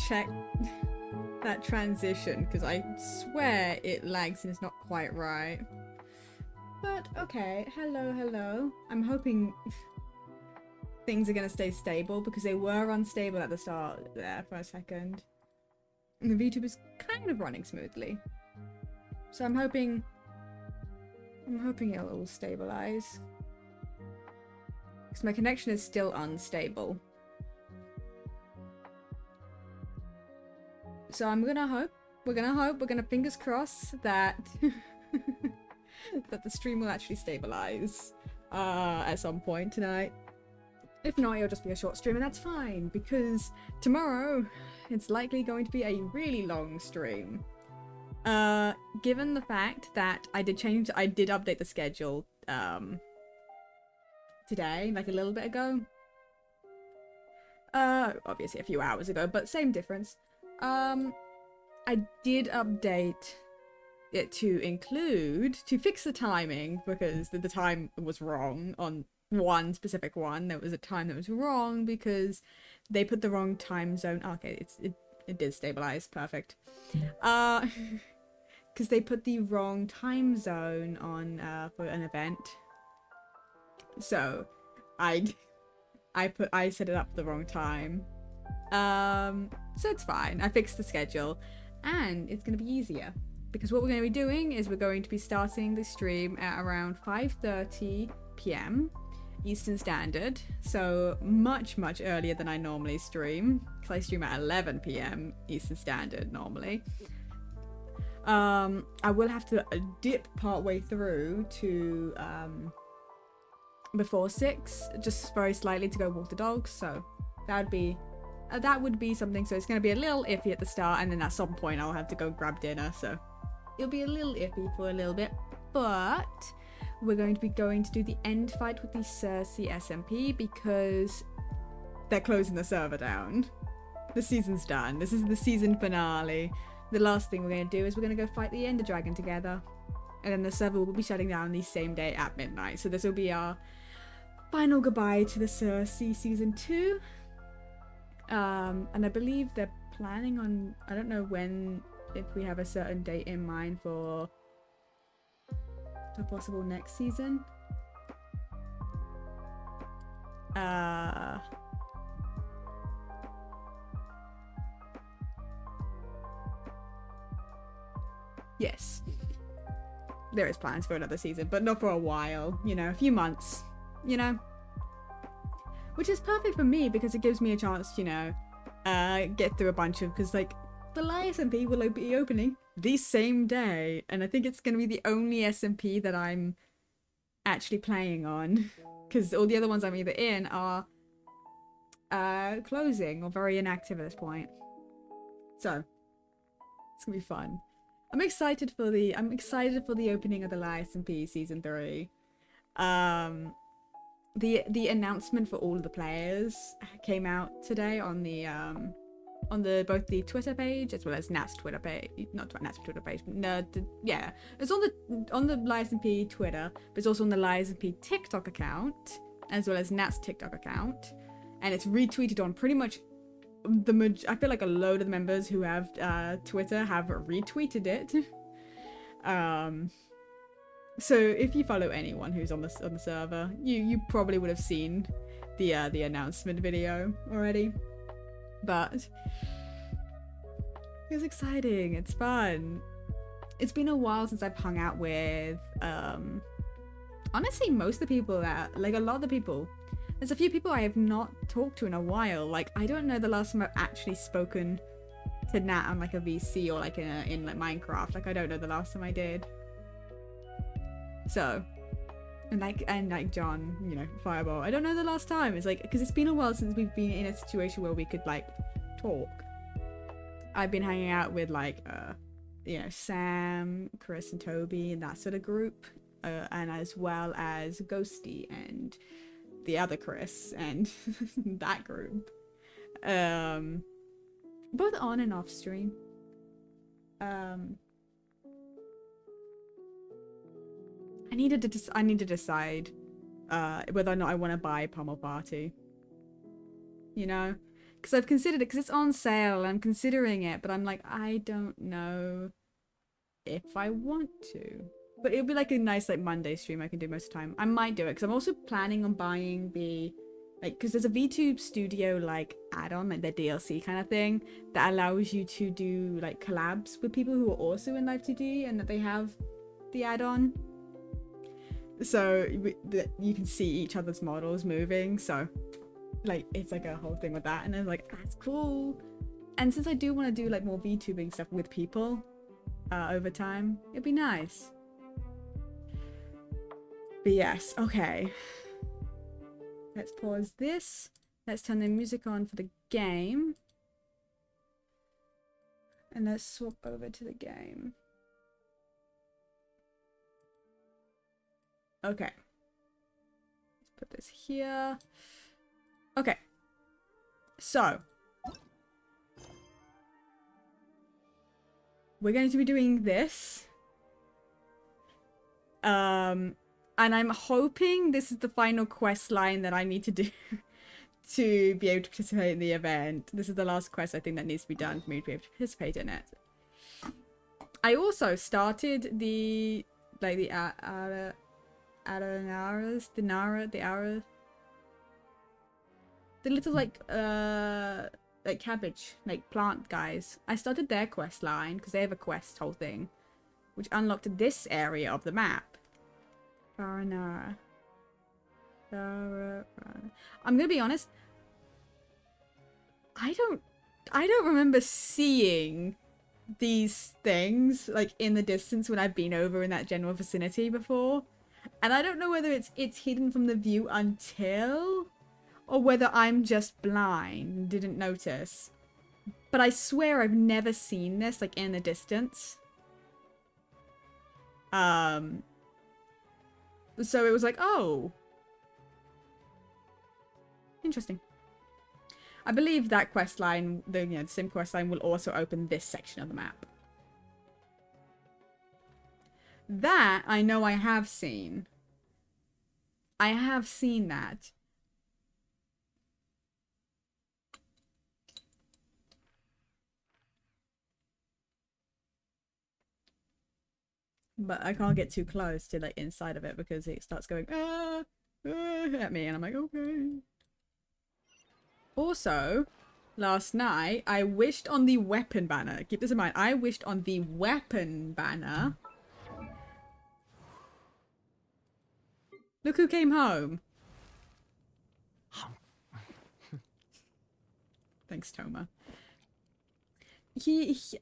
check that transition because I swear it lags and it's not quite right. But okay, hello. I'm hoping things are gonna stay stable because they were unstable at the start there for a second. And the VTube is kind of running smoothly. So I'm hoping it'll all stabilize. Because my connection is still unstable. So we're gonna fingers crossed that that the stream will actually stabilize at some point tonight. If not, it'll just be a short stream, and that's fine, because tomorrow it's likely going to be a really long stream. Given the fact that I did update the schedule today, like a little bit ago. Obviously a few hours ago, but same difference. I did update it to fix the timing, because the time was wrong on one specific one. There was a time that was wrong because they put the wrong time zone. Okay, it did stabilize, perfect. Because they put the wrong time zone on for an event. So I set it up the wrong time. So it's fine. I fixed the schedule, and it's gonna be easier because what we're gonna be doing is we're going to be starting the stream at around 5:30 p.m. Eastern Standard, so much earlier than I normally stream, because I stream at 11 p.m. Eastern Standard normally. I will have to dip partway through to before 6, just very slightly, to go walk the dogs, so that would be something. So it's going to be a little iffy at the start, and then at some point I'll have to go grab dinner, so it'll be a little iffy for a little bit, but we're going to do the end fight with the Cersei SMP because they're closing the server down. The season's done. This is the season finale. The last thing we're going to do is we're going to go fight the Ender Dragon together, and then the server will be shutting down the same day at midnight. So this will be our final goodbye to the Cersei season 2. And I believe they're planning on, I don't know when, if we have a certain date in mind for a possible next season. Yes, there is plans for another season, but not for a while, you know, a few months, you know, which is perfect for me because it gives me a chance to, you know, get through a bunch of, because like the live SMP will be opening the same day, and I think it's going to be the only SMP that I'm actually playing on, because all the other ones I'm either in are closing or very inactive at this point. So it's gonna be fun. I'm excited for the opening of the live SMP season 3. The announcement for all of the players came out today on the both the Twitter page as well as Nat's Twitter page. Not Nat's Twitter page. No, yeah, it's on the Live SMP Twitter, but it's also on the Live SMP TikTok account as well as Nat's TikTok account, and it's retweeted on pretty much I feel like a load of the members who have Twitter have retweeted it. So if you follow anyone who's on the server, you probably would have seen the announcement video already. But it's exciting, it's fun. It's been a while since I've hung out with honestly most of the people that, like, a lot of the people. There's a few people I have not talked to in a while. Like, I don't know the last time I've actually spoken to Nat on like a VC or like in like Minecraft. Like, I don't know the last time I did. So, and like John, you know, Fireball, I don't know the last time. It's like, because it's been a while since we've been in a situation where we could like talk. I've been hanging out with like you know, Sam, Chris and Toby and that sort of group, and as well as Ghosty and the other Chris and that group, both on and off stream. I need to decide whether or not I want to buy Pummel Party, you know, Because I've considered it, because it's on sale, and I'm considering it, but I'm like, I don't know if I want to. But it'll be like a nice like Monday stream I can do most of the time. I might do it, because I'm also planning on buying the, like, because there's a VTube Studio like add-on, like the DLC kind of thing, that allows you to do like collabs with people who are also in Live 2D, and that they have the add-on. So you can see each other's models moving, so like it's like a whole thing with that, and I'm like, that's cool. And since I do want to do like more VTubing stuff with people over time, it'd be nice. But yes, okay. Let's pause this. Let's turn the music on for the game. And let's swap over to the game. Okay. Let's put this here. Okay. So. We're going to be doing this. And I'm hoping this is the final quest line that I need to do to be able to participate in the event. This is the last quest I think that needs to be done for me to be able to participate in it. I also started the Aranara, the little like cabbage, like plant guys. I started their quest line because they have a quest whole thing, which unlocked this area of the map. Aranara. I'm gonna be honest. I don't remember seeing these things like in the distance when I've been over in that general vicinity before, and I don't know whether it's hidden from the view until, or whether I'm just blind and didn't notice. But I swear I've never seen this like in the distance. So it was like, oh, interesting. I believe that quest line, the sim quest line, will also open this section of the map. That I know I have seen. I have seen that. But I can't get too close to like inside of it because it starts going at me, and I'm like, okay. Also, last night I wished on the weapon banner. Keep this in mind. I wished on the weapon banner. Look who came home. Thanks, Toma.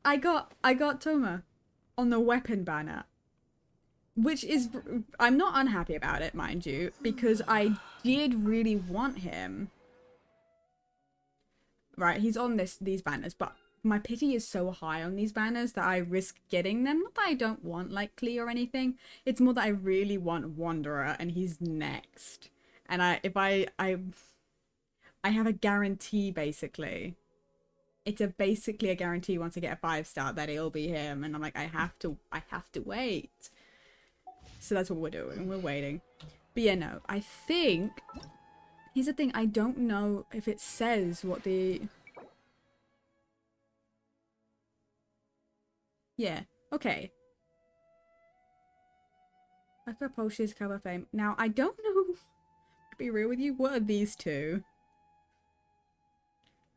I got Toma on the weapon banner. Which is, I'm not unhappy about it, mind you, because I did really want him. Right, he's on these banners, but my pity is so high on these banners that I risk getting them. Not that I don't want, like, Klee or anything. It's more that I really want Wanderer, and he's next. And I have a guarantee, basically. It's basically a guarantee once I get a 5-star that it'll be him, and I'm like, I have to wait. So that's what we're doing. We're waiting. But yeah, no. I think... Here's the thing. I don't know if it says what the... Yeah. Okay. I've got Pulse's cover fame. Now, I don't know... To be real with you, what are these two?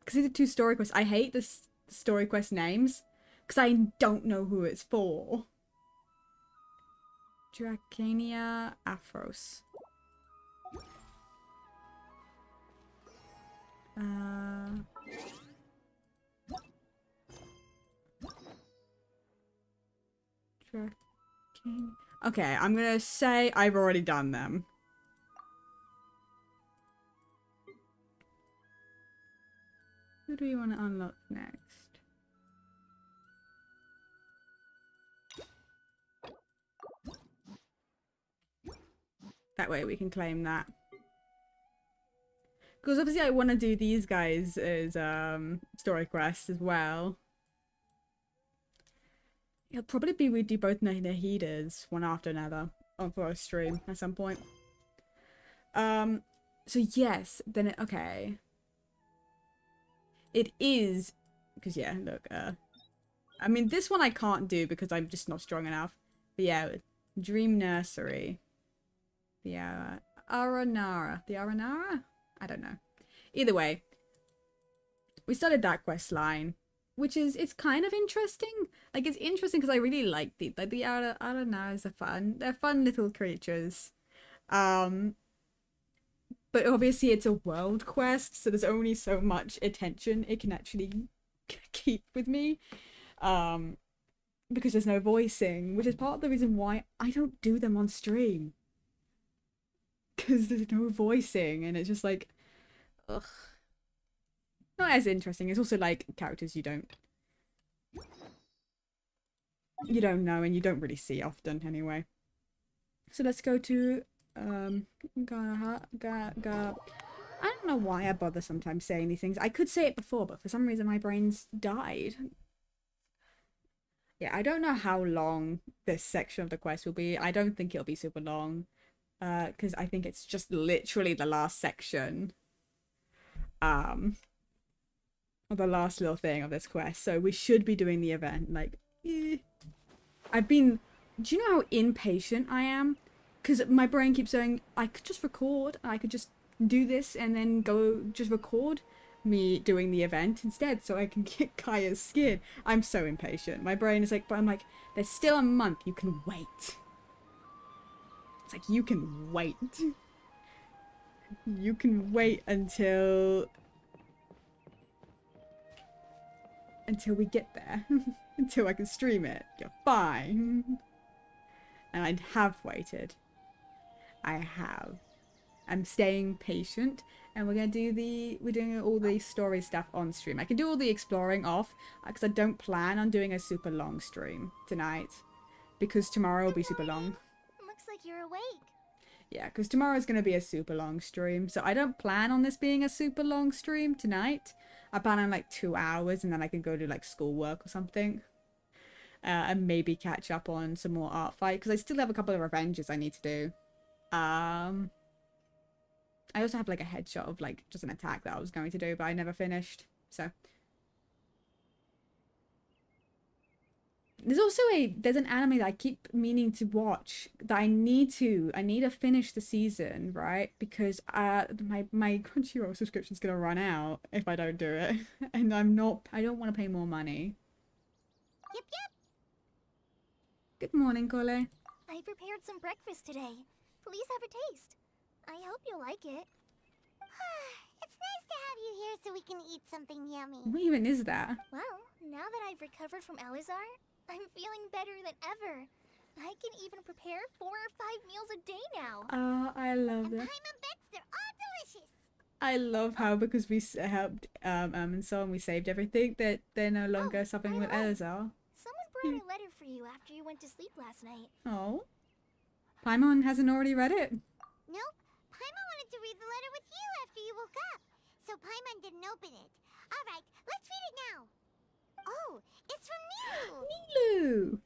Because these are two story quests. I hate the story quest names. Because I don't know who it's for. Dracania Aphros. Okay, I'm gonna say I've already done them. Who do we want to unlock next? That way we can claim that. Because obviously I want to do these guys as story quests as well. It'll probably be we do both Nahidas one after another on for a stream at some point. So yes, then okay. it is, because yeah, look, I mean, this one I can't do because I'm just not strong enough. But yeah, Dream Nursery. The Aranara. The Aranara? I don't know. Either way, we started that quest line, which is, it's kind of interesting. Like, it's interesting because I really like the Aranaras are fun. They're fun little creatures. But obviously it's a world quest, so there's only so much attention it can actually keep with me. Because there's no voicing, which is part of the reason why I don't do them on stream. Because there's no voicing, and it's just like, ugh. Not as interesting. It's also like characters you don't know and you don't really see often anyway. So let's go to I don't know why I bother sometimes saying these things. I could say it before, but for some reason my brain's died. Yeah, I don't know how long this section of the quest will be. I don't think it'll be super long. Because I think it's just literally the last section. Or the last little thing of this quest. So we should be doing the event. Like, I've been... Do you know how impatient I am? Because my brain keeps saying, I could just record. I could just do this and then go just record me doing the event instead so I can get Kaya's skin. I'm so impatient. My brain is like, but I'm like, there's still a month. You can wait. It's like, you can wait. You can wait until we get there. Until I can stream it. You're fine. And I have waited. I have. I'm staying patient, and we're doing all the story stuff on stream. I can do all the exploring off, because I don't plan on doing a super long stream tonight, because tomorrow will be super long. Looks like you're awake. Yeah, because tomorrow is going to be a super long stream, so I don't plan on this being a super long stream tonight. I plan on like 2 hours, and then I can go do like schoolwork or something. And maybe catch up on some more art fight, because I still have a couple of revenges I need to do. I also have like a headshot of like just an attack that I was going to do, but I never finished. So there's also there's an anime that I keep meaning to watch that I need to finish the season, right? Because my Crunchyroll subscription's gonna run out if I don't do it. And I don't want to pay more money. Yep, yep. Good morning, Kole. I prepared some breakfast today. Please have a taste. I hope you'll like it. It's nice to have you here so we can eat something yummy. What even is that? Well, now that I've recovered from Alizar, I'm feeling better than ever. I can even prepare 4 or 5 meals a day now. I love that. Paimon bets, they're all delicious. I love how, because we helped and so on, we saved everything, that they're no longer suffering with Elazar. Someone brought a letter for you after you went to sleep last night. Oh. Paimon hasn't already read it. Nope. Paimon wanted to read the letter with you after you woke up, so Paimon didn't open it. Alright, let's read it now. Oh, it's from Nilu! Nilu!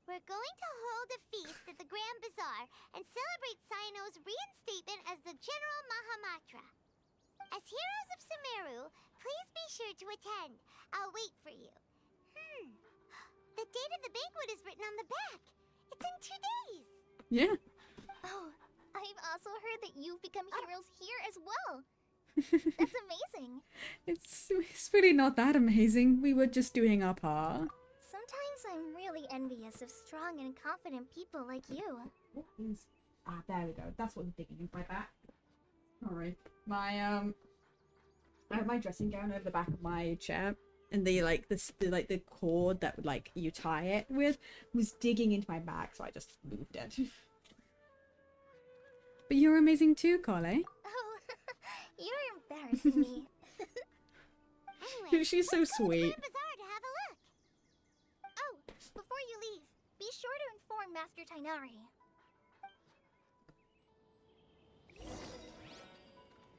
We're going to hold a feast at the Grand Bazaar and celebrate Cyano's reinstatement as the General Mahamatra. As heroes of Sumeru, please be sure to attend. I'll wait for you. The date of the banquet is written on the back. It's in 2 days. Yeah. Oh, I've also heard that you've become heroes here as well. That's amazing. It's really not that amazing. We were just doing our part. Sometimes I'm really envious of strong and confident people like you. What is... Ah, there we go. That's what I'm thinking by that. Sorry. I have my dressing gown over the back of my chair, and the cord that like you tie it with was digging into my back, so I just moved it. But you're amazing too, Kole. Oh, you're embarrassing me. Anyway, she's so sweet. To have a look. Oh, before you leave, be sure to inform Master Tainari.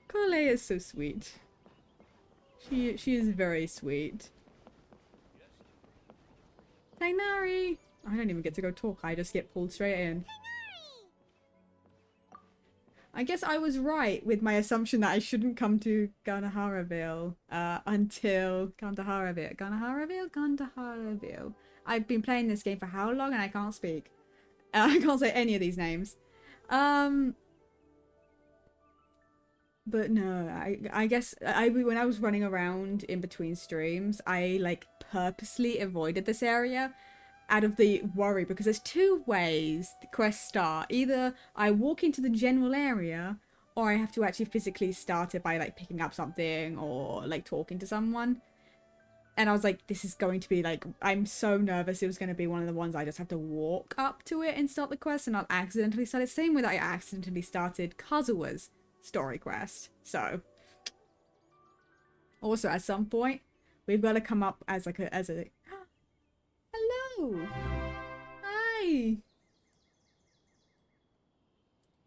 Kole is so sweet. She is very sweet. Tainari! I don't even get to go talk, I just get pulled straight in. I guess I was right with my assumption that I shouldn't come to Ganaharaville until Ganaharaville. I've been playing this game for how long and I can't speak. I can't say any of these names. But no, I guess when I was running around in between streams, I like purposely avoided this area out of the worry, because there's two ways the quests start. Either I walk into the general area, or I have to actually physically start it by like picking up something or like talking to someone. And I was like, this is going to be like, I'm so nervous it was going to be one of the ones I just have to walk up to it and start the quest and I'll accidentally start it. Same with I accidentally started Kazua's story quest. So also at some point we've got to come up as like a hello, hi,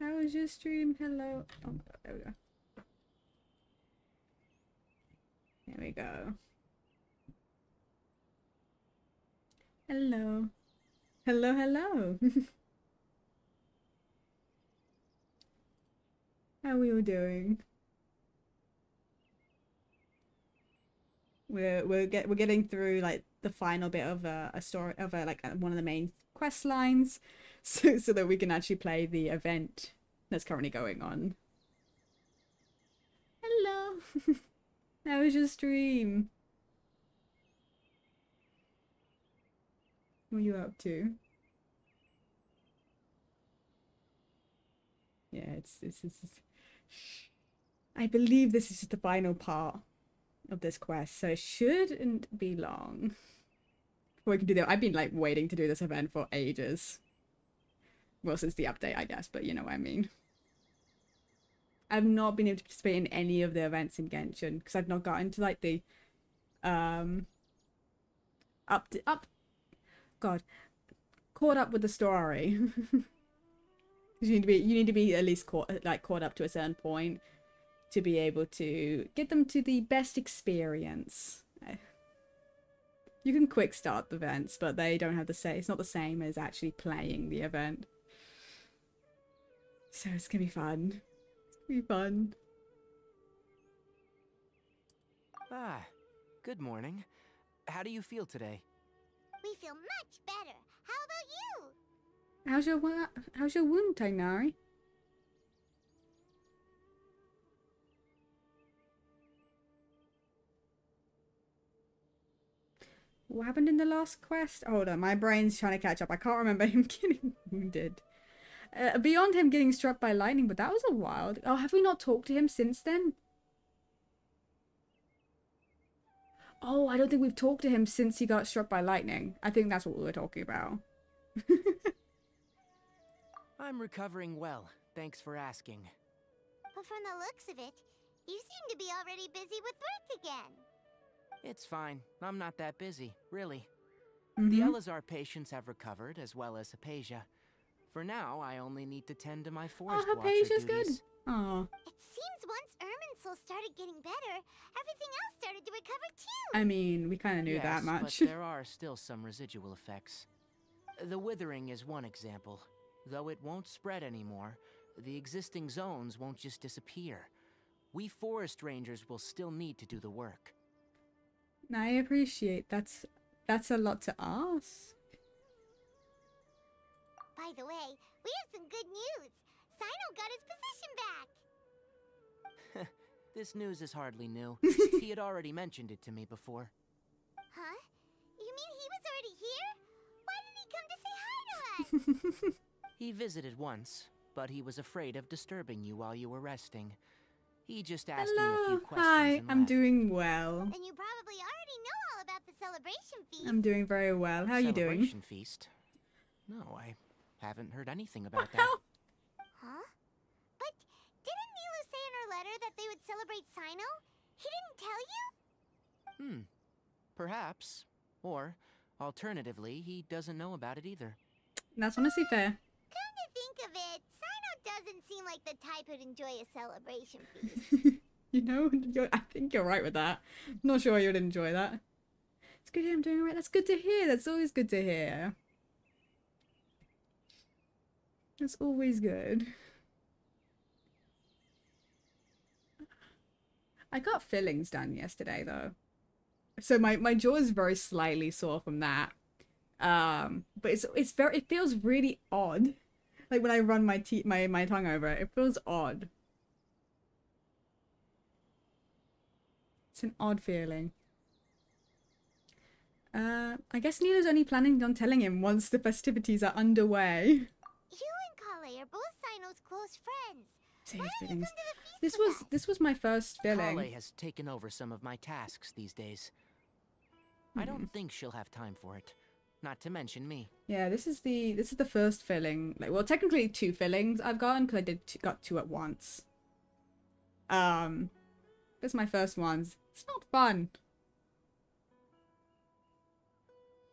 how was your stream? Hello. Oh god, there we go. There we go. Hello, hello. How are we all doing? We're getting through like the final bit of a story of one of the main quest lines, so that we can actually play the event that's currently going on. Hello. How was your stream? What are you up to? Yeah, this is. I believe this is just the final part of this quest, so it shouldn't be long before we can do that. I've been like waiting to do this event for ages. Well, since the update, I guess, but you know what I mean. I've not been able to participate in any of the events in Genshin because I've not gotten to like the caught up with the story. You need to be at least caught up to a certain point to be able to get them to the best experience. You can quick start the events, but they don't have the same. It's not the same as actually playing the event. So it's gonna be fun. It's gonna be fun. Ah, good morning. How do you feel today? We feel much better. How about you? How's your wound, Tagnari? What happened in the last quest? Hold on, my brain's trying to catch up. I can't remember him getting wounded. Beyond him getting struck by lightning, but that was a while. Oh, have we not talked to him since then? Oh, I don't think we've talked to him since he got struck by lightning. I think that's what we were talking about. I'm recovering well, thanks for asking. But from the looks of it, you seem to be already busy with work again. It's fine. I'm not that busy, really. The Elazar patients have recovered, as well as Hypatia. For now, I only need to tend to my forest watcher Hypatia's duties. good. Oh. It seems once Irminsul started getting better, everything else started to recover too. I mean, we kind of knew that much. But there are still some residual effects. The withering is one example. Though it won't spread anymore, the existing zones won't just disappear. We forest rangers will still need to do the work. I appreciate that's a lot to ask. By the way, we have some good news. Sino got his position back. This news is hardly new. He had already mentioned it to me before. Huh? You mean he was already here? Why didn't he come to say hi to us? He visited once, but he was afraid of disturbing you while you were resting. He just asked me a few questions. Hi, and I'm left. doing well. And you probably already know all about the celebration feast. I'm doing very well. How are you doing? Celebration feast? No, I haven't heard anything about that. Huh? But didn't Nilu say in her letter that they would celebrate Sino? He didn't tell you? Perhaps. Or, alternatively, he doesn't know about it either. That's honestly fair. Come to think of it, Sino doesn't seem like the type who'd enjoy a celebration feast. You know, I think you're right with that. I'm not sure you'd enjoy that. It's good to hear I'm doing alright. That's good to hear. That's always good to hear. That's always good. I got fillings done yesterday though. So my jaw is very slightly sore from that. But it feels really odd. Like when I run my tongue over it, it feels odd. It's an odd feeling. I guess Nila's only planning on telling him once the festivities are underway. You and Kale are both Sino's close friends. Why don't you come to the feast This was my first filling. Kale has taken over some of my tasks these days. I don't think she'll have time for it. Not to mention me. Yeah, this is the first filling. Like, well, technically 2 fillings I've gotten because I got 2 at once. This is my first ones. It's not fun.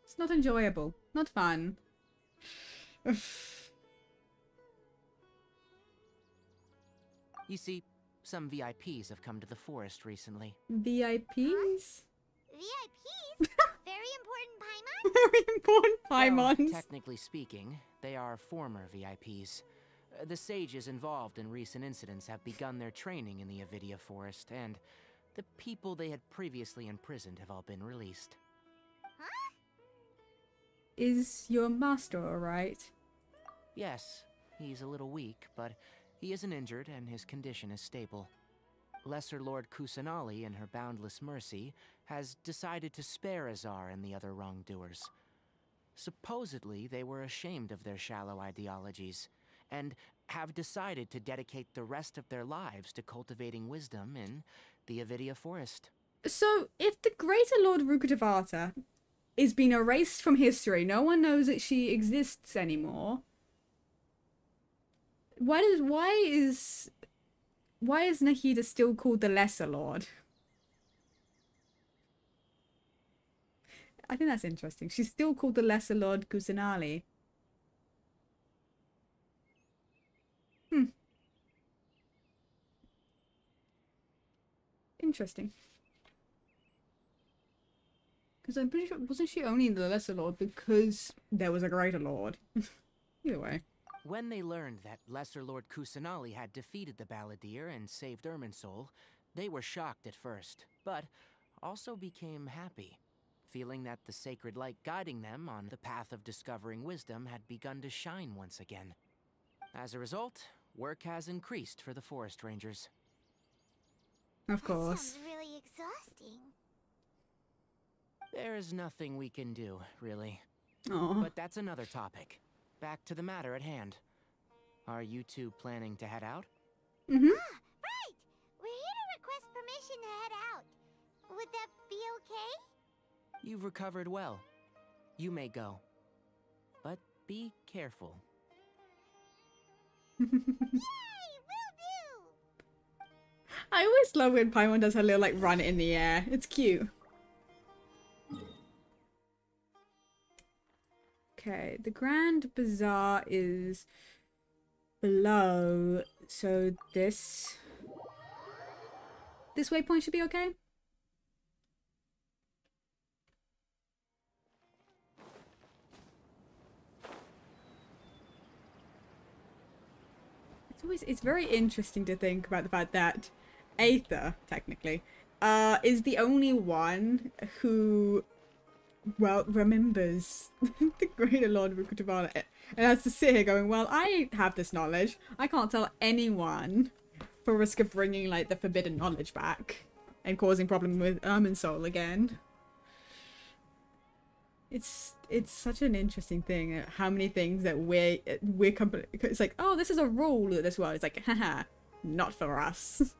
It's not enjoyable. Not fun. You see, some VIPs have come to the forest recently. VIPs? VIPs? Very important Paimon? Very important Paimons. Well, technically speaking, they are former VIPs. The sages involved in recent incidents have begun their training in the Avidia Forest, and the people they had previously imprisoned have all been released. Huh? Is your master alright? Yes, he's a little weak, but he isn't injured and his condition is stable. Lesser Lord Kusanali, in her boundless mercy, has decided to spare Azar and the other wrongdoers. Supposedly, they were ashamed of their shallow ideologies, and have decided to dedicate the rest of their lives to cultivating wisdom in the Avidia Forest. So, if the Greater Lord Rukkhadevata is being erased from history, no one knows that she exists anymore, why is Nahida still called the Lesser Lord? I think that's interesting. She's still called the Lesser Lord Kusanali. Interesting. Because I'm pretty sure, wasn't she only the Lesser Lord because there was a Greater Lord? Either way. When they learned that Lesser Lord Kusanali had defeated the Balladeer and saved Irminsul, they were shocked at first, but also became happy, feeling that the sacred light guiding them on the path of discovering wisdom had begun to shine once again. As a result, work has increased for the Forest Rangers. Of course. That sounds really exhausting. There is nothing we can do, really. Aw. But that's another topic. Back to the matter at hand. Are you two planning to head out? Mm-hmm. Ah, right! We're here to request permission to head out. Would that be okay? You've recovered well. You may go. But be careful. Yay! Will do! I always love when Paimon does her little like run in the air. It's cute. Okay, the Grand Bazaar is below, so this waypoint should be okay. It's very interesting to think about the fact that Aether, technically, is the only one who, well, remembers the Greater Lord Rukkhadevata and has to sit here going, well, I have this knowledge. I can't tell anyone for risk of bringing, like, the forbidden knowledge back and causing problem with Irminsul again. It's such an interesting thing, how many things that we're it's like, oh, this is a rule of this world. It's like, haha, not for us.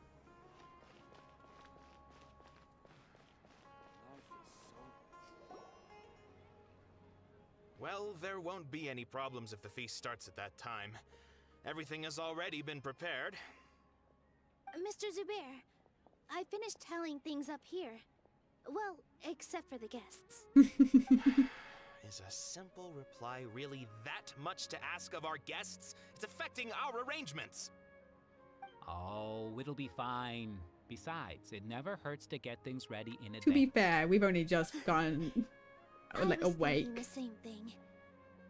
Well, there won't be any problems if the feast starts at that time. Everything has already been prepared. Mr. Zubair, I finished telling things up here. Well, except for the guests. Is a simple reply really that much to ask of our guests? It's affecting our arrangements. Oh, it'll be fine. Besides, it never hurts to get things ready in advance. To be fair, we've only just gone like I was awake. thinking the same thing.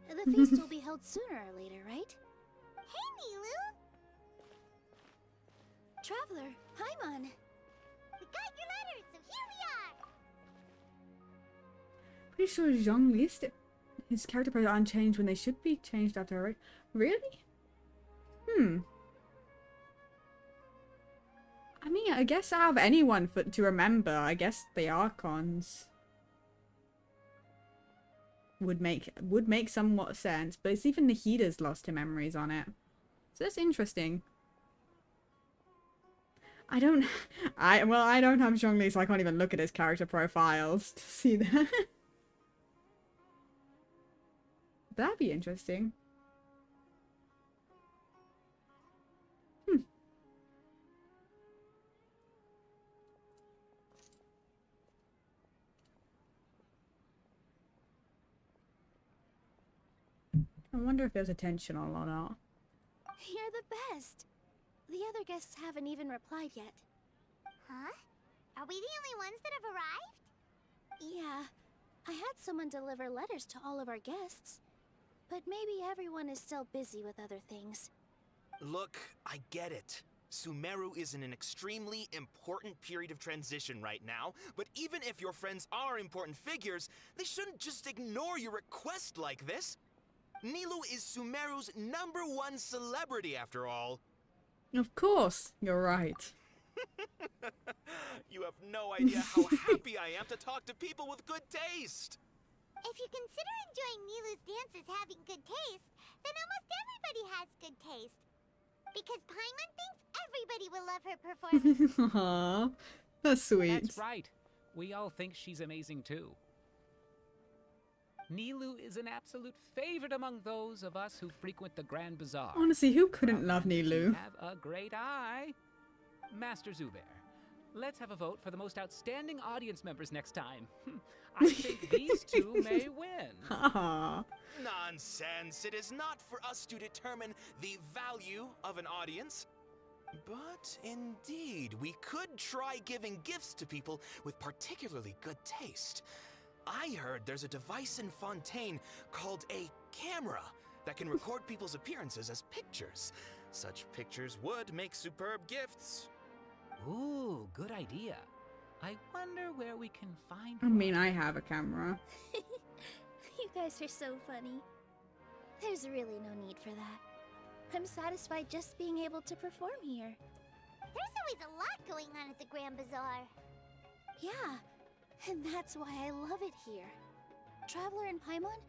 The feast will be held sooner or later, right? Hey, Nilu! Traveler, Paimon. The Pretty sure Zhongli's his character profile unchanged when they should be changed after a really? I mean, I guess out of anyone to remember, I guess the Archons would make somewhat sense, but it's even Nahida's lost her memories on it. So that's interesting. I don't have Zhongli, so I can't even look at his character profiles to see that. That'd be interesting. I wonder if there's attentional or not. You're the best. The other guests haven't even replied yet. Huh? Are we the only ones that have arrived? Yeah, I had someone deliver letters to all of our guests. But maybe everyone is still busy with other things. Look, I get it. Sumeru is in an extremely important period of transition right now, but even if your friends are important figures, they shouldn't just ignore your request like this. Nilou is Sumeru's #1 celebrity, after all. Of course, you're right. You have no idea how happy I am to talk to people with good taste. If you consider enjoying Nilou's dances having good taste, then almost everybody has good taste. Because Paimon thinks everybody will love her performance. Aww, that's sweet. That's right. We all think she's amazing too. Nilou is an absolute favorite among those of us who frequent the Grand Bazaar. Honestly, who couldn't love Nilou? She have a great eye. Master Zubair, let's have a vote for the most outstanding audience members next time. I think these two may win. Aww. Nonsense. It is not for us to determine the value of an audience. But indeed, we could try giving gifts to people with particularly good taste. I heard there's a device in Fontaine called a camera that can record people's appearances as pictures. Such pictures would make superb gifts. Ooh, good idea. I wonder where we can find I mean, I have a camera. You guys are so funny. There's really no need for that. I'm satisfied just being able to perform here. There's always a lot going on at the Grand Bazaar. Yeah, and that's why I love it here. Traveler and Paimon,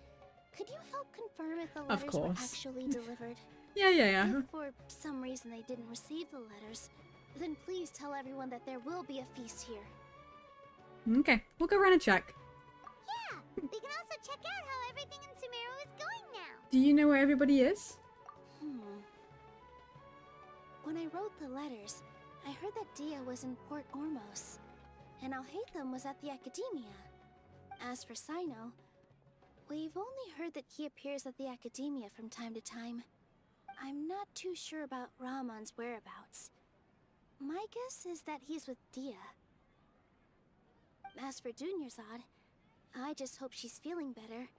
could you help confirm if the letters were actually delivered? Yeah. If for some reason they didn't receive the letters, then please tell everyone that there will be a feast here. Okay, we'll go around and check. Yeah, we can also check out how everything in Sumeru is going now. Do you know where everybody is? When I wrote the letters, I heard that Dia was in Port Ormos, and Alhaitham was at the Academia. As for Sino, we've only heard that he appears at the Academia from time to time. I'm not too sure about Ramon's whereabouts. My guess is that he's with Dia. As for Dunyarzad, I just hope she's feeling better.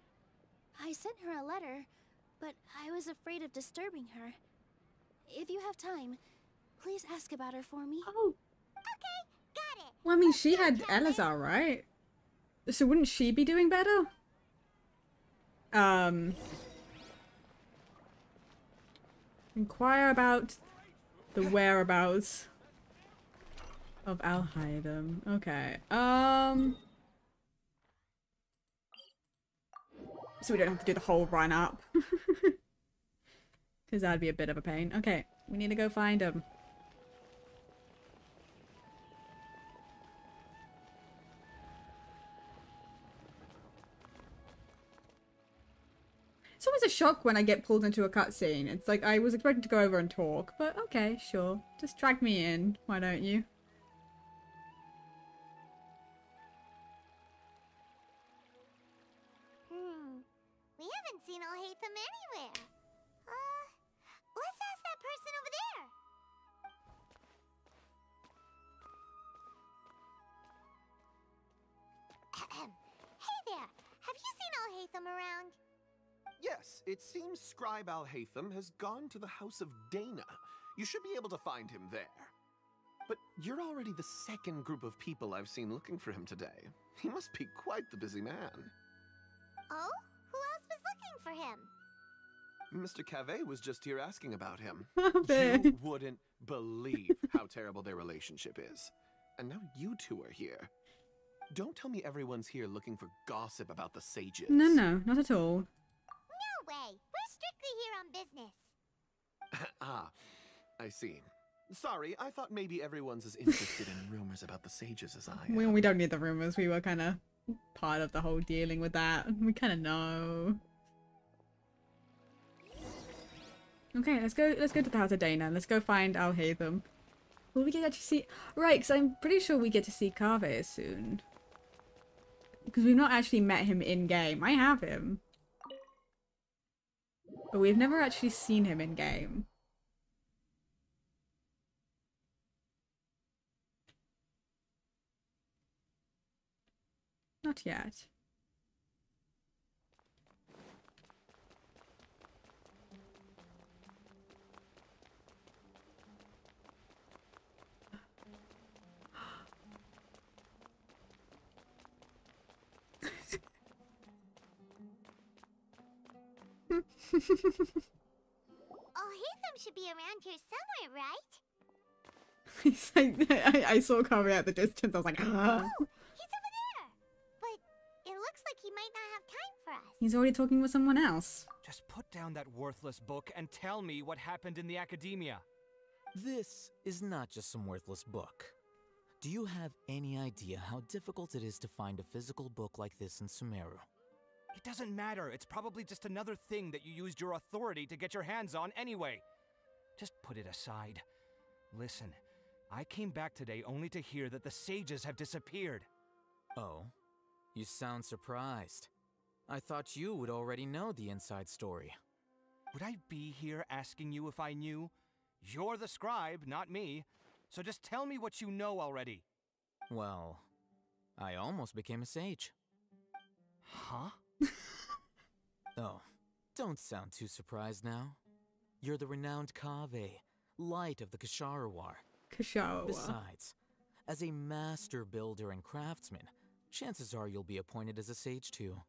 I sent her a letter, but I was afraid of disturbing her. If you have time, please ask about her for me. Oh. Okay, got it. Well, I mean, she had Elazar, right? So wouldn't she be doing better? Inquire about the whereabouts of Alhaitham. Okay. So we don't have to do the whole run up. Because that'd be a bit of a pain. Okay, we need to go find him. It's always a shock when I get pulled into a cutscene. It's like I was expecting to go over and talk, but okay, sure. Just drag me in, why don't you? We haven't seen Alhaitham anywhere. Let's ask that person over there. Hey there, have you seen Alhaitham around? Yes, it seems Scribe Alhaitham has gone to the House of Dana. You should be able to find him there. But you're already the second group of people I've seen looking for him today. He must be quite the busy man. Oh? Who else was looking for him? Mr. Cave was just here asking about him. There. You wouldn't believe how terrible their relationship is. And now you two are here. Don't tell me everyone's here looking for gossip about the sages. No, no, not at all. No way. We're strictly here on business. Ah, I see. Sorry, I thought maybe everyone's as interested in rumors about the sages as I am. We don't need the rumors. We were kind of part of the whole dealing with that. We kind of know. Okay, let's go to the house of Dana. Let's go find Alhaitham. Will we get to actually see... Right, because I'm pretty sure we get to see Kaveh soon. Because we've not actually met him in-game. I have him. But we've never actually seen him in-game. Not yet. Alhaitham should be around here somewhere, right? He's like, I saw Kaveh at the distance. I was like, ah. Oh, he's over there. But it looks like he might not have time for us. He's already talking with someone else. Just put down that worthless book and tell me what happened in the academia. This is not just some worthless book. Do you have any idea how difficult it is to find a physical book like this in Sumeru? It doesn't matter. It's probably just another thing that you used your authority to get your hands on anyway. Just put it aside. Listen, I came back today only to hear that the sages have disappeared. Oh, you sound surprised. I thought you would already know the inside story. Would I be here asking you if I knew? You're the scribe, not me. So just tell me what you know already. Well, I almost became a sage. Huh? Oh, don't sound too surprised now. You're the renowned Kaveh, light of the Kasharawar. Kashawa. Besides, as a master builder and craftsman, chances are you'll be appointed as a sage too.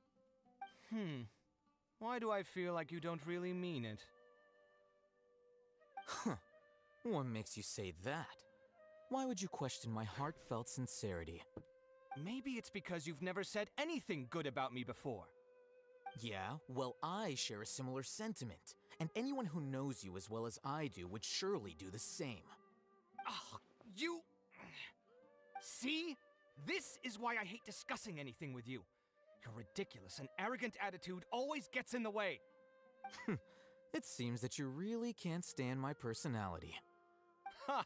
Why do I feel like you don't really mean it? Huh. What makes you say that? Why would you question my heartfelt sincerity? Maybe it's because you've never said anything good about me before. Yeah, well, I share a similar sentiment, and anyone who knows you as well as I do would surely do the same. Ah, you... See? This is why I hate discussing anything with you. Your ridiculous and arrogant attitude always gets in the way. It seems that you really can't stand my personality. Ha!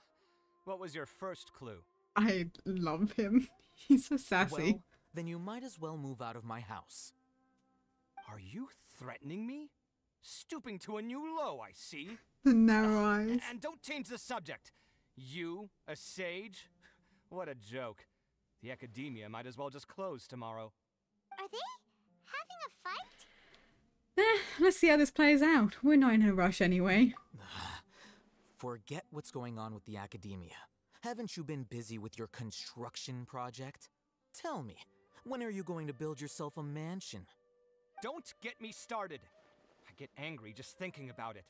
What was your first clue? I love him. He's so sassy. Well, then you might as well move out of my house. Are you threatening me? Stooping to a new low, I see. The narrow eyes. And don't change the subject. You, a sage? What a joke. The academia might as well just close tomorrow. Are they having a fight? Let's see how this plays out. We're not in a rush anyway. Forget what's going on with the academia. Haven't you been busy with your construction project? Tell me, when are you going to build yourself a mansion? Don't get me started. I get angry just thinking about it.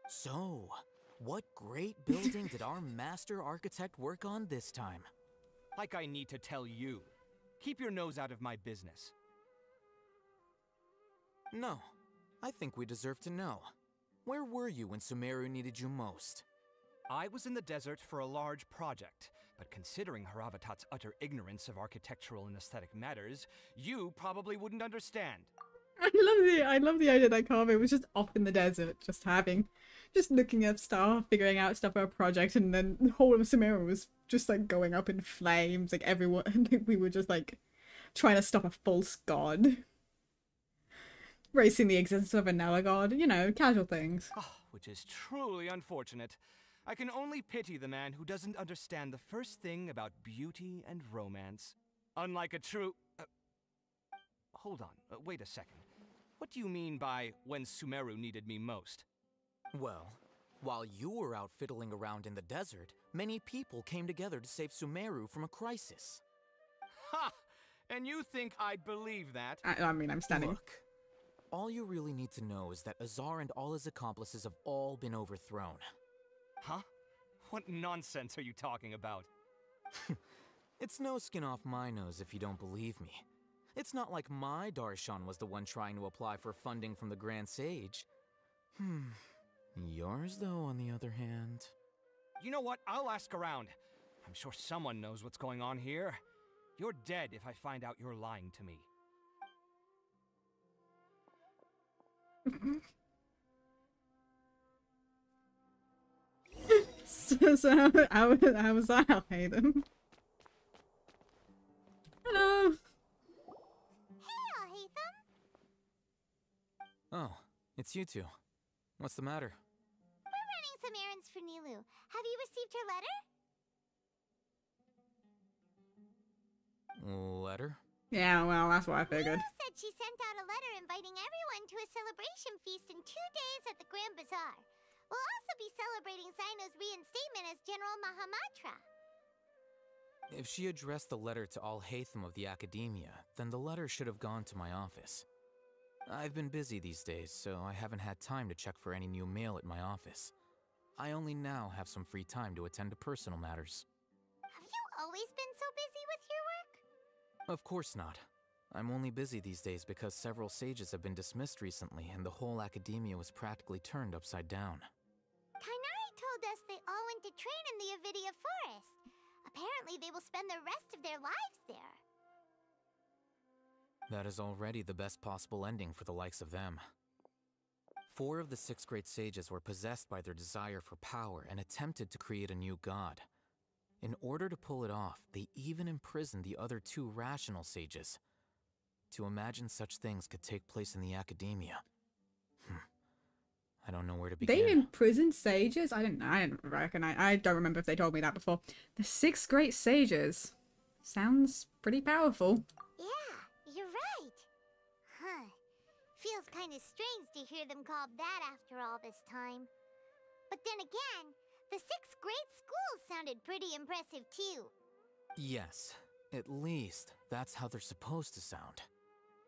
So, what great building did our master architect work on this time? Like I need to tell you. Keep your nose out of my business. No, I think we deserve to know. Where were you when Sumeru needed you most? I was in the desert for a large project, but considering Haravatat's utter ignorance of architectural and aesthetic matters, you probably wouldn't understand. I love the idea that Kaveh was just off in the desert, just looking at stuff, figuring out stuff for a project, and then the whole of Sumeru was just like going up in flames, like everyone, we were just like trying to stop a false god. Racing the existence of a Nella god, you know, casual things. Which is truly unfortunate. I can only pity the man who doesn't understand the first thing about beauty and romance. Unlike a true... hold on, wait a second. What do you mean by when Sumeru needed me most? Well, while you were out fiddling around in the desert, many people came together to save Sumeru from a crisis. Ha! And you think I'd believe that? I mean, I'm standing. Look, all you really need to know is that Azar and all his accomplices have all been overthrown. Huh? What nonsense are you talking about? It's no skin off my nose if you don't believe me. It's not like my Darshan was the one trying to apply for funding from the Grand Sage. Yours, though, on the other hand... You know what? I'll ask around. I'm sure someone knows what's going on here. You're dead if I find out you're lying to me. So how was that, Hayden? Hello. Hey, Alhaitham. Oh, it's you two. What's the matter? We're running some errands for Nilu. Have you received her letter? Letter? Yeah, well, that's what I figured. Nilu said she sent out a letter inviting everyone to a celebration feast in 2 days at the Grand Bazaar. We'll also be celebrating Sino's reinstatement as General Mahamatra. If she addressed the letter to Alhaitham of the Academia, then the letter should have gone to my office. I've been busy these days, so I haven't had time to check for any new mail at my office. I only now have some free time to attend to personal matters. Have you always been so busy with your work? Of course not. I'm only busy these days because several sages have been dismissed recently and the whole Academia was practically turned upside down. Kainari told us they all went to train in the Avidia Forest. Apparently they will spend the rest of their lives there. That is already the best possible ending for the likes of them. 4 of the 6 great sages were possessed by their desire for power and attempted to create a new god. In order to pull it off, they even imprisoned the other 2 rational sages. To imagine such things could take place in the Academia. I don't know where to begin. They imprisoned sages? I didn't reckon. I don't remember if they told me that before. The 6 great sages. Sounds pretty powerful. Yeah, you're right. Huh. Feels kind of strange to hear them called that after all this time. But then again, the 6 great schools sounded pretty impressive too. Yes, at least that's how they're supposed to sound.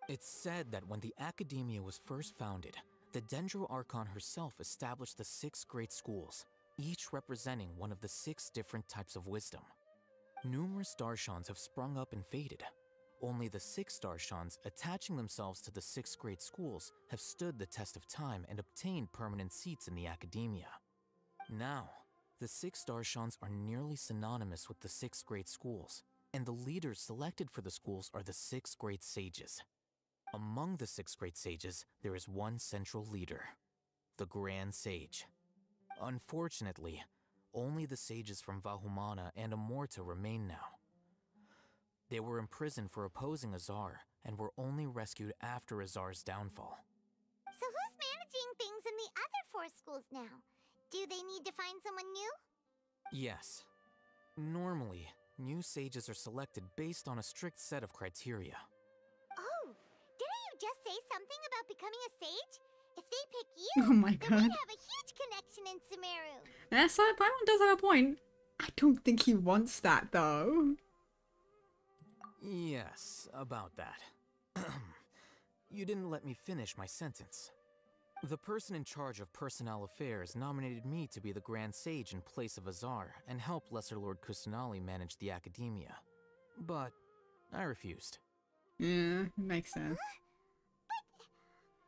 It's said that when the Academia was first founded, the Dendro Archon herself established the 6 great schools, each representing one of the 6 different types of wisdom. Numerous Darshans have sprung up and faded. Only the 6 Darshans attaching themselves to the 6 great schools have stood the test of time and obtained permanent seats in the Academia. Now, the 6 Darshans are nearly synonymous with the 6 great schools, and the leaders selected for the schools are the 6 great sages. Among the 6 great sages, there is one central leader, the Grand Sage. Unfortunately, only the sages from Vahumana and Amorta remain now. They were imprisoned for opposing Azar, and were only rescued after Azar's downfall. So who's managing things in the other 4 schools now? Do they need to find someone new? Yes. Normally, new sages are selected based on a strict set of criteria. Oh, didn't you just say something about becoming a sage? If they pick you, Oh my then god. we'd have a huge connection in Sumeru. Yeah, so Paimon does have a point. I don't think he wants that though. Yes, about that. You didn't let me finish my sentence. The person in charge of personnel affairs nominated me to be the Grand Sage in place of Azar and help Lesser Lord Kusanali manage the Academia. But I refused. Yeah, makes sense. But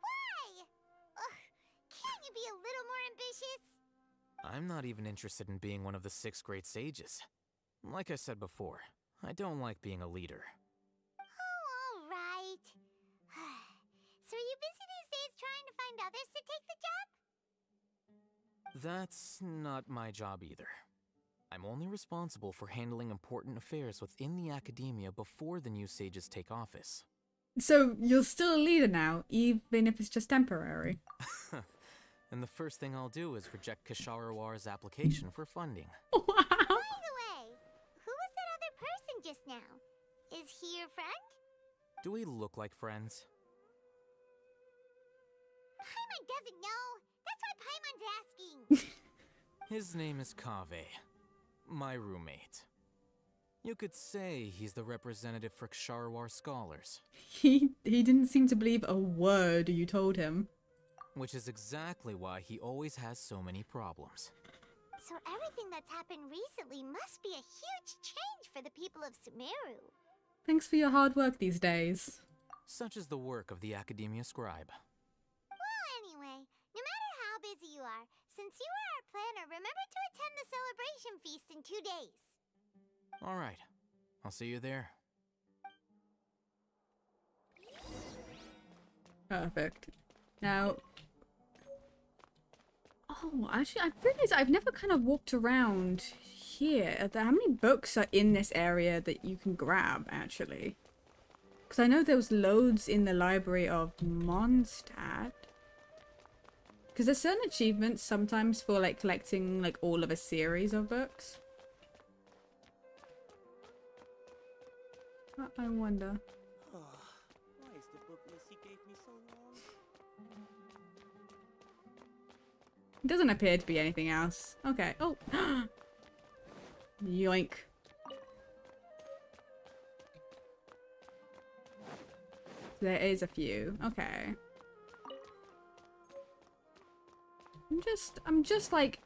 why? Ugh, can't you be a little more ambitious? I'm not even interested in being one of the 6 great sages. Like I said before, I don't like being a leader. Oh, all right. So are you busy these days trying to find others to take the job? That's not my job either. I'm only responsible for handling important affairs within the Academia before the new sages take office. So you're still a leader now, even if it's just temporary. And the first thing I'll do is reject Kasharawar's application for funding. Wow. By the way, who was that other person just now? Is he your friend? Do we look like friends? Paimon doesn't know. That's why Paimon's asking. His name is Kaveh, my roommate. You could say he's the representative for Ksharwar scholars. He didn't seem to believe a word you told him. Which is exactly why he always has so many problems. So everything that's happened recently must be a huge change for the people of Sumeru. Thanks for your hard work these days. Such is the work of the Academia Scribe. Well, anyway, no matter how busy you are, since you are our planner, remember to attend the celebration feast in 2 days. Alright, I'll see you there. Perfect. Now... Oh, actually, I realized I've never kind of walked around here. How many books are in this area that you can grab, actually? Because I know there was loads in the library of Mondstadt. Because there's certain achievements sometimes for, like, collecting, like, all of a series of books. I wonder. Why is the book list he gave me so long? It doesn't appear to be anything else. Okay. Oh! Yoink. There is a few. Okay. I'm just like,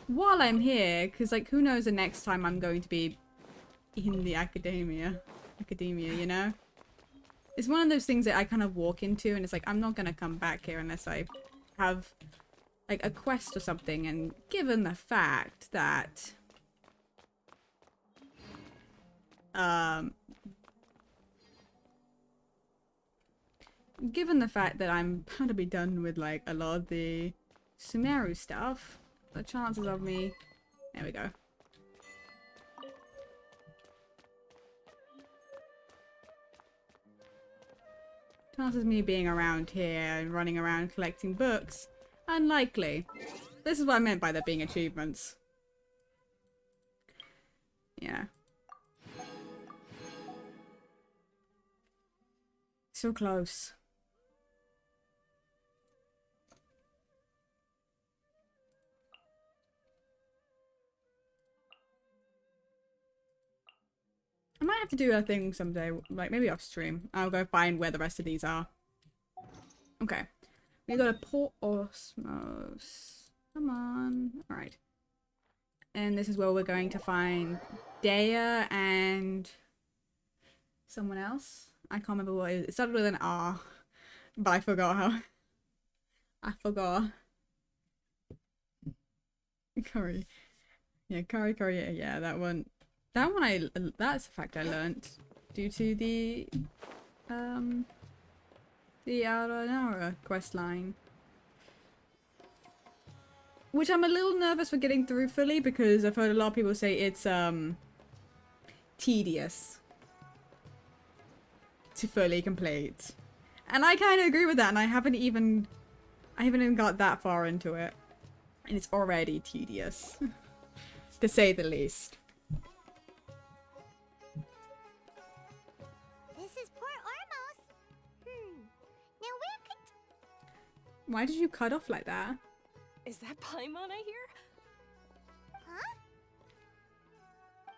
while I'm here, because like who knows the next time I'm going to be in the academia, you know? It's one of those things that I kind of walk into and it's like, I'm not going to come back here unless I have like a quest or something. And given the fact that given the fact that I'm about to be done with like a lot of the Sumeru stuff, the chances of me... There we go. Chances of me being around here and running around collecting books, unlikely. This is what I meant by there being achievements. Yeah. So close. I might have to do a thing someday, like maybe off stream. I'll go find where the rest of these are. Okay. We got a Port Osmos. Come on. Alright. And this is where we're going to find Dea and someone else. I can't remember what it is. It started with an R, but I forgot how. I forgot. Curry. Yeah, curry. Yeah, that one. That one that's a fact I learnt due to the Aranara questline. Which I'm a little nervous for getting through fully because I've heard a lot of people say it's tedious to fully complete. And I kind of agree with that, and I haven't even got that far into it. And it's already tedious. To say the least. This is Port Ormos. Now where could... Why did you cut off like that? Is that Paimon I hear? Huh?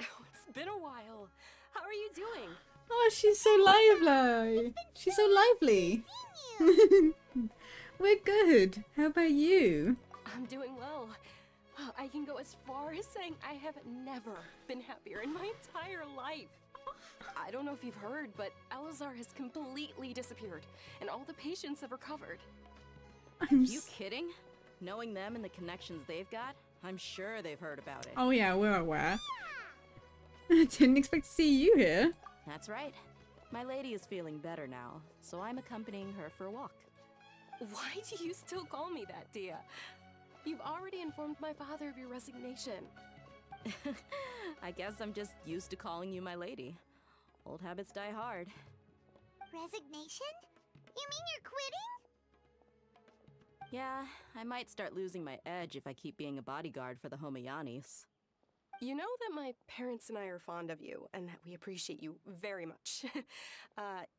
Oh, it's been a while. How are you doing? Oh, she's so lively. She's so lively. We're good. How about you? I'm doing well. I can go as far as saying I have never been happier in my entire life. I don't know if you've heard, but Elazar has completely disappeared, and all the patients have recovered. You kidding? Knowing them and the connections they've got, I'm sure they've heard about it. Oh yeah, we're aware. I didn't expect to see you here. That's right. My lady is feeling better now, so I'm accompanying her for a walk. Why do you still call me that, Dia? You've already informed my father of your resignation. I guess I'm just used to calling you my lady. Old habits die hard. Resignation? You mean you're quitting? Yeah, I might start losing my edge if I keep being a bodyguard for the Homayanis. You know that my parents and I are fond of you, and that we appreciate you very much.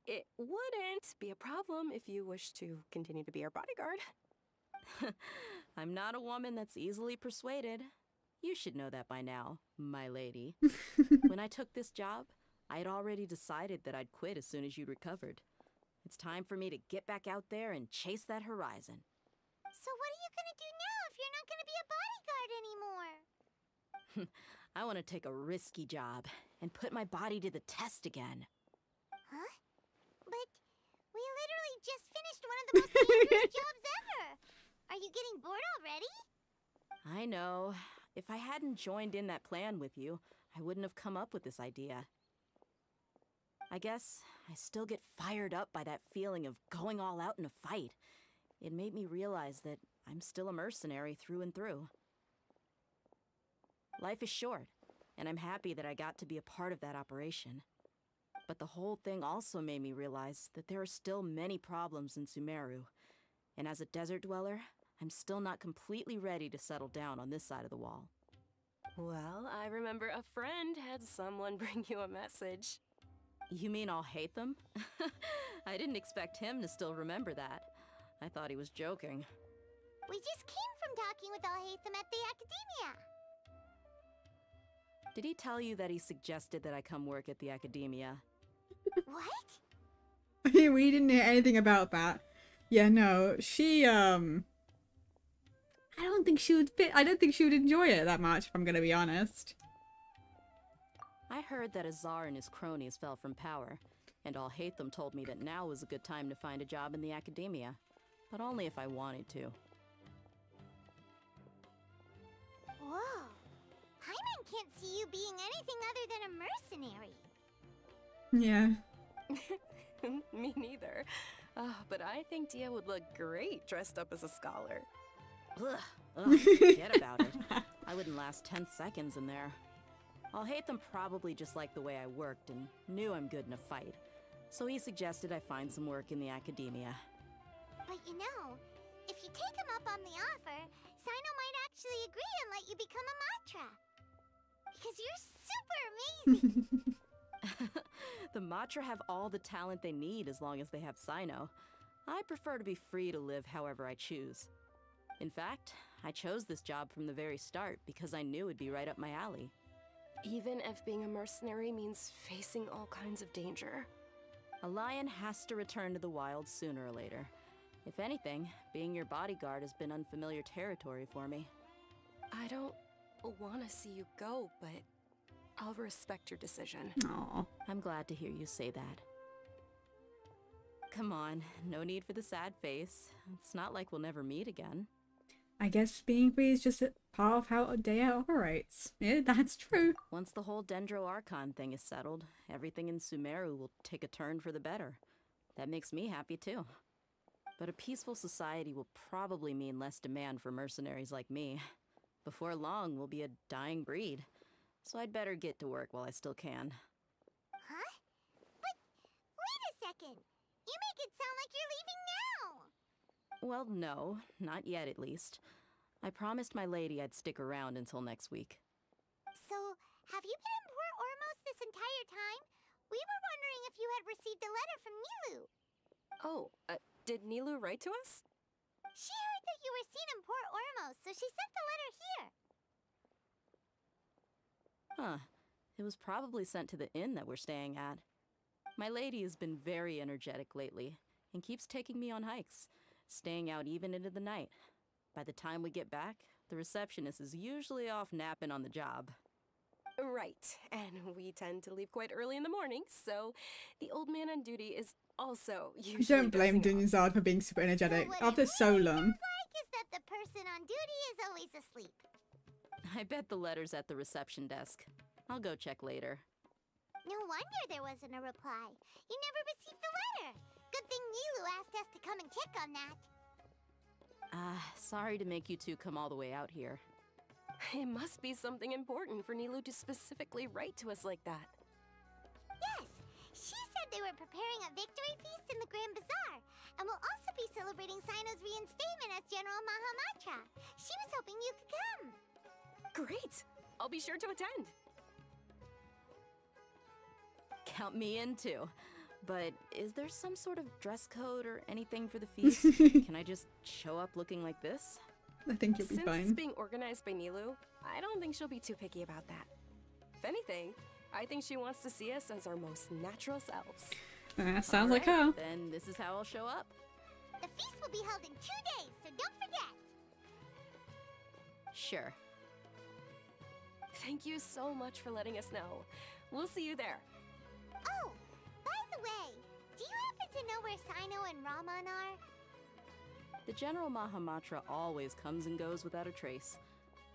It wouldn't be a problem if you wish to continue to be our bodyguard. I'm not a woman that's easily persuaded. You should know that by now, my lady. When I took this job, I had already decided that I'd quit as soon as you recovered. It's time for me to get back out there and chase that horizon. So what are you gonna do now if you're not gonna be a bodyguard anymore? I want to take a risky job and put my body to the test again. Huh? But we literally just finished one of the most dangerous jobs ever! Are you getting bored already? I know. If I hadn't joined in that plan with you, I wouldn't have come up with this idea. I guess I still get fired up by that feeling of going all out in a fight. It made me realize that I'm still a mercenary through and through. Life is short, and I'm happy that I got to be a part of that operation. But the whole thing also made me realize that there are still many problems in Sumeru, and as a desert dweller, I'm still not completely ready to settle down on this side of the wall. Well, I remember a friend had someone bring you a message. You mean I'll hate them? I didn't expect him to still remember that. I thought he was joking. We just came from talking with Alhaitham at the Academia. Did he tell you that he suggested that I come work at the Academia? What? We didn't hear anything about that. Yeah, no, she, I don't think she would fit. I don't think she would enjoy it that much, if I'm gonna be honest. I heard that Azar and his cronies fell from power, and Alhaitham told me that now was a good time to find a job in the Academia, but only if I wanted to. Whoa. Paimon can't see you being anything other than a mercenary. Yeah. Me neither. But I think Dia would look great dressed up as a scholar. Ugh, forget about it. I wouldn't last 10 seconds in there. Alhaitham probably just liked the way I worked and knew I'm good in a fight, so he suggested I find some work in the Academia. But you know, if you take him up on the offer, Sino might actually agree and let you become a Matra. Because you're super amazing! The Matra have all the talent they need as long as they have Sino. I prefer to be free to live however I choose. In fact, I chose this job from the very start because I knew it'd be right up my alley. Even if being a mercenary means facing all kinds of danger. A lion has to return to the wild sooner or later. If anything, being your bodyguard has been unfamiliar territory for me. I don't want to see you go, but I'll respect your decision. Aw. I'm glad to hear you say that. Come on, no need for the sad face. It's not like we'll never meet again. I guess being free is just a part of how Dea operates. Yeah, that's true. Once the whole Dendro Archon thing is settled, everything in Sumeru will take a turn for the better. That makes me happy too. But a peaceful society will probably mean less demand for mercenaries like me. Before long, we'll be a dying breed. So I'd better get to work while I still can. Huh? But wait a second! You make it sound like you're leaving now! Well, no, not yet at least. I promised my lady I'd stick around until next week. So, have you been in Port Ormos this entire time? We were wondering if you had received a letter from Nilu. Oh, did Nilu write to us? She heard that you were seen in Port Ormos, so she sent the letter here. Huh. It was probably sent to the inn that we're staying at. My lady has been very energetic lately, and keeps taking me on hikes, staying out even into the night. By the time we get back, the receptionist is usually off napping on the job. Right, and we tend to leave quite early in the morning, so the old man on duty is also usually Don't blame dozing off. Dunzard for being super energetic So what after it so really long. sounds like is that the person on duty is always asleep. I bet the letter's at the reception desk. I'll go check later. No wonder there wasn't a reply. You never received the letter. Good thing Nilu asked us to come and check on that. Sorry to make you two come all the way out here. It must be something important for Nilu to specifically write to us like that. Yes, she said they were preparing a victory feast in the Grand Bazaar, and will also be celebrating Sino's reinstatement as General Mahamatra. She was hoping you could come. Great! I'll be sure to attend. Count me in too. But is there some sort of dress code or anything for the feast? Can I just show up looking like this? I think you'll be Since fine. it's being organized by Nilu, I don't think she'll be too picky about that. If anything, I think she wants to see us as our most natural selves. Sounds like her. Then this is how I'll show up. The feast will be held in 2 days, so don't forget. Sure. Thank you so much for letting us know. We'll see you there. Oh, by the way, do you happen to know where Sino and Raman are? The General Mahamatra always comes and goes without a trace.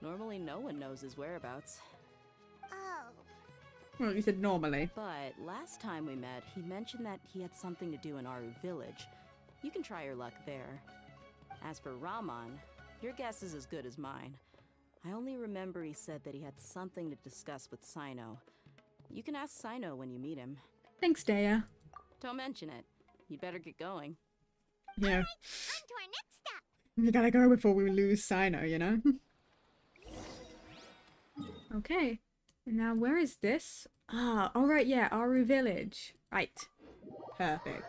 Normally no one knows his whereabouts. Oh. Well, you said normally. But last time we met, he mentioned that he had something to do in Aru village. You can try your luck there. As for Raman, your guess is as good as mine. I only remember he said that he had something to discuss with Sino. You can ask Sino when you meet him. Thanks, Daya. Don't mention it. You'd better get going. Yeah. Alright, on to our next stop. We gotta go before we lose Sino, you know? Okay. And now where is this? Ah, alright, yeah, Aru village. Right. Perfect.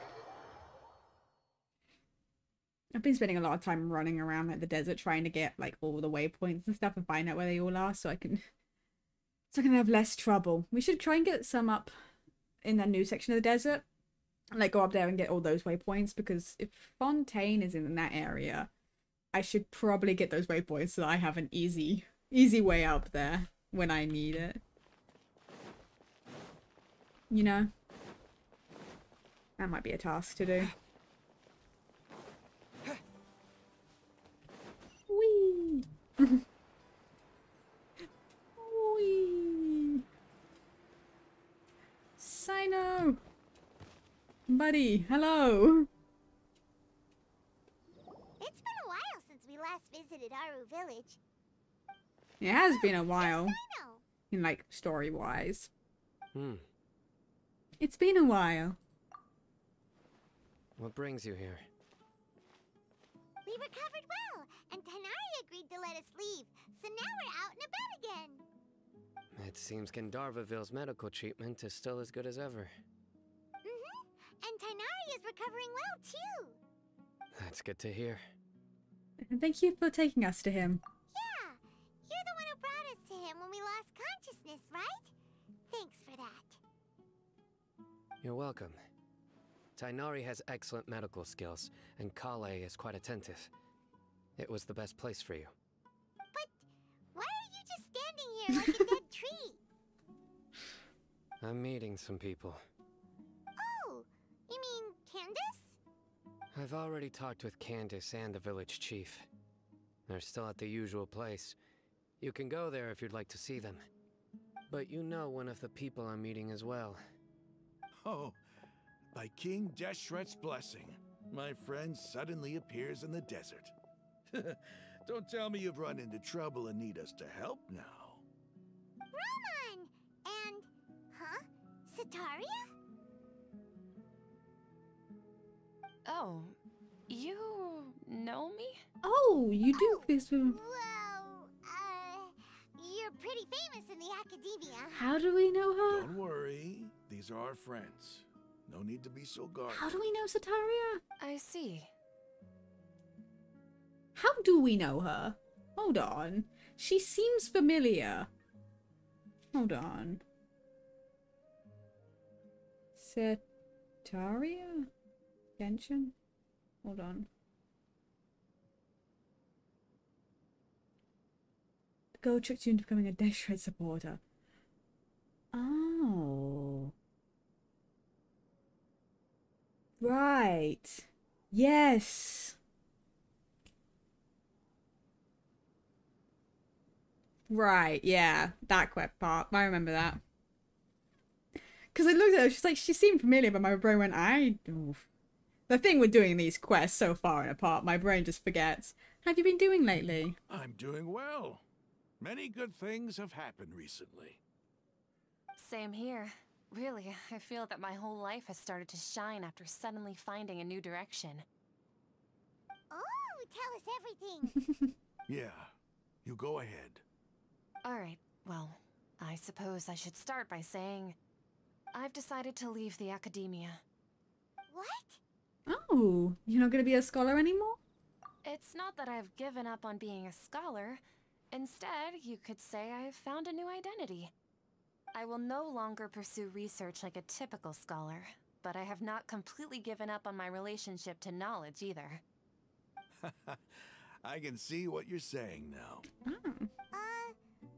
I've been spending a lot of time running around like the desert trying to get like all the waypoints and stuff and find out where they all are so I can have less trouble. We should try and get some up in that new section of the desert. Like go up there and get all those waypoints, because if Fontaine is in that area, I should probably get those waypoints so that I have an easy way up there when I need it. You know? That might be a task to do. Whee! Whee! Sino! Buddy, hello! It's been a while since we last visited Aru village. It has been a while. Sino! In like story-wise. Hmm. It's been a while. What brings you here? We recovered well, and Tanari agreed to let us leave, so now we're out and about again. It seems Gandharvaville's medical treatment is still as good as ever. And Tanari is recovering well, too. That's good to hear. Thank you for taking us to him. Yeah, you're the one who brought us to him when we lost consciousness, right? Thanks for that. You're welcome. Tainari has excellent medical skills, and Kale is quite attentive. It was the best place for you. But why are you just standing here like a dead tree? I'm meeting some people. Oh, you mean Candace? I've already talked with Candace and the village chief. They're still at the usual place. You can go there if you'd like to see them. But you know one of the people I'm meeting as well. Oh, by King Deshret's blessing, my friend suddenly appears in the desert. Don't tell me you've run into trouble and need us to help now. Raman! And... huh? Sataria? Oh, you know me? Oh, you do this with... Well, you're pretty famous in the academia. How do we know her? Don't worry, these are our friends. No need to be so guarded. How do we know Sataria? I see. How do we know her? Hold on. She seems familiar. Hold on. Sataria? Genshin? Hold on. The girl tricked you into becoming a Deshret supporter. Oh. Right. Yes. Right, yeah. That quick part. I remember that. Because I looked at her, she's like, she seemed familiar, but my brain went, oof. The thing with doing these quests so far apart, my brain just forgets. Have you been doing lately? I'm doing well. Many good things have happened recently. Same here. Really, I feel that my whole life has started to shine after suddenly finding a new direction. Oh, tell us everything. Yeah, you go ahead. Alright, well, I suppose I should start by saying I've decided to leave the academia. What? Oh, you're not going to be a scholar anymore? It's not that I've given up on being a scholar. Instead, you could say I've found a new identity. I will no longer pursue research like a typical scholar, but I have not completely given up on my relationship to knowledge either. I can see what you're saying now.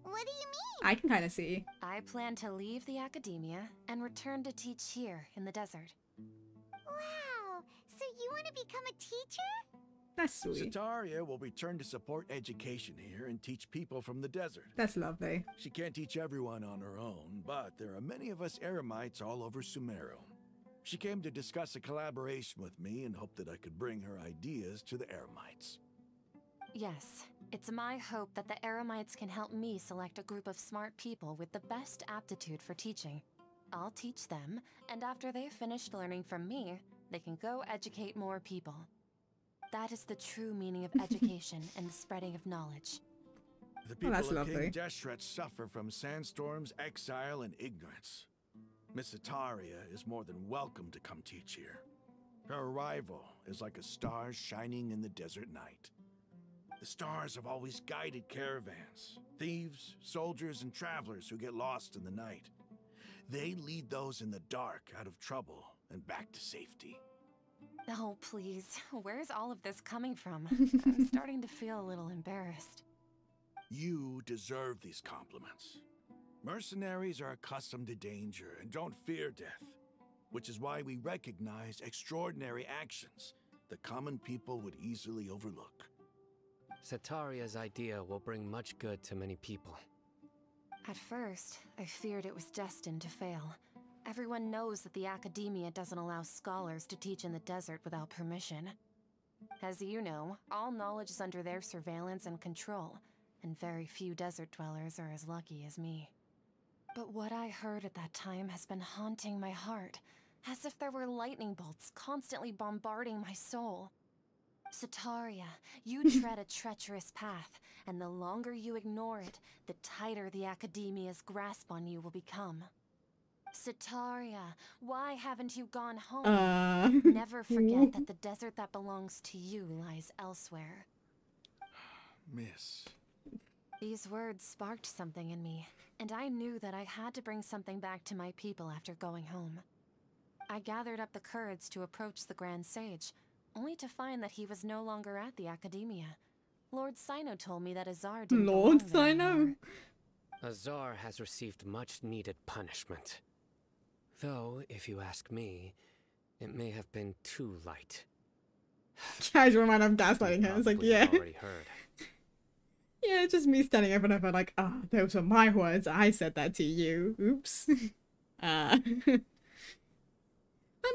What do you mean? I can kind of see. I plan to leave the academia and return to teach here in the desert. Wow, so you want to become a teacher? That's sweet. Sataria will return to support education here and teach people from the desert. That's lovely. She can't teach everyone on her own, but there are many of us Eremites all over Sumeru. She came to discuss a collaboration with me and hoped that I could bring her ideas to the Eremites. Yes, it's my hope that the Eremites can help me select a group of smart people with the best aptitude for teaching. I'll teach them, and after they've finished learning from me, they can go educate more people. That is the true meaning of education and the spreading of knowledge. The people that's of lovely. King Deshret suffer from sandstorms, exile, and ignorance. Miss Sataria is more than welcome to come teach here. Her arrival is like a star shining in the desert night. The stars have always guided caravans, thieves, soldiers, and travelers who get lost in the night. They lead those in the dark out of trouble and back to safety. Oh, please. Where's all of this coming from? I'm starting to feel a little embarrassed. You deserve these compliments. Mercenaries are accustomed to danger and don't fear death, which is why we recognize extraordinary actions that common people would easily overlook. Sataria's idea will bring much good to many people. At first, I feared it was destined to fail. Everyone knows that the academia doesn't allow scholars to teach in the desert without permission. As you know, all knowledge is under their surveillance and control, and very few desert dwellers are as lucky as me. But what I heard at that time has been haunting my heart, as if there were lightning bolts constantly bombarding my soul. Sataria, you tread a treacherous path, and the longer you ignore it, the tighter the academia's grasp on you will become. Sataria, why haven't you gone home? Never forget that the desert that belongs to you lies elsewhere. Miss. These words sparked something in me, and I knew that I had to bring something back to my people after going home. I gathered up the courage to approach the Grand Sage, only to find that he was no longer at the academia. Lord Sino told me that Azar didn't Lord belong there Sino? anymore. Azar has received much needed punishment. Though, if you ask me, it may have been too light. Casual amount of gaslighting her. It's like, Probably yeah. already heard. Yeah, it's just me standing over and over like, those were my words. I said that to you. Oops. I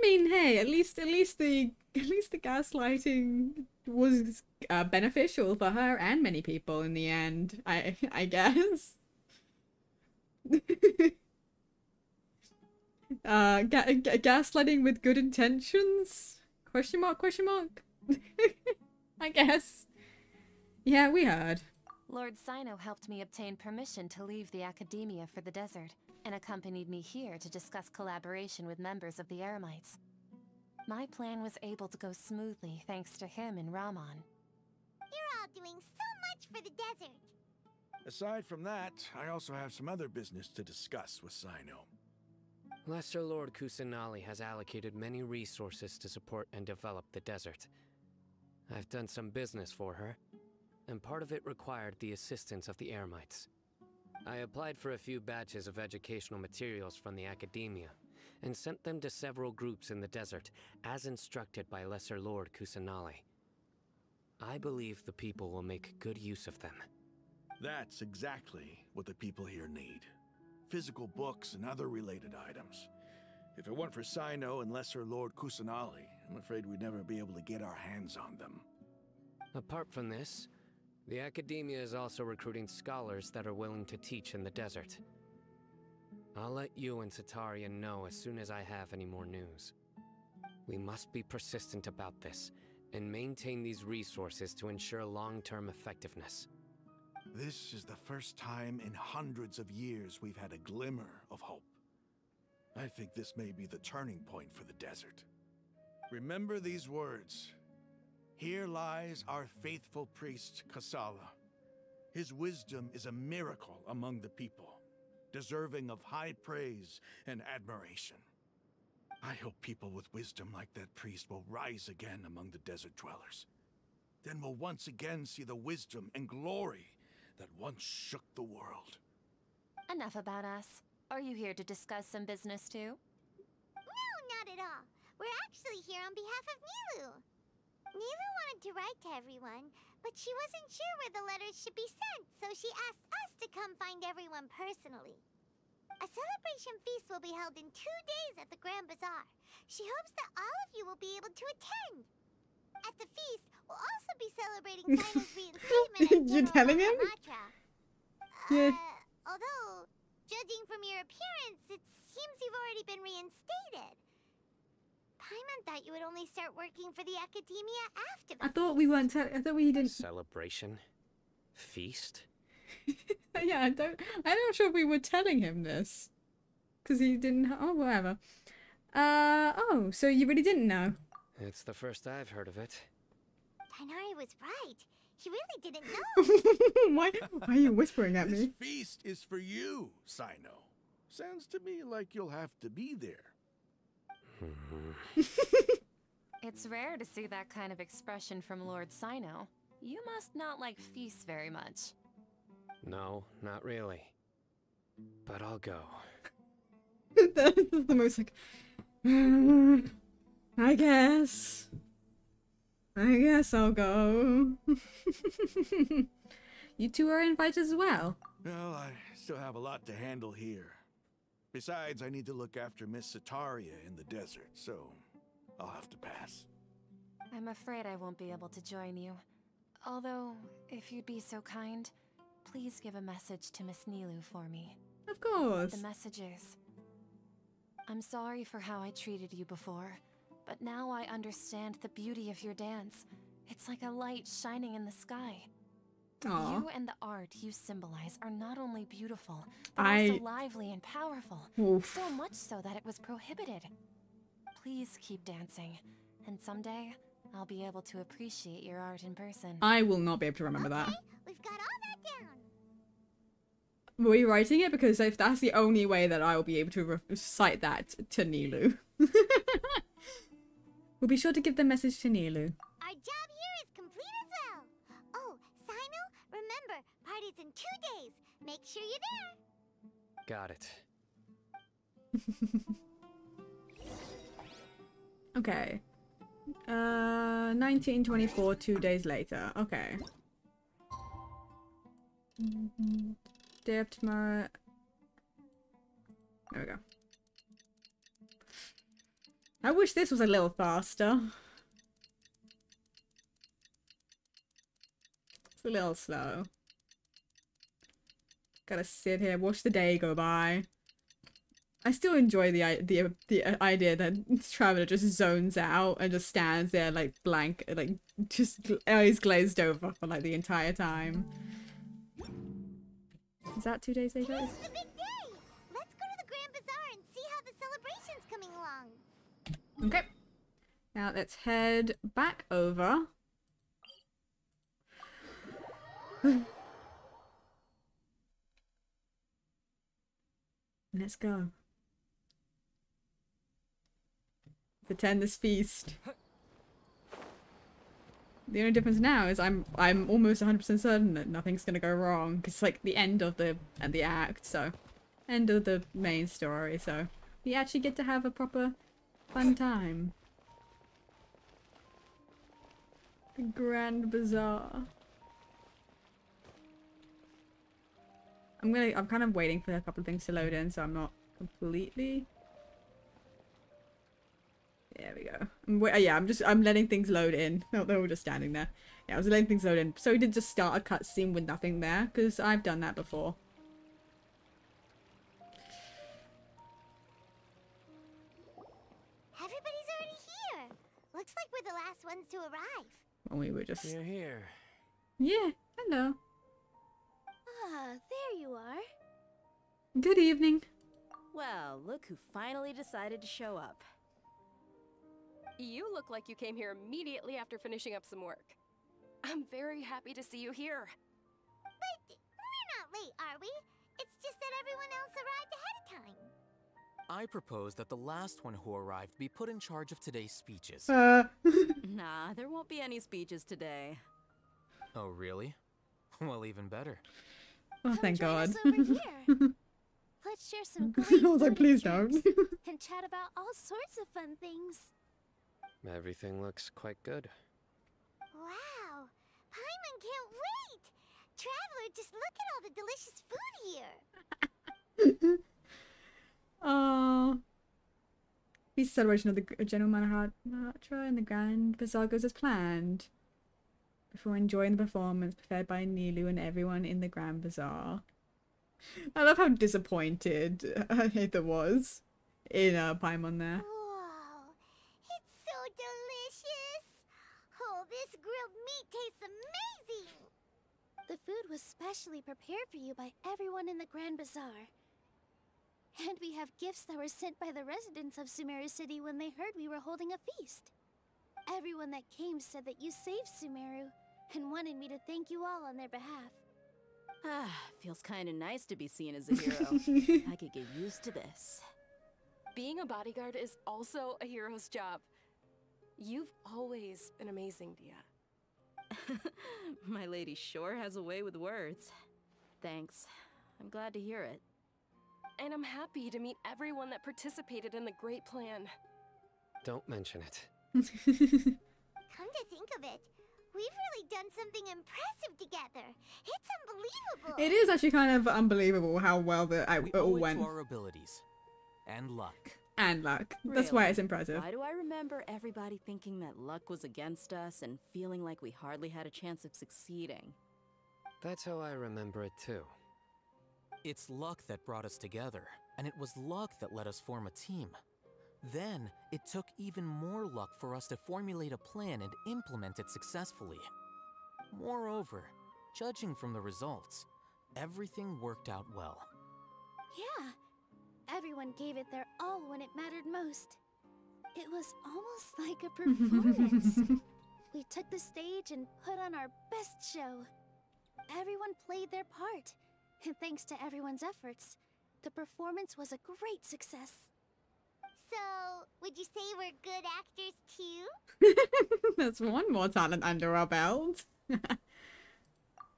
mean, hey, at least the gaslighting was beneficial for her and many people in the end. I guess. Gaslighting with good intentions? Question mark? Question mark? I guess. Yeah, we heard. Lord Sino helped me obtain permission to leave the academia for the desert, and accompanied me here to discuss collaboration with members of the Eremites. My plan was able to go smoothly thanks to him and Rahman. You're all doing so much for the desert. Aside from that, I also have some other business to discuss with Sino. Lesser Lord Kusanali has allocated many resources to support and develop the desert. I've done some business for her, and part of it required the assistance of the Eremites. I applied for a few batches of educational materials from the academia, and sent them to several groups in the desert, as instructed by Lesser Lord Kusanali. I believe the people will make good use of them. That's exactly what the people here need. Physical books and other related items. If it weren't for Sino and Lesser Lord Kusanali, I'm afraid we'd never be able to get our hands on them. Apart from this, the academia is also recruiting scholars that are willing to teach in the desert. I'll let you and Sataria know as soon as I have any more news. We must be persistent about this, and maintain these resources to ensure long-term effectiveness. This is the first time in hundreds of years we've had a glimmer of hope. I think this may be the turning point for the desert. Remember these words. Here lies our faithful priest, Kasala. His wisdom is a miracle among the people, deserving of high praise and admiration. I hope people with wisdom like that priest will rise again among the desert dwellers. Then we'll once again see the wisdom and glory that once shook the world. Enough about us. Are you here to discuss some business too? No, not at all. We're actually here on behalf of Nilu. Nilu wanted to write to everyone, but she wasn't sure where the letters should be sent, so she asked us to come find everyone personally. A celebration feast will be held in 2 days at the Grand Bazaar. She hopes that all of you will be able to attend. At the feast, we'll also be celebrating Sino's reinstatement as You're telling him? Mahamatra. Yeah. Although, judging from your appearance, it seems you've already been reinstated. Paimon thought you would only start working for the Academia after the I thought we weren't. I thought we didn't. Celebration? Feast? Yeah, I'm not sure if we were telling him this, because he didn't. Oh, whatever. Oh, so you really didn't know? It's the first I've heard of it. Tainari was right. He really didn't know. Why are you whispering at This me? feast is for you, Sino. Sounds to me like you'll have to be there. It's rare to see that kind of expression from Lord Sino. You must not like feasts very much. No, not really. But I'll go. That's the most like. I guess I'll go. You two are invited as well. Well, I still have a lot to handle here. Besides, I need to look after Miss Sataria in the desert, so I'll have to pass. I'm afraid I won't be able to join you. Although, if you'd be so kind, please give a message to Miss Nilu for me. Of course. The message is, I'm sorry for how I treated you before, but now I understand the beauty of your dance. It's like a light shining in the sky. Aw. You and the art you symbolize are not only beautiful, but also lively and powerful. Oof. So much so that it was prohibited. Please keep dancing, and someday I'll be able to appreciate your art in person. I will not be able to remember that. We've got all that down. Were you writing it? Because if that's the only way that I will be able to recite that to Nilu. We'll be sure to give the message to Nilu. Our job here is complete as well. Oh, Sino, remember, party's in 2 days. Make sure you're there. Got it. Okay. 1924, 2 days later. Okay. Day of tomorrow. There we go. I wish this was a little faster. It's a little slow. Gotta sit here, watch the day go by. I still enjoy the idea that Traveler just zones out and just stands there like blank, like just eyes glazed over for like the entire time. Is that 2 days later? Today's the big day. Let's go to the Grand Bazaar and see how the celebration's coming along. Okay. Now let's head back over. Let's go. Attend this feast. The only difference now is I'm almost 100% certain that nothing's gonna go wrong because it's like the end of the act, so end of the main story. So we actually get to have a proper fun time. The Grand Bazaar. I'm kind of waiting for a couple of things to load in, so I'm not completely. There we go. Yeah, I'm letting things load in. No, they were just standing there. Yeah, I was letting things load in. So we did just start a cutscene with nothing there, because I've done that before. Everybody's already here. Looks like we're the last ones to arrive. When we were just. You're here. Yeah. Hello. Ah, there you are. Good evening. Well, look who finally decided to show up. You look like you came here immediately after finishing up some work. I'm very happy to see you here. But we're not late, are we? It's just that everyone else arrived ahead of time. I propose that the last one who arrived be put in charge of today's speeches. Nah, there won't be any speeches today. Oh, really? Well, even better. Oh, thank God. Us over here. Let's share some great I was like, food please and don't. drinks and chat about all sorts of fun things. Everything looks quite good. Wow! Paimon can't wait! Traveler, just look at all the delicious food here! Feast celebration of the General Maharaja and the Grand Bazaar goes as planned. Before enjoying the performance prepared by Nilu and everyone in the Grand Bazaar. I love how disappointed Aether was in Paimon there. Wow! It's so delicious! Oh, this grilled meat tastes amazing! The food was specially prepared for you by everyone in the Grand Bazaar. And we have gifts that were sent by the residents of Sumeru City when they heard we were holding a feast. Everyone that came said that you saved Sumeru and wanted me to thank you all on their behalf. Ah, feels kinda nice to be seen as a hero. I could get used to this. Being a bodyguard is also a hero's job. You've always been amazing, Dia. My lady sure has a way with words. Thanks. I'm glad to hear it. And I'm happy to meet everyone that participated in the great plan. Don't mention it. Come to think of it, we've really done something impressive together. It's unbelievable. It is actually kind of unbelievable how well it all We owe it went. to our abilities. And luck. And luck. That's why Really? it's impressive. Why do I remember everybody thinking that luck was against us and feeling like we hardly had a chance of succeeding? That's how I remember it too. It's luck that brought us together, and it was luck that let us form a team. Then, it took even more luck for us to formulate a plan and implement it successfully. Moreover, judging from the results, everything worked out well. Yeah, everyone gave it their all when it mattered most. It was almost like a performance. We took the stage and put on our best show. Everyone played their part, and thanks to everyone's efforts, the performance was a great success. So, would you say we're good actors too? That's one more talent under our belt.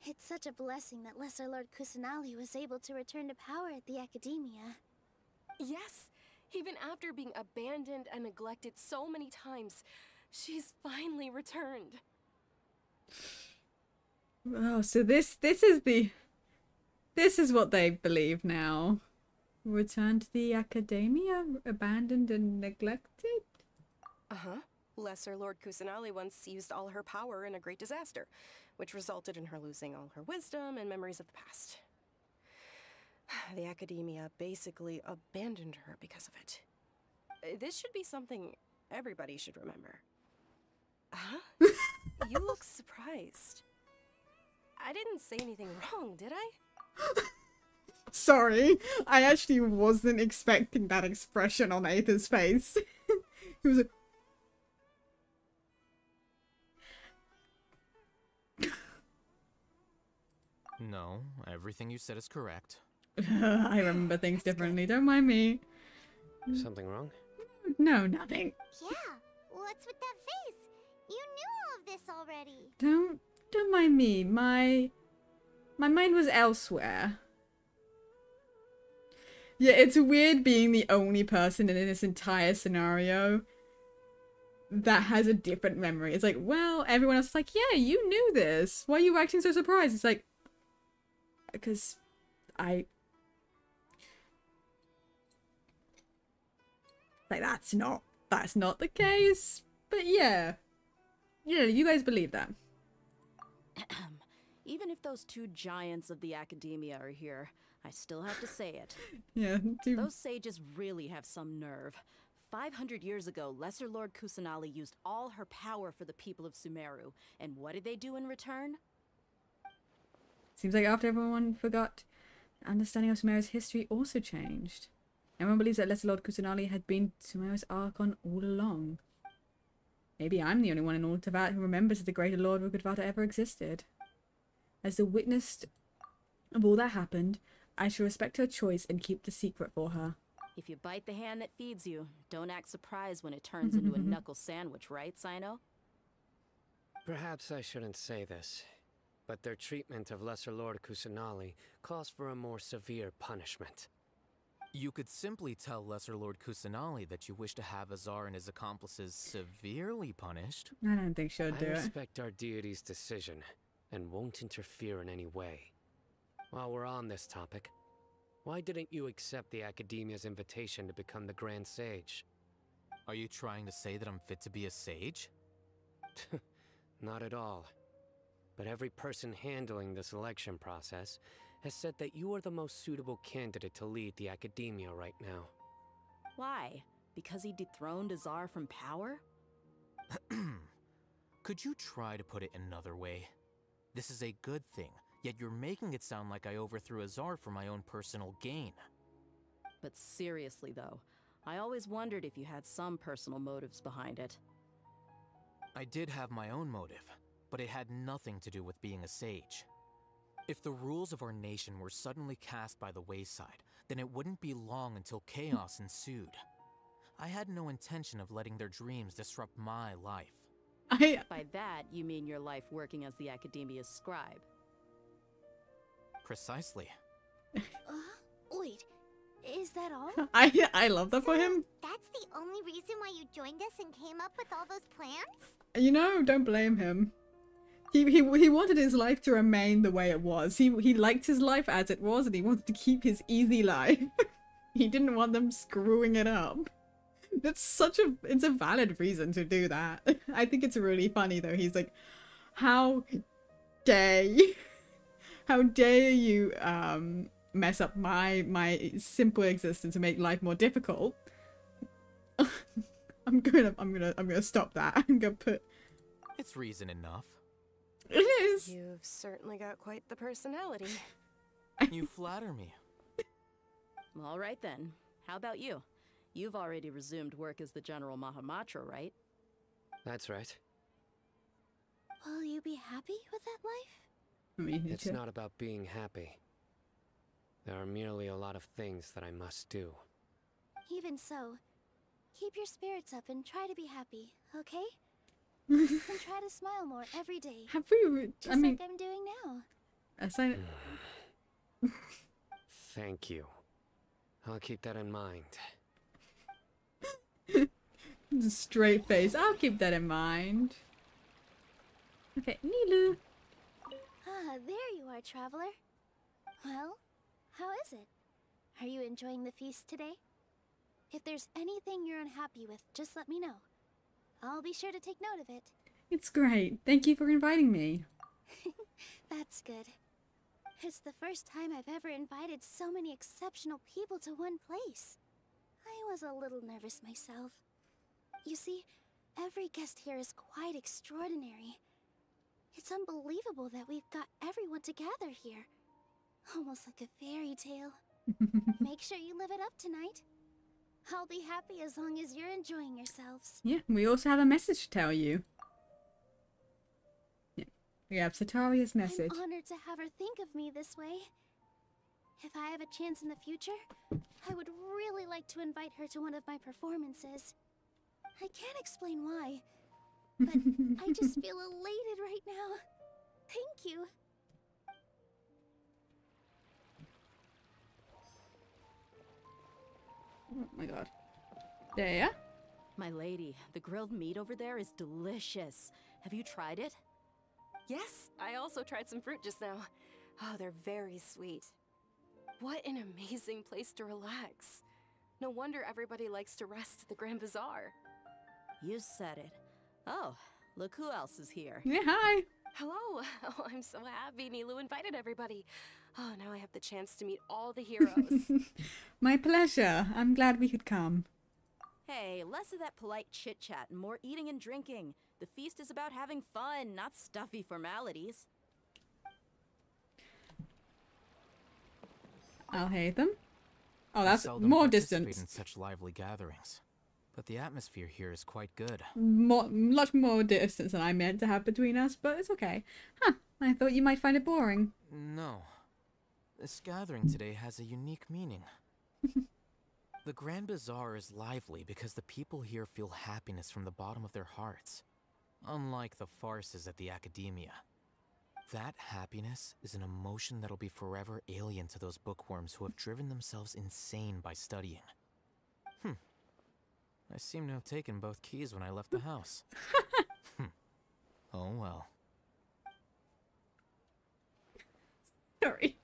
It's such a blessing that Lesser Lord Kusanali was able to return to power at the Academia. Yes, even after being abandoned and neglected so many times, she's finally returned. Oh, so this is what they believe now. Return to the Academia, abandoned and neglected? Uh-huh. Lesser Lord Kusanali once used all her power in a great disaster, which resulted in her losing all her wisdom and memories of the past. The Academia basically abandoned her because of it. This should be something everybody should remember. Huh? You look surprised. I didn't say anything wrong, did I? Sorry, I actually wasn't expecting that expression on Aether's face. He was like... No, everything you said is correct. I remember things differently, don't mind me. Something wrong? No, nothing. Yeah, what's with that face? You knew all of this already. Don't mind me. My mind was elsewhere. Yeah, it's weird being the only person in this entire scenario that has a different memory. It's like, well, everyone else is like, yeah, you knew this. Why are you acting so surprised? It's like, because like, that's not the case. But yeah, you guys believe that. Even if those two giants of the Academia are here, I still have to say it. Yeah. Those sages really have some nerve. 500 years ago, Lesser Lord Kusanali used all her power for the people of Sumeru. And what did they do in return? Seems like after everyone forgot, the understanding of Sumeru's history also changed. Everyone believes that Lesser Lord Kusanali had been Sumeru's Archon all along. Maybe I'm the only one in all Teyvat who remembers that the greater Lord Rukkhadvata ever existed. As the witness of all that happened, I shall respect her choice and keep the secret for her. If you bite the hand that feeds you, don't act surprised when it turns into a knuckle sandwich, right, Sino? Perhaps I shouldn't say this, but their treatment of Lesser Lord Kusanali calls for a more severe punishment. You could simply tell Lesser Lord Kusanali that you wish to have Azar and his accomplices severely punished. I don't think she'll do I it. respect our deity's decision, and won't interfere in any way. While we're on this topic, why didn't you accept the Academia's invitation to become the Grand Sage? Are you trying to say that I'm fit to be a sage? Not at all. But every person handling the selection process has said that you are the most suitable candidate to lead the Academia right now. Why? Because he dethroned Azar from power? Could you try to put it another way? This is a good thing, yet you're making it sound like I overthrew Azar for my own personal gain. But seriously though, I always wondered if you had some personal motives behind it. I did have my own motive, but it had nothing to do with being a sage. If the rules of our nation were suddenly cast by the wayside, then it wouldn't be long until chaos ensued. I had no intention of letting their dreams disrupt my life. By that, you mean your life working as the Academia's scribe? Precisely. Wait, is that all? I love that for him. That's the only reason why you joined us and came up with all those plans? You know, don't blame him. He wanted his life to remain the way it was. He liked his life as it was, and he wanted to keep his easy life. He didn't want them screwing it up. It's a valid reason to do that. I think it's really funny though. He's like, how dare you mess up my simple existence and make life more difficult. I'm gonna stop that. I'm gonna put. It's reason enough. It is. You've certainly got quite the personality. You flatter me. All right then. How about you? You've already resumed work as the General Mahamatra, right? That's right. Will you be happy with that life? I mean, it's not about being happy. There are merely a lot of things that I must do. Even so, keep your spirits up and try to be happy, okay? And try to smile more every day. Have we? Just like I'm doing now. Thank you. I'll keep that in mind. Straight face. I'll keep that in mind. Okay, Nilou. Ah, there you are, traveler. Well, how is it? Are you enjoying the feast today? If there's anything you're unhappy with, just let me know. I'll be sure to take note of it. It's great. Thank you for inviting me. That's good. It's the first time I've ever invited so many exceptional people to one place. I was a little nervous myself. You see, every guest here is quite extraordinary. It's unbelievable that we've got everyone together here. Almost like a fairy tale. Make sure you live it up tonight. I'll be happy as long as you're enjoying yourselves. Yeah, we also have a message to tell you. Yeah, we have Sataria's message. I'm honored to have her think of me this way. If I have a chance in the future, I would really like to invite her to one of my performances. I can't explain why, but I just feel elated right now. Thank you. Oh my god. There? My lady, the grilled meat over there is delicious. Have you tried it? Yes, I also tried some fruit just now. Oh, they're very sweet. What an amazing place to relax. No wonder everybody likes to rest at the Grand Bazaar. You said it. Oh, look who else is here. Yeah, hi. Hello. Oh, I'm so happy Nilou invited everybody. Oh, now I have the chance to meet all the heroes. My pleasure. I'm glad we could come. Hey, less of that polite chit-chat and more eating and drinking. The feast is about having fun, not stuffy formalities. I'll hate them. Oh, that's seldom more participate distance. in such lively gatherings. But the atmosphere here is quite good. Much more distance than I meant to have between us, but it's okay. Huh, I thought you might find it boring. No. This gathering today has a unique meaning. The Grand Bazaar is lively because the people here feel happiness from the bottom of their hearts. Unlike the farces at the Academia. That happiness is an emotion that'll be forever alien to those bookworms who have driven themselves insane by studying. I seem to have taken both keys when I left the house. Oh well. Sorry.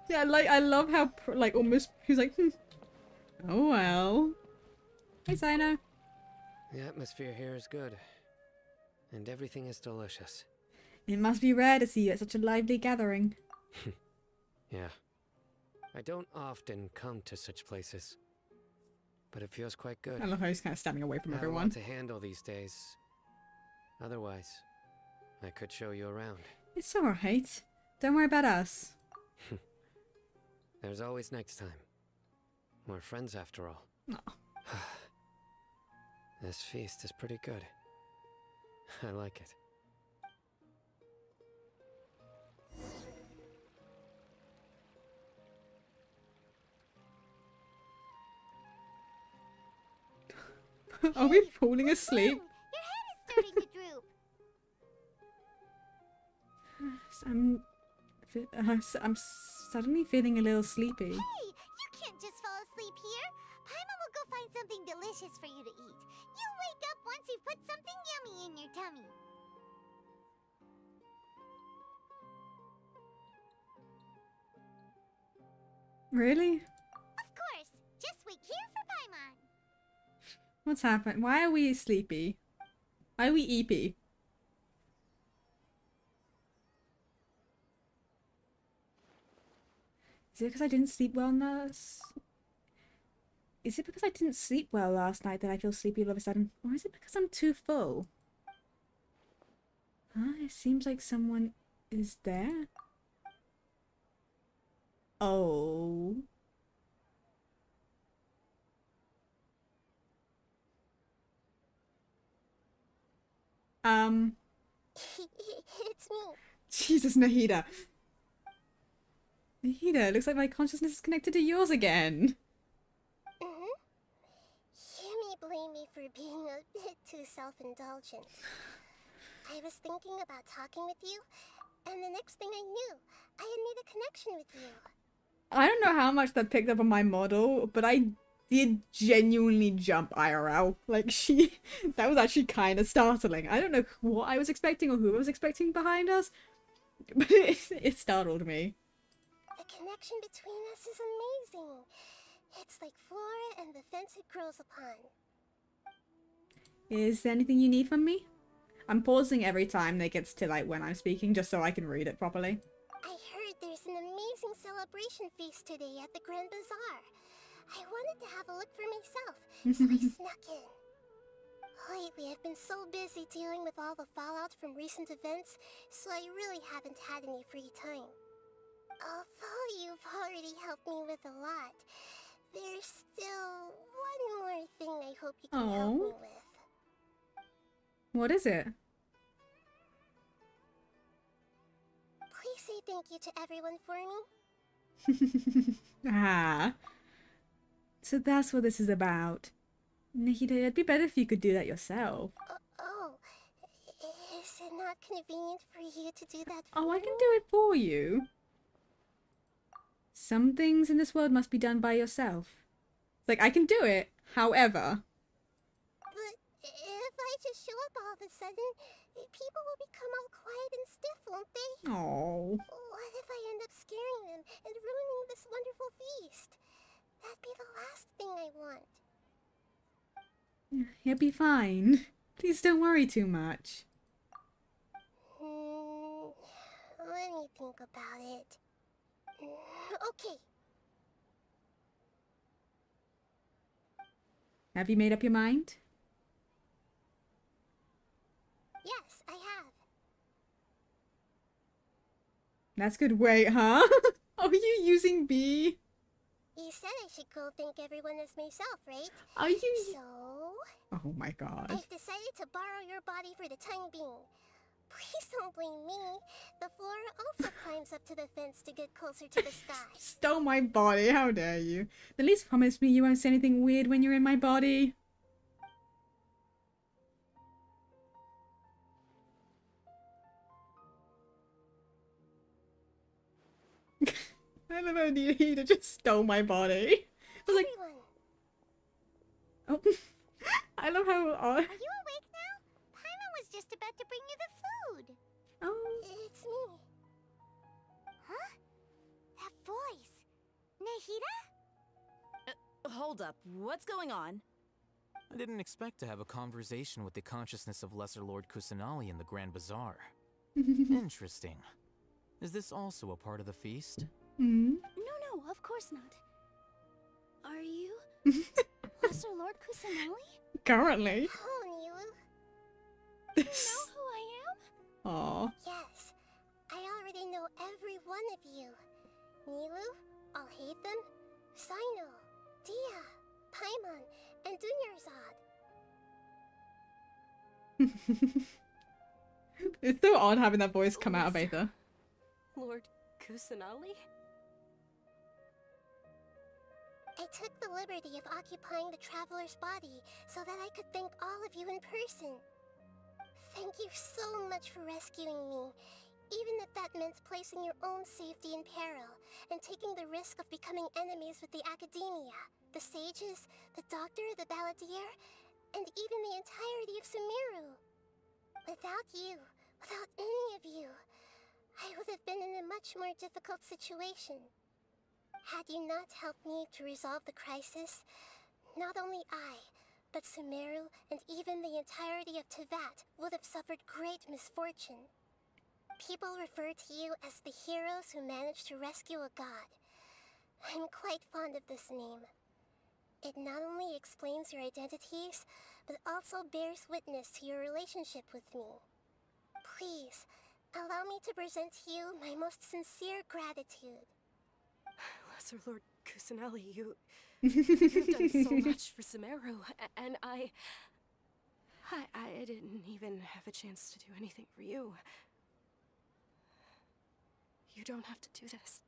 Yeah, I love how, almost, he's like, oh well. Hey, Sino. The atmosphere here is good. And everything is delicious. It must be rare to see you at such a lively gathering. Yeah. I don't often come to such places. But it feels quite good. I love how he's kind of standing away from I have a everyone. lot to handle these days. Otherwise, I could show you around. It's alright. Don't worry about us. There's always next time. We're friends after all. This feast is pretty good. I like it. Are we falling asleep? Your head is starting to droop. I'm suddenly feeling a little sleepy. Hey, you can't just fall asleep here. Paimon will go find something delicious for you to eat. You'll wake up once you've put something yummy in your tummy. Really? Of course. Just wait here for Paimon. What's happened? Why are we sleepy? Why are we eepy? Is it because I didn't sleep well Is it because I didn't sleep well last night that I feel sleepy all of a sudden? Or is it because I'm too full? Huh? It seems like someone is there. Oh. It's me. Jesus, Nahida. Nahida, looks like my consciousness is connected to yours again. You may blame me for being a bit too self-indulgent. I was thinking about talking with you, and the next thing I knew, I had made a connection with you. I don't know how much that picked up on my model, but I did genuinely jump IRL. Like, that was actually kind of startling. I don't know what I was expecting or who I was expecting behind us, but it startled me. The connection between us is amazing. It's like flora and the fence it grows upon. Is there anything you need from me? I'm pausing every time that gets to, like, when I'm speaking, just so I can read it properly. I heard there's an amazing celebration feast today at the Grand Bazaar. I wanted to have a look for myself, so I snuck in. Lately, I've been so busy dealing with all the fallout from recent events, so I really haven't had any free time. Although you've already helped me with a lot, there's still one more thing I hope you can help me with. What is it? Please say thank you to everyone for me. Ah. So that's what this is about. Nahida, it'd be better if you could do that yourself. Is it not convenient for you to do that for Oh, I me? can do it for you. Some things in this world must be done by yourself. Like, I can do it, however... But if I just show up all of a sudden, people will become all quiet and stiff, won't they? Oh. What if I end up scaring them and ruining this wonderful feast? That'd be the last thing I want. You'll be fine. Please don't worry too much. Let me think about it. Okay. Have you made up your mind? Yes, I have. That's good. Wait, huh? Are you using B? You said I should go thank everyone as myself, right? Are you? So... Oh my god. I've decided to borrow your body for the time being. Please don't blame me. The flora also climbs up to the fence to get closer to the sky. Stole my body, how dare you. At least promise me you won't say anything weird when you're in my body. I love how he just stole my body. I was like, oh. I love how Are you awake now? Paimon was just about to bring you the food. Oh. It's me. Huh? That voice. Nahida? Hold up. What's going on? I didn't expect to have a conversation with the consciousness of Lesser Lord Kusanali in the Grand Bazaar. Interesting. Is this also a part of the feast? No, of course not. Are you Lesser Lord Kusanali? Currently. Oh, Nilu. You know who I am? Aw. Yes. I already know every one of you. Nilu, Alhaitham, Sino, Dia, Paimon, and Dunyarzad. It's so odd having that voice come out of Aether. Lord Kusanali? I took the liberty of occupying the traveler's body so that I could thank all of you in person. Thank you so much for rescuing me, even if that meant placing your own safety in peril and taking the risk of becoming enemies with the Academia, the sages, the doctor, the balladeer, and even the entirety of Sumeru. Without you, without any of you, I would have been in a much more difficult situation. Had you not helped me to resolve the crisis, not only I, but Sumeru and even the entirety of Teyvat would have suffered great misfortune. People refer to you as the heroes who managed to rescue a god. I'm quite fond of this name. It not only explains your identities, but also bears witness to your relationship with me. Please, allow me to present to you my most sincere gratitude. Lesser Lord Kusanali, you've done so much for Sumeru, and I didn't even have a chance to do anything for you. You don't have to do this.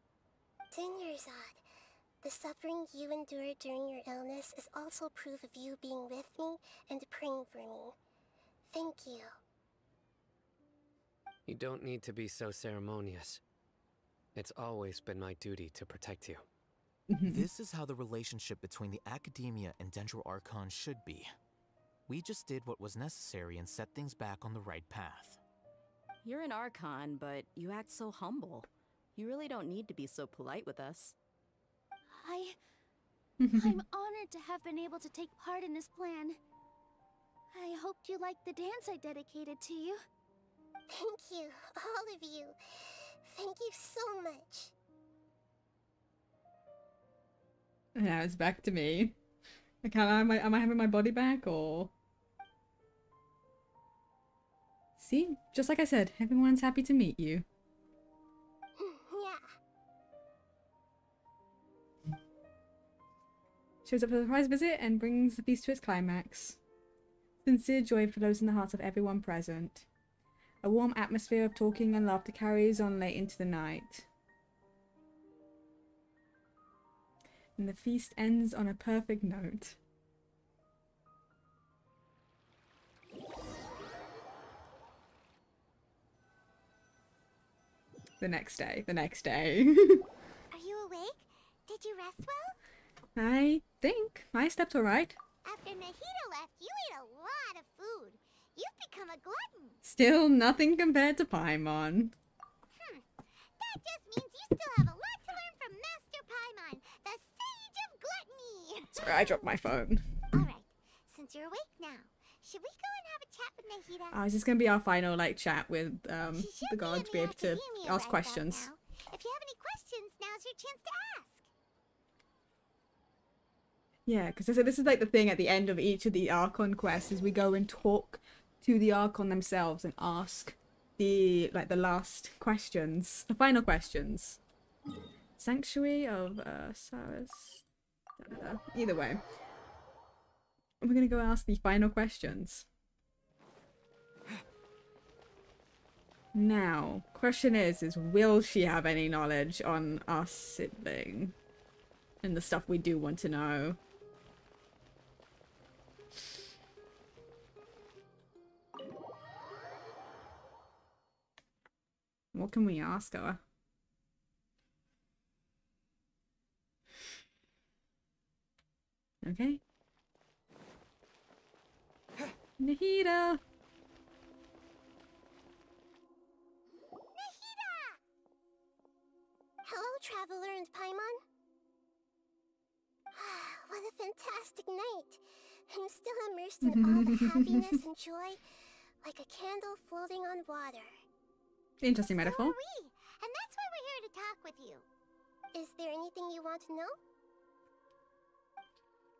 Dunyarzad, the suffering you endured during your illness is also proof of you being with me and praying for me. Thank you. You don't need to be so ceremonious. It's always been my duty to protect you. This is how the relationship between the Academia and Dendro Archon should be. We just did what was necessary and set things back on the right path. You're an Archon, but you act so humble. You really don't need to be so polite with us. I'm honored to have been able to take part in this plan. I hoped you liked the dance I dedicated to you. Thank you, all of you. Thank you so much. Now it's back to me. Am I having my body back or? See, just like I said, everyone's happy to meet you. Yeah. Shows up for the surprise visit and brings the feast to its climax. Sincere joy flows in the hearts of everyone present. A warm atmosphere of talking and laughter carries on late into the night. And the feast ends on a perfect note. The next day. Are you awake? Did you rest well? I think I slept alright. After Nahida left, you ate a lot of food. You've become a glutton. Still nothing compared to Paimon. That just means you still have a lot to learn from Master Paimon, the Sage of Gluttony. Sorry, I dropped my phone. Alright, since you're awake now, should we go and have a chat with Nahida? This is going to be our final chat with the god to be able to ask questions. If you have any questions, now's your chance to ask. Yeah, because this is like the thing at the end of each of the Archon quests is we go and talk to the Archon themselves and ask the last questions, the final questions. Sanctuary of Cyrus. Either way. We're gonna go ask the final questions. Now, question is will she have any knowledge on our sibling? And the stuff we do want to know. What can we ask her? Okay. Nahida! Hello, Traveler and Paimon. What a fantastic night. I'm still immersed in all the happiness and joy, like a candle floating on water. Interesting metaphor. So are we, and that's why we're here to talk with you. Is there anything you want to know?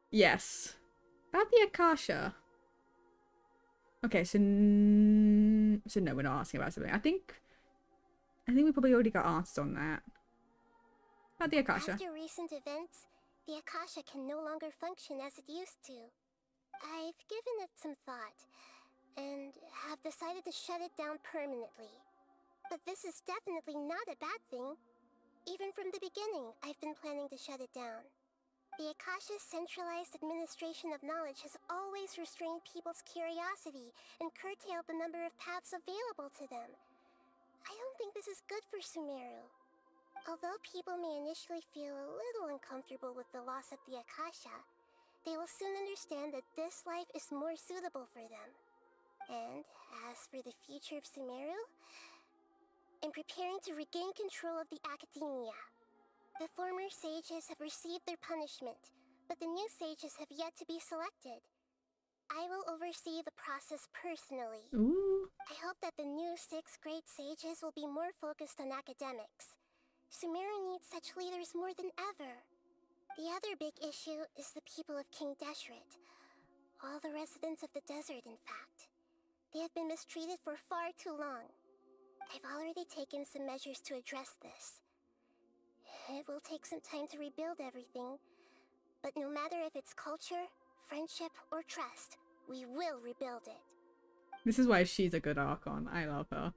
Yes. About the Akasha. Okay, so no, we're not asking about something. I think we probably already got answers on that. About the Akasha. After recent events, the Akasha can no longer function as it used to. I've given it some thought, and have decided to shut it down permanently. But this is definitely not a bad thing. Even from the beginning, I've been planning to shut it down. The Akasha's centralized administration of knowledge has always restrained people's curiosity and curtailed the number of paths available to them. I don't think this is good for Sumeru. Although people may initially feel a little uncomfortable with the loss of the Akasha, they will soon understand that this life is more suitable for them. And as for the future of Sumeru, I'm preparing to regain control of the academia. The former sages have received their punishment, but the new sages have yet to be selected. I will oversee the process personally. Ooh. I hope that the new 6th grade sages will be more focused on academics. Sumeru needs such leaders more than ever. The other big issue is the people of King Deshret. All the residents of the desert, in fact. They have been mistreated for far too long. I've already taken some measures to address this. It will take some time to rebuild everything, but no matter if it's culture, friendship, or trust, we will rebuild it. This is why she's a good Archon. I love her.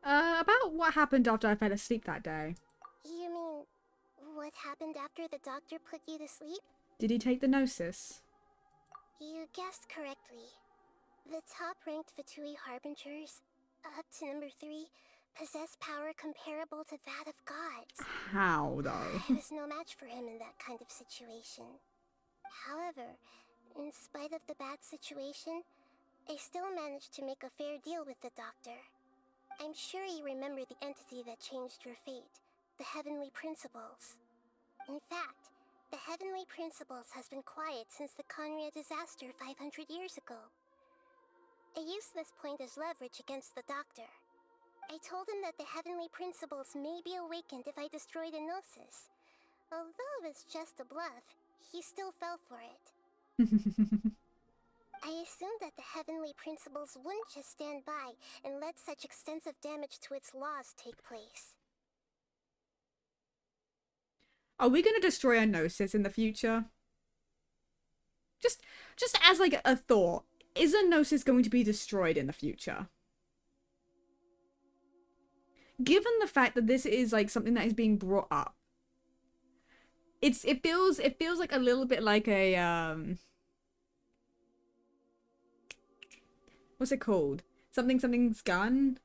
About what happened after I fell asleep that day. You mean, what happened after the doctor put you to sleep? Did he take the Gnosis? You guessed correctly. The top-ranked Fatui Harbingers, up to number 3, possess power comparable to that of gods. How, though? I was no match for him in that kind of situation. However, in spite of the bad situation, I still managed to make a fair deal with the doctor. I'm sure you remember the entity that changed your fate, the Heavenly Principles. In fact, the Heavenly Principles has been quiet since the Conria disaster 500 years ago. I used this point as leverage against the doctor. I told him that the Heavenly Principles may be awakened if I destroy the Gnosis. Although it's just a bluff, he still fell for it. I assumed that the Heavenly Principles wouldn't just stand by and let such extensive damage to its laws take place. Are we gonna destroy a Gnosis in the future? Just as like a thought, is a Gnosis going to be destroyed in the future? Given the fact that this is like something that is being brought up, it feels like a little bit like a what's it called? Something's gun.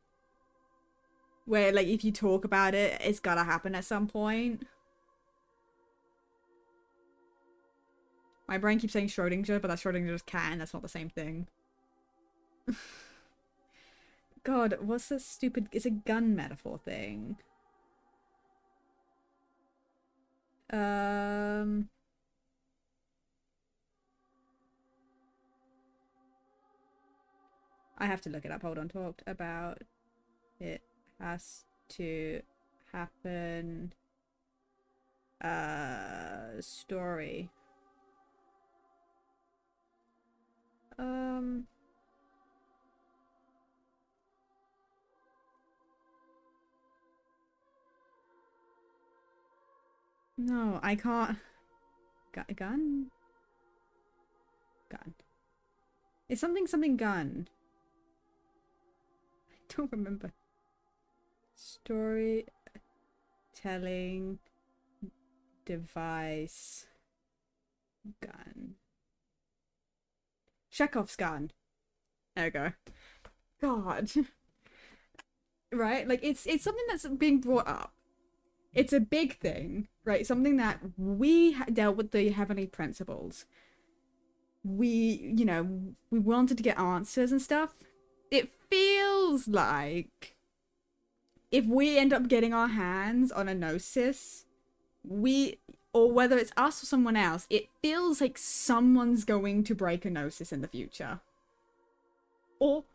Where like if you talk about it, it's gotta happen at some point. My brain keeps saying Schrodinger, but that's Schrodinger's cat, and that's not the same thing. God, what's this stupid... It's a gun metaphor thing. I have to look it up. Hold on. Talked about it has to happen. Story. No, I can't. Gun? Gun. It's something gun. I don't remember. Story telling device gun. Chekhov's gun. There we go. God. Right? Like, it's something that's being brought up. It's a big thing, right? Something that we dealt with the heavenly principles. We, you know, we wanted to get answers and stuff. It feels like if we end up getting our hands on a Gnosis, or whether it's us or someone else, it feels like someone's going to break a Gnosis in the future. Or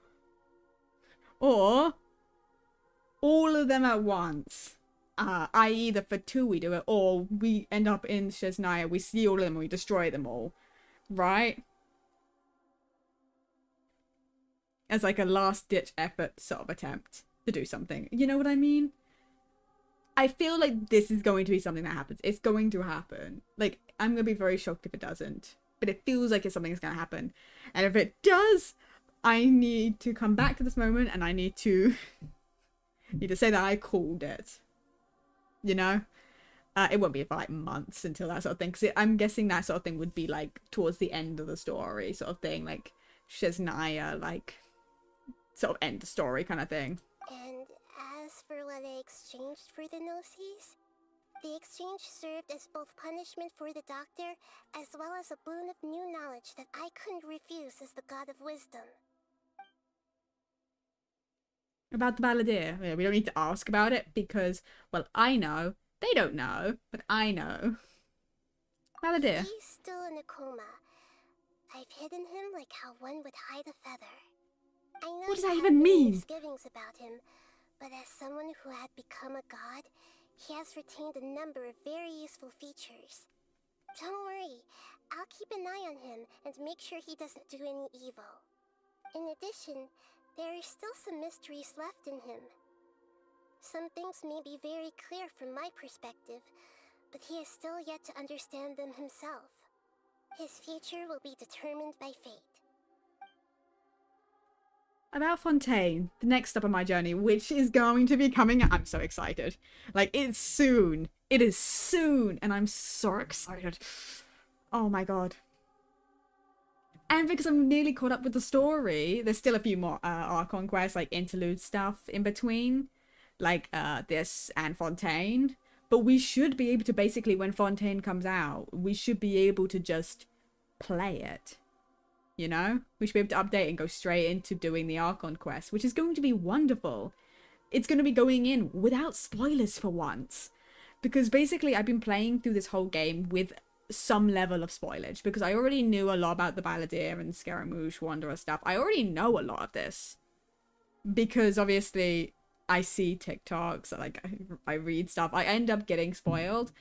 all of them at once. I.e. either for 2 we do it, or we end up in Shesnaya, we see all of them and we destroy them all. Right? As like a last-ditch effort sort of attempt to do something. You know what I mean? I feel like this is going to be something that happens. It's going to happen. Like, I'm going to be very shocked if it doesn't. But it feels like it's something that's going to happen. And if it does, I need to come back to this moment and I need to say that I called it. You know? It won't be for like months until that sort of thing. Because I'm guessing that sort of thing would be like towards the end of the story sort of thing. Like Shesnaya, like sort of end the story kind of thing. And as for what I exchanged for the Gnosis, the exchange served as both punishment for the doctor as well as a boon of new knowledge that I couldn't refuse as the god of wisdom. About the Balladeer. Yeah, we don't need to ask about it because, well, I know. They don't know, but I know. Balladeer. He's still in a coma. I've hidden him like how one would hide a feather. I know What does that you even have many mean? misgivings about him, but as someone who had become a god, he has retained a number of very useful features. Don't worry, I'll keep an eye on him and make sure he doesn't do any evil. In addition, there are still some mysteries left in him. Some things may be very clear from my perspective, but he is still yet to understand them himself. His future will be determined by fate. About Fontaine, the next step on my journey, which is going to be coming. I'm so excited. Like, it's soon. It is soon. And I'm so excited. Oh my god. And because I'm nearly caught up with the story, there's still a few more Archon quests, like interlude stuff in between. Like this and Fontaine. But we should be able to basically, when Fontaine comes out, we should be able to just play it. You know? We should be able to update and go straight into doing the Archon quest, which is going to be wonderful. It's going to be going in without spoilers for once. Because basically I've been playing through this whole game with some level of spoilage. Because I already knew a lot about the Balladeer and Scaramouche Wanderer stuff. I already know a lot of this. Because obviously I see TikToks, like I read stuff. I end up getting spoiled.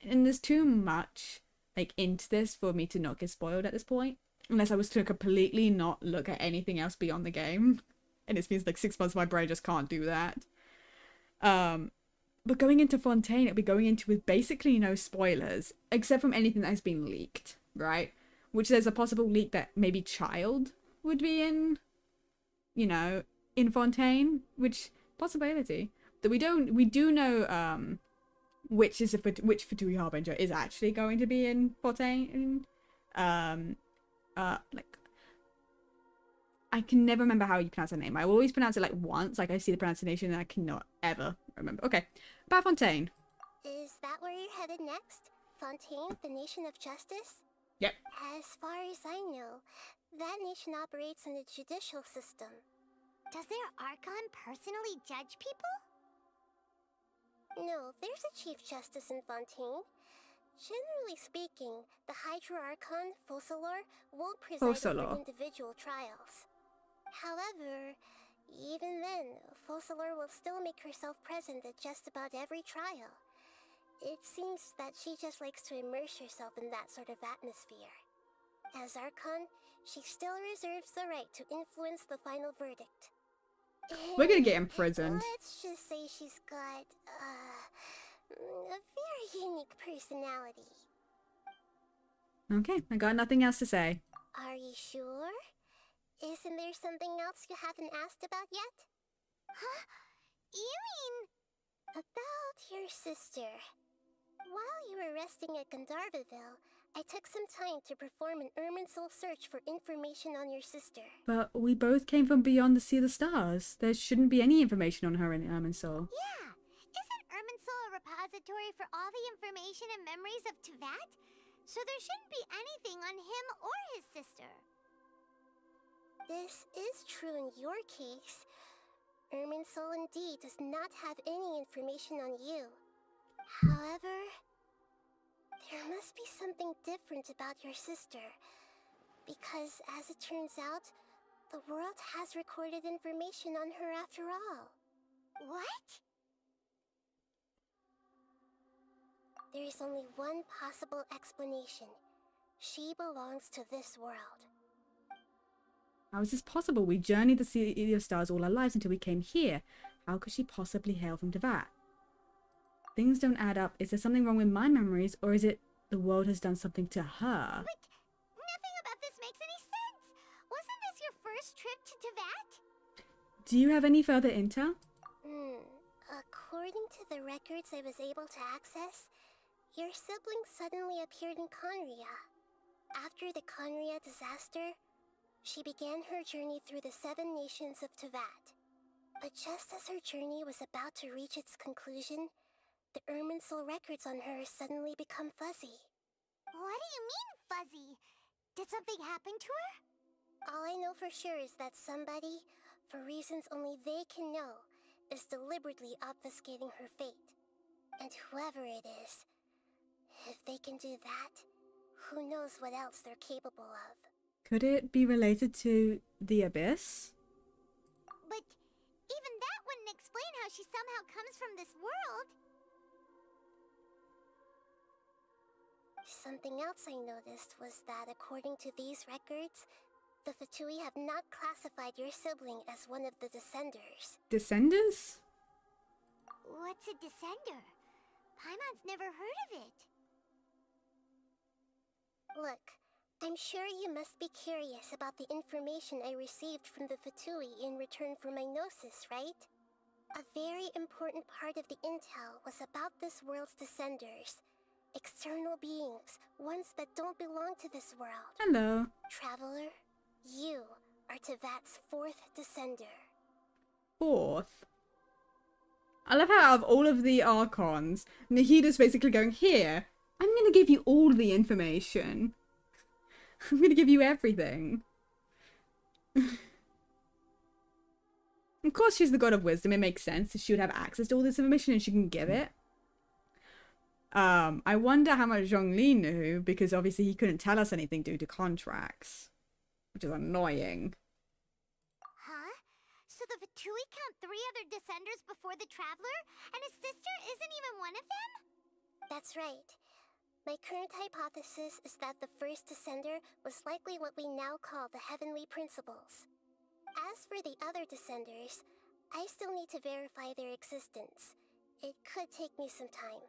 And there's too much like into this for me to not get spoiled at this point. Unless I was to completely not look at anything else beyond the game. And it means like 6 months my brain just can't do that. But going into Fontaine, it'll be going into with basically no spoilers. Except from anything that has been leaked, right? Which there's a possible leak that maybe Child would be in, you know, in Fontaine. Which, possibility. That we do know which Fatui Harbinger is actually going to be in Fontaine. Like, I can never remember how you pronounce her name. I always pronounce it like once, like I see the pronunciation and I cannot ever remember. Okay, about Fontaine. Is that where you're headed next? Fontaine, the nation of justice? Yep. As far as I know, that nation operates in a judicial system. Does their Archon personally judge people? No, there's a Chief Justice in Fontaine. Generally speaking, the Hydra Archon, Focalor, won't preside over individual trials. However, even then, Focalor will still make herself present at just about every trial. It seems that she just likes to immerse herself in that sort of atmosphere. As Archon, she still reserves the right to influence the final verdict. We're gonna get imprisoned. Let's just say she's got, A very unique personality. Okay, I got nothing else to say. Are you sure? Isn't there something else you haven't asked about yet? Huh? You mean... About your sister. While you were resting at Gandharvaville, I took some time to perform an Irminsul search for information on your sister. But we both came from beyond the Sea of the Stars. There shouldn't be any information on her in Irminsul. Yeah! Isn't Irminsul a repository for all the information and memories of Teyvat? So there shouldn't be anything on him or his sister. This is true in your case. Irminsul indeed does not have any information on you. However, there must be something different about your sister. Because, as it turns out, the world has recorded information on her after all. What? There is only one possible explanation. She belongs to this world. How is this possible? We journeyed the Sea of Stars all our lives until we came here. How could she possibly hail from Teyvat? Things don't add up. Is there something wrong with my memories, or is it the world has done something to her? But nothing about this makes any sense. Wasn't this your first trip to Teyvat? Do you have any further intel? According to the records I was able to access, your sibling suddenly appeared in Conria. After the Conria disaster, she began her journey through the 7 nations of Teyvat. But just as her journey was about to reach its conclusion, the Irminsul records on her suddenly become fuzzy. What do you mean, fuzzy? Did something happen to her? All I know for sure is that somebody, for reasons only they can know, is deliberately obfuscating her fate. And whoever it is, if they can do that, who knows what else they're capable of. Could it be related to the Abyss? But even that wouldn't explain how she somehow comes from this world. Something else I noticed was that according to these records, the Fatui have not classified your sibling as one of the Descenders. Descenders? What's a Descender? Paimon's never heard of it. Look, I'm sure you must be curious about the information I received from the Fatui in return for my gnosis, right? A very important part of the intel was about this world's Descenders. External beings, ones that don't belong to this world. Hello. Traveler, you are Teyvat's 4th Descender. 4th? I love how out of all of the Archons, Nahida's basically going, here, I'm going to give you all the information. I'm going to give you everything. Of course she's the god of wisdom, it makes sense. She would have access to all this information and she can give it. I wonder how much Zhongli knew, because obviously he couldn't tell us anything due to contracts. Which is annoying. Huh? So the Fatui count 3 other Descenders before the Traveler, and his sister isn't even one of them? That's right. My current hypothesis is that the first Descender was likely what we now call the Heavenly Principles. As for the other Descenders, I still need to verify their existence. It could take me some time.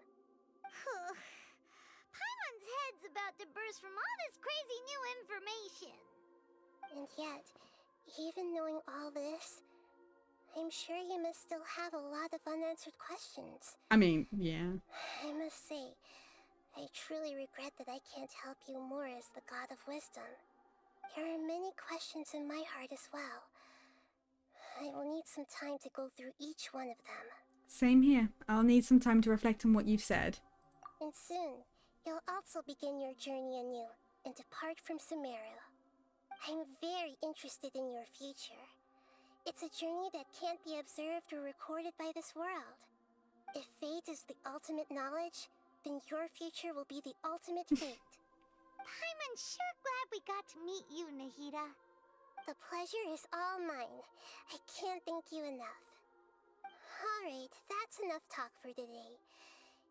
Paimon's head's about to burst from all this crazy new information. And yet, even knowing all this, I'm sure you must still have a lot of unanswered questions. I mean, yeah. I must say, I truly regret that I can't help you more as the God of Wisdom. There are many questions in my heart as well. I will need some time to go through each one of them. Same here. I'll need some time to reflect on what you've said. And soon, you'll also begin your journey anew and depart from Sumeru. I'm very interested in your future. It's a journey that can't be observed or recorded by this world. If fate is the ultimate knowledge, then your future will be the ultimate fate. Paimon's sure glad we got to meet you, Nahida. The pleasure is all mine. I can't thank you enough. Alright, that's enough talk for today.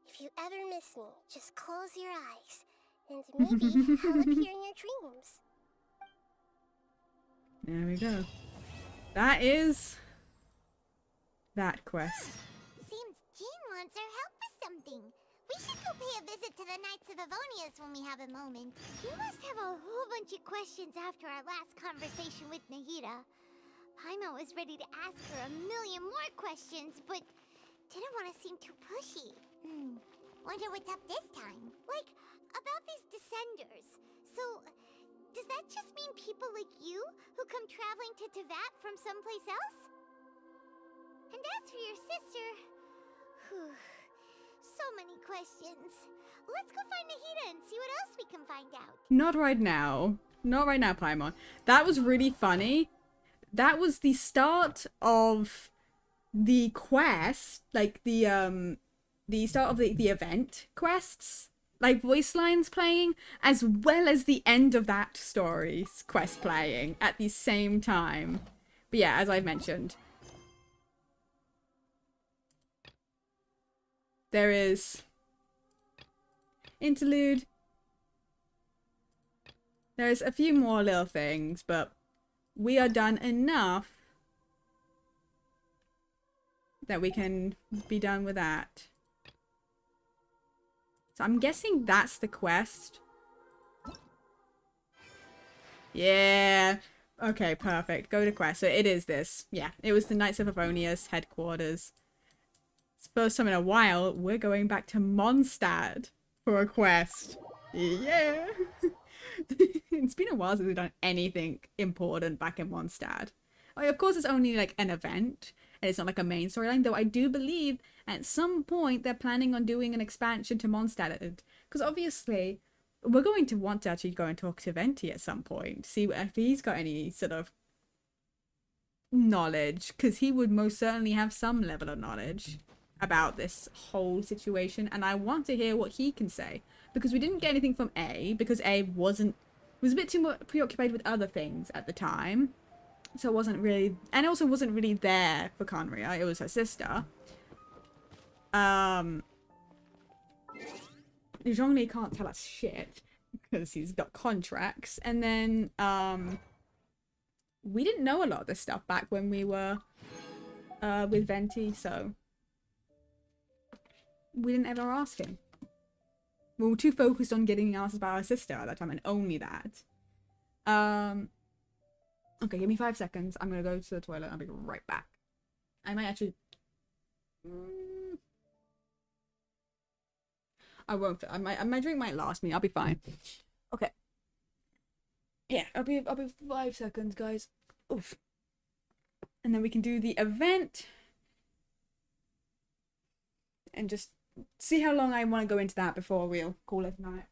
If you ever miss me, just close your eyes, and maybe I'll appear in your dreams. There we go. That is that quest. Seems Jean wants our help with something. go pay a visit to the Knights of Avonius when we have a moment. You must have a whole bunch of questions after our last conversation with Nahida. Paimon was ready to ask her a million more questions, but didn't want to seem too pushy. Wonder what's up this time? Like, about these Descenders. So, does that just mean people like you who come traveling to Teyvat from someplace else? And as for your sister... Whew, so many questions. Let's go find Nahida and see what else we can find out. Not right now. Not right now, Paimon. That was really funny. That was the start of the quest, like the start of the event quests, like voice lines playing, as well as the end of that story's quest playing at the same time. But yeah, as I've mentioned, there is interlude. There's a few more little things, but we are done enough that we can be done with that. So I'm guessing that's the quest. Yeah. Okay, perfect. Go to quest. So it is this. Yeah, it was the Knights of Avonius headquarters. It's the first time in a while we're going back to Mondstadt for a quest. Yeah. It's been a while since we've done anything important back in Mondstadt. Like, of course, it's only like an event, and it's not like a main storyline, though I do believe at some point they're planning on doing an expansion to Mondstadt. Because obviously, we're going to want to actually go and talk to Venti at some point, see if he's got any sort of knowledge, because he would most certainly have some level of knowledge about this whole situation, and I want to hear what he can say. Because we didn't get anything from A, because A was a bit too much preoccupied with other things at the time. So it wasn't really, and it also wasn't really there for Conria. It was her sister. Zhongli can't tell us shit because he's got contracts. And then we didn't know a lot of this stuff back when we were with Venti, so we didn't ever ask him. We were too focused on getting answers about our sister at that time, and only that. Okay, give me 5 seconds. I'm gonna go to the toilet. I'll be right back. I might actually... I won't. My drink might last me. I'll be fine. Okay. Yeah, I'll be 5 seconds, guys. Oof. And then we can do the event. And just see how long I want to go into that before we'll call it a night.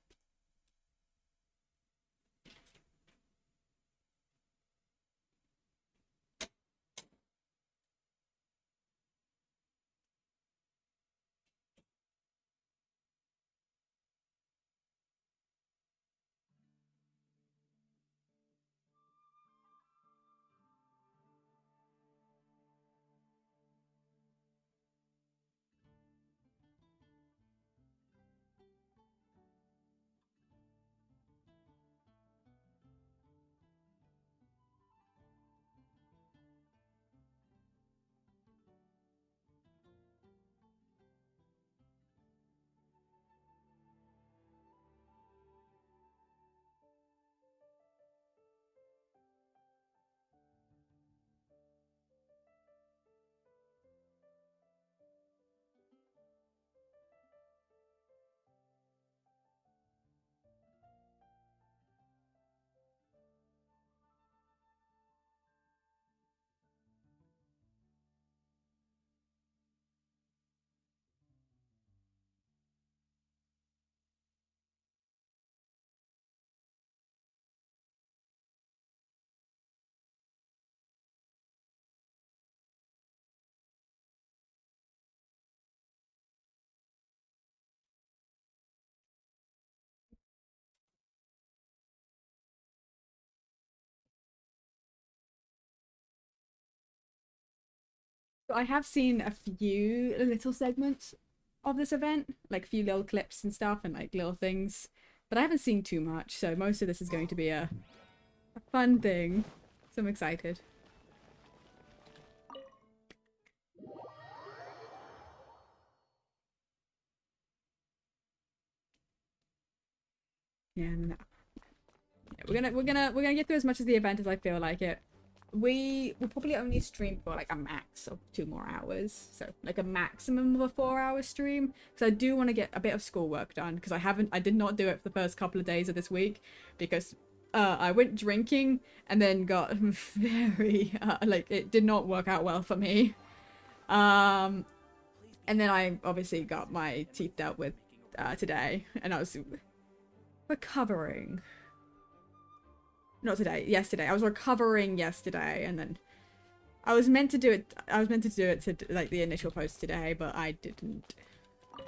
I have seen a few little segments of this event, like a few little clips and stuff and like little things, but I haven't seen too much, so most of this is going to be a fun thing. So I'm excited. Yeah, no. Yeah, we're gonna get through as much of the event as I feel like it. We will probably only stream for like a max of 2 more hours, so like a maximum of a 4-hour stream, because I do want to get a bit of schoolwork done, because I did not do it for the first couple of days of this week because I went drinking and then got very like it did not work out well for me, and then I obviously got my teeth dealt with today, and I was recovering. Not today, yesterday. I was recovering yesterday, and then I was meant to do it. I was meant to do it to like the initial post today, but I didn't. Hey,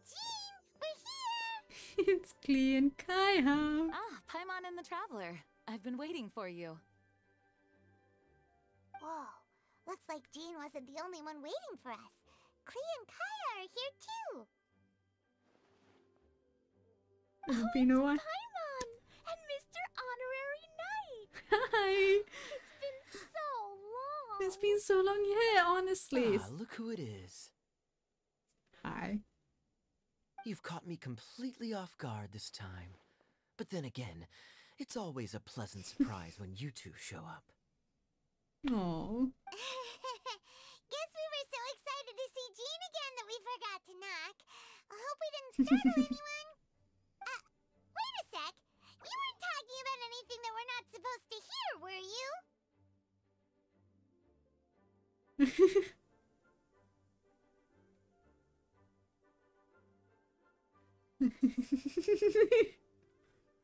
Jean, we're here. It's Klee and Kaya. Ah, Paimon and the Traveler. I've been waiting for you. Whoa, looks like Jean wasn't the only one waiting for us. Klee and Kaya are here too. It's been a while. Paimon and Mr. Honorary Knight. Hi. It's been so long. It's been so long, yeah, honestly. Ah, look who it is. Hi. You've caught me completely off guard this time. But then again, it's always a pleasant surprise when you two show up. Aww. Guess we were so excited to see Jean again that we forgot to knock. I hope we didn't startle anyone. Wait a sec. You weren't talking about anything that we're not supposed to hear, were you?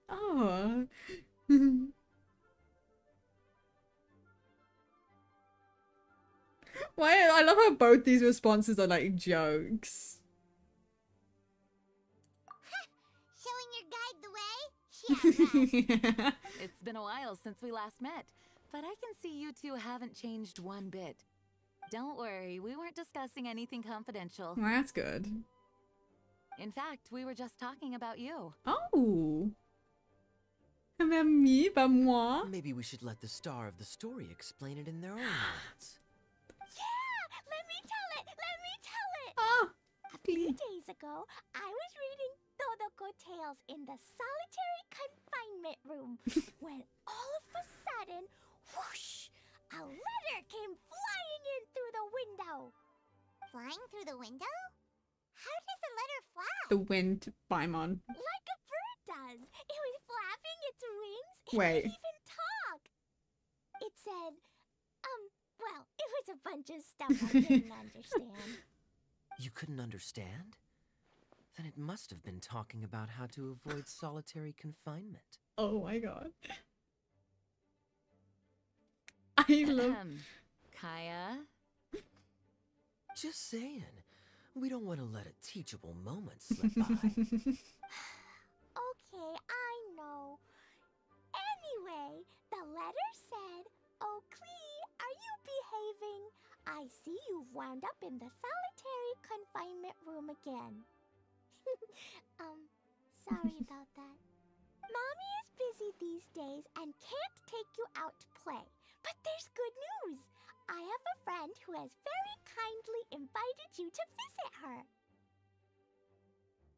Oh. Why? I love how both these responses are like jokes. Showing your guide the way? Yeah, right. It's been a while since we last met, but I can see you two haven't changed one bit. Don't worry, we weren't discussing anything confidential. Well, that's good. In fact, we were just talking about you. Oh. About me? About moi? Maybe we should let the star of the story explain it in their own words. Yeah! Let me tell it! Let me tell it! Oh, a few days ago, I was reading Todoko Tales in the solitary confinement room when all of a sudden, whoosh! A letter came flying in through the window. Flying through the window? How does a letter fly? The wind, Paimon. Like a bird does. It was flapping its wings. It Wait. could even talk. It said, well, it was a bunch of stuff I didn't understand. You couldn't understand? Then it must have been talking about how to avoid solitary confinement. Oh my god. I love... Kaya? Just saying. We don't want to let a teachable moment slip by. Okay, I know. Anyway, the letter said, "Oh, Klee, are you behaving? I see you've wound up in the solitary confinement room again." Sorry about that. Mommy is busy these days and can't take you out to play. But there's good news. I have a friend who has very kindly invited you to visit her.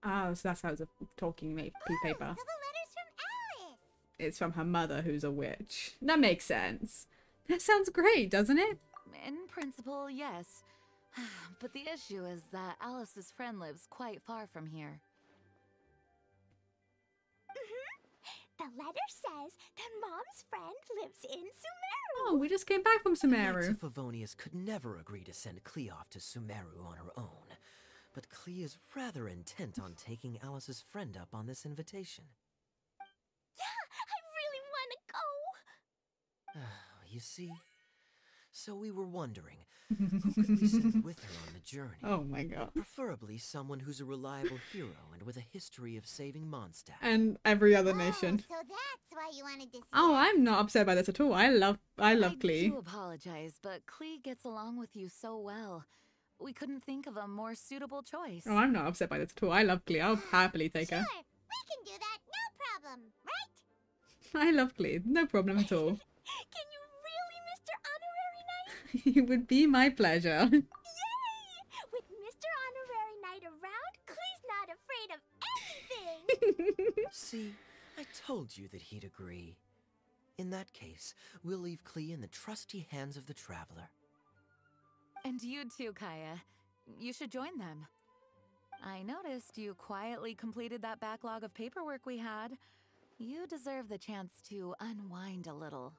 Oh, so that's how it's a talking paper. So the letter's from Alice. It's from her mother, who's a witch. That makes sense. That sounds great, doesn't it? In principle, yes. But the issue is that Alice's friend lives quite far from here. The letter says that Mom's friend lives in Sumeru. Oh, we just came back from Knights Sumeru. of Favonius could never agree to send Klee off to Sumeru on her own. But Klee is rather intent on taking Alice's friend up on this invitation. Yeah, I really want to go. You see? So we were wondering, who could we send with her on the journey? Oh my god. Preferably someone who's a reliable hero and with a history of saving Mondstadt. And every other nation. So that's why you wanted to see Oh, us. I'm not upset by this at all. I love I Klee. do apologize, but Klee gets along with you so well. We couldn't think of a more suitable choice. Oh, I'm not upset by this at all. I love Klee. I'll happily take her. Sure, we can do that, no problem, right? I love Klee. No problem at all. Can you really, Mr. Honorary Knight? It would be my pleasure. Yay! See, I told you that he'd agree. In that case, we'll leave Klee in the trusty hands of the Traveler. And you too, Kaya. You should join them. I noticed you quietly completed that backlog of paperwork we had. You deserve the chance to unwind a little.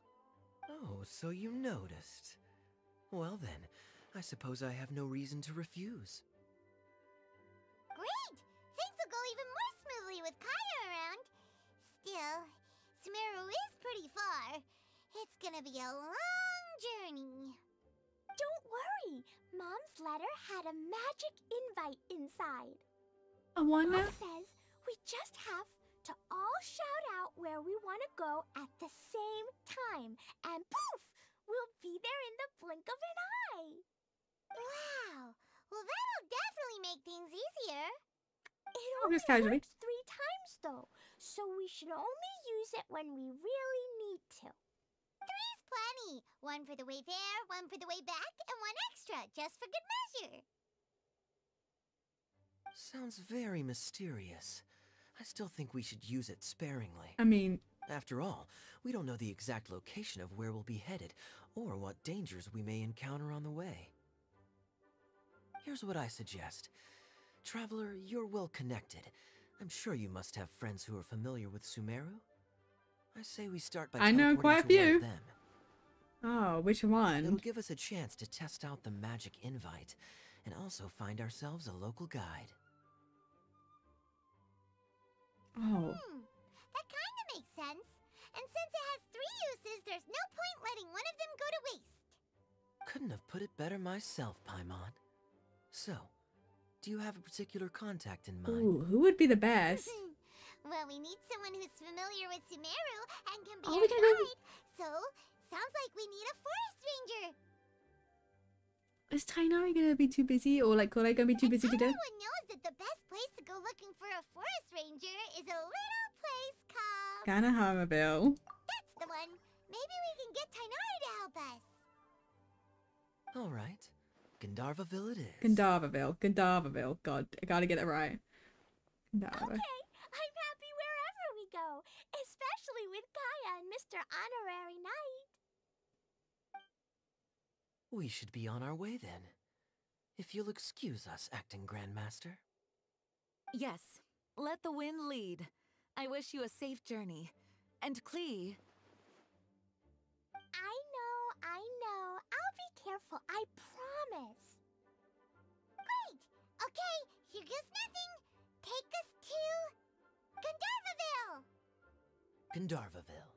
Oh, so you noticed. Well then, I suppose I have no reason to refuse. Great! Things will go even more smoothly with Kaya around. Still, Sumeru is pretty far. It's gonna be a long journey. Don't worry. Mom's letter had a magic invite inside. I wonder. Mom says we just have to all shout out where we want to go at the same time. And poof! We'll be there in the blink of an eye. Wow! Well, that'll definitely make things easier. It Oh, only just casually. works 3 times, though, so we should only use it when we really need to. 3's plenty. 1 for the way there, 1 for the way back, and 1 extra, just for good measure. Sounds very mysterious. I still think we should use it sparingly. I mean... After all, we don't know the exact location of where we'll be headed, or what dangers we may encounter on the way. Here's what I suggest. Traveler, you're well connected. I'm sure you must have friends who are familiar with Sumeru. I say we start by I know quite a teleporting to one few. of them. Oh, which one? It'll give us a chance to test out the magic invite, and also find ourselves a local guide. Oh. That kinda makes sense. And since it has 3 uses, there's no point letting one of them go to waste. Couldn't have put it better myself, Paimon. So, do you have a particular contact in mind? Ooh, who would be the best? Well, we need someone who's familiar with Sumeru and can be Oh, our we can go- guide. So, sounds like we need a forest ranger. Is Tainari gonna be too busy, or like Korai gonna be too busy to do? Everyone knows that the best place to go looking for a forest ranger is a little place called... Kanahamaville. That's the one. Maybe we can get Tainari to help us. Alright. Gandharvaville it is. Gandharvaville. God, I gotta get it right. Gandharva. Okay, I'm happy wherever we go, especially with Kaya and Mr. Honorary Knight. We should be on our way then. If you'll excuse us, Acting Grandmaster. Yes, let the wind lead. I wish you a safe journey. And Klee... I know. I'll be careful, I promise. Great. Okay, here goes nothing. Take us to... Gandharvaville. Gandharvaville.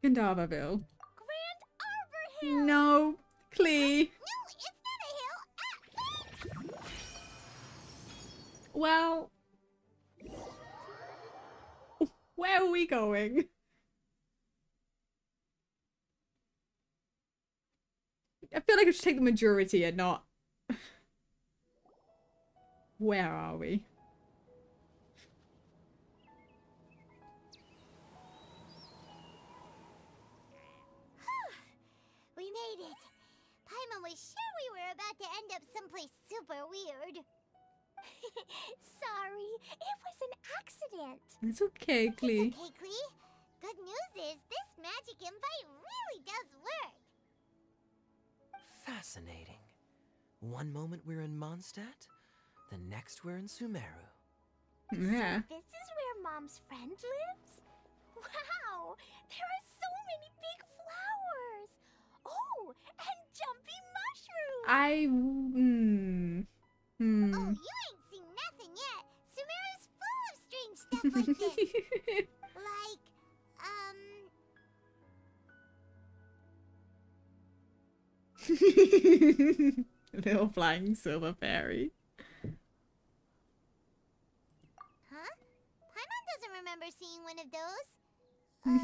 Gandharvaville. Grand Arbor Hill! No, Klee. No, it's not a hill. Well, where are we going? I feel like I should take the majority and not... Where are we? We made it. Paimon was sure we were about to end up someplace super weird. Sorry, it was an accident. It's okay, Klee. It's okay, Klee. Good news is this magic invite really does work. Fascinating. One moment we're in Mondstadt, the next we're in Sumeru. Yeah. So this is where Mom's friend lives? Wow, there are so many big flowers. Oh, and jumpy mushrooms. Oh, you ain't seen nothing yet. Sumeru's full of strange stuff like this. Like, Little flying silver fairy. huh? Paimon doesn't remember seeing one of those. Hey, are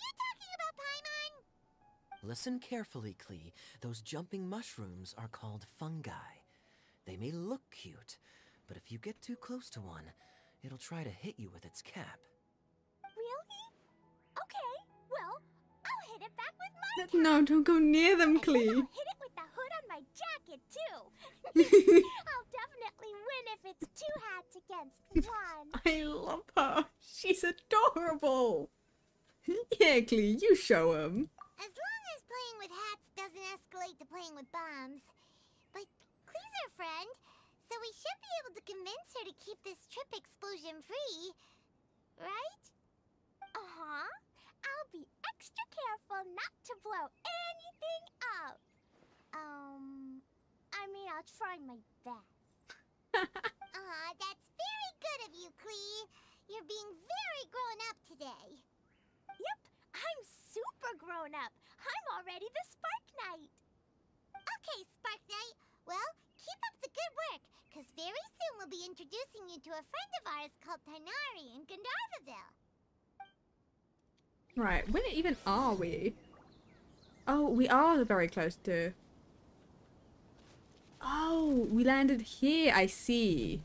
you talking about Paimon? Listen carefully, Klee. Those jumping mushrooms are called fungi. They may look cute, but if you get too close to one, it'll try to hit you with its cap. Really? Okay, well, I'll hit it back with my cap. No, don't go near them, And then Klee. I'll hit it with the hood on my jacket, too. I'll definitely win if it's 2 hats against 1. I love her. She's adorable. Yeah, Clee, you show him. As long as playing with hats doesn't escalate to playing with bombs. But Clee's our friend, so we should be able to convince her to keep this trip explosion-free. Right? Uh-huh. I'll be extra careful not to blow anything up. I mean, I'll try my best. That's very good of you, Clee. You're being very grown up today. Yep, I'm super grown up. I'm already the Spark Knight. Okay, Spark Knight. Well, keep up the good work, because very soon we'll be introducing you to a friend of ours called Tanari in Gandharvaville. Right, where even are we? Oh, we are very close to... Oh, we landed here, I see.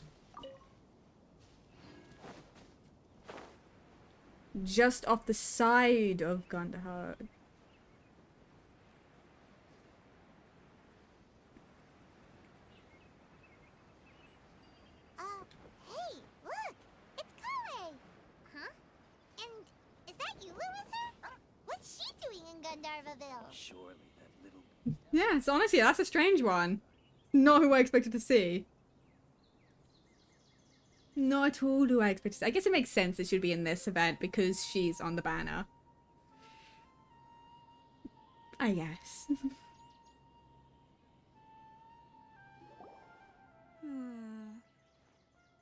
Just off the side of Gandhar. Hey, look! It's Kale! Huh? And is that Eula with her? What's she doing in Gandharvaville? Surely that little... Yes, honestly, that's a strange one. Not who I expected to see. Not at all who I expected to see. I guess it makes sense it should be in this event because she's on the banner. I guess.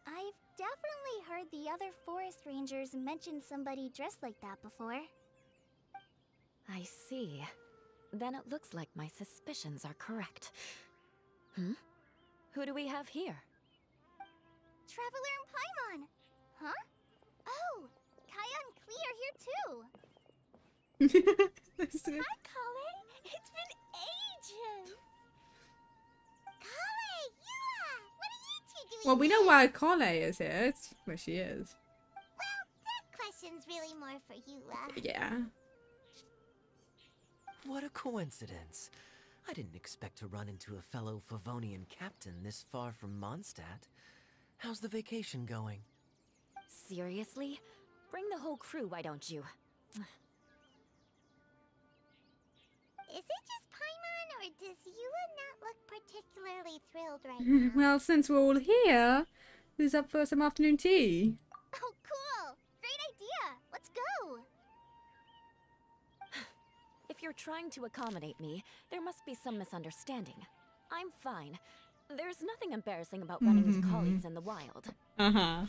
I've definitely heard the other forest rangers mention somebody dressed like that before. I see. Then it looks like my suspicions are correct. Hmm? Who do we have here? Traveler and Paimon! Huh? Oh! Kaya and Klee are here too! Hi, Kale! It's been ages! Kale! Eula! What are you two doing Well, we know here? why Kale is here. It's where she is. Well, that question's really more for Eula. Yeah. What a coincidence. I didn't expect to run into a fellow Favonian captain this far from Mondstadt. How's the vacation going? Seriously? Bring the whole crew, why don't you? Is it just Paimon, or does Eula not look particularly thrilled right now? Well, since we're all here, who's up for some afternoon tea? Oh, cool! Great idea! Let's go! If you're trying to accommodate me, there must be some misunderstanding. I'm fine. There's nothing embarrassing about running into colleagues in the wild. Uh-huh.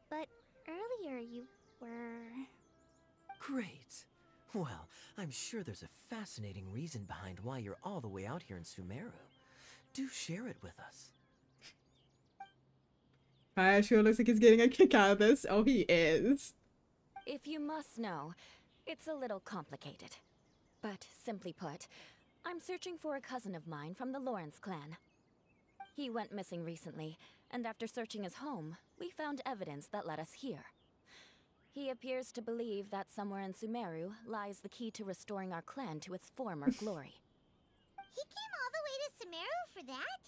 But earlier you were... Great. Well, I'm sure there's a fascinating reason behind why you're all the way out here in Sumeru. Do share it with us. I sure looks like he's getting a kick out of this. Oh, he is. If you must know, it's a little complicated. But simply put, I'm searching for a cousin of mine from the Lawrence clan. He went missing recently, and after searching his home, we found evidence that led us here. He appears to believe that somewhere in Sumeru lies the key to restoring our clan to its former glory. He came all the way to Sumeru for that?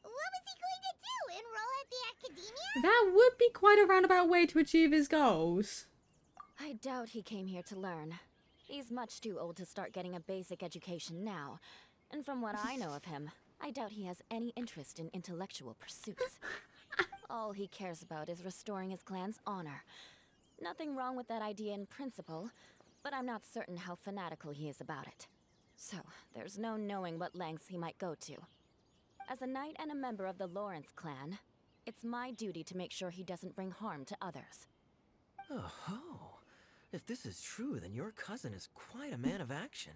What was he going to do? Enroll at the academia? That would be quite a roundabout way to achieve his goals. I doubt he came here to learn. He's much too old to start getting a basic education now. And from what I know of him, I doubt he has any interest in intellectual pursuits. All he cares about is restoring his clan's honor. Nothing wrong with that idea in principle, but I'm not certain how fanatical he is about it. So, there's no knowing what lengths he might go to. As a knight and a member of the Lawrence clan, it's my duty to make sure he doesn't bring harm to others. Oh-ho. If this is true, then your cousin is quite a man of action.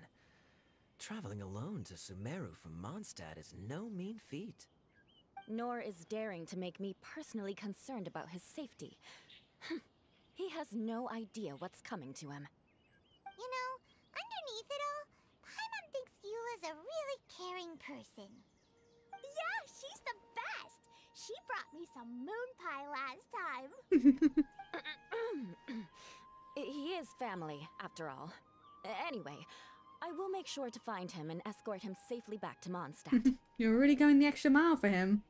Traveling alone to Sumeru from Mondstadt is no mean feat. Nor is daring to make me personally concerned about his safety. He has no idea what's coming to him. You know, underneath it all, Paimon thinks Eula's a really caring person. Yeah, she's the best! She brought me some moon pie last time. He is family, after all. Anyway, I will make sure to find him and escort him safely back to Mondstadt. You're really going the extra mile for him.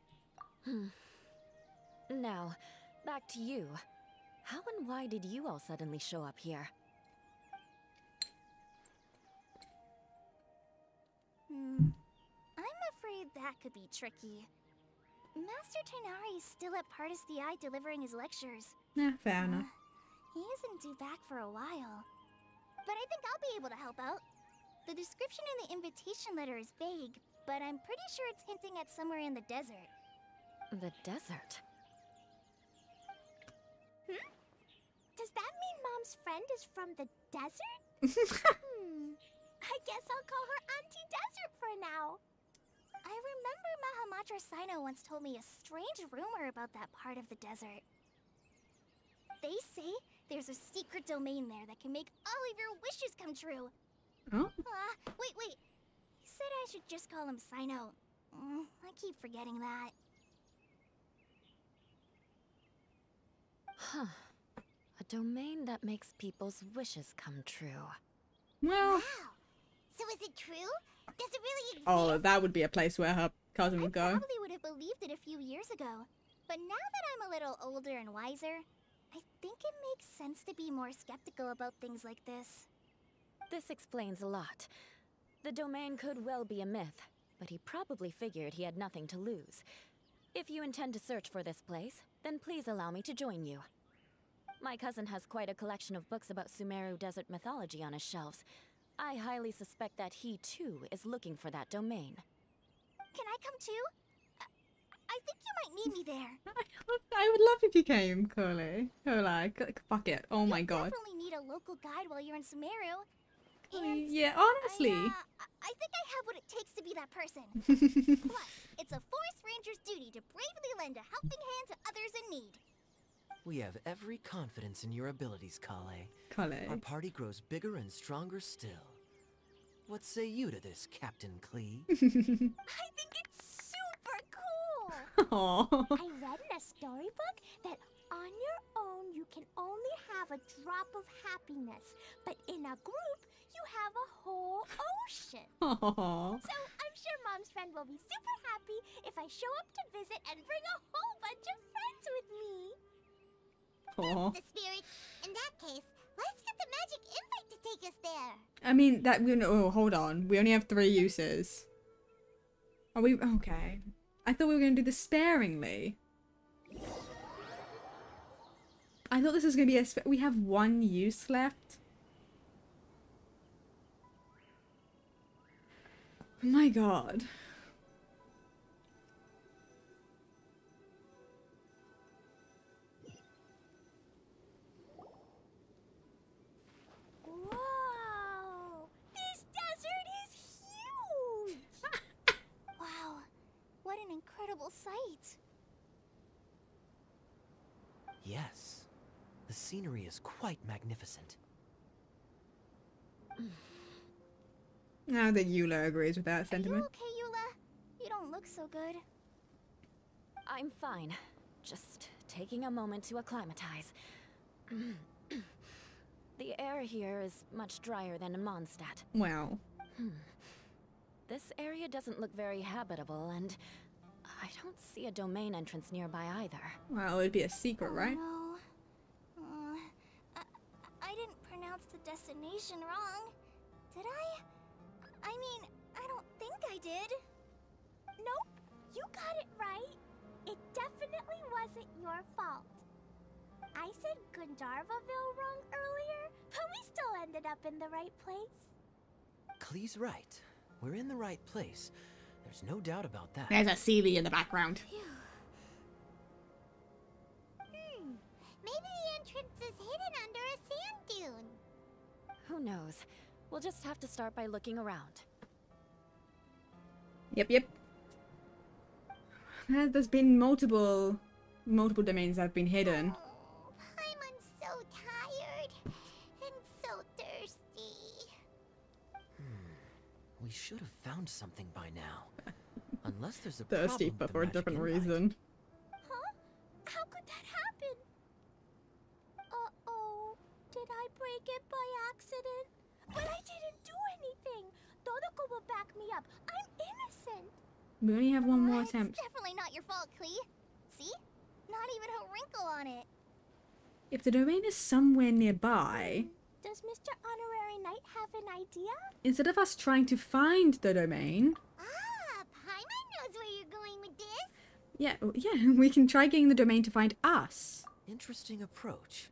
Now, back to you. How and why did you all suddenly show up here? I'm afraid that could be tricky. Master Tighnari is still at Partis the Eye delivering his lectures. Yeah, fair enough. He isn't due back for a while. But I think I'll be able to help out. The description in the invitation letter is vague, but I'm pretty sure it's hinting at somewhere in the desert. The desert? Does that mean Mom's friend is from the desert? I guess I'll call her Auntie Desert for now. I remember Mahamatra Sino once told me a strange rumor about that part of the desert. They say there's a secret domain there that can make all of your wishes come true. Oh? Wait. He said I should just call him Sino. I keep forgetting that. Huh. A domain that makes people's wishes come true. Well... Wow. So is it true? Does it really exist? Oh, that would be a place where her cousin would go. I probably would have believed it a few years ago. But now that I'm a little older and wiser, I think it makes sense to be more skeptical about things like this. This explains a lot. The domain could well be a myth, but he probably figured he had nothing to lose. If you intend to search for this place, then please allow me to join you. My cousin has quite a collection of books about Sumeru desert mythology on his shelves. I highly suspect that he, too, is looking for that domain. Can I come too? I think you might need me there. I would love if you came, Coley. Fuck it. Oh my god. Definitely need a local guide while you're in Sumeru. Yeah, honestly. I think I have what it takes to be that person. Plus, it's a forest ranger's duty to bravely lend a helping hand to others in need. We have every confidence in your abilities, Kale. Kale. Our party grows bigger and stronger still. What say you to this, Captain Klee? I think it's super cool! Aww. I read in a storybook that on your own you can only have a drop of happiness, but in a group you have a whole ocean. Aww. So I'm sure Mom's friend will be super happy if I show up to visit and bring a whole bunch of friends with me. Aww. The spirit. In that case, let's get the magic invite to take us there. I mean, oh, hold on. We only have 3 uses. Are we... Okay. I thought we were going to do this sparingly. I thought this was going to be a... We have 1 use left. Oh my god. Whoa! This desert is huge! Wow, what an incredible sight. Yes. The scenery is quite magnificent. Now that Eula agrees with that sentiment. Are you okay, Eula? You don't look so good. I'm fine. Just taking a moment to acclimatize. The air here is much drier than in Mondstadt. Wow. This area doesn't look very habitable, and I don't see a domain entrance nearby either. Well, it'd be a secret, right? No. I didn't pronounce the destination wrong. Did I? I mean, I don't think I did. Nope, you got it right. It definitely wasn't your fault. I said Gundarvaville wrong earlier, but we still ended up in the right place. Klee's right. We're in the right place. There's no doubt about that. There's a Sealy in the background. Maybe the entrance is hidden under a sand dune. Who knows? We'll just have to start by looking around. Yep. There's been multiple domains that have been hidden. I'm so tired and so thirsty. We should have found something by now. Unless there's a Thirsty, problem but with for a the different magic invite. reason. Huh? How could that happen? Uh-oh. Did I break it by accident? But I didn't do anything. Todoko will back me up. I'm innocent. We only have 1 more attempt. It's definitely not your fault, Klee. See? Not even a wrinkle on it. If the domain is somewhere nearby, Does Mr. Honorary Knight have an idea? instead of us trying to find the domain, Ah, Paimon knows where you're going with this. yeah, we can try getting the domain to find us. Interesting approach.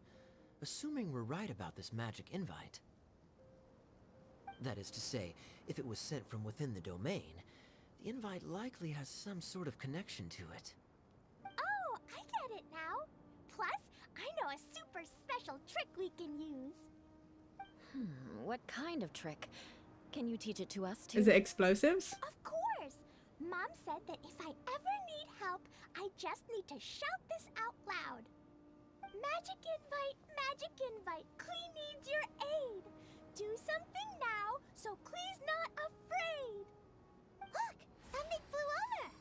Assuming we're right about this magic invite. That is to say, if it was sent from within the domain, the invite likely has some sort of connection to it. Oh, I get it now. Plus, I know a super special trick we can use. What kind of trick? Can you teach it to us too? Is it explosives? Of course. Mom said that if I ever need help, I just need to shout this out loud. Magic invite, Klee needs your aid. Do something now, so Klee's not afraid. Look, something flew over.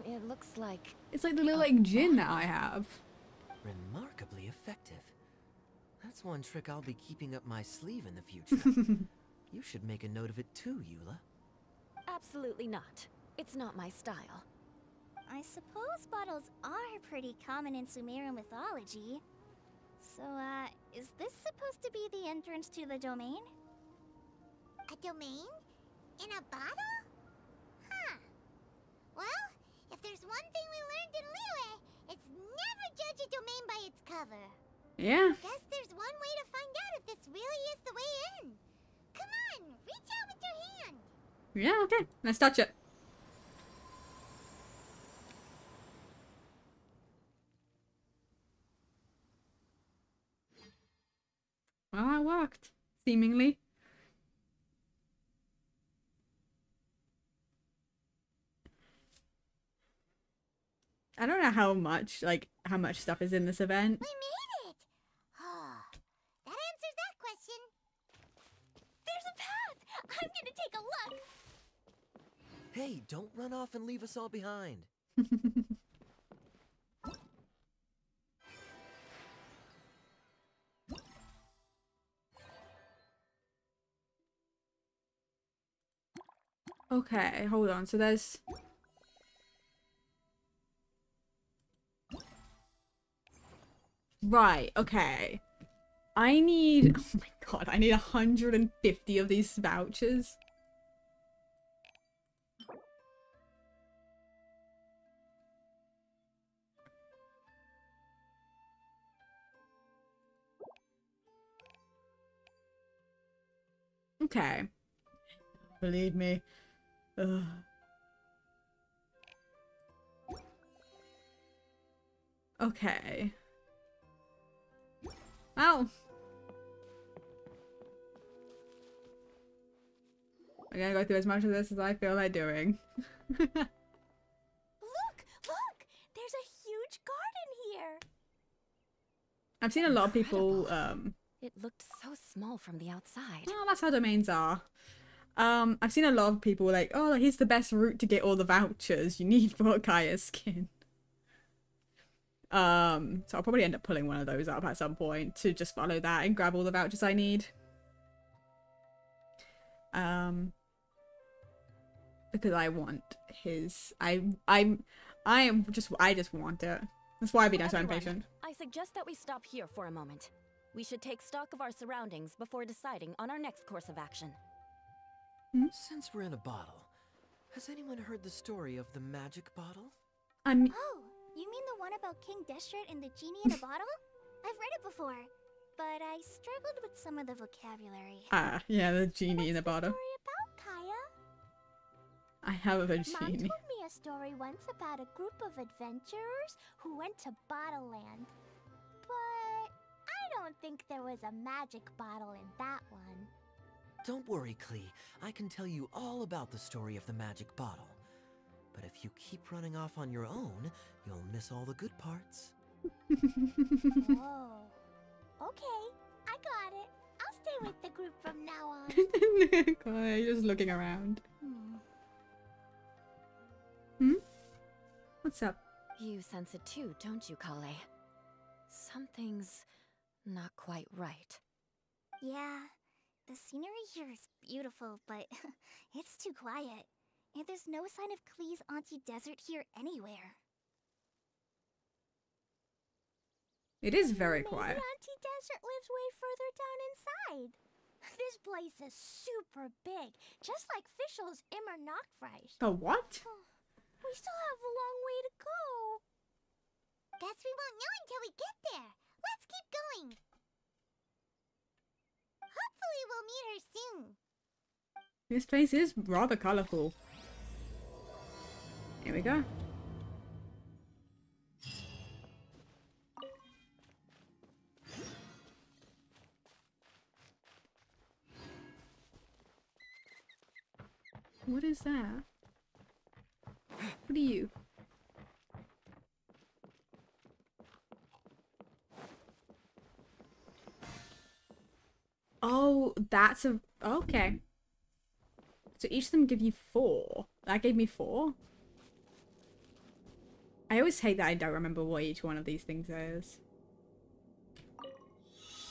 It looks like... It's like the little like gin that I have. Remarkably effective. That's one trick I'll be keeping up my sleeve in the future. You should make a note of it too, Eula. Absolutely not. It's not my style. I suppose bottles are pretty common in Sumeru mythology. So, is this supposed to be the entrance to the domain? A domain? In a bottle? Huh. Well, if there's one thing we learned in Liyue, it's never judge a domain by its cover. Yeah. Guess there's one way to find out if this really is the way in. Come on, reach out with your hand. Yeah, okay. Let's touch it. Well, that worked. Seemingly. I don't know how much stuff is in this event. We made it! That answers that question. There's a path! I'm gonna take a look! Hey, don't run off and leave us all behind. Okay, hold on. So there's... Right, okay. I need... Oh my god, I need 150 of these vouchers. Okay. Believe me. Ugh. Okay. Well. I'm gonna go through as much of this as I feel like doing. Look! There's a huge garden here! I've seen a lot of people, It looked so small from the outside. Oh, that's how domains are. I've seen a lot of people like, oh, here's the best route to get all the vouchers you need for Kaya's skin. So I'll probably end up pulling one of those up at some point to just follow that and grab all the vouchers I need. Because I want his, I just want it. That's why I've been so impatient. I suggest that we stop here for a moment. We should take stock of our surroundings before deciding on our next course of action. Since we're in a bottle, has anyone heard the story of the magic bottle? Oh, you mean the one about King Destret and the genie in a bottle? I've read it before, but I struggled with some of the vocabulary. Ah, yeah, the genie in the bottle. What's the story about, Kaya? I have a Mom genie. told me a story once about a group of adventurers who went to Bottle Land. But I don't think there was a magic bottle in that one. Don't worry, Klee. I can tell you all about the story of the magic bottle. But if you keep running off on your own, you'll miss all the good parts. Oh. Okay, I got it. I'll stay with the group from now on. God, you're just looking around. What's up? You sense it too, don't you, Kale? Something's not quite right. Yeah, The scenery here is beautiful, but it's too quiet. And there's no sign of Klee's Auntie Desert here anywhere. It is very quiet. Maybe Auntie Desert lives way further down inside. This place is super big, just like Fischl's Immer Nachtreich. Oh, what? We still have a long way to go. Guess we won't know until we get there. Let's keep going. Hopefully we'll meet her soon. This place is rather colorful. Here we go. What is that? What are you? Oh, that's a... Okay. So each of them give you 4. That gave me 4. I always hate that I don't remember what each one of these things is.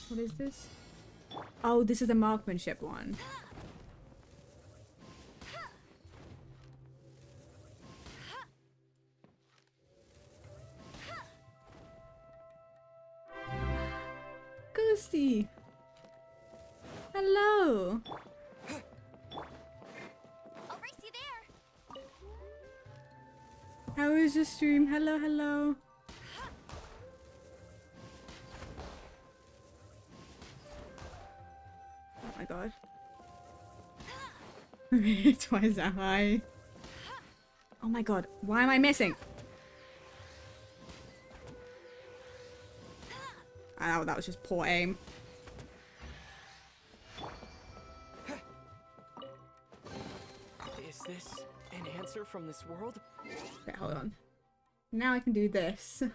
What is this? Oh, this is the marksmanship one. Ghosty! Hello! I'll race you there. How is your stream? Hello, hello. Oh my god. Twice that high. Oh my god, why am I missing? Oh, that was just poor aim. Is this an answer from this world? Okay, hold on. Now I can do this. So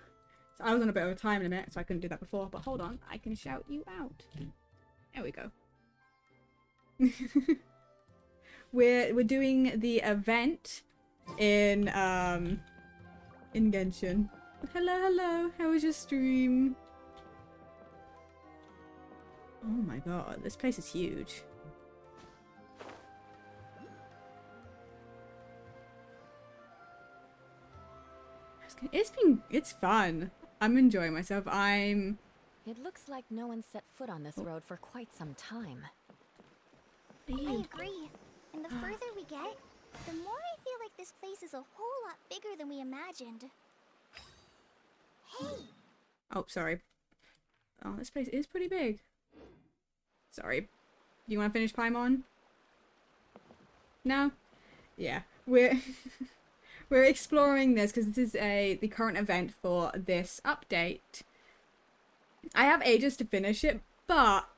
I was on a bit of a time limit, so I couldn't do that before, but hold on, I can shout you out. There we go. We're doing the event in Genshin. Hello, hello. How was your stream? Oh my god, this place is huge. It's fun. I'm enjoying myself. It looks like no one set foot on this road for quite some time. I agree. And the further we get, the more I feel like this place is a whole lot bigger than we imagined. Hey! Oh, sorry. Oh, this place is pretty big. Sorry. Do you want to finish Paimon? No? Yeah. We're exploring this because this is the current event for this update. I have ages to finish it, but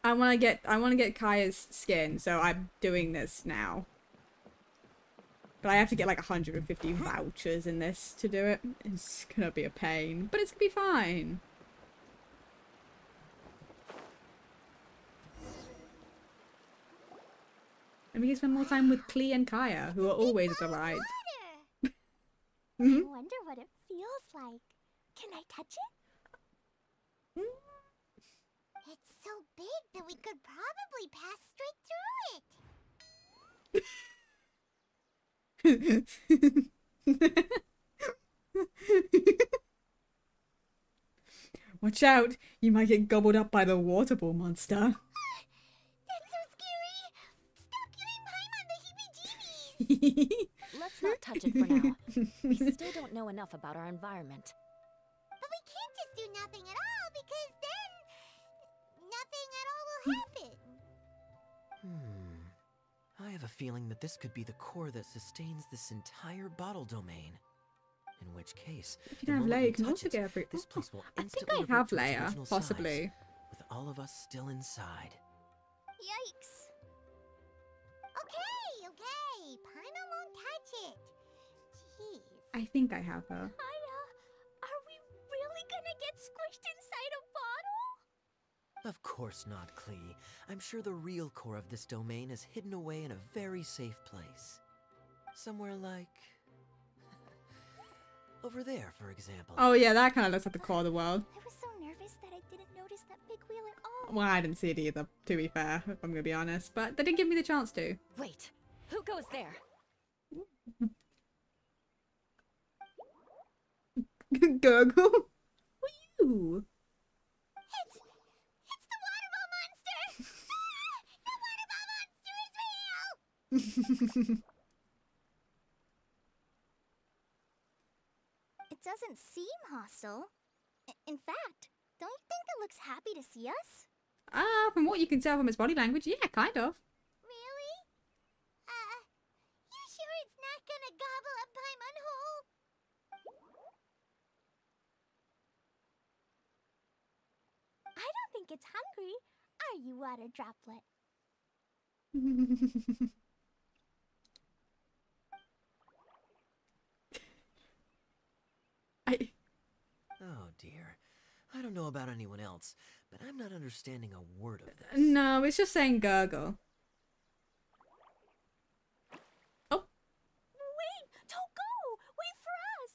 I want to get Kaya's skin, so I'm doing this now. But I have to get like 150 vouchers in this to do it. It's gonna be a pain, but it's gonna be fine. And we can spend more time with Klee and Kaya, who are always a delight. I wonder what it feels like. Can I touch it? It's so big that we could probably pass straight through it. Watch out! You might get gobbled up by the water ball monster. Let's not touch it for now. We still don't know enough about our environment. But we can't just do nothing at all, because then nothing at all will happen. I have a feeling that this could be the core that sustains this entire bottle domain. In which case, if you don't have Leia, you can also get every... This place will I think I have Leia, possibly. With all of us still inside. Yikes. Okay, Paimon won't touch it. Jeez. I think I have her. Kaya, are we really gonna get squished inside a bottle? Of course not, Klee. I'm sure the real core of this domain is hidden away in a very safe place. Somewhere like... over there, for example. Oh yeah, that kind of looks like the core of the world. I was so nervous surprised that I didn't notice that big wheel at all. Well, I didn't see it either, to be fair, if I'm gonna be honest. But they didn't give me the chance to. Wait, who goes there? Gurgle. Who are you? It's the waterball monster! The waterball monster is real! It doesn't seem hostile. In fact, don't you think it looks happy to see us? From what you can tell from its body language, yeah, kind of. Really? You sure it's not gonna gobble up Paimon whole? I don't think it's hungry. Are you, water droplet? Oh dear. I don't know about anyone else, but I'm not understanding a word of this. No, it's just saying gurgle. Oh. Wait! Don't go! Wait for us!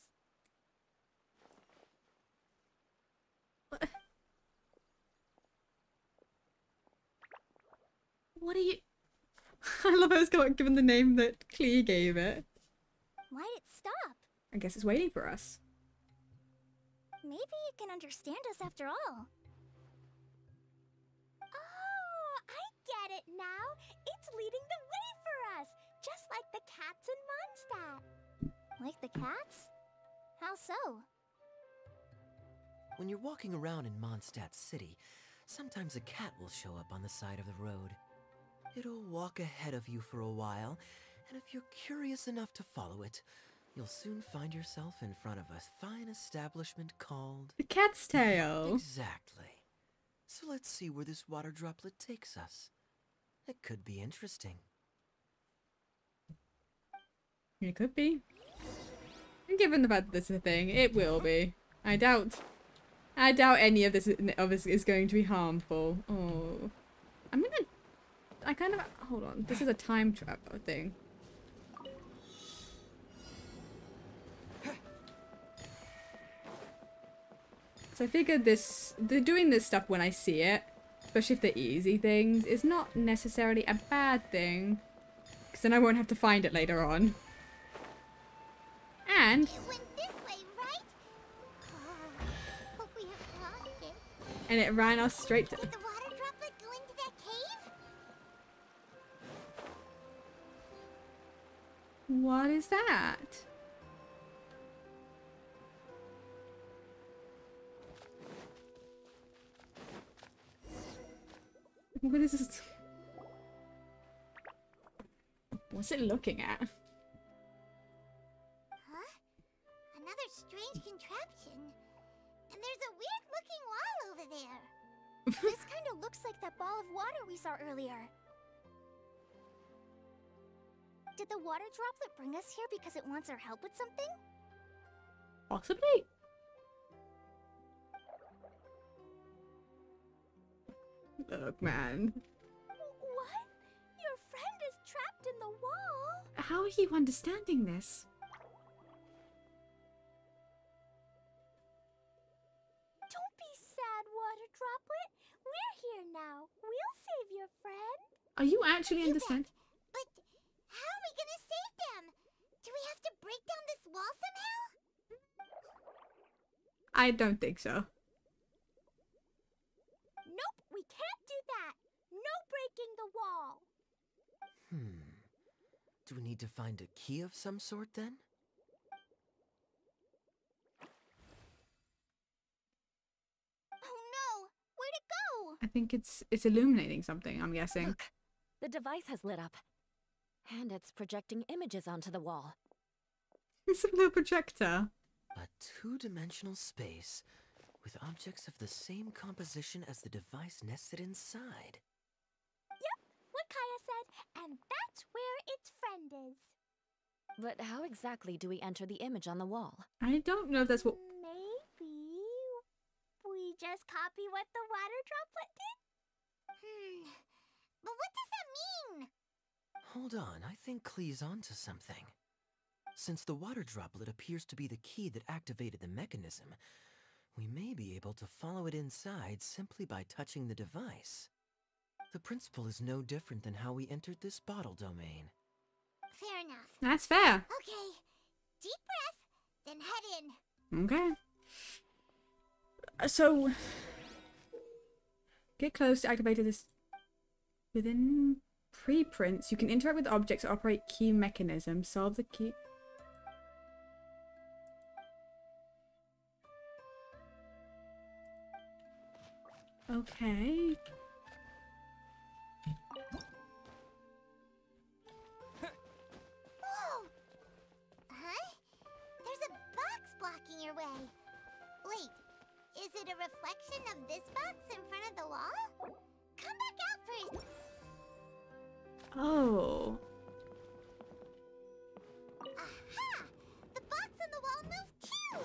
What are you... I love how it's given the name that Klee gave it. Why'd it stop? I guess it's waiting for us. Maybe it can understand us after all. Oh, I get it now. It's leading the way for us, just like the cats in Mondstadt. Like the cats? How so? When you're walking around in Mondstadt City, sometimes a cat will show up on the side of the road. It'll walk ahead of you for a while, and if you're curious enough to follow it, you'll soon find yourself in front of a fine establishment called... The Cat's Tail. Exactly. So let's see where this water droplet takes us. It could be interesting. It could be. And given the fact that this is a thing, it will be. I doubt any of this is going to be harmful. Oh. I kind of... Hold on. This is a time travel thing. So I figured they're doing this stuff when I see it, especially if they're easy things, is not necessarily a bad thing. Because then I won't have to find it later on. And... It went this way, right? Hope we haven't lost it. And it ran us straight to... Did the water droplet go into that cave? What is that? What is this? What's it looking at? Huh? Another strange contraption. And there's a weird-looking wall over there. This kind of looks like that ball of water we saw earlier. Did the water droplet bring us here because it wants our help with something? Possibly. Look, man. What? Your friend is trapped in the wall? How are you understanding this? Don't be sad, water droplet. We're here now. We'll save your friend. Are you actually understanding? But how are we gonna save them? Do we have to break down this wall somehow? I don't think so. Nope, we can't do that. No breaking the wall. Do we need to find a key of some sort then? Oh no! Where'd it go? I think it's illuminating something, I'm guessing. Look, the device has lit up. And it's projecting images onto the wall. It's a little projector. A two-dimensional space with objects of the same composition as the device nested inside. Yep, what Kaya said, and that's where its friend is. But how exactly do we enter the image on the wall? I don't know if that's what... Maybe we just copy what the water droplet did? But what does that mean? Hold on, I think Klee's onto something. Since the water droplet appears to be the key that activated the mechanism, We may be able to follow it inside simply by touching the device. The principle is no different than how we entered this bottle domain. Fair enough. That's fair. Okay. Deep breath, then head in. Okay. So, get close to activate this. Within preprints, you can interact with objects that operate key mechanisms. Solve the key. Okay. Whoa! Huh? There's a box blocking your way. Wait, is it a reflection of this box in front of the wall? Come back out for a... Oh. Aha! The box on the wall moved too!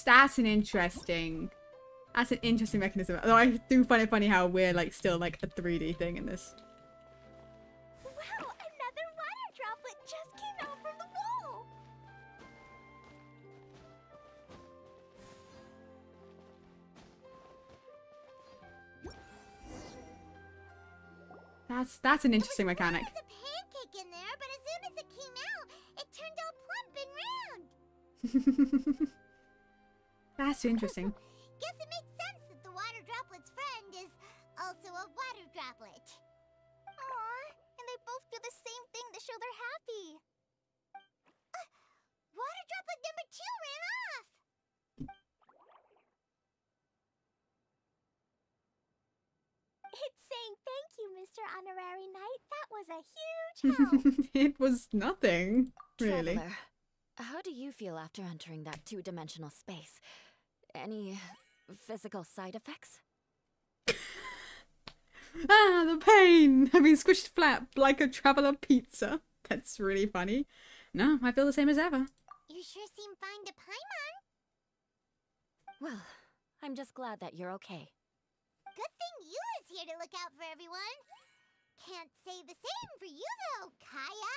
That's an interesting... That's an interesting mechanism. Although I do find it funny how we're like still like a 3D thing in this. Wow, another water droplet just came out from the wall! That's an interesting mechanic. There's a pancake in there, but as soon as it came out, it turned all plump and round. That's interesting. Guess it makes sense that the water droplet's friend is also a water droplet. Aww, and they both do the same thing to show they're happy. Water droplet number 2 ran off! It's saying thank you, Mr. Honorary Knight. That was a huge help. It was nothing, really. Traveler, how do you feel after entering that two-dimensional space? Any physical side effects? Ah, the pain! Having squished flat like a traveler pizza. That's really funny. No, I feel the same as ever. You sure seem fine to Paimon. Well, I'm just glad that you're okay. Good thing Yua's here to look out for everyone. Can't say the same for you though, Kaya.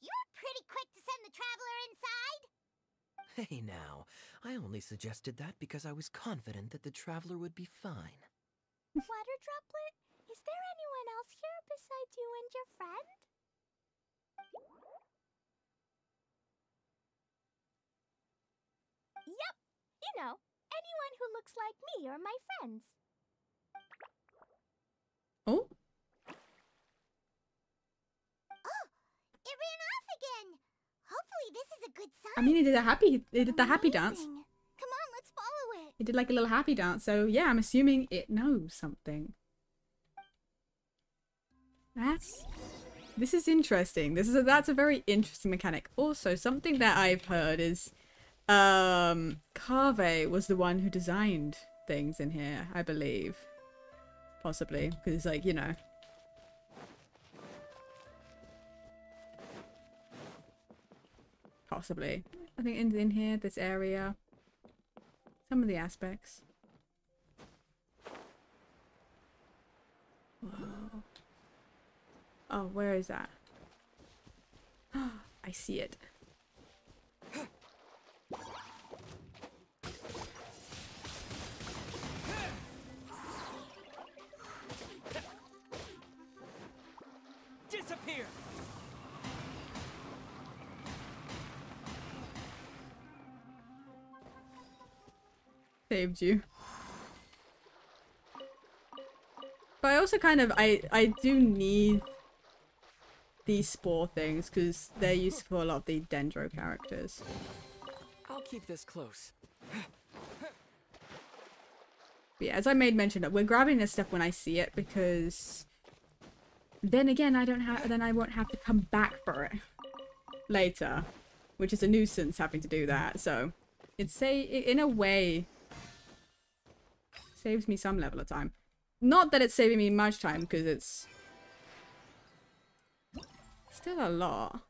You were pretty quick to send the traveler inside. Hey now, I only suggested that because I was confident that the traveler would be fine. Water droplet, is there anyone else here besides you and your friend? Yep, you know, anyone who looks like me or my friends. Oh? Oh, it ran off again. Hopefully this is a good sign. I mean, it did the happy dance. Come on, let's follow it. It did like a little happy dance, so yeah, I'm assuming it knows something. This is interesting. That's a very interesting mechanic. Also, something that I've heard is Carve was the one who designed things in here, I believe. Possibly, because it's like, you know. Possibly. I think in here, this area, some of the aspects. Whoa. Oh, where is that? I see it. Disappear! Saved you. But I also kind of, I do need these spore things because they're used for a lot of the Dendro characters. I'll keep this close. But yeah, as I made mention that we're grabbing this stuff when I see it because then again I won't have to come back for it later, which is a nuisance having to do that. So it's in a way saves me some level of time. Not that it's saving me much time because it's still a lot.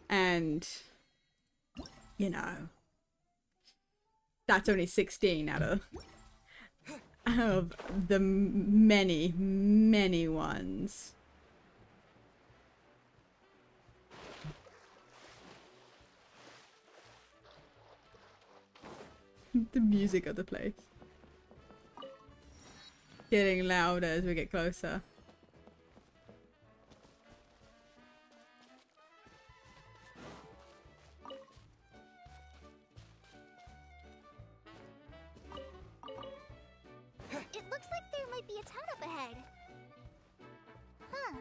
And you know, that's only 16 out of the many, many ones. The music of the place. Getting louder as we get closer. It looks like there might be a town up ahead. Huh.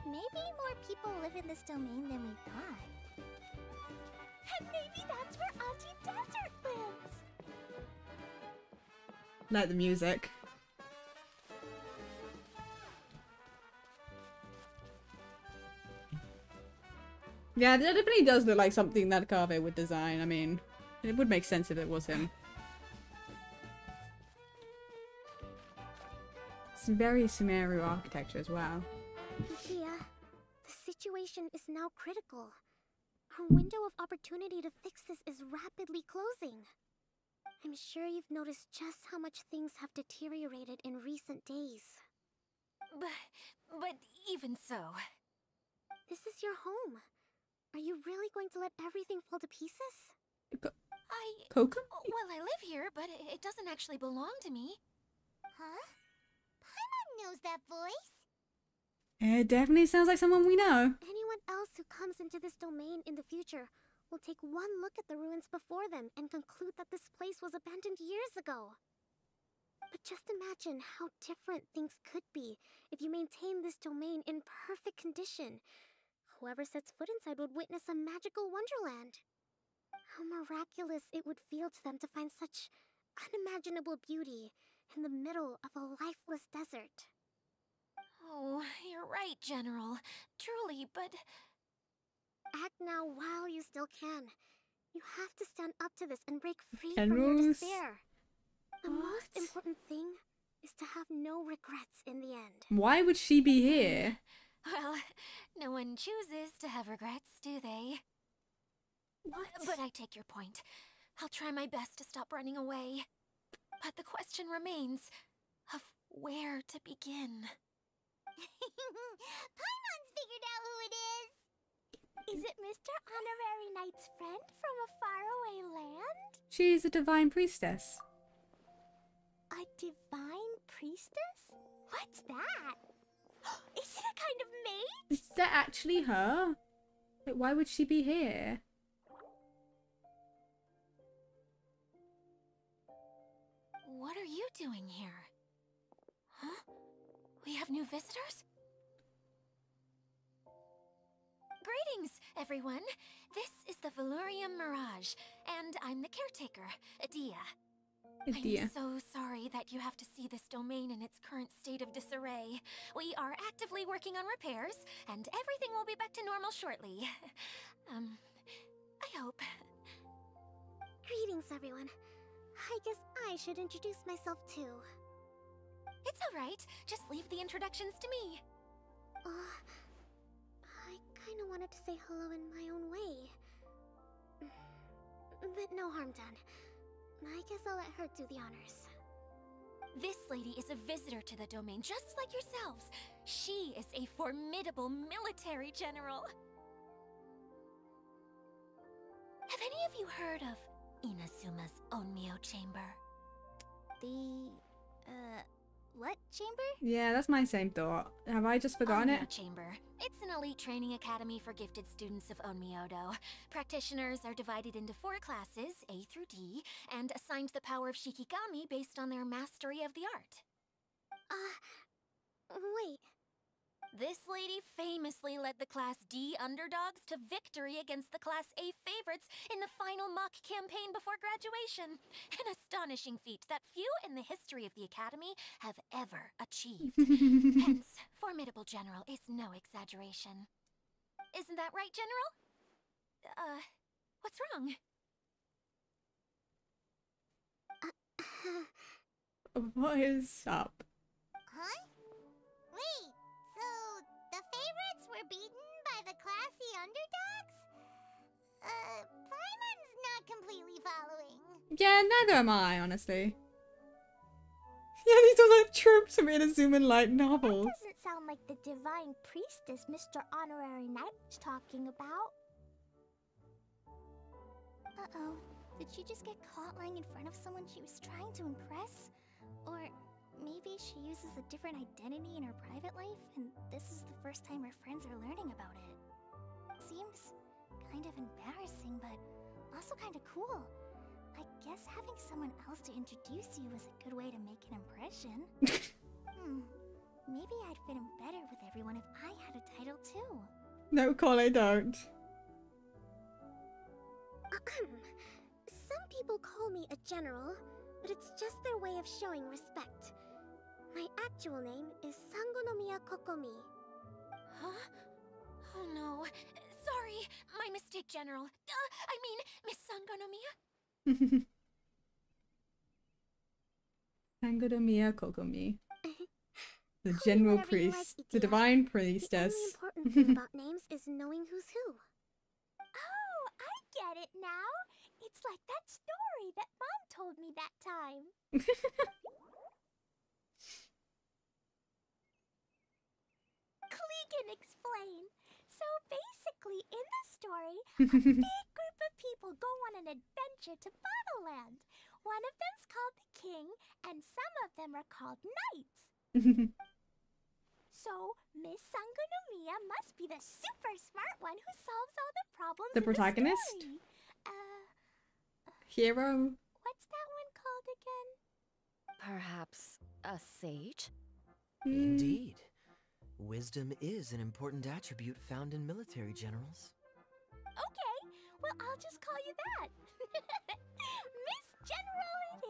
Maybe more people live in this domain than we thought. And maybe that's where Auntie Desert lives. Like the music. Yeah, that definitely does look like something that Kave would design. I mean, it would make sense if it was him. It's very Sumeru architecture as well. Lucia, the situation is now critical. Our window of opportunity to fix this is rapidly closing. I'm sure you've noticed just how much things have deteriorated in recent days. But even so... This is your home. Are you really going to let everything fall to pieces? Coco? Well, I live here, but it doesn't actually belong to me. Huh? Paimon knows that voice. It definitely sounds like someone we know. Anyone else who comes into this domain in the future will take one look at the ruins before them and conclude that this place was abandoned years ago. But just imagine how different things could be if you maintain this domain in perfect condition. Whoever sets foot inside would witness a magical wonderland. How miraculous it would feel to them to find such unimaginable beauty in the middle of a lifeless desert. Oh, you're right, General. Truly, but... Act now while you still can. You have to stand up to this and break free from your despair. The most important thing is to have no regrets in the end. Why would she be here? Well, no one chooses to have regrets, do they? What? But I take your point. I'll try my best to stop running away. But the question remains of where to begin. Paimon's figured out who it is! Is it Mr. Honorary Knight's friend from a faraway land? She's a divine priestess. A divine priestess? What's that? Is it a kind of maid? Is that actually her? Like, why would she be here? What are you doing here? Huh? We have new visitors? Greetings, everyone. This is the Valurium Mirage, and I'm the caretaker, Adia. I'm so sorry that you have to see this domain in its current state of disarray. We are actively working on repairs, and everything will be back to normal shortly. I hope. Greetings, everyone. I guess I should introduce myself too. It's alright. Just leave the introductions to me. I kinda wanted to say hello in my own way. But no harm done. I guess I'll let her do the honors. This lady is a visitor to the domain, just like yourselves. She is a formidable military general. Have any of you heard of Inazuma's Onmyo Chamber? What chamber? Yeah, that's my same thought. Have I just forgotten Onmyo it? Chamber. It's an elite training academy for gifted students of Onmyodo. Practitioners are divided into 4 classes, A through D, and assigned the power of Shikigami based on their mastery of the art. Wait. This lady famously led the Class D underdogs to victory against the Class A favorites in the final mock campaign before graduation. An astonishing feat that few in the history of the Academy have ever achieved. Hence, formidable general is no exaggeration. Isn't that right, General? What's wrong? What is up? Huh? Wait, so the favorites were beaten by the classy underdogs? Paimon's not completely following. Yeah, neither am I, honestly. Yeah, these are like tropes from Inazuma Light novels. That doesn't sound like the divine priestess Mr. Honorary Knight was talking about. Uh-oh. Did she just get caught lying in front of someone she was trying to impress? Or maybe she uses a different identity in her private life, and this is the first time her friends are learning about it. Seems kind of embarrassing, but also kind of cool. I guess having someone else to introduce you is a good way to make an impression. Maybe I'd fit in better with everyone if I had a title too. No, Cole, don't. Some people call me a general, but it's just their way of showing respect. My actual name is Sangonomiya Kokomi. Huh? Oh no. Sorry, my mistake, General. I mean, Miss Sangonomiya. Sangonomiya Kokomi. The general priest. The divine priestess. The only important thing about names is knowing who's who. Oh, I get it now. It's like that story that Mom told me that time. Klee can explain. So basically, in the story, a big group of people go on an adventure to Bottleland. One of them's called the King, and some of them are called Knights. So, Miss Sangonomiya must be the super smart one who solves all the problems The in protagonist? the story. Hero? What's that one called again? Perhaps a sage? Indeed. Wisdom is an important attribute found in military generals. Okay, well, I'll just call you that. Miss General it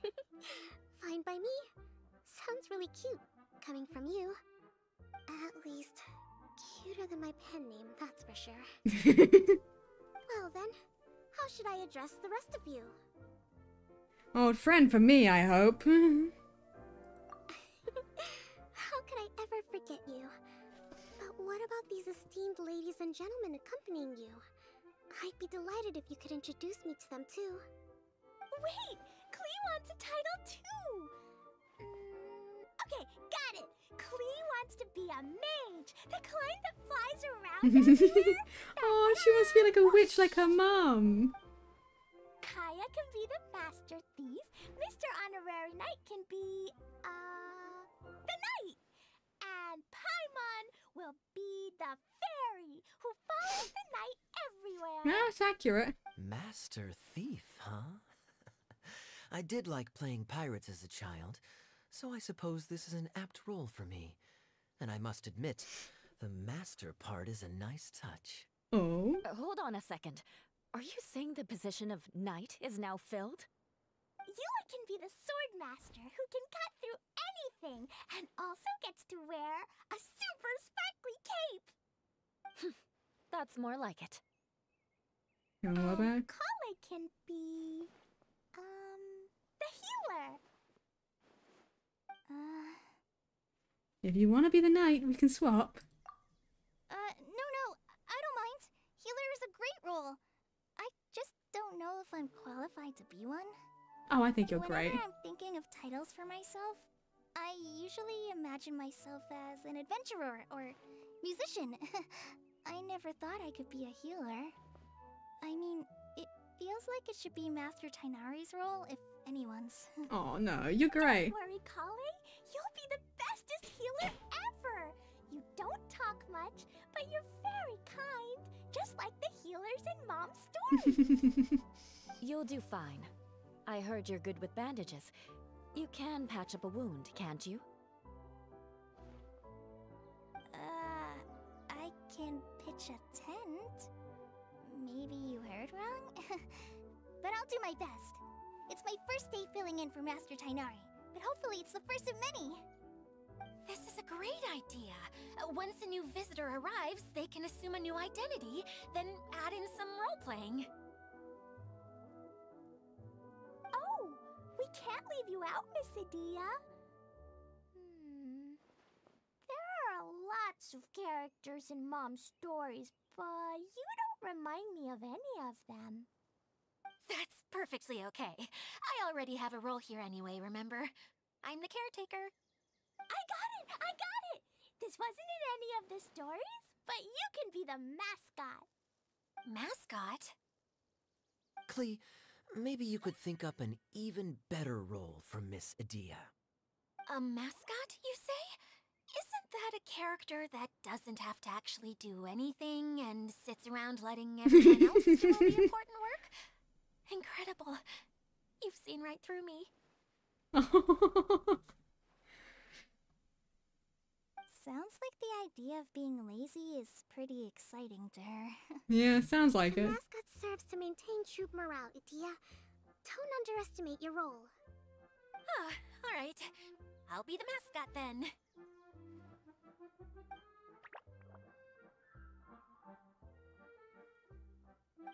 is. Fine by me. Sounds really cute, coming from you. At least, cuter than my pen name, that's for sure. Well then, how should I address the rest of you? Old friend for me, I hope. How could I ever forget you? But what about these esteemed ladies and gentlemen accompanying you? I'd be delighted if you could introduce me to them too. Wait! Klee wants a title too! Okay, got it! Klee wants to be a mage! The kind that flies around everywhere! Oh, she must feel like a witch like her mom. Kaya can be the master thief. Mr. Honorary Knight can be, the knight. And Paimon will be the fairy who follows the knight everywhere. That's accurate. Master thief, huh? I did like playing pirates as a child, so I suppose this is an apt role for me. And I must admit, the master part is a nice touch. Oh? Hold on a second. Are you saying the position of knight is now filled? Yula can be the sword master who can cut through anything and also gets to wear a super sparkly cape. That's more like it. Kale can be, the healer. If you want to be the knight, we can swap. No, I don't mind. Healer is a great role. I just don't know if I'm qualified to be one. Oh, I think you're great. Whenever I'm thinking of titles for myself, I usually imagine myself as an adventurer or musician. I never thought I could be a healer. I mean, it feels like it should be Master Tainari's role, if anyone's. Oh no, you're great. Don't worry, Kale. You'll be the bestest healer ever! You don't talk much, but you're very kind, just like the healers in Mom's stories. You'll do fine. I heard you're good with bandages. You can patch up a wound, can't you? I can pitch a tent. Maybe you heard wrong? But I'll do my best. It's my first day filling in for Master Tainari, but hopefully it's the first of many. This is a great idea. Once a new visitor arrives, they can assume a new identity, then add in some role-playing. Oh, we can't leave you out, Miss Adia. There are lots of characters in Mom's stories, but you don't remind me of any of them. That's perfectly okay. I already have a role here anyway, remember? I'm the caretaker. I got it! This wasn't in any of the stories, but you can be the mascot. Mascot? Klee, maybe you could think up an even better role for Miss Adia. A mascot, you say? Isn't that a character that doesn't have to actually do anything and sits around letting everyone else do all the important work? Incredible. You've seen right through me. Sounds like the idea of being lazy is pretty exciting to her. Yeah, sounds like the it. mascot serves to maintain troop morale, Idia. Don't underestimate your role. Ah, alright. I'll be the mascot then.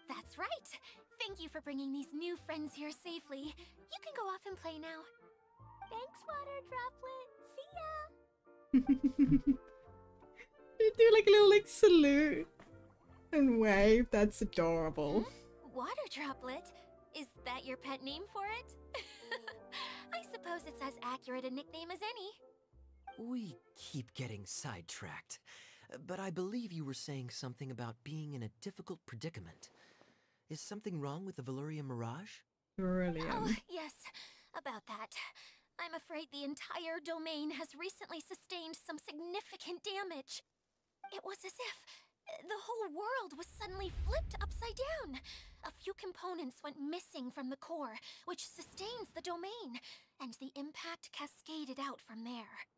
That's right. Thank you for bringing these new friends here safely. You can go off and play now. Thanks, Water Droplet. See ya! They do like a little like salute and wave. That's adorable. Water Droplet? Is that your pet name for it? I suppose it's as accurate a nickname as any. We keep getting sidetracked, but I believe you were saying something about being in a difficult predicament. Is something wrong with the Valyria Mirage? Brilliant. Oh, yes, about that. I'm afraid the entire domain has recently sustained some significant damage. It was as if the whole world was suddenly flipped upside down. A few components went missing from the core, which sustains the domain, and the impact cascaded out from there.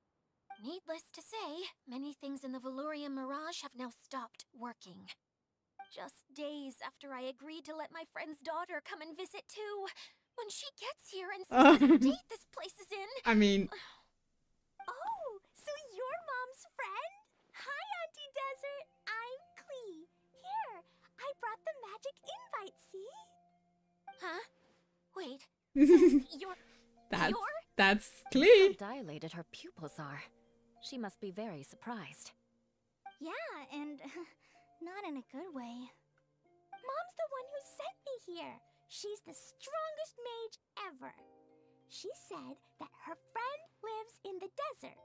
Needless to say, many things in the Valyria Mirage have now stopped working. Just days after I agreed to let my friend's daughter come and visit too, when she gets here and sees the state this place is in. I mean... Oh, so you're Mom's friend? Hi, Auntie Desert. I'm Klee. Here, I brought the magic invite, see? Huh? Wait. So you're... That's Klee. How dilated her pupils are. She must be very surprised. Yeah, and not in a good way. Mom's the one who sent me here. She's the strongest mage ever. She said that her friend lives in the desert.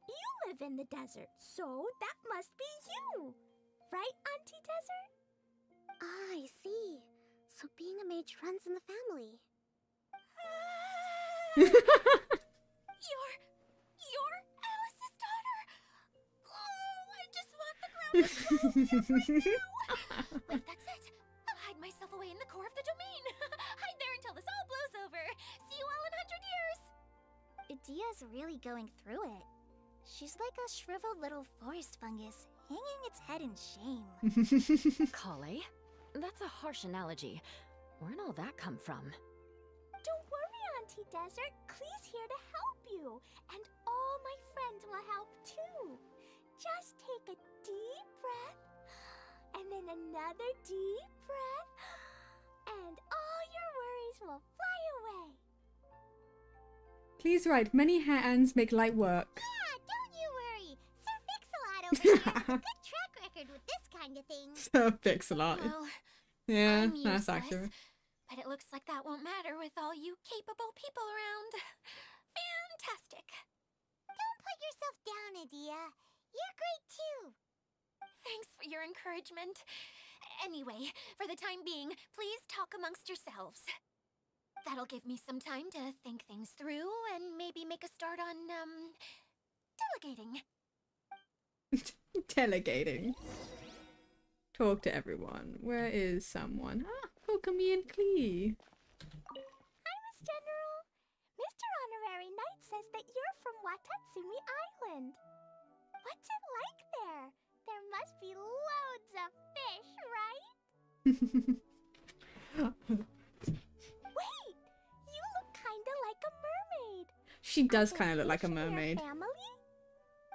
You live in the desert, so that must be you. Right, Auntie Desert? Ah, I see. So being a mage runs in the family. You're Alice's daughter. Oh, I just want the ground to swallow me up right now. Wait, that's it. I'll hide myself away in the core of the domain. Hide there until this all blows over. See you all in 100 years. Idia's really going through it. She's like a shriveled little forest fungus, hanging its head in shame. Kale? That's a harsh analogy. Where'd all that come from? Don't worry, Auntie Desert. Klee's here to help you. And all my friends will help too. Just take a deep breath. And then another deep breath. And all your worries will fly away. Please right, many hands make light work. Yeah, don't you worry. Sir Fix-a-Lot over here has a good track record with this kind of thing. So Fix-a-Lot. Well, yeah, I'm that's useless, accurate. But it looks like that won't matter with all you capable people around. Fantastic. Don't put yourself down, Idia. You're great too. Thanks for your encouragement. Anyway, for the time being, please talk amongst yourselves. That'll give me some time to think things through and maybe make a start on, delegating. Delegating. Talk to everyone. Where is someone? Ah, Kokomi and Klee. Hi, Miss General. Mr. Honorary Knight says that you're from Watatsumi Island. What's it like there? There must be loads of fish, right? Wait! You look kinda like a mermaid. She does kind of look like a Fish in your mermaid. family?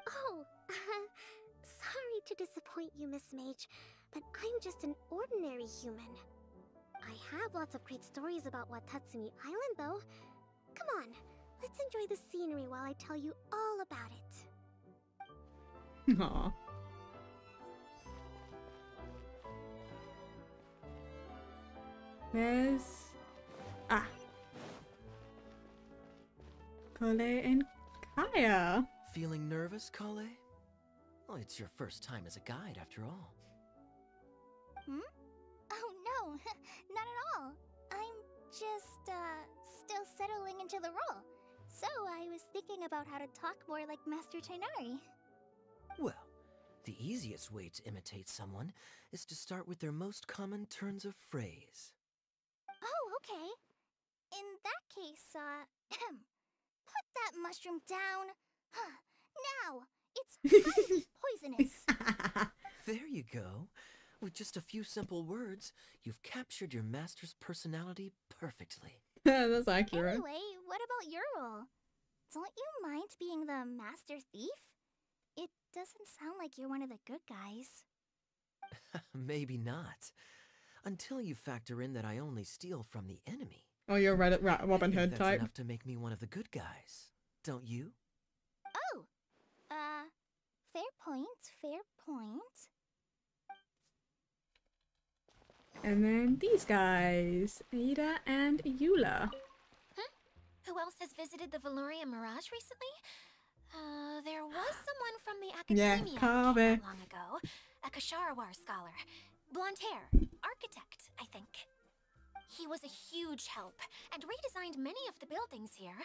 Oh, sorry to disappoint you, Miss Mage, but I'm just an ordinary human. I have lots of great stories about Watatsumi Island, though. Come on, let's enjoy the scenery while I tell you all about it. Aw. Where's... Ah. Kale and Kaya. Feeling nervous, Kale? Well, it's your first time as a guide, after all. Hmm? Oh no, No, not at all. I'm just, still settling into the role. So I was thinking about how to talk more like Master Tighnari. Well, the easiest way to imitate someone is to start with their most common turns of phrase. Oh, okay. In that case, put that mushroom down. Now, it's highly poisonous. There you go. With just a few simple words, you've captured your master's personality perfectly. That's accurate. Anyway, what about your role? Don't you mind being the master thief? It doesn't sound like you're one of the good guys. Maybe not. Until you factor in that I only steal from the enemy. Oh, you're Robin Hood That's type. enough to make me one of the good guys, don't you? Oh, fair point, fair point. And then these guys, Ada and Eula. Who else has visited the Valoria Mirage recently? There was someone from the Academia Kave. not long ago. A Kasharawar scholar. Blonde hair. Architect, I think. He was a huge help, and redesigned many of the buildings here.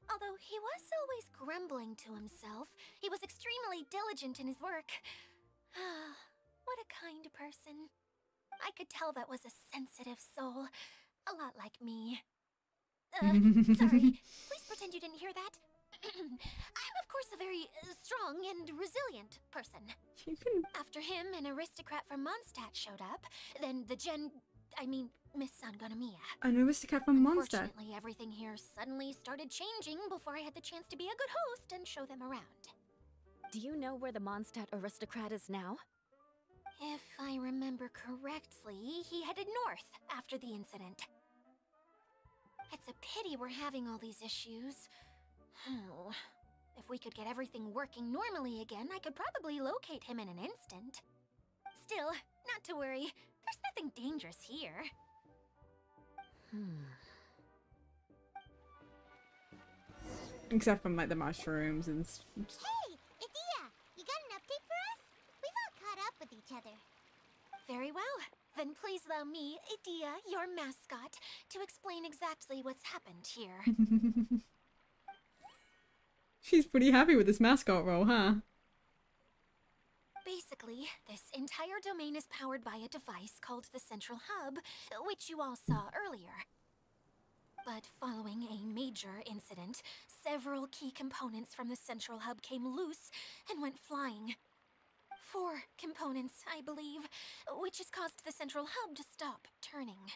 Although he was always grumbling to himself, he was extremely diligent in his work. What a kind person. I could tell that was a sensitive soul. A lot like me. Sorry. Please pretend you didn't hear that. I'm, of course, a very strong and resilient person. After him, an aristocrat from Mondstadt showed up. Then Miss Sangonomiya. An aristocrat from Mondstadt. Unfortunately, everything here suddenly started changing before I had the chance to be a good host and show them around. Do you know where the Mondstadt aristocrat is now? If I remember correctly, he headed north after the incident. It's a pity we're having all these issues. If we could get everything working normally again, I could probably locate him in an instant. Still, not to worry. There's nothing dangerous here. Except from like the mushrooms and Hey, Idia! You got an update for us? We've all caught up with each other. Very well. Then please allow me, Idia, your mascot, to explain exactly what's happened here. She's pretty happy with this mascot role, huh? Basically, this entire domain is powered by a device called the Central Hub, which you all saw earlier. But following a major incident, several key components from the Central Hub came loose and went flying. 4 components, I believe, which has caused the Central Hub to stop turning.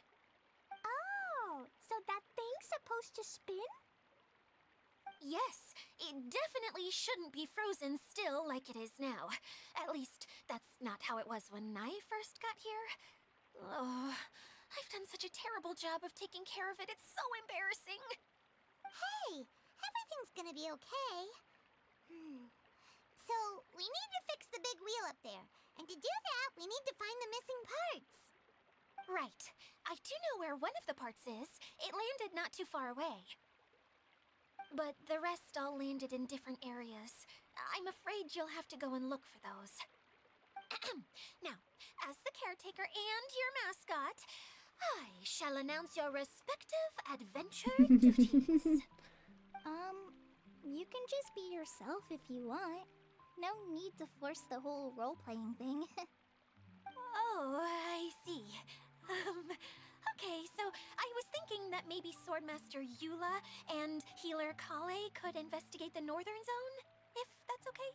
Oh, so that thing's supposed to spin? Yes, it definitely shouldn't be frozen still like it is now. At least, that's not how it was when I first got here. Oh, I've done such a terrible job of taking care of it, it's so embarrassing. Hey, everything's gonna be okay. So, we need to fix the big wheel up there. And to do that, we need to find the missing parts. Right. I do know where one of the parts is. It landed not too far away. But the rest all landed in different areas. I'm afraid you'll have to go and look for those. Now, as the caretaker and your mascot, I shall announce your respective adventure duties. You can just be yourself if you want. No need to force the whole role-playing thing. Oh, I see. Okay, so I was thinking that maybe Swordmaster Eula and Healer Kale could investigate the northern zone, if that's okay?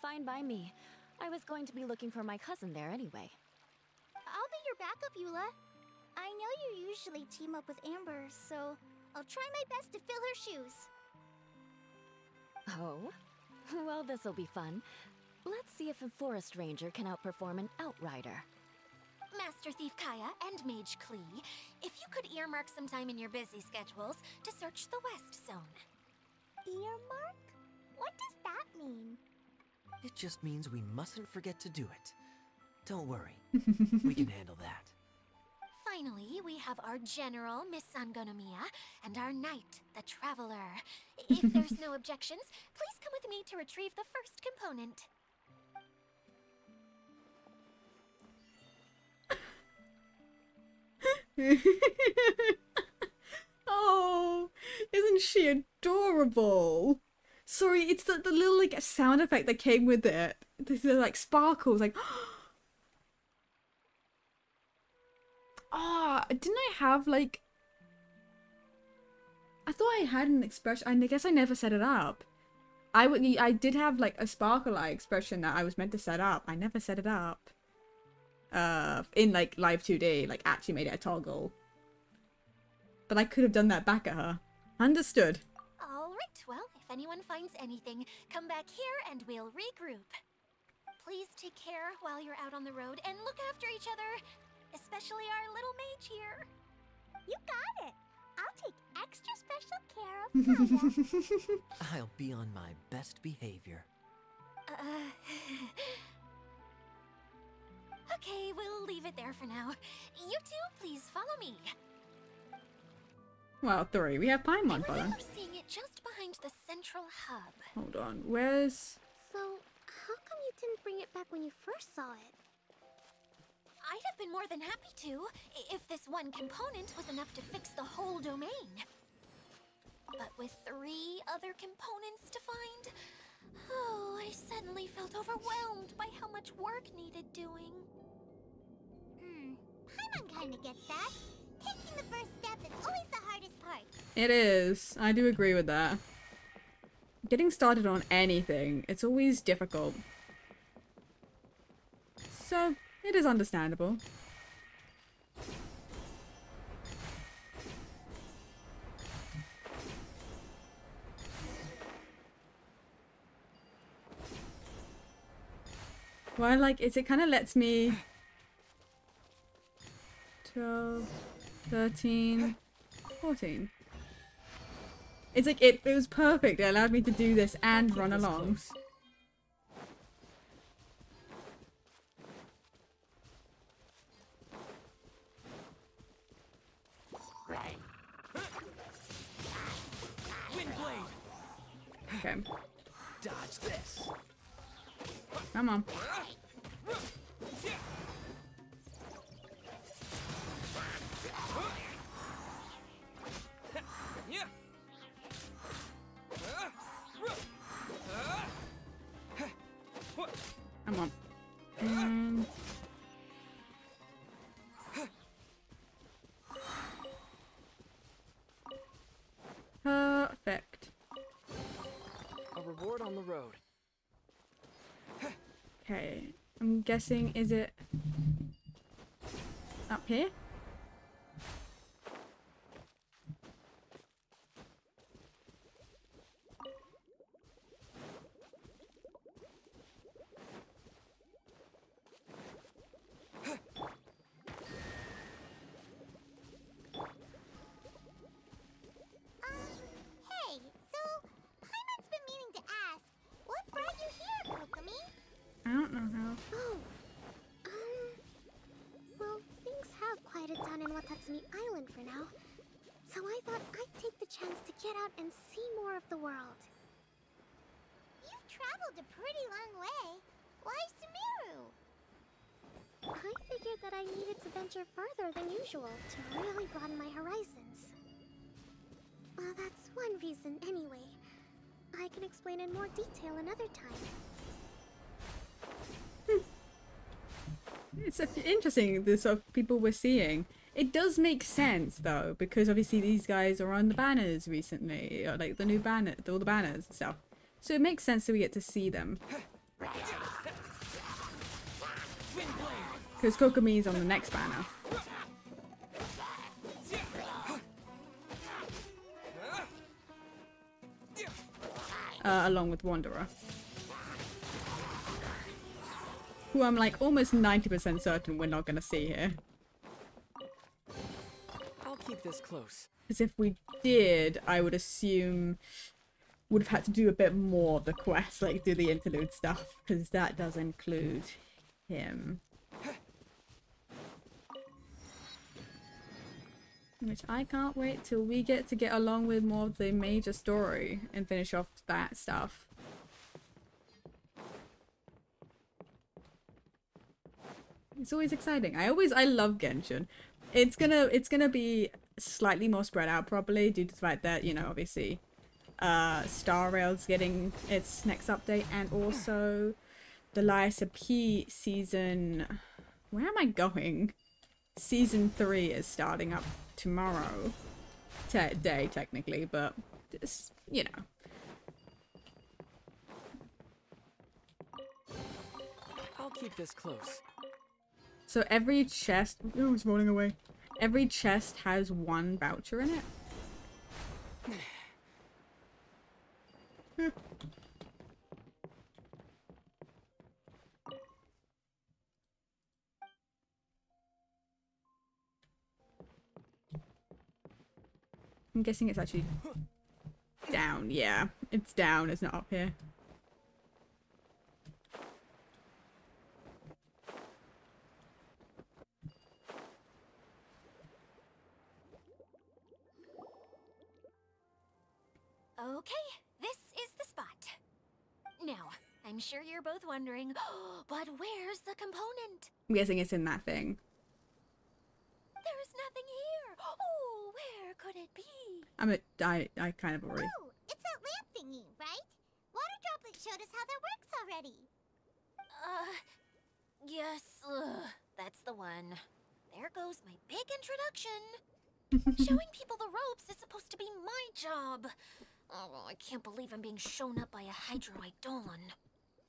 Fine by me. I was going to be looking for my cousin there anyway. I'll be your backup, Eula. I know you usually team up with Amber, so I'll try my best to fill her shoes. Oh? Well, this'll be fun. Let's see if a forest ranger can outperform an outrider. Master Thief Kaya and Mage Klee, if you could earmark some time in your busy schedules to search the West Zone. Earmark? What does that mean? It just means we mustn't forget to do it. Don't worry, we can handle that. Finally, we have our General, Miss Sangonomiya, and our Knight, the Traveler. If there's no objections, please come with me to retrieve the first component. Oh, isn't she adorable? Sorry, it's the little like sound effect that came with it. The like sparkles, like. Ah, didn't I have like? I thought I had an expression. I guess I never set it up. I did have like a sparkle eye expression that I was meant to set up. I never set it up. In like live 2D, like actually made it a toggle. But I could have done that back at her. Understood. Alright, well, if anyone finds anything, come back here and we'll regroup. Please take care while you're out on the road and look after each other, especially our little mage here. You got it. I'll take extra special care of Kaya. I'll be on my best behavior. Okay, we'll leave it there for now. You two, please follow me. Well, 3. We have Paimon I for them. remember seeing it just behind the central hub. Hold on, where's... So, how come you didn't bring it back when you first saw it? I'd have been more than happy to, if this one component was enough to fix the whole domain. But with 3 other components to find, oh, I suddenly felt overwhelmed by how much work needed doing. Paimon kinda gets that. Taking the first step is always the hardest part. It is. I do agree with that. Getting started on anything, it's always difficult. So, it is understandable. Well, I like is it kind of lets me 12, 13, 14. It's like it was perfect. It allowed me to do this and run along. Okay. Dodge this. Come on. Come on. And... perfect. A reward on the road. Okay. I'm guessing, is it up here? Hey, so Paimon's been meaning to ask, what brought you here, Kokomi? I don't know how. Oh, well, things have quieted down in Watatsumi Island for now, so I thought I'd take the chance to get out and see more of the world. You've traveled a pretty long way. Why Sumeru? I figured that I needed to venture further than usual to really broaden my horizons. Well, that's one reason anyway. I can explain in more detail another time. It's interesting the sort of people we're seeing. It does make sense though, because obviously these guys are on the banners recently, or like the new banner, all the banners and stuff. So it makes sense that we get to see them. Because Kokomi's on the next banner. Along with Wanderer. Who I'm like almost 90% certain we're not gonna see here. I'll keep this close. Because if we did, I would assume would have had to do a bit more of the quest, like do the interlude stuff, because that does include him. Which I can't wait till we get to get along with more of the major story and finish off that stuff. It's always exciting. I love Genshin, It's gonna be slightly more spread out probably due to the fact that, you know, obviously Star Rail's getting its next update, and also the Lysa P season, where am I going? Season 3 is starting up tomorrow. Day technically, but just, you know. I'll keep this close. So every chest, oh, it's rolling away. Every chest has one voucher in it. I'm guessing it's actually down. Yeah, it's down. It's not up here. Okay, this is the spot. Now, I'm sure you're both wondering, but where's the component? I'm guessing it's in that thing. There's nothing here. Oh, where could it be? I kind of already. Oh, it's that lamp thingy, right? Water Droplet showed us how that works already. Yes, that's the one. There goes my big introduction. Showing people the ropes is supposed to be my job. Oh, I can't believe I'm being shown up by a Hydro Eidolon.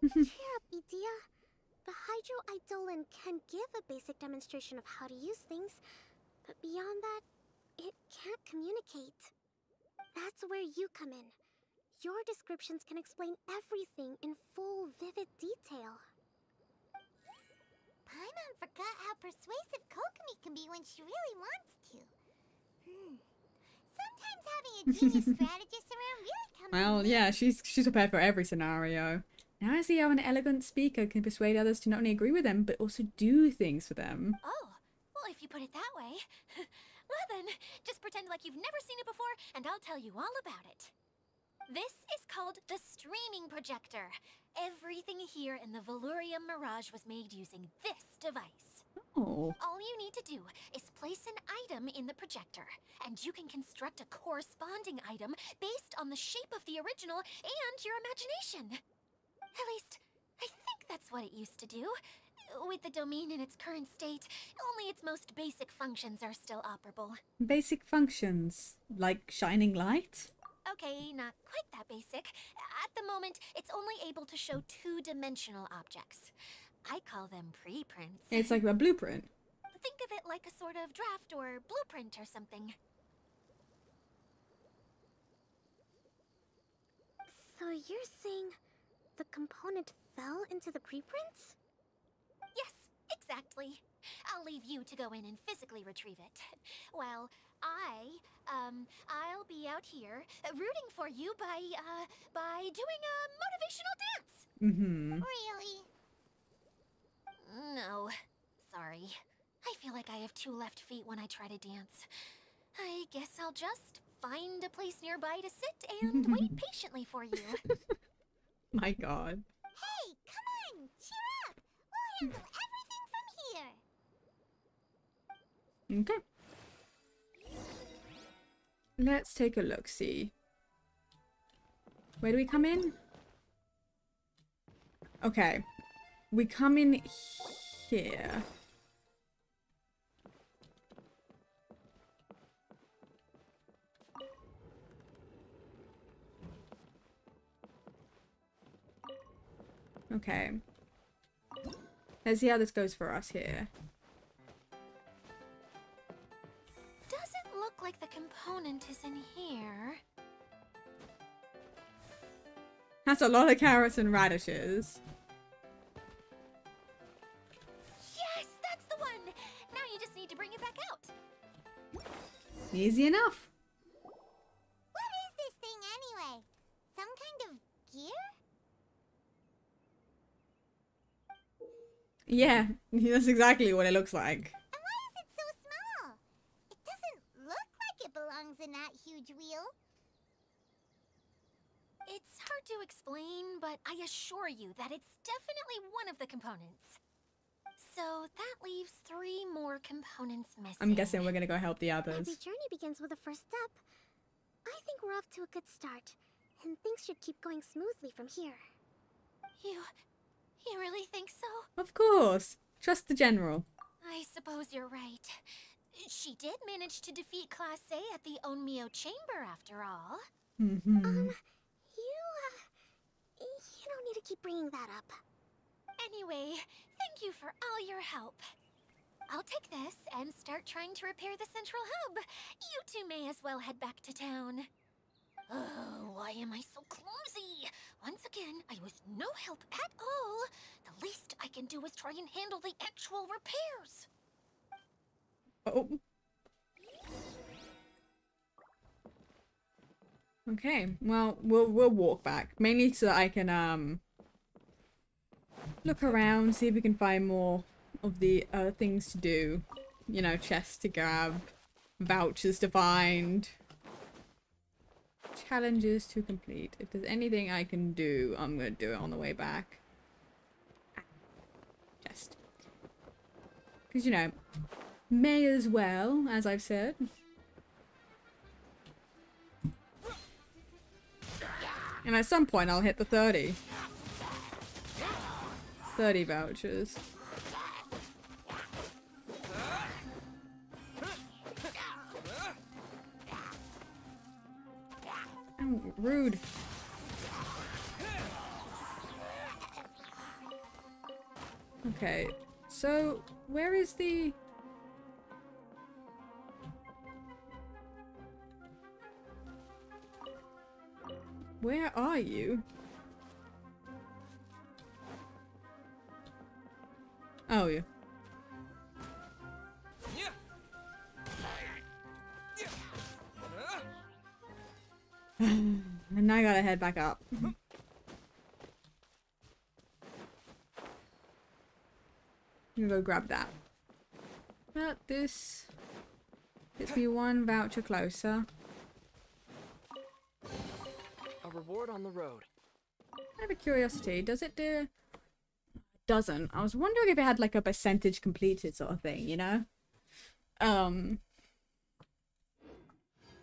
Cheer up, Idia. The Hydro Eidolon can give a basic demonstration of how to use things, but beyond that, it can't communicate. That's where you come in. Your descriptions can explain everything in full, vivid detail. Paimon forgot how persuasive Kokomi can be when she really wants to. Sometimes having a genius strategist around really comes Well, in yeah, she's prepared for every scenario. Now I see how an elegant speaker can persuade others to not only agree with them, but also do things for them. Oh, well, if you put it that way. Well then, just pretend like you've never seen it before, and I'll tell you all about it. This is called the streaming projector. Everything here in the Valurium Mirage was made using this device. Oh. All you need to do is place an item in the projector, and you can construct a corresponding item based on the shape of the original and your imagination. At least, I think that's what it used to do. With the domain in its current state, only its most basic functions are still operable. Basic functions, like shining light? Okay, not quite that basic. At the moment, it's only able to show two-dimensional objects. I call them preprints. It's like a blueprint. Think of it like a sort of draft or blueprint or something. So you're saying the component fell into the preprints? Yes, exactly. I'll leave you to go in and physically retrieve it. Well, I'll be out here rooting for you by doing a motivational dance. Mm-hmm. Really? No, sorry. I feel like I have two left feet when I try to dance. I guess I'll just find a place nearby to sit and wait patiently for you. My god. Hey, come on! Cheer up! We'll handle everything from here! Okay. Let's take a look, see. Where do we come in? Okay. We come in here. Okay. Let's see how this goes for us here. Doesn't look like the component is in here. That's a lot of carrots and radishes. Yes, that's the one! Now you just need to bring it back out. Easy enough. What is this thing anyway? Some kind of gear? Yeah, that's exactly what it looks like. And why is it so small? It doesn't look like it belongs in that huge wheel. It's hard to explain, but I assure you that it's definitely one of the components. So that leaves 3 more components missing. I'm guessing we're gonna go help the others. Every journey begins with a first step. I think we're off to a good start, and things should keep going smoothly from here. You really think so? Of course. Trust the general. I suppose you're right. She did manage to defeat Class A at the Onmyo Chamber, after all. Mm-hmm. You don't need to keep bringing that up. Anyway, thank you for all your help. I'll take this and start trying to repair the central hub. You two may as well head back to town. Oh, why am I so clumsy? Once again, I was no help at all. The least I can do is try and handle the actual repairs. Oh. Okay, well, we'll walk back. Mainly so that I can, look around, see if we can find more of the things to do. You know, chests to grab, vouchers to find, challenges to complete. If there's anything I can do, I'm gonna do it on the way back. Chest. Because, you know, may as well, as I've said. And at some point I'll hit the 30. 30 vouchers. Oh, rude. Okay, so where is the... Where are you? Oh, yeah. And now I gotta head back up. I'm gonna go grab that. But this gets me 1 voucher closer. A reward on the road. I have a curiosity. Does it do... It doesn't. I was wondering if it had like a percentage completed sort of thing, you know?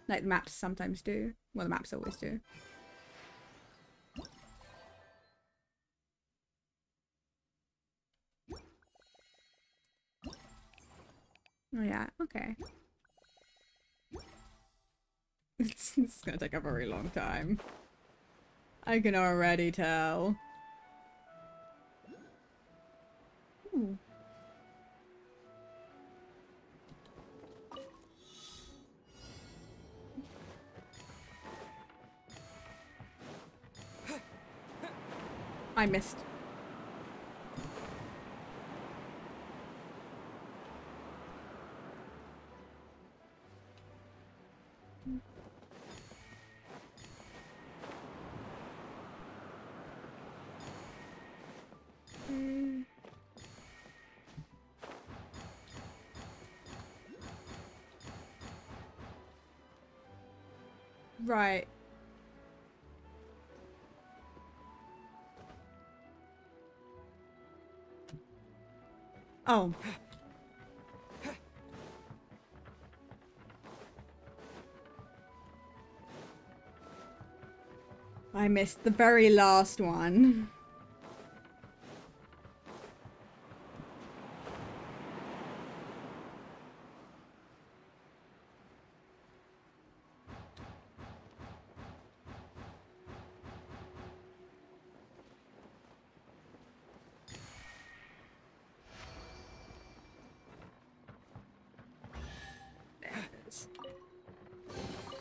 Like the maps sometimes do. Well, the maps always do. Oh yeah, okay. It's gonna take a very long time. I can already tell. Ooh. I missed. Right. Oh. I missed the very last one.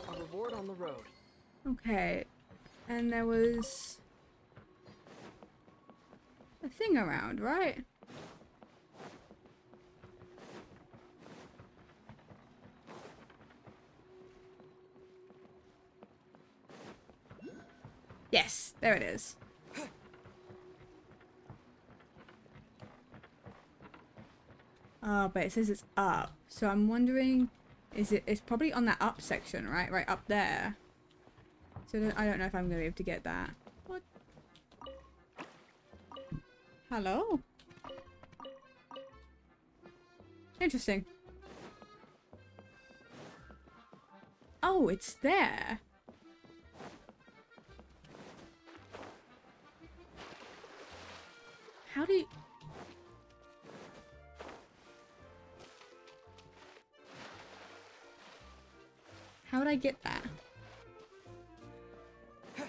A reward on the road. Okay. And there was a thing around, right? Yes, there it is. Oh, but it says it's up. So I'm wondering, it's probably on that up section, right? Right up there. So I don't know if I'm going to be able to get that. What? Interesting. Oh, it's there. How do you... How would I get that? I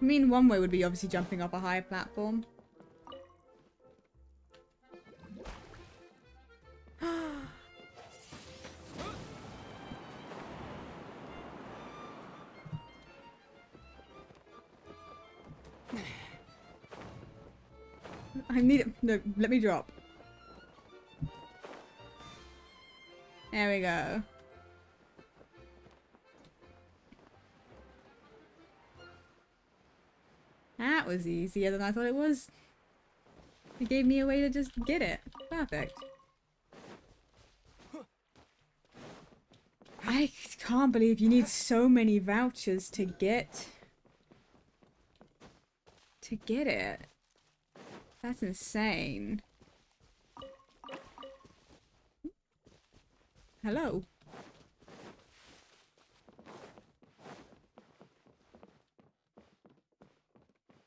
mean, one way would be obviously jumping off a higher platform. I need it. No, let me drop. There we go. That was easier than I thought it was. It gave me a way to just get it. Perfect. I can't believe you need so many vouchers to get it. That's insane. Hello.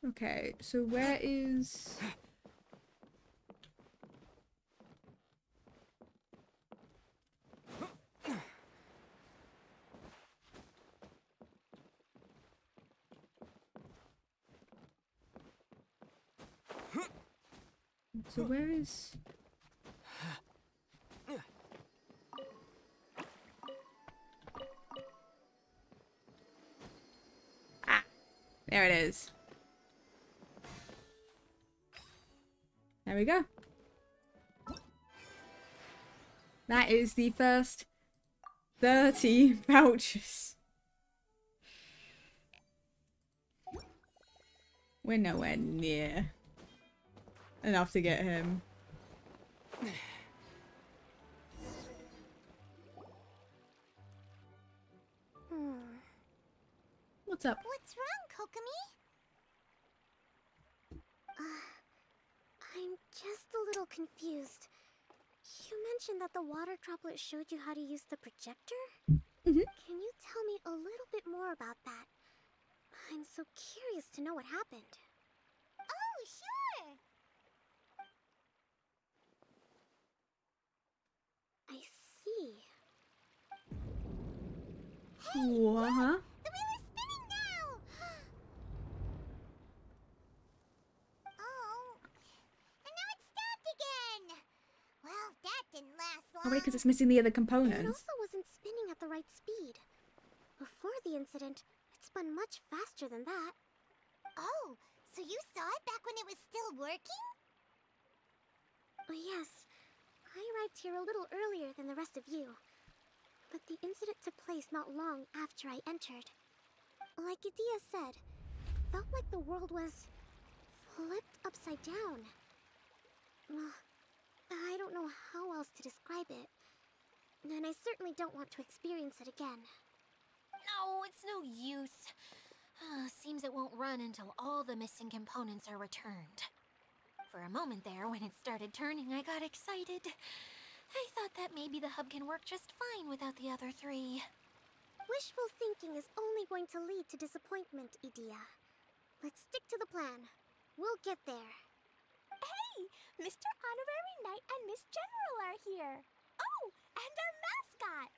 Okay, so where is... So where is... Ah! There it is. There we go. That is the first 30 vouchers. We're nowhere near enough to get him. What's up? What's wrong, Kokomi? I'm just a little confused. You mentioned that the water droplet showed you how to use the projector? Mm-hmm. Can you tell me a little bit more about that? I'm so curious to know what happened. Oh, sure! I see. What? The wheel is spinning now! Oh, and now it's stopped again! Well, that didn't last long. Probably because it's missing the other It components. also wasn't spinning at the right speed. Before the incident, it spun much faster than that. Oh, so you saw it back when it was still working? Yes. I arrived here a little earlier than the rest of you. But the incident took place not long after I entered. Like Idia said, it felt like the world was flipped upside down. I don't know how else to describe it. And I certainly don't want to experience it again. No, it's no use. Seems it won't run until all the missing components are returned. For a moment there, when it started turning, I got excited. I thought that maybe the hub can work just fine without the other three. Wishful thinking is only going to lead to disappointment, Idia. Let's stick to the plan. We'll get there. Hey! Mr. Honorary Knight and Miss General are here! Oh! And our mascot!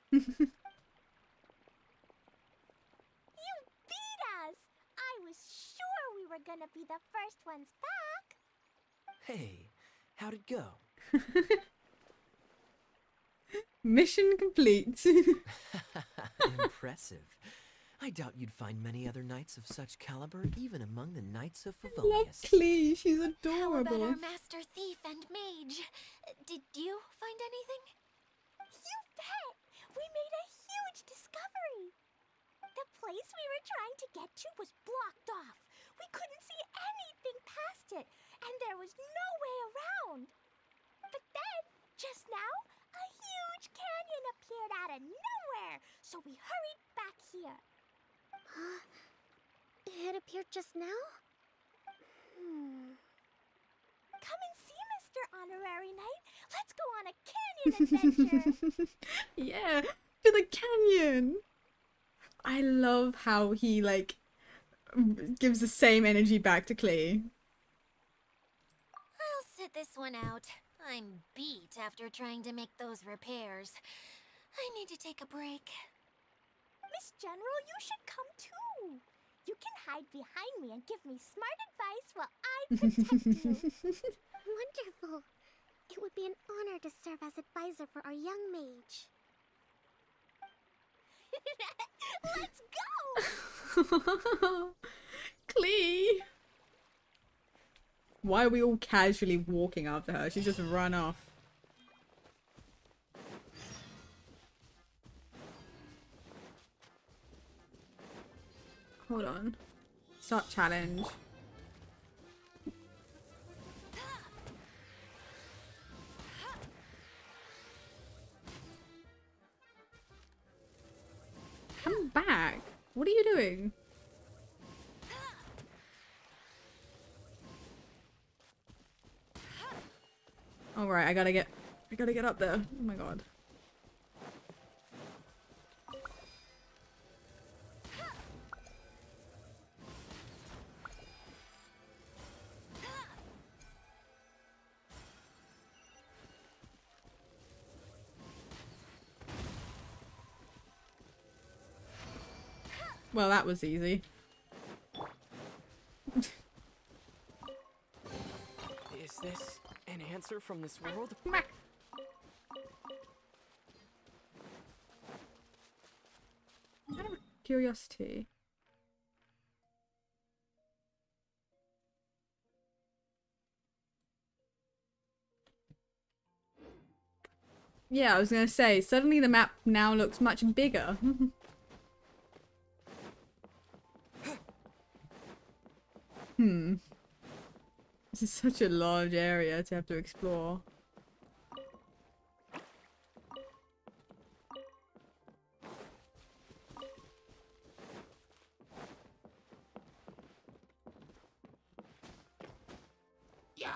You beat us! I was sure we were gonna be the first ones back! Hey, how'd it go? Mission complete. Impressive. I doubt you'd find many other knights of such caliber even among the knights of Love Favonius. Klee, she's How about adorable. our master thief and mage? Did you find anything? You bet! We made a huge discovery! The place we were trying to get to was blocked off. We couldn't see anything past it, and there was no way around. But then, just now, a huge canyon appeared out of nowhere, so we hurried back here. It appeared just now? Come and see, Mr. Honorary Knight. Let's go on a canyon adventure! Yeah, to the canyon. I love how he like gives the same energy back to Klee. I'll sit this one out. I'm beat after trying to make those repairs. I need to take a break. Miss General, you should come too. You can hide behind me and give me smart advice while I protect you. Wonderful. It would be an honor to serve as advisor for our young mage. Let's go! Klee! Why are we all casually walking after her? She's just run off. Hold on. Start challenge. Come back. What are you doing? All right, I gotta get up there. Oh my god. Well, that was easy. Is this an answer from this world? Out of curiosity. Yeah, I was gonna say, suddenly the map now looks much bigger. This is such a large area to have to explore. Yeah.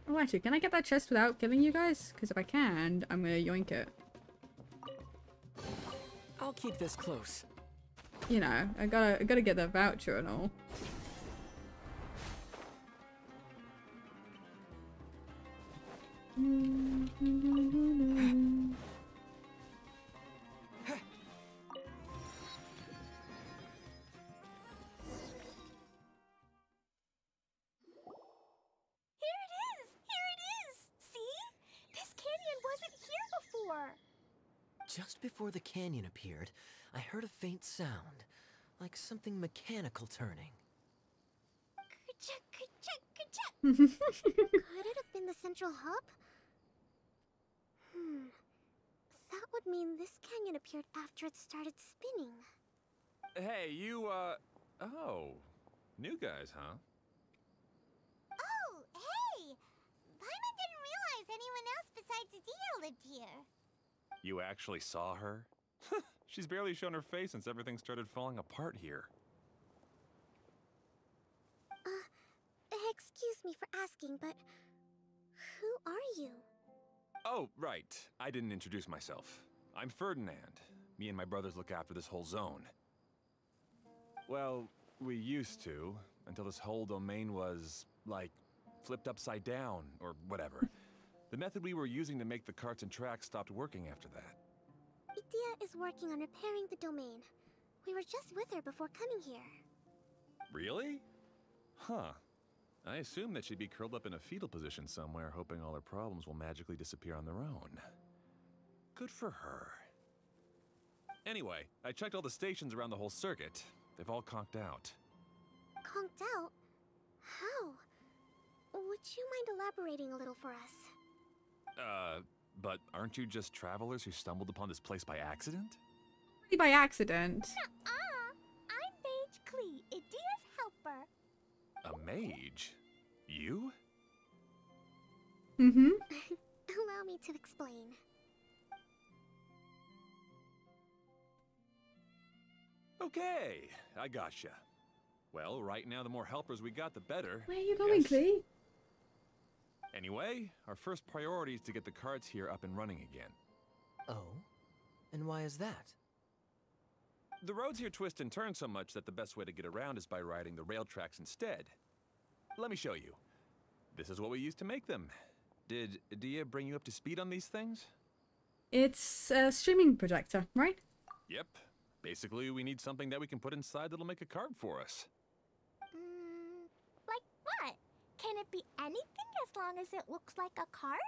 Oh, actually, can I get that chest without killing you guys? Because if I can, I'm gonna yoink it. I'll keep this close. You know, I gotta get that voucher and all. Just before the canyon appeared, I heard a faint sound, like something mechanical turning. Could it have been the central hub? That would mean this canyon appeared after it started spinning. Hey, you, oh. New guys, huh? Oh, hey! Paimon didn't realize anyone else besides Adia lived here. You actually saw her? She's barely shown her face since everything started falling apart here. Excuse me for asking, but who are you? Oh, right. I didn't introduce myself. I'm Ferdinand. Me and my brothers look after this whole zone. Well, we used to, until this whole domain was, like, flipped upside down, or whatever. The method we were using to make the carts and tracks stopped working after that. Idia is working on repairing the domain. We were just with her before coming here. Really? Huh. I assume that she'd be curled up in a fetal position somewhere, hoping all her problems will magically disappear on their own. Good for her. Anyway, I checked all the stations around the whole circuit. They've all conked out. Conked out? How? Would you mind elaborating a little for us? But aren't you just travelers who stumbled upon this place by accident? By accident. I'm Mage Klee, Idia's helper. A mage? You? Mm-hmm. Allow me to explain. Okay, I gotcha. Well, right now the more helpers we got, the better. Where are you going, Clee? Anyway, our first priority is to get the carts here up and running again. Oh? And why is that? The roads here twist and turn so much that the best way to get around is by riding the rail tracks instead. Let me show you. This is what we used to make them. Did Dia bring you up to speed on these things? It's a streaming projector, right? Yep. Basically, we need something that we can put inside that'll make a card for us. Like what? Can it be anything as long as it looks like a card?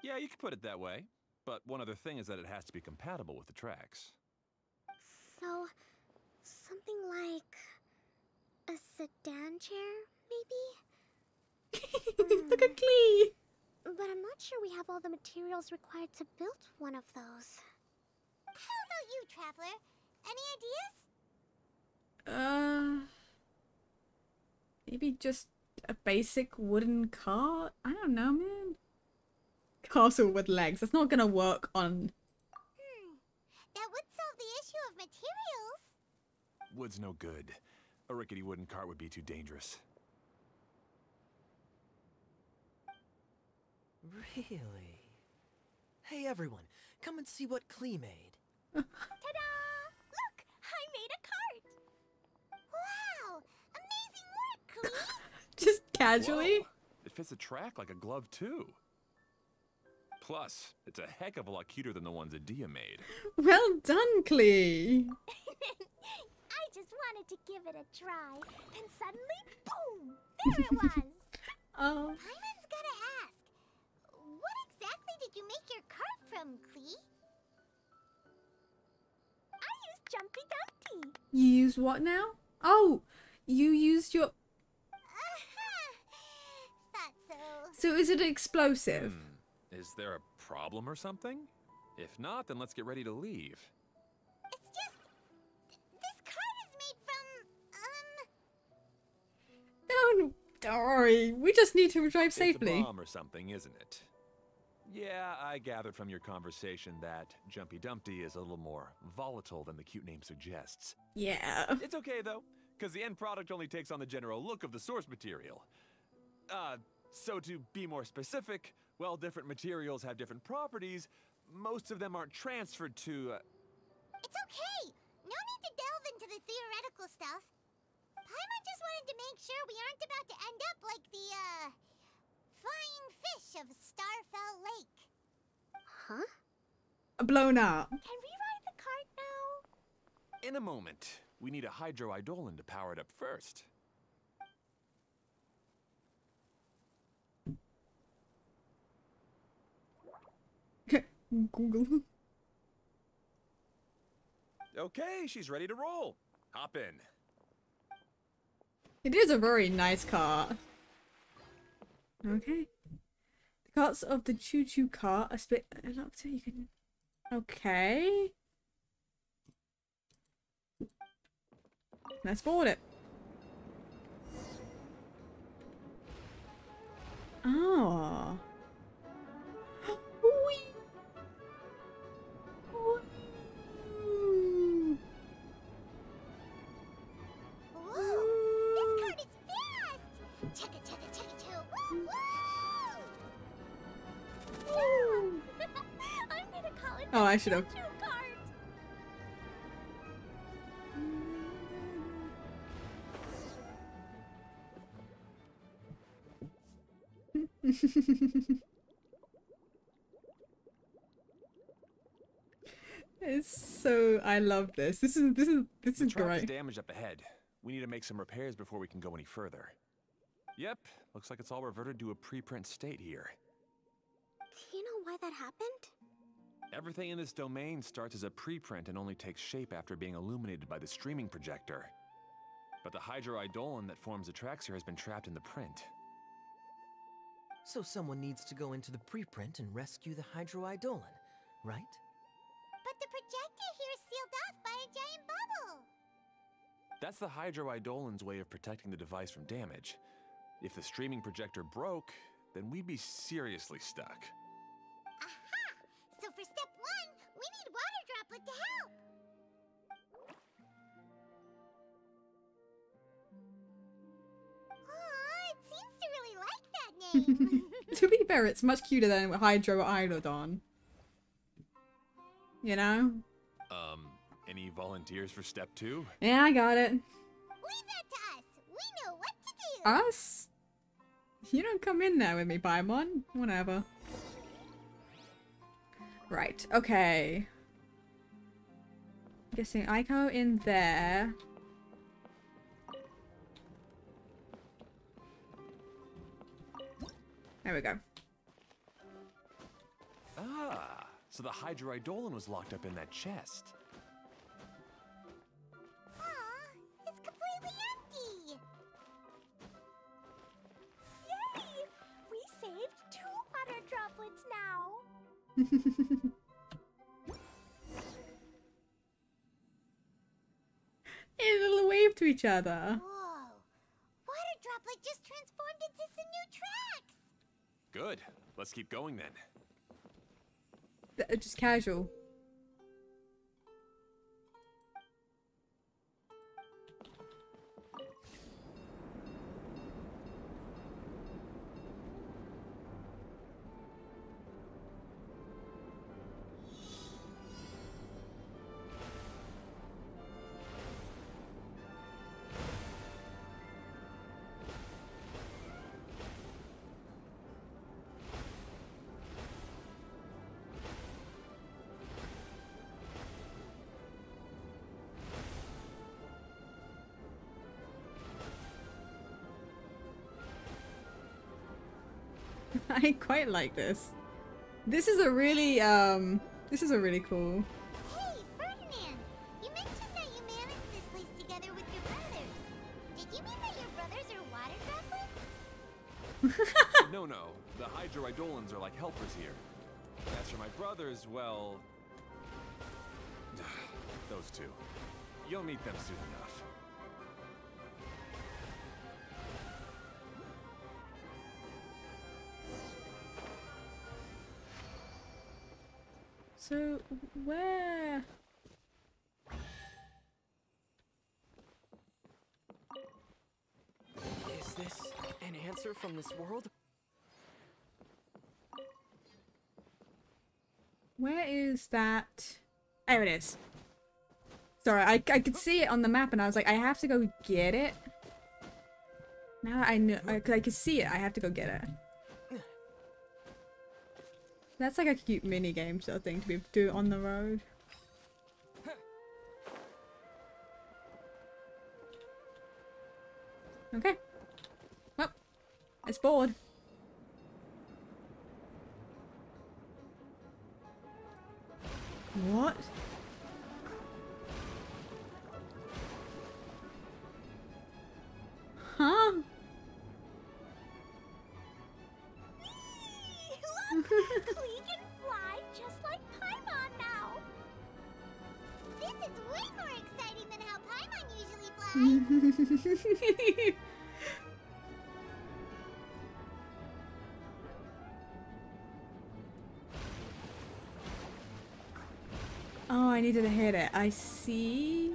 Yeah, you could put it that way. But one other thing is that it has to be compatible with the tracks. So, something like a sedan chair, maybe? Look at Clee! But I'm not sure we have all the materials required to build one of those. How about you, Traveler? Any ideas? Maybe just a basic wooden cart? I don't know, man. Castle with legs. That's not gonna work on... That would solve the issue of materials. Wood's no good. A rickety wooden cart would be too dangerous. Really? Hey everyone, come and see what Clee made. Ta-da! Look! I made a cart! Wow! Amazing work, Clee! Just casually? Whoa. It fits the track like a glove too. Plus, it's a heck of a lot cuter than the ones that Dia made. Well done, Clee! I just wanted to give it a try, and suddenly, boom! There it was! Oh. Paimon's gotta ask, what exactly did you make your cart from, Clee? I used Jumpy Dumpty. You used what now? Oh! You used your... Thought so. So is it explosive? Is there a problem or something? If not, then let's get ready to leave. It's just... this cart is made from, Don't worry. We just need to drive safely. It's a bomb or something, isn't it? Yeah, I gathered from your conversation that Jumpy Dumpty is a little more volatile than the cute name suggests. Yeah. It's okay, though, because the end product only takes on the general look of the source material. So to be more specific, while different materials have different properties, most of them aren't transferred to... It's okay! No need to delve into the theoretical stuff. Paimon just wanted to make sure we aren't about to end up like the, flying fish of Starfell Lake. Huh? Blown up. Can we ride the cart now? In a moment. We need a hydroidolin to power it up first. Google. Okay, she's ready to roll. Hop in. It is a very nice cart. Okay. The carts of the choo-choo cart are split up so you can... Okay. Let's board it. Oh. Whee! Whoa! This cart is fast! Chugga chugga chugga choo! Woo woo! I'm gonna call it Oh, I should have. choo cart! It's so... I love this. This is The track is great. damaged up ahead. We need to make some repairs before we can go any further. Yep, looks like it's all reverted to a preprint state here. Do you know why that happened? Everything in this domain starts as a preprint and only takes shape after being illuminated by the streaming projector. But the hydroidolin that forms the tracks here has been trapped in the print. So someone needs to go into the preprint and rescue the hydroidolin, right? But the projector here is sealed off by a giant bubble! That's the hydroidolin's way of protecting the device from damage. If the streaming projector broke, then we'd be seriously stuck. Aha! So for step 1, we need water droplet to help! To be fair, it's much cuter than Hydro. You know? Any volunteers for step 2? Yeah, I got it. Leave that to us. We know what to do. Us? You don't come in there with me, Paimon. Whatever. Right, okay. Guessing I go in there. There we go. Ah, so the Hydroidolon was locked up in that chest. Aw, it's completely empty. Yay! We saved 2 water droplets now. Hey, little wave to each other. Whoa! Water droplet just transformed into some new tracks. Good. Let's keep going then. Just casual. I quite like this. This is a really cool. Hey, Ferdinand! You mentioned that you managed this place together with your brothers. Did you mean that your brothers are water droplets? No. The Hydroidolons are like helpers here. As for my brothers, well... those two. You'll meet them soon enough. So, where? Is this an answer from this world? Where is that? There it is. Sorry, I could see it on the map and I was like, I have to go get it. Now I know, cause I could see it, I have to go get it. That's like a cute mini game sort of thing to be able to do on the road. Okay. Well, it's bored. What? Huh? Look! Klee can fly just like Paimon now! This is way more exciting than how Paimon usually flies! Oh, I needed to hit it. I see.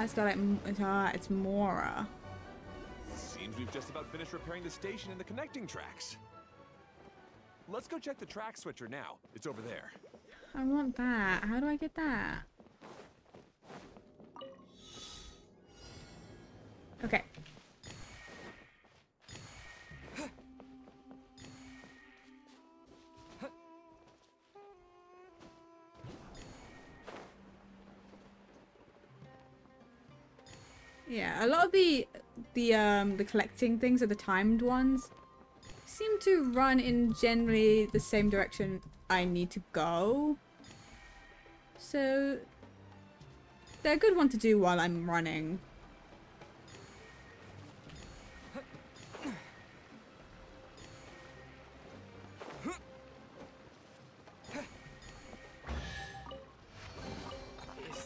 It's got like, it's Mora. Seems we've just about finished repairing the station and the connecting tracks. Let's go check the track switcher now. It's over there. I want that. How do I get that? Okay. Yeah, a lot of the collecting things are the timed ones. Seem to run in generally the same direction I need to go. So they're a good one to do while I'm running.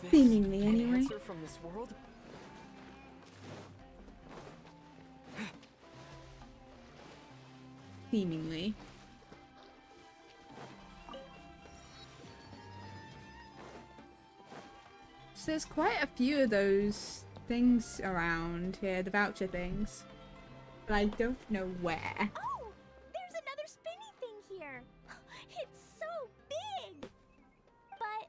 Seemingly, anyway. Answer from this world? Seemingly. there's quite a few of those things around here, the voucher things. But I don't know where. Oh, there's another spinny thing here. It's so big. But,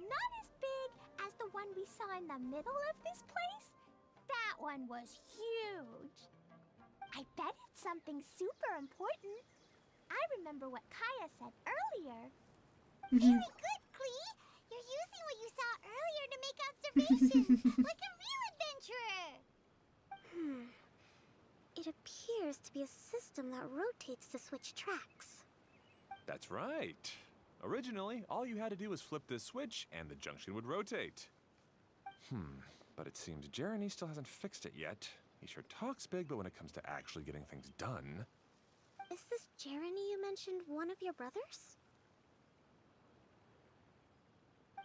not as big as the one we saw in the middle of this place. That one was huge. I bet it's something super important. I remember what Kaya said earlier. Very good, Klee. You're using what you saw earlier to make observations, like a real adventurer. It appears to be a system that rotates to switch tracks. That's right. Originally, all you had to do was flip this switch and the junction would rotate. But it seems Jeremy still hasn't fixed it yet. He sure talks big, but when it comes to actually getting things done... Is this Jeremy you mentioned one of your brothers?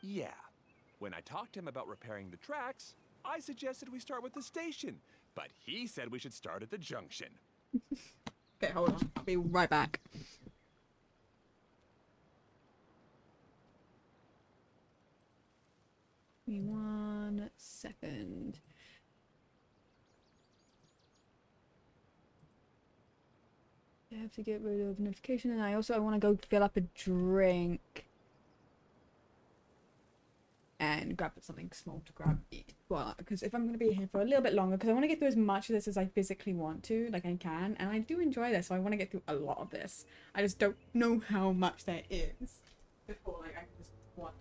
Yeah. When I talked to him about repairing the tracks, I suggested we start with the station. But he said we should start at the junction. Okay, hold on. I'll be right back. Give me 1 second. I have to get rid of notification, and I want to go fill up a drink and grab something small to grab eat. Well, because if I'm going to be here for a little bit longer, because I want to get through as much of this as I physically want to, like I can, and I do enjoy this, so I want to get through a lot of this. I just don't know how much there is before like I can just wander.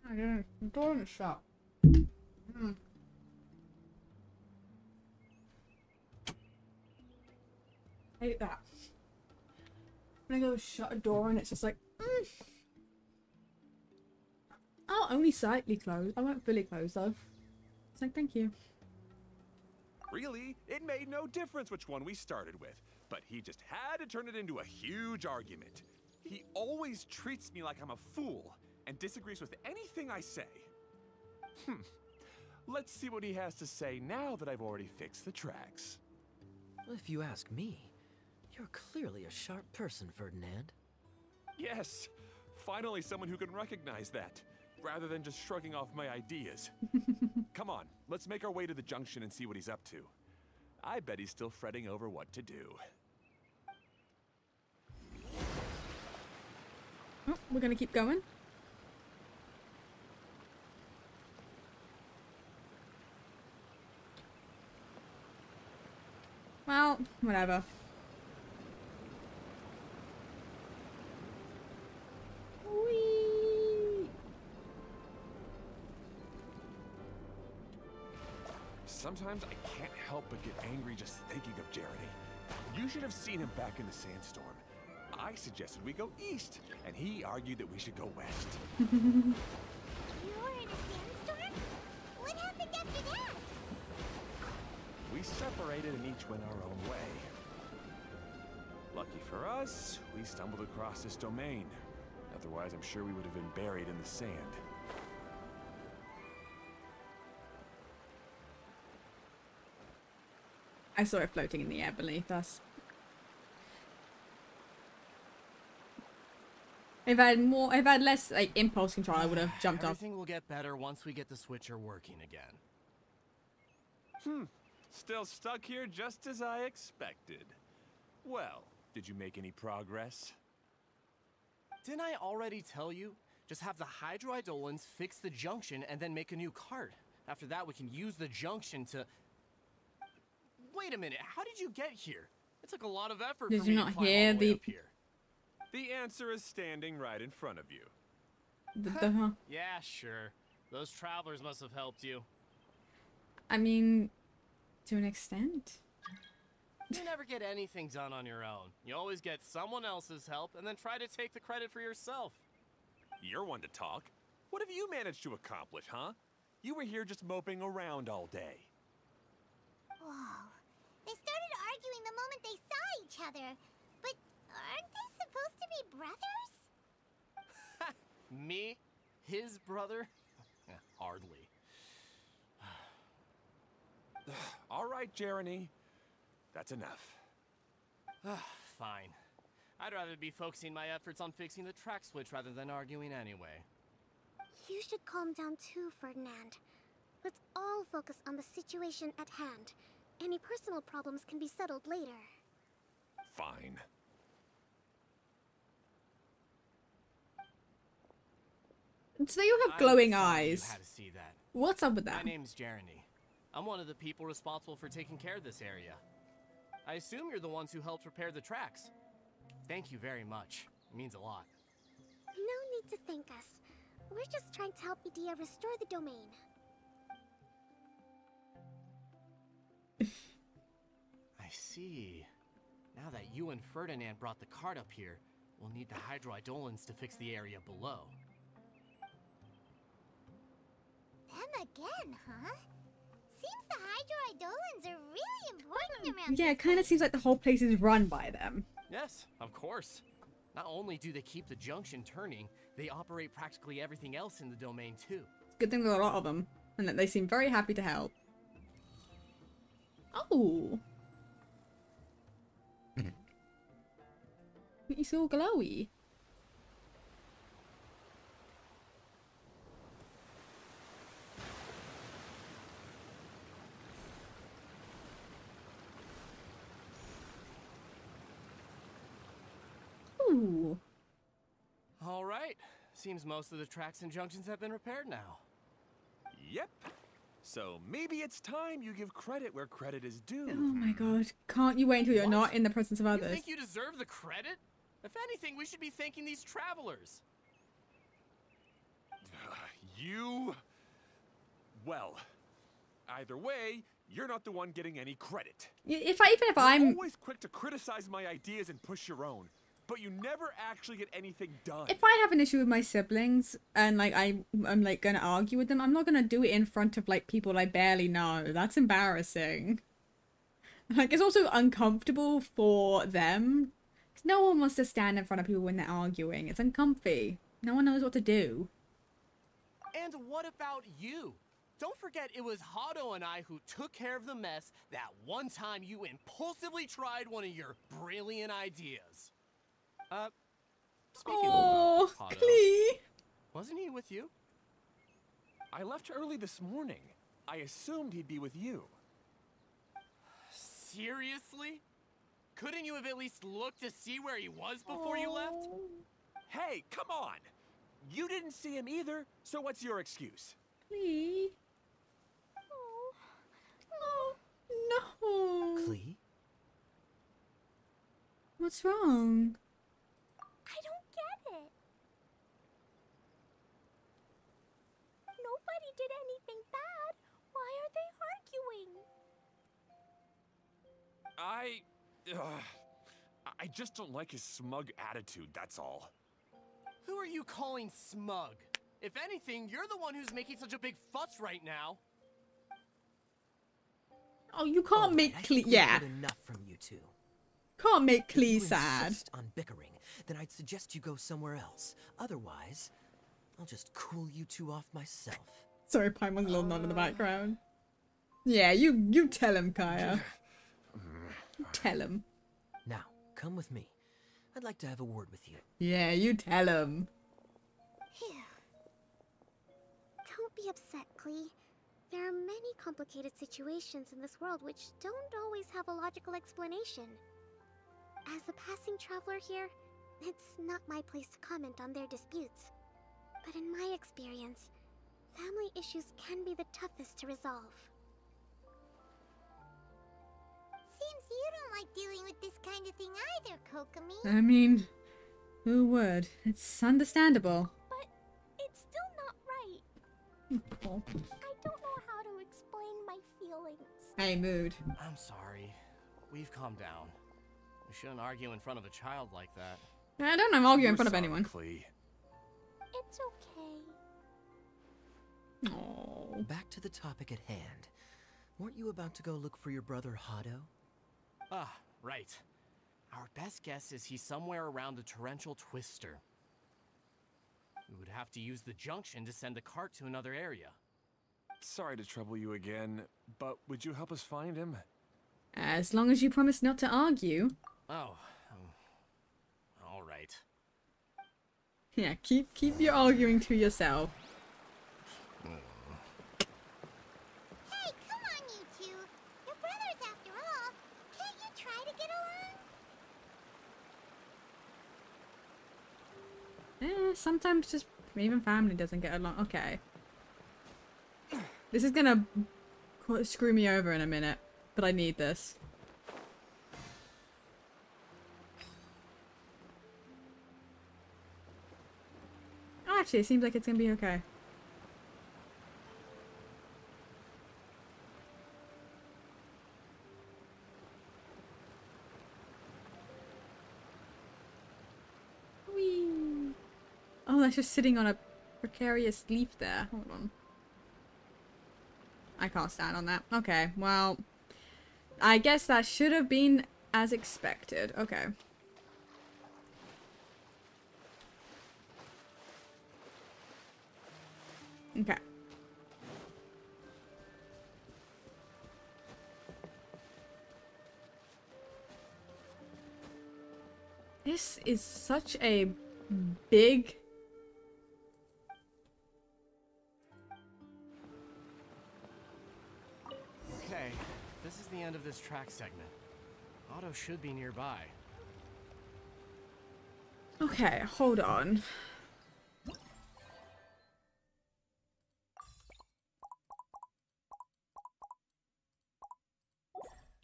I didn't. The door didn't shut. Hate that. When I go shut a door and it's just like, oh, only slightly closed. I won't fully close though. It's like, thank you. Really, it made no difference which one we started with, but he just had to turn it into a huge argument. He always treats me like I'm a fool and disagrees with anything I say. Let's see what he has to say now that I've already fixed the tracks. If you ask me, you're clearly a sharp person, Ferdinand. Yes, finally someone who can recognize that, rather than just shrugging off my ideas. Come on, let's make our way to the junction and see what he's up to. I bet he's still fretting over what to do. Oh, we're gonna keep going. Well, whatever. Whee! Sometimes I can't help but get angry just thinking of Jeremy. You should have seen him back in the sandstorm. I suggested we go east, and he argued that we should go west. You were in a sandstorm? What happened after that? We separated and each went our own way. Lucky for us, we stumbled across this domain. Otherwise, I'm sure we would have been buried in the sand. I saw it floating in the air beneath us. If I had less like impulse control, I would have jumped off. Everything will get better once we get the switcher working again. Still stuck here just as I expected. Well, did you make any progress? Didn't I already tell you? Just have the hydroidolins fix the junction and then make a new cart. After that, we can use the junction to... Wait a minute, how did you get here? It took a lot of effort for me to climb all the way up here. The answer is standing right in front of you. Yeah, sure. Those travelers must have helped you. I mean, to an extent. You never get anything done on your own. You always get someone else's help and then try to take the credit for yourself. You're one to talk. What have you managed to accomplish, huh? You were here just moping around all day. Whoa. They started arguing the moment they saw each other. But aren't they supposed to be brothers? Me? His brother? Hardly. All right, Jeremy. That's enough. Fine. I'd rather be focusing my efforts on fixing the track switch rather than arguing anyway. You should calm down too, Ferdinand. Let's all focus on the situation at hand. Any personal problems can be settled later. Fine. So you have glowing I'm sorry eyes. You had to see that. What's up with that? My name's Jeremy. I'm one of the people responsible for taking care of this area. I assume you're the ones who helped repair the tracks. Thank you very much. It means a lot. No need to thank us. We're just trying to help Edea restore the domain. I see. Now that you and Ferdinand brought the cart up here, we'll need the hydroidolins to fix the area below. Them again, huh? Seems the hydroidolins are really important around Yeah, it kind of seems like the whole place is run by them. Yes, of course. Not only do they keep the junction turning, they operate practically everything else in the domain too. Good thing there are a lot of them, and that they seem very happy to help. Oh! He's all glowy. Ooh. All right. Seems most of the tracks and junctions have been repaired now. Yep. So maybe it's time you give credit where credit is due. Oh my god. Can't you wait until you're not in the presence of You others? think you deserve the credit? If anything, we should be thanking these travelers. You... Well, either way, you're not the one getting any credit. Even if I'm You're always quick to criticize my ideas and push your own, but you never actually get anything done. If I have an issue with my siblings and like I'm like gonna argue with them, I'm not gonna do it in front of like people I barely know. That's embarrassing. Like it's also uncomfortable for them. No one wants to stand in front of people when they're arguing. It's uncomfy. No one knows what to do. And what about you? Don't forget it was Hado and I who took care of the mess that one time you impulsively tried one of your brilliant ideas. Speaking of Hado, Klee. wasn't he with you? I left early this morning. I assumed he'd be with you. Seriously? Couldn't you have at least looked to see where he was before you left? Hey, come on! You didn't see him either, so what's your excuse? Klee. Oh, no. Klee? What's wrong? I don't get it. Nobody did anything bad. Why are they arguing? I just don't like his smug attitude, that's all. Who are you calling smug? If anything, you're the one who's making such a big fuss right now. Oh, you can't make Klee. Yeah. Enough from you two. Can't make If Klee you sad. insist on bickering, then I'd suggest you go somewhere else. Otherwise, I'll just cool you two off myself. Sorry, Paimon's little nod in the background. Yeah, you tell him, Kaya. You tell him. Now, come with me. I'd like to have a word with you. Yeah, you tell him. Phew. Don't be upset, Klee. There are many complicated situations in this world which don't always have a logical explanation. As a passing traveler here, it's not my place to comment on their disputes. But in my experience, family issues can be the toughest to resolve. Seems you don't like dealing with this kind of thing either, Kokomi. I mean, who would? It's understandable. But it's still not right. Oh. I don't know how to explain my feelings. Hey, mood. I'm sorry. We've calmed down. We shouldn't argue in front of a child like that. I don't argue in front of anyone. Klee. It's okay. Oh. Back to the topic at hand. Weren't you about to go look for your brother Hado? Ah, right. Our best guess is he's somewhere around the torrential twister. We would have to use the junction to send the cart to another area. Sorry to trouble you again, but would you help us find him? As long as you promise not to argue. Oh, all right. Yeah, keep your arguing to yourself. Hey, come on, you two. You're brothers after all. Can't you try to get along? Sometimes just even family doesn't get along. Okay. This is gonna screw me over in a minute, but I need this. Oh, actually, it seems like it's gonna be okay. Whee! Oh, that's just sitting on a precarious leaf there. Hold on. I can't stand on that. Okay, well, I guess that should have been as expected. Okay. Okay. This is such a big... Okay, this is the end of this track segment. Otto should be nearby. Okay, hold on.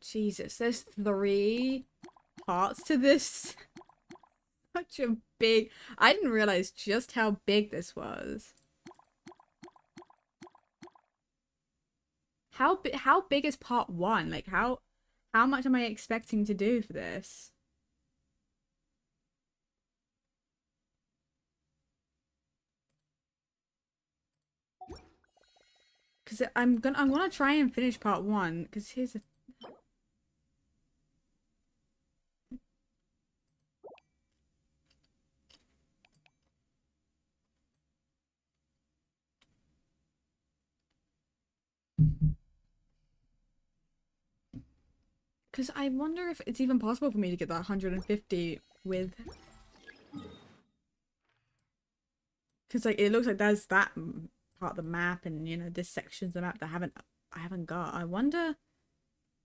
Jesus, there's 3 parts to this. Such a big... I didn't realize just how big this was. How big is part 1? Like, how much am I expecting to do for this? Because I'm gonna try and finish part 1. Because here's a... Because I wonder if it's even possible for me to get that 150 with... Because like it looks like there's that part of the map, and you know this section's the map that I haven't got. I wonder,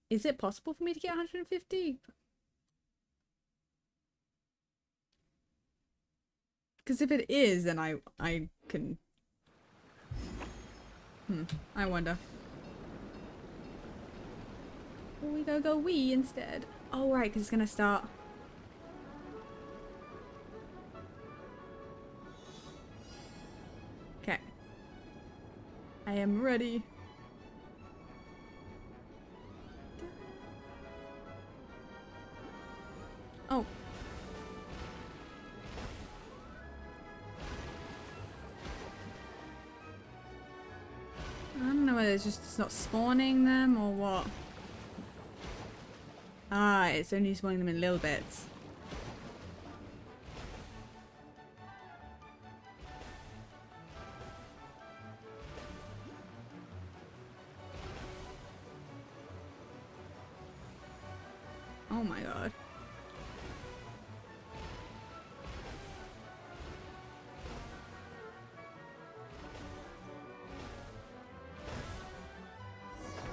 is it possible for me to get 150? Because if it is, then I can. I wonder. Or we go we instead. Oh right, because it's gonna start. Okay. I am ready. Oh. I don't know whether it's not spawning them or what. Ah, it's only spawning them in little bits. Oh my god.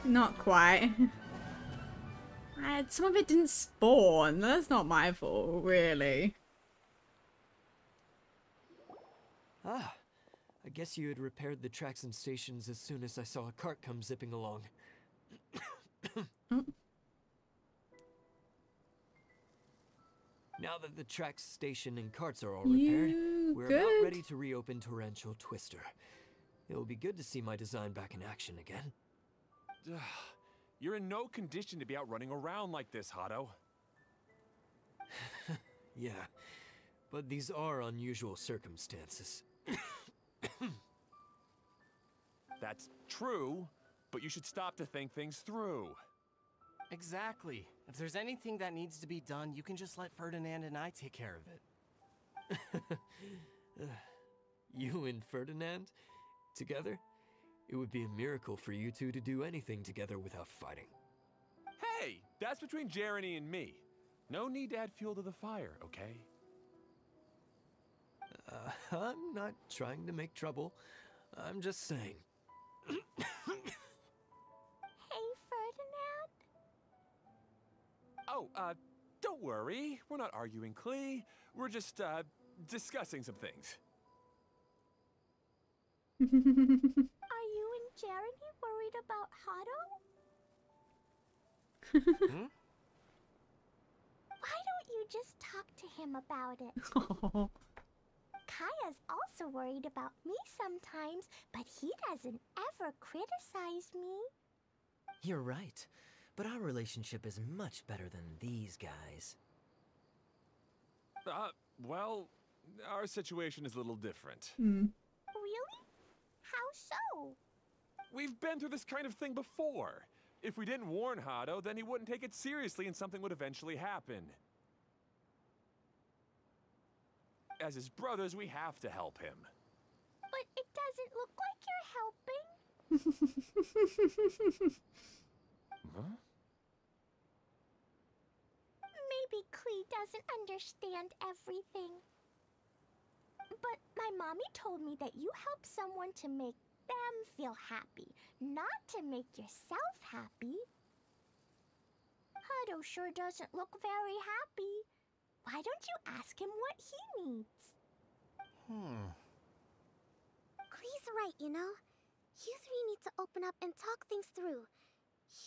Not quite. Some of it didn't spawn. That's not my fault, really. Ah, I guess you had repaired the tracks and stations as soon as I saw a cart come zipping along. Now that the tracks, station, and carts are all repaired, we're about ready to reopen Torrential Twister. It'll be good to see my design back in action again. You're in no condition to be out running around like this, Hado. Yeah, but these are unusual circumstances. That's true, but you should stop to think things through. Exactly. If there's anything that needs to be done, you can just let Ferdinand and I take care of it. You and Ferdinand? Together? It would be a miracle for you two to do anything together without fighting. Hey, that's between Jeremy and me. No need to add fuel to the fire, okay? I'm not trying to make trouble. I'm just saying. Hey, Ferdinand? Oh, don't worry. We're not arguing, Klee. We're just, discussing some things. Are you and Jeremy worried about Hado? Why don't you just talk to him about it? Kaya's also worried about me sometimes, but he doesn't ever criticize me. You're right, but our relationship is much better than these guys. Well, our situation is a little different. Really? How so? We've been through this kind of thing before. If we didn't warn Hado, then he wouldn't take it seriously and something would eventually happen. As his brothers, we have to help him. But it doesn't look like you're helping. Huh? Maybe Klee doesn't understand everything. But my mommy told me that you help someone to make them feel happy, not to make yourself happy. Hado sure doesn't look very happy. Why don't you ask him what he needs? Klee's right, you know. You three need to open up and talk things through.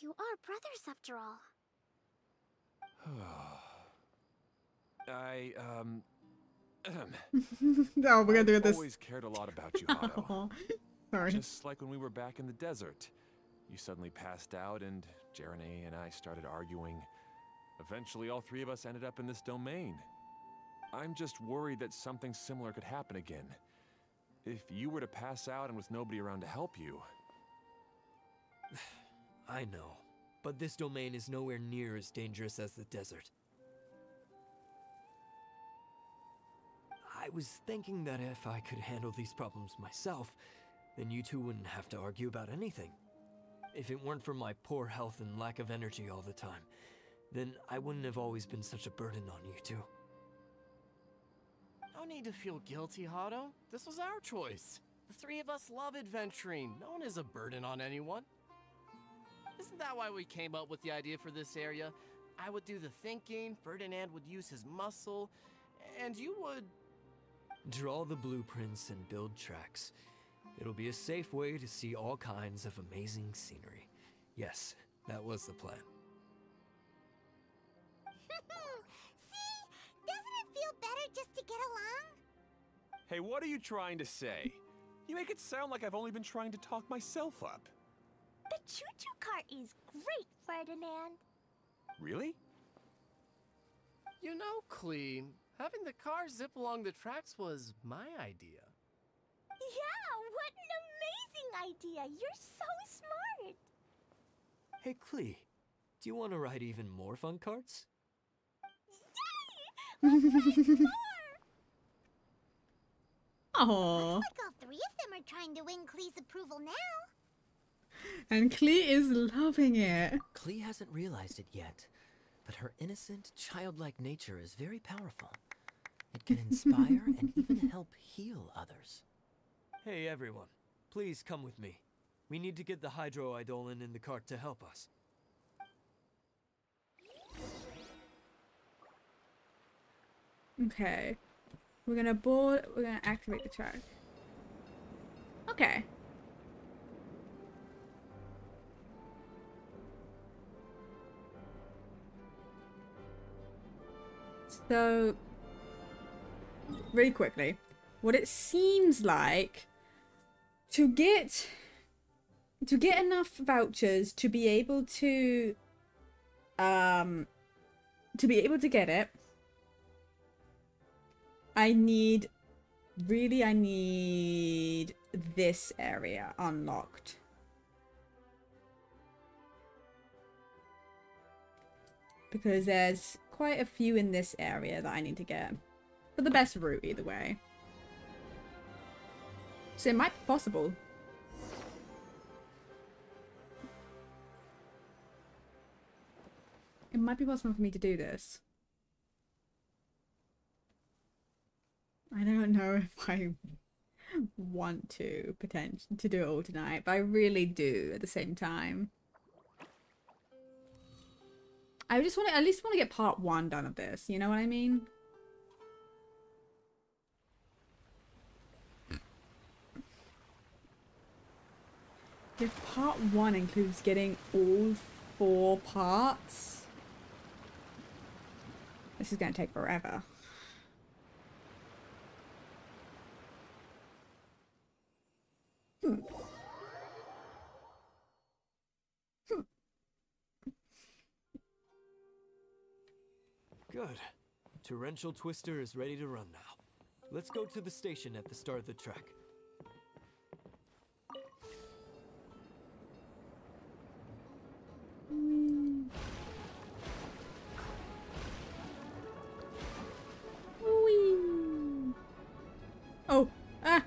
You are brothers after all. No, we're gonna do this. I've always cared a lot about you, Hado. Sorry. Just like when we were back in the desert. You suddenly passed out and Jeremy and I started arguing. Eventually, all three of us ended up in this domain. I'm just worried that something similar could happen again. If you were to pass out and with nobody around to help you... I know, but this domain is nowhere near as dangerous as the desert. I was thinking that if I could handle these problems myself, then you two wouldn't have to argue about anything. If it weren't for my poor health and lack of energy all the time, then I wouldn't have always been such a burden on you two. No need to feel guilty, Hado. This was our choice. The three of us love adventuring. No one is a burden on anyone. Isn't that why we came up with the idea for this area? I would do the thinking, Ferdinand would use his muscle, and you would... Draw the blueprints and build tracks. It'll be a safe way to see all kinds of amazing scenery. Yes, that was the plan. See? Doesn't it feel better just to get along? Hey, what are you trying to say? You make it sound like I've only been trying to talk myself up. The choo-choo cart is great, Ferdinand. Really? You know, Klee, having the car zip along the tracks was my idea. Yeah, what an amazing idea! You're so smart! Hey, Klee, do you want to ride even more fun carts? Yay! Let's ride more! Aww. Looks like all three of them are trying to win Klee's approval now. And Klee is loving it. Klee hasn't realized it yet, but her innocent, childlike nature is very powerful. It can inspire and even help heal others. Hey, everyone. Please come with me. We need to get the hydroidolin in the cart to help us. Okay. We're gonna activate the track. Okay. So, really quickly, what it seems like to get enough vouchers to be able to get it, I need this area unlocked. Because there's quite a few in this area that I need to get. For the best route, either way. So it might be possible. It might be possible for me to do this. I don't know if I want to do it all tonight, but I really do at the same time. I just want to, at least want to get part 1 done of this, you know what I mean? If part 1 includes getting all 4 parts, this is going to take forever. Good. Torrential Twister is ready to run now. Let's go to the station at the start of the track. Oh, ah.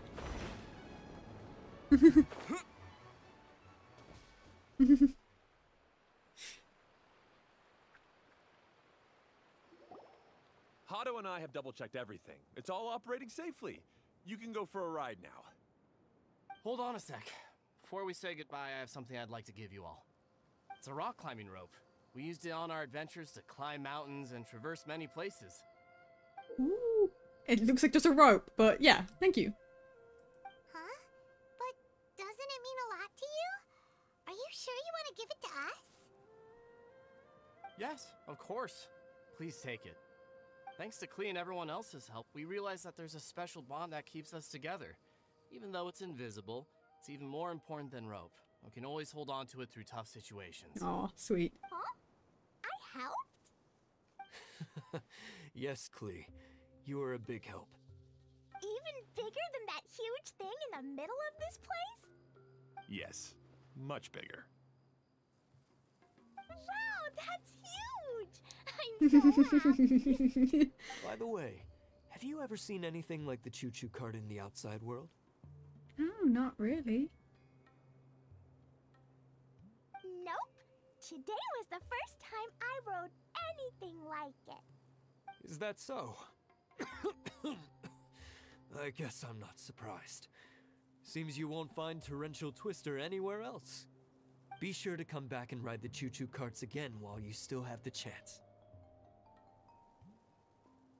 Hado and I have double-checked everything. It's all operating safely. You can go for a ride now. Hold on a sec. Before we say goodbye, I have something I'd like to give you all. It's a rock climbing rope. We used it on our adventures to climb mountains and traverse many places. Ooh. It looks like just a rope, but yeah, thank you. Huh? But doesn't it mean a lot to you? Are you sure you want to give it to us? Yes, of course. Please take it. Thanks to Klee and everyone else's help, we realized that there's a special bond that keeps us together. Even though it's invisible, it's even more important than rope. We can always hold on to it through tough situations. Aw, sweet. Huh? I helped? Yes, Klee. You were a big help. Even bigger than that huge thing in the middle of this place? Yes, much bigger. Wow, that's huge! I'm so happy. By the way, have you ever seen anything like the choo-choo cart in the outside world? No, not really. Nope. today was the first time I rode anything like it. Is that so? I guess I'm not surprised. Seems you won't find Torrential Twister anywhere else. Be sure to come back and ride the choo-choo carts again while you still have the chance.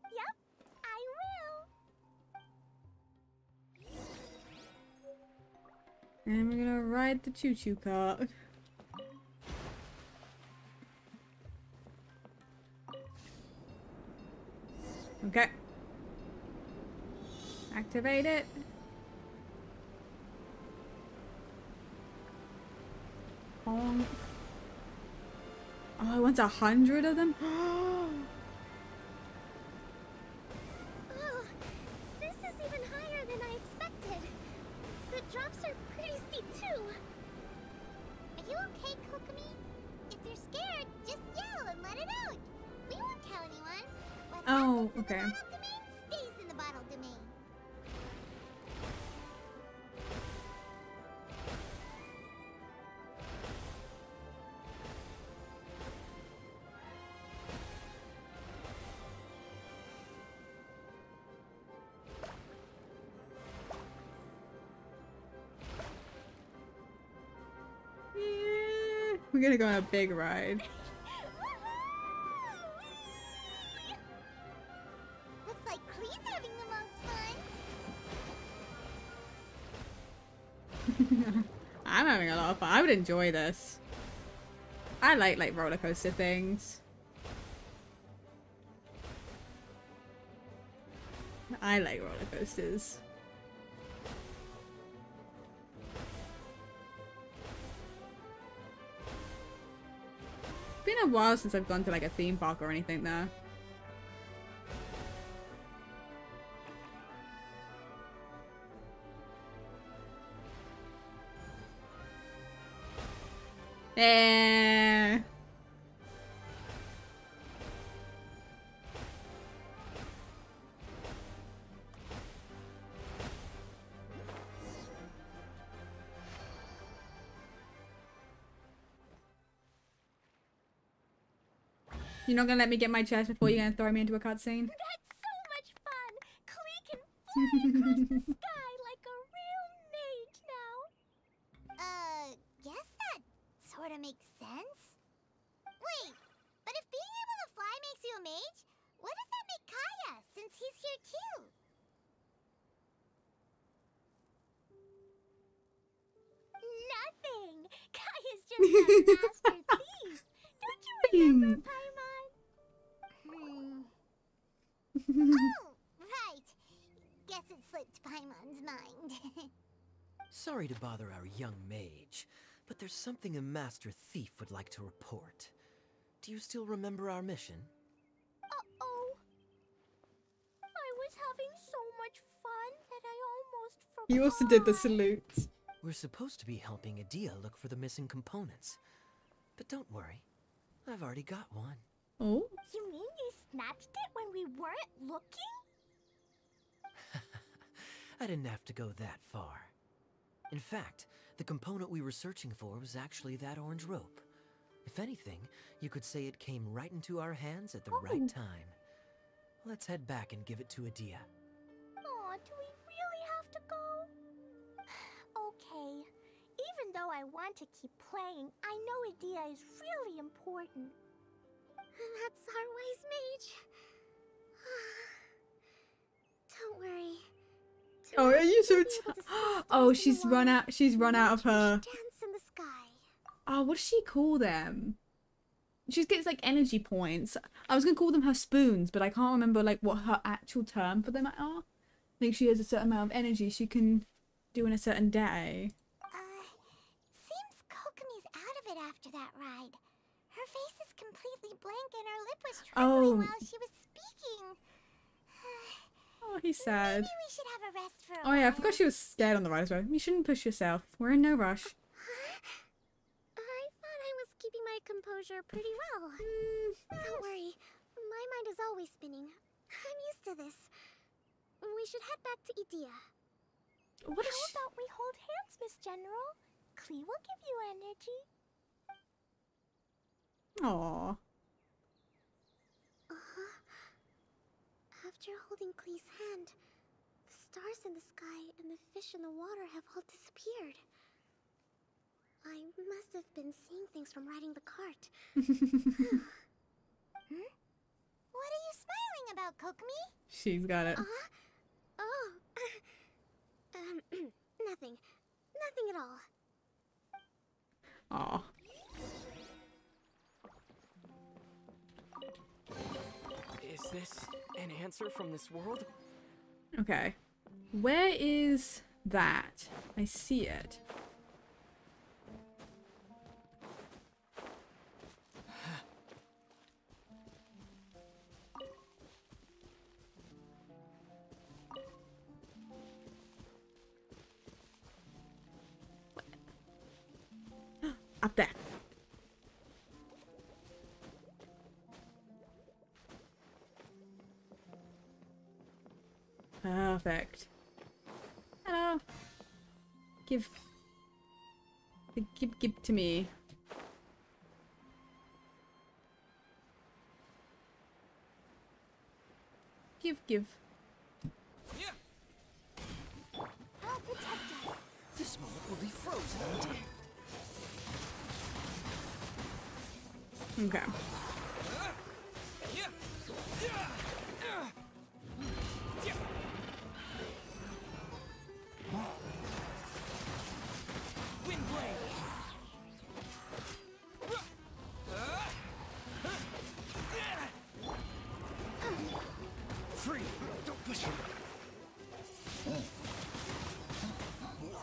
Yep, I will. And we're gonna ride the choo-choo cart. Okay. Activate it. Oh, I want 100 of them. Oh, this is even higher than I expected. The drops are pretty steep too. Are you okay, Kokomi? If you're scared, just yell and let it out. We won't tell anyone. What Oh, okay. happens in the bottle domain stays in the bottle domain. We're gonna go on a big ride. Looks like Klee's having the most fun. I'm having a lot of fun. I would enjoy this. I like roller coaster things. I like roller coasters. It's been a while since I've gone to like a theme park or anything there. Eh. You're not gonna let me get my chest before you're gonna throw me into a cutscene? That's so much fun! Klee can fly across the sky like a real mage now. Guess that sort of makes sense. Wait, but if being able to fly makes you a mage, what does that make Kaya, since he's here too? Nothing! Kaya's just a master thief! Don't you remember, Paimon? Oh, right. Guess it slipped Paimon's mind. Sorry to bother our young mage, but there's something a master thief would like to report. Do you still remember our mission? Uh-oh. I was having so much fun that I almost forgot. You also did the salute. We're supposed to be helping Adia look for the missing components. But don't worry, I've already got one. Oh? You mean you snatched it when we weren't looking? I didn't have to go that far. In fact, the component we were searching for was actually that orange rope. If anything, you could say it came right into our hands at the right time. Let's head back and give it to Adia. Aw, do we really have to go? Okay. Even though I want to keep playing, I know Adia is really important. That's our wise mage. Don't worry. Oh, are you so oh, she's run out of her. Dance in the sky. Oh, what does she call them? She gets like energy points. I was gonna call them her spoons, but I can't remember like what her actual term for them are. I think she has a certain amount of energy she can do in a certain day. Seems Kokomi's out of it after that ride. Her face is completely blank and her lip was trembling while she was speaking. Oh, he's sad. Maybe we should have a rest for a Oh yeah, I while. forgot she was scared on the ride as well. You shouldn't push yourself. We're in no rush. I thought I was keeping my composure pretty well. Don't worry. My mind is always spinning. I'm used to this. We should head back to Idia. How about we hold hands, Miss General? Klee will give you energy. Aww. After holding Klee's hand, the stars in the sky and the fish in the water have all disappeared. I must have been seeing things from riding the cart. What are you smiling about, Kokomi? She's got it. Oh. Nothing. Nothing at all. Aw. Is this an answer from this world? Okay. Where is that? I see it. Up there. Perfect. Hello. Give to me. Give. Help protect us. This moment will be frozen indeed. Okay.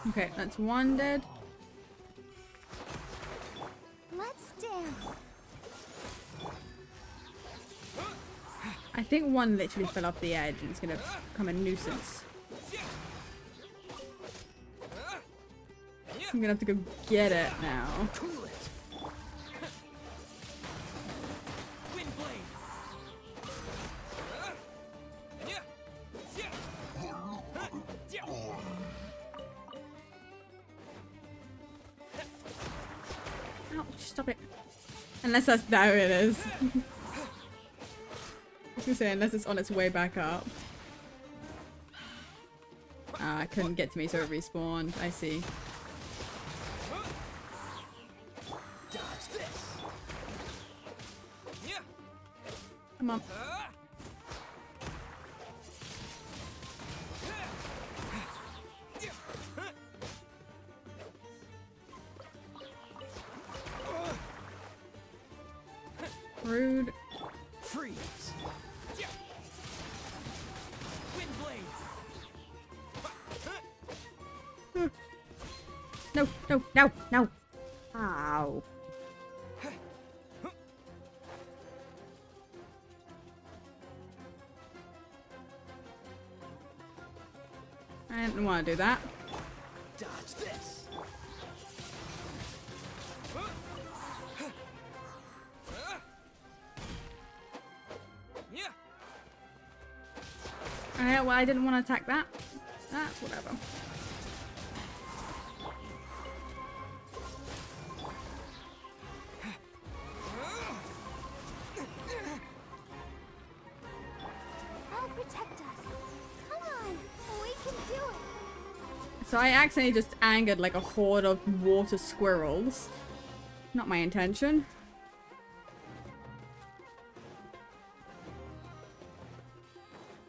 Okay, that's one dead. Let's dance. I think one literally fell off the edge and it's gonna become a nuisance. I'm gonna have to go get it now. Ouch, stop it. Unless that's there it is. I was gonna say, unless it's on its way back up. Ah, it couldn't get to me, so it respawned. I see. Come on. Rude. Freeze. No, no, no, no. Ow. I didn't want to do that. Dodge this. Alright, well, I didn't want to attack that. That's whatever. Help protect us. Come on. We can do it. So I accidentally just angered like a horde of water squirrels. Not my intention.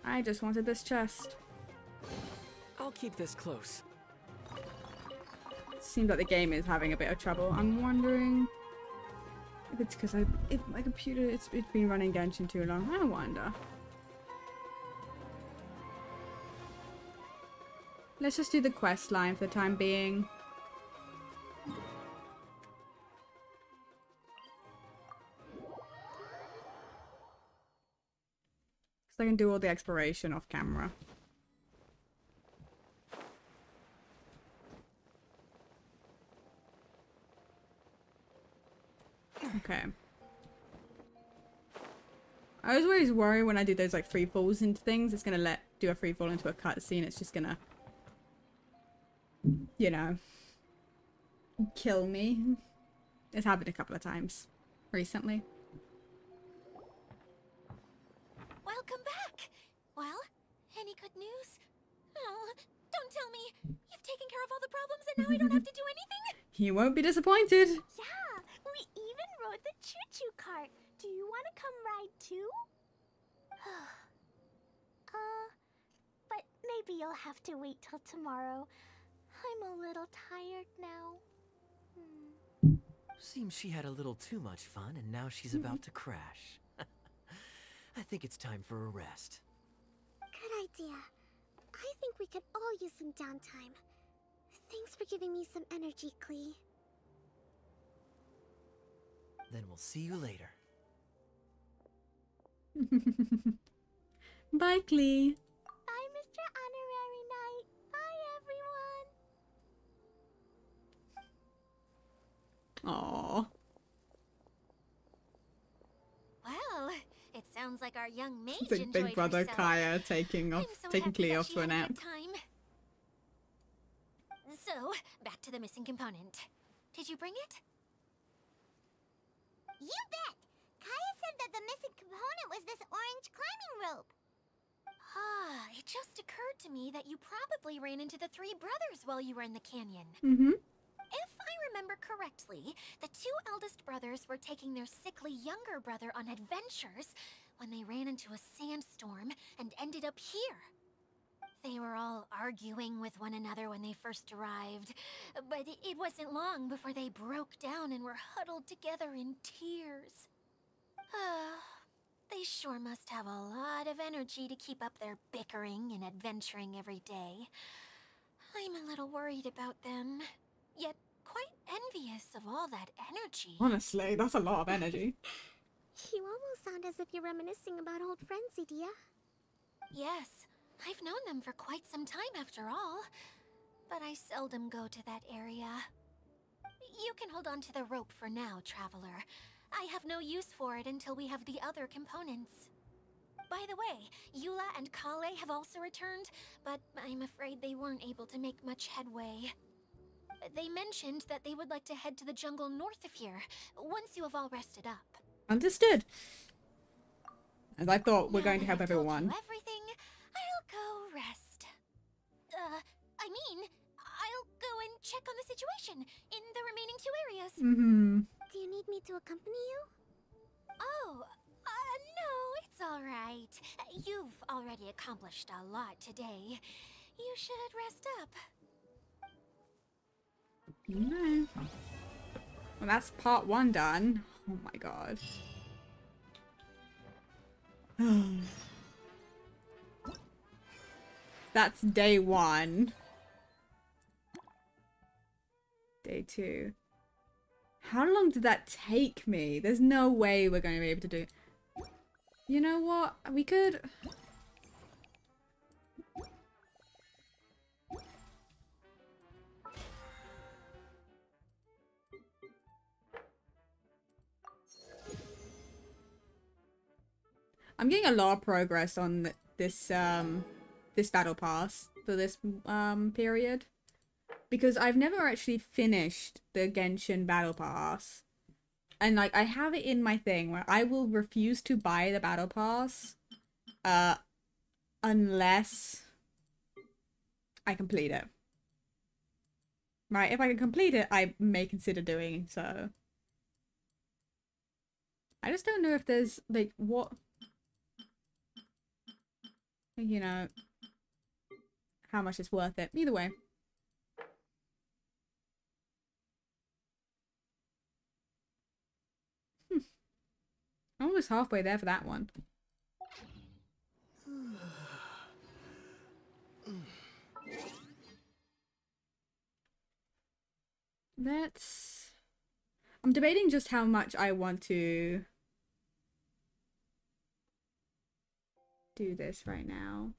I just wanted this chest. I'll keep this close. Seems like the game is having a bit of trouble. I'm wondering if it's because my computer it's been running Genshin too long. I wonder. Let's just do the quest line for the time being. So I can do all the exploration off camera. Okay. I always worry when I do those like free falls into things. It's gonna do a free fall into a cutscene. It's just gonna, you know, kill me. It's happened a couple of times. recently. Welcome back! Well, any good news? Oh, don't tell me! You've taken care of all the problems and now I don't have to do anything? You won't be disappointed. Yeah, we even rode the choo-choo cart. Do you want to come ride too? But maybe you'll have to wait till tomorrow. I'm a little tired now. Seems she had a little too much fun and now she's about to crash. I think it's time for a rest. Good idea. I think we could all use some downtime. Thanks for giving me some energy, Klee. Then we'll see you later. Bye, Klee. Bye, Mr. Honorary Knight. Bye, everyone. Aww. Well, it sounds like our young mage It's like enjoyed Big Brother herself. Kaya taking happy Klee that off she to a had nap. good time. So, back to the missing component. Did you bring it? You bet! Kaya said that the missing component was this orange climbing rope. Ah, it just occurred to me that you probably ran into the three brothers while you were in the canyon. Mm-hmm. If I remember correctly, the two eldest brothers were taking their sickly younger brother on adventures when they ran into a sandstorm and ended up here. They were all arguing with one another when they first arrived, but it wasn't long before they broke down and were huddled together in tears. They sure must have a lot of energy to keep up their bickering and adventuring every day. I'm a little worried about them, yet quite envious of all that energy. Honestly, that's a lot of energy. You almost sound as if you're reminiscing about old friends, Idia. Yes, I've known them for quite some time after all, but I seldom go to that area. You can hold on to the rope for now, Traveler. I have no use for it until we have the other components. By the way, Eula and Kale have also returned, but I'm afraid they weren't able to make much headway. They mentioned that they would like to head to the jungle north of here, once you have all rested up. Understood. As I thought, we're going to help everyone. Everything, I'll go rest. I'll go and check on the situation in the remaining two areas. Mm-hmm. Do you need me to accompany you? Oh, no, it's all right. You've already accomplished a lot today. You should rest up. No. Well, that's part one done. Oh my god. That's day one. Day two. How long did that take me? There's no way we're going to be able to do it. You know what? We could... I'm getting a lot of progress on this this battle pass for this period, because I've never actually finished the Genshin battle pass, and like I have it in my thing where I will refuse to buy the battle pass unless I complete it. Right, if I can complete it, I may consider doing so. I just don't know if there's like what, you know, how much it's worth it. Either way. I'm almost halfway there for that one. I'm debating just how much I want to do this right now.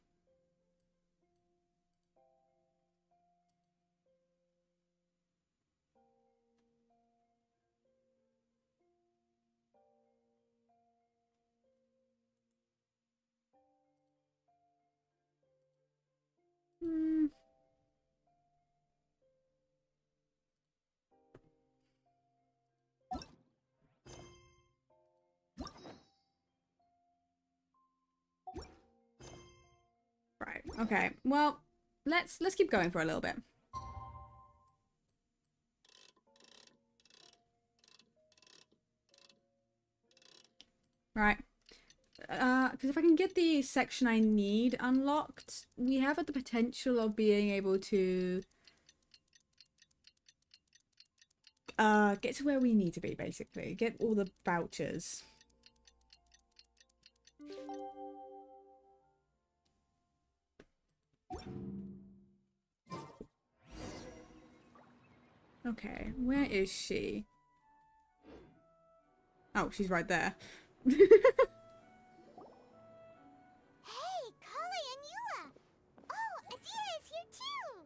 Okay, well, let's keep going for a little bit. Right. Because if I can get the section I need unlocked, we have the potential of being able to get to where we need to be, basically. Get all the vouchers. Okay, where is she? Oh, she's right there. Hey, Kali and Eula! Oh, Adia is here too!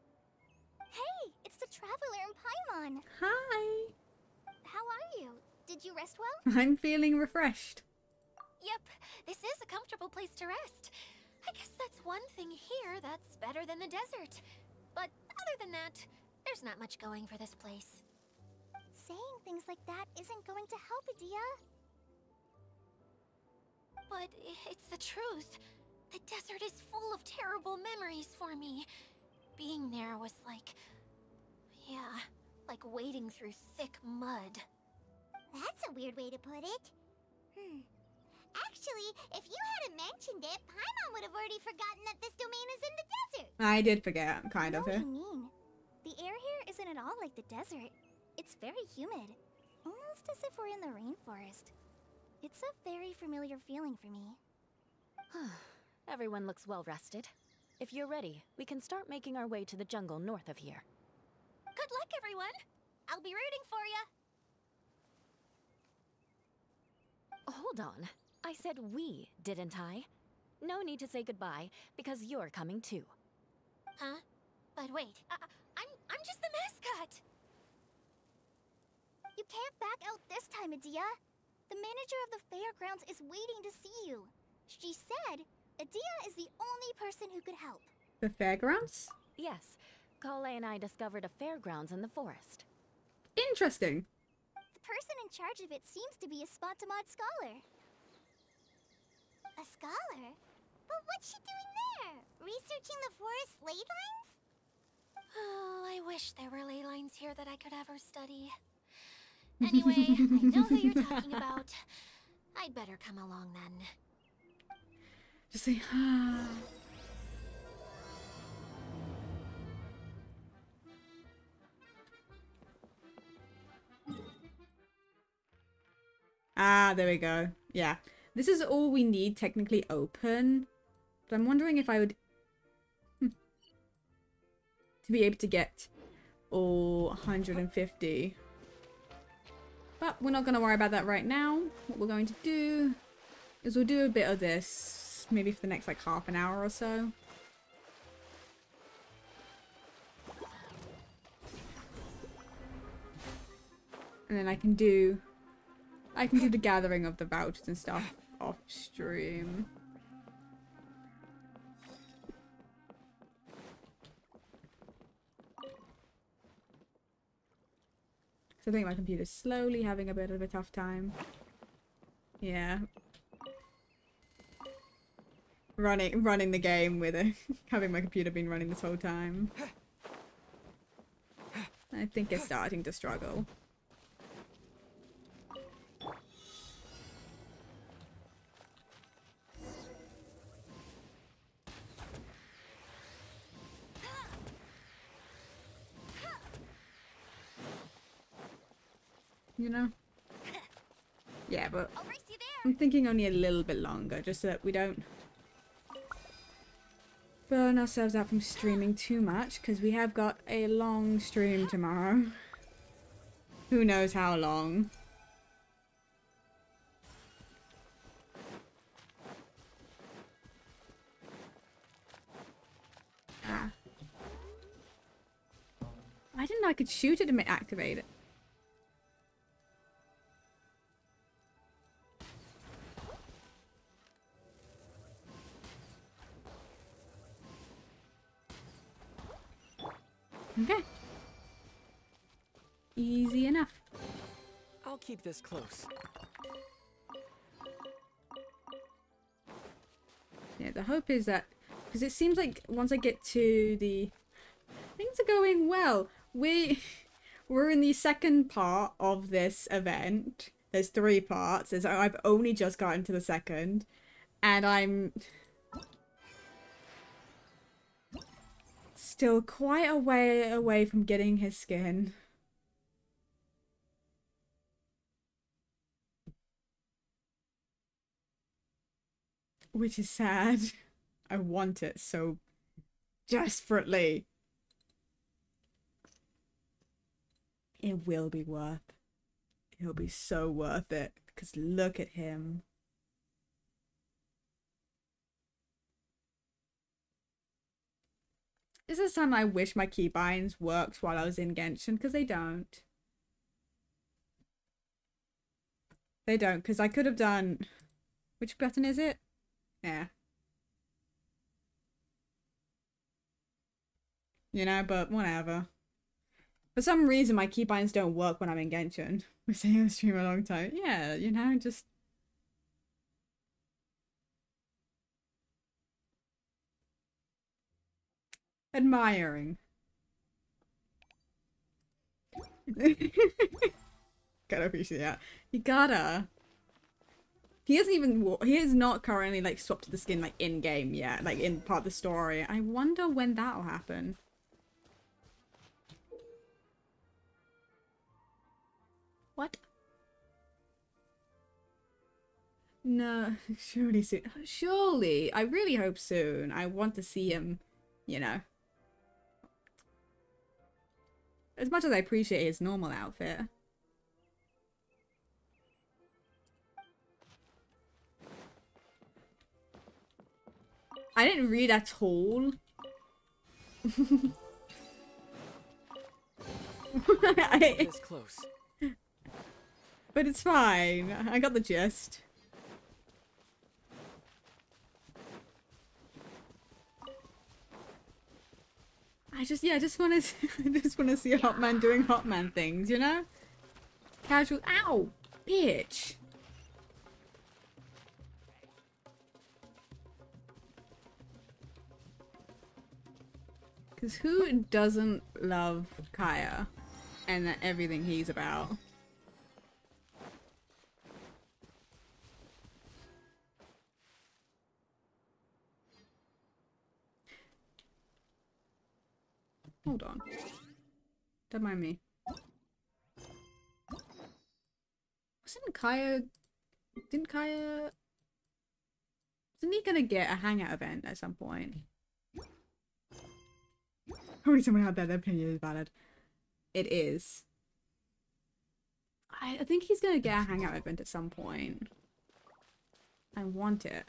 Hey, it's the Traveler and Paimon. Hi! How are you? Did you rest well? I'm feeling refreshed. Yep, this is a comfortable place to rest. I guess that's one thing here that's better than the desert. But other than that, there's not much going for this place. Saying things like that isn't going to help, Adia. But it's the truth. The desert is full of terrible memories for me. Being there was like... yeah, like wading through thick mud. That's a weird way to put it. Actually, if you hadn't mentioned it, Paimon would have already forgotten that this domain is in the desert. I did forget, kind of. I know what you mean. The air here isn't at all like the desert. It's very humid. Almost as if we're in the rainforest. It's a very familiar feeling for me. Everyone looks well rested. If you're ready, we can start making our way to the jungle north of here. Good luck, everyone! I'll be rooting for you! Hold on. I said we, didn't I? No need to say goodbye, because you're coming too. Huh? But wait, I'm just the mascot! You can't back out this time, Adia. The manager of the fairgrounds is waiting to see you. She said Adia is the only person who could help. The fairgrounds? Yes. Kale and I discovered a fairgrounds in the forest. Interesting. The person in charge of it seems to be a Spontamod scholar. A scholar? But what's she doing there? Researching the forest ley lines? Oh, I wish there were ley lines here that I could ever study. Anyway, I know who you're talking about. I'd better come along then. Just say, Ah, there we go. Yeah. This is all we need technically open. But I'm wondering if I would... to be able to get all 150. But we're not going to worry about that right now. What we're going to do is we'll do a bit of this. Maybe for the next like half an hour or so. And then I can do the gathering of the vouchers and stuff off stream. So I think my computer's slowly having a bit of a tough time. Yeah. Running the game with having my computer been running this whole time. I think it's starting to struggle. You know? Yeah, but I'm thinking only a little bit longer, just so that we don't burn ourselves out from streaming too much, because we have got a long stream tomorrow. Who knows how long. Ah. I didn't know I could shoot it and activate it. Okay. Easy enough. I'll keep this close. Yeah, the hope is that Because it seems like once I get to the... Things are going well. We're in the second part of this event. There's 3 parts. I've only just gotten to the second. And I'm... still quite a way away from getting his skin. Which is sad. I want it so desperately. It will be worth. It'll be so worth it. Because look at him. This is the time I wish my keybinds worked while I was in Genshin, because they don't. They don't, because I could have done... Which button is it? Yeah. You know, but whatever. For some reason, my keybinds don't work when I'm in Genshin. We're saying on stream a long time. Yeah, you know, just... admiring. Gotta appreciate that. You gotta. He hasn't even... He is not currently, like, swapped the skin, like, in-game yet. Like, in part of the story. I wonder when that'll happen. What? No, surely soon. Surely. I really hope soon. I want to see him, you know. As much as I appreciate his normal outfit. I didn't read at all. This close. But it's fine. I got the gist. I just want to see a hot man doing hot man things, you know? Casual. Ow, bitch. Because who doesn't love Kaya and everything he's about? Hold on. Don't mind me. Wasn't Kaya... Didn't Kaya... Isn't he gonna get a hangout event at some point? Probably someone out there, their opinion is valid. It is. I think he's gonna get a hangout event at some point. I want it.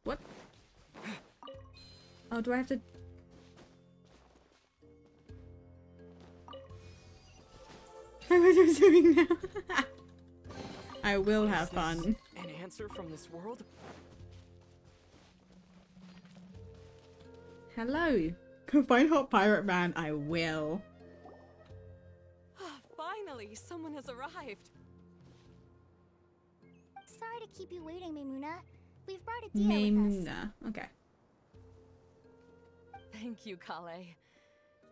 What? Oh, do I have to... What am I doing now? I will have fun. An answer from this world? Hello. Go find Hot Pirate Man. I will. Finally, someone has arrived. Sorry to keep you waiting, Maimuna. We've brought a deal with us. Maimuna. Okay. Thank you, Kale.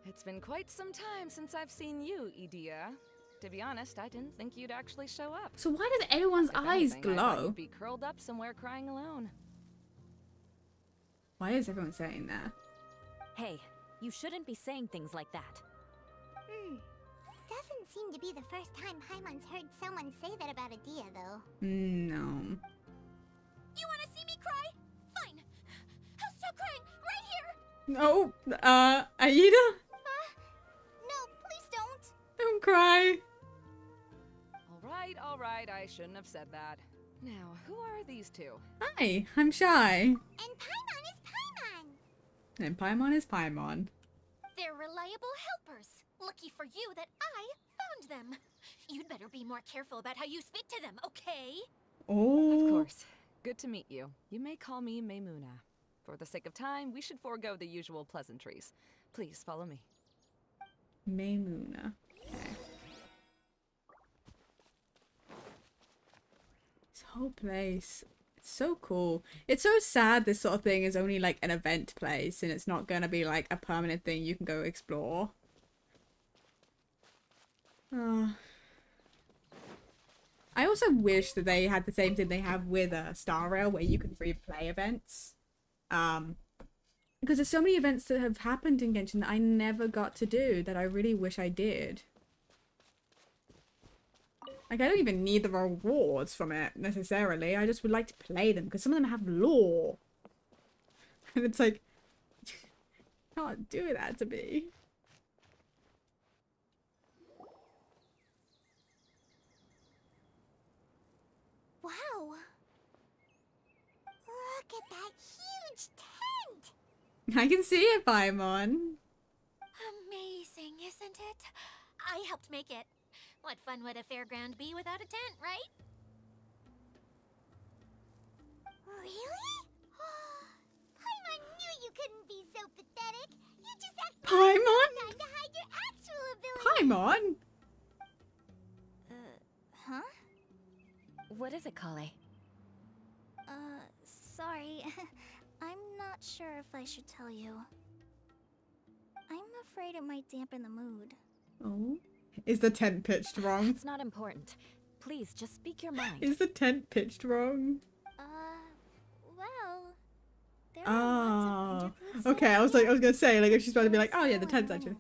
It's been quite some time since I've seen you, Idia. To be honest, I didn't think you'd actually show up. So why does everyone's eyes I thought glow? you'd be curled up somewhere crying alone. Why is everyone saying that? Hey, you shouldn't be saying things like that. Doesn't seem to be the first time Paimon's heard someone say that about Adia, though. No. You want to see me cry? Fine. I'll stop crying right here. No. Aida? No, please don't. Don't cry. All right, I shouldn't have said that. Now, who are these two? Hi, I'm Shy. And Paimon is Paimon. And Paimon is Paimon. They're reliable helpers. Lucky for you that I found them. You'd better be more careful about how you speak to them, okay? Oh. Of course. Good to meet you. You may call me Maimuna. For the sake of time, we should forego the usual pleasantries. Please follow me. Maymuna. Okay. This whole place. It's so cool. It's so sad this sort of thing is only like an event place and it's not gonna be like a permanent thing you can go explore. I also wish that they had the same thing they have with Star Rail where you can free play events. Because there's so many events that have happened in Genshin that I never got to do that I really wish I did. Like, I don't even need the rewards from it, necessarily. I just would like to play them, because some of them have lore. And it's like, you can't do that to me. Wow! Look at that huge tent! I can see it, Paimon. Amazing, isn't it? I helped make it. What fun would a fairground be without a tent, right? Really? Paimon knew you couldn't be so pathetic. You just have Paimon? time to hide your actual ability. Paimon? Huh? What is it, Kale? Sorry. I'm not sure if I should tell you. I'm afraid it might dampen the mood. Oh. Is the tent pitched wrong? It's not important. Please, just speak your mind. Is the tent pitched wrong? Well, there are lots of Okay, I was gonna say, like, if she's about to be like, oh yeah, the tent's actually.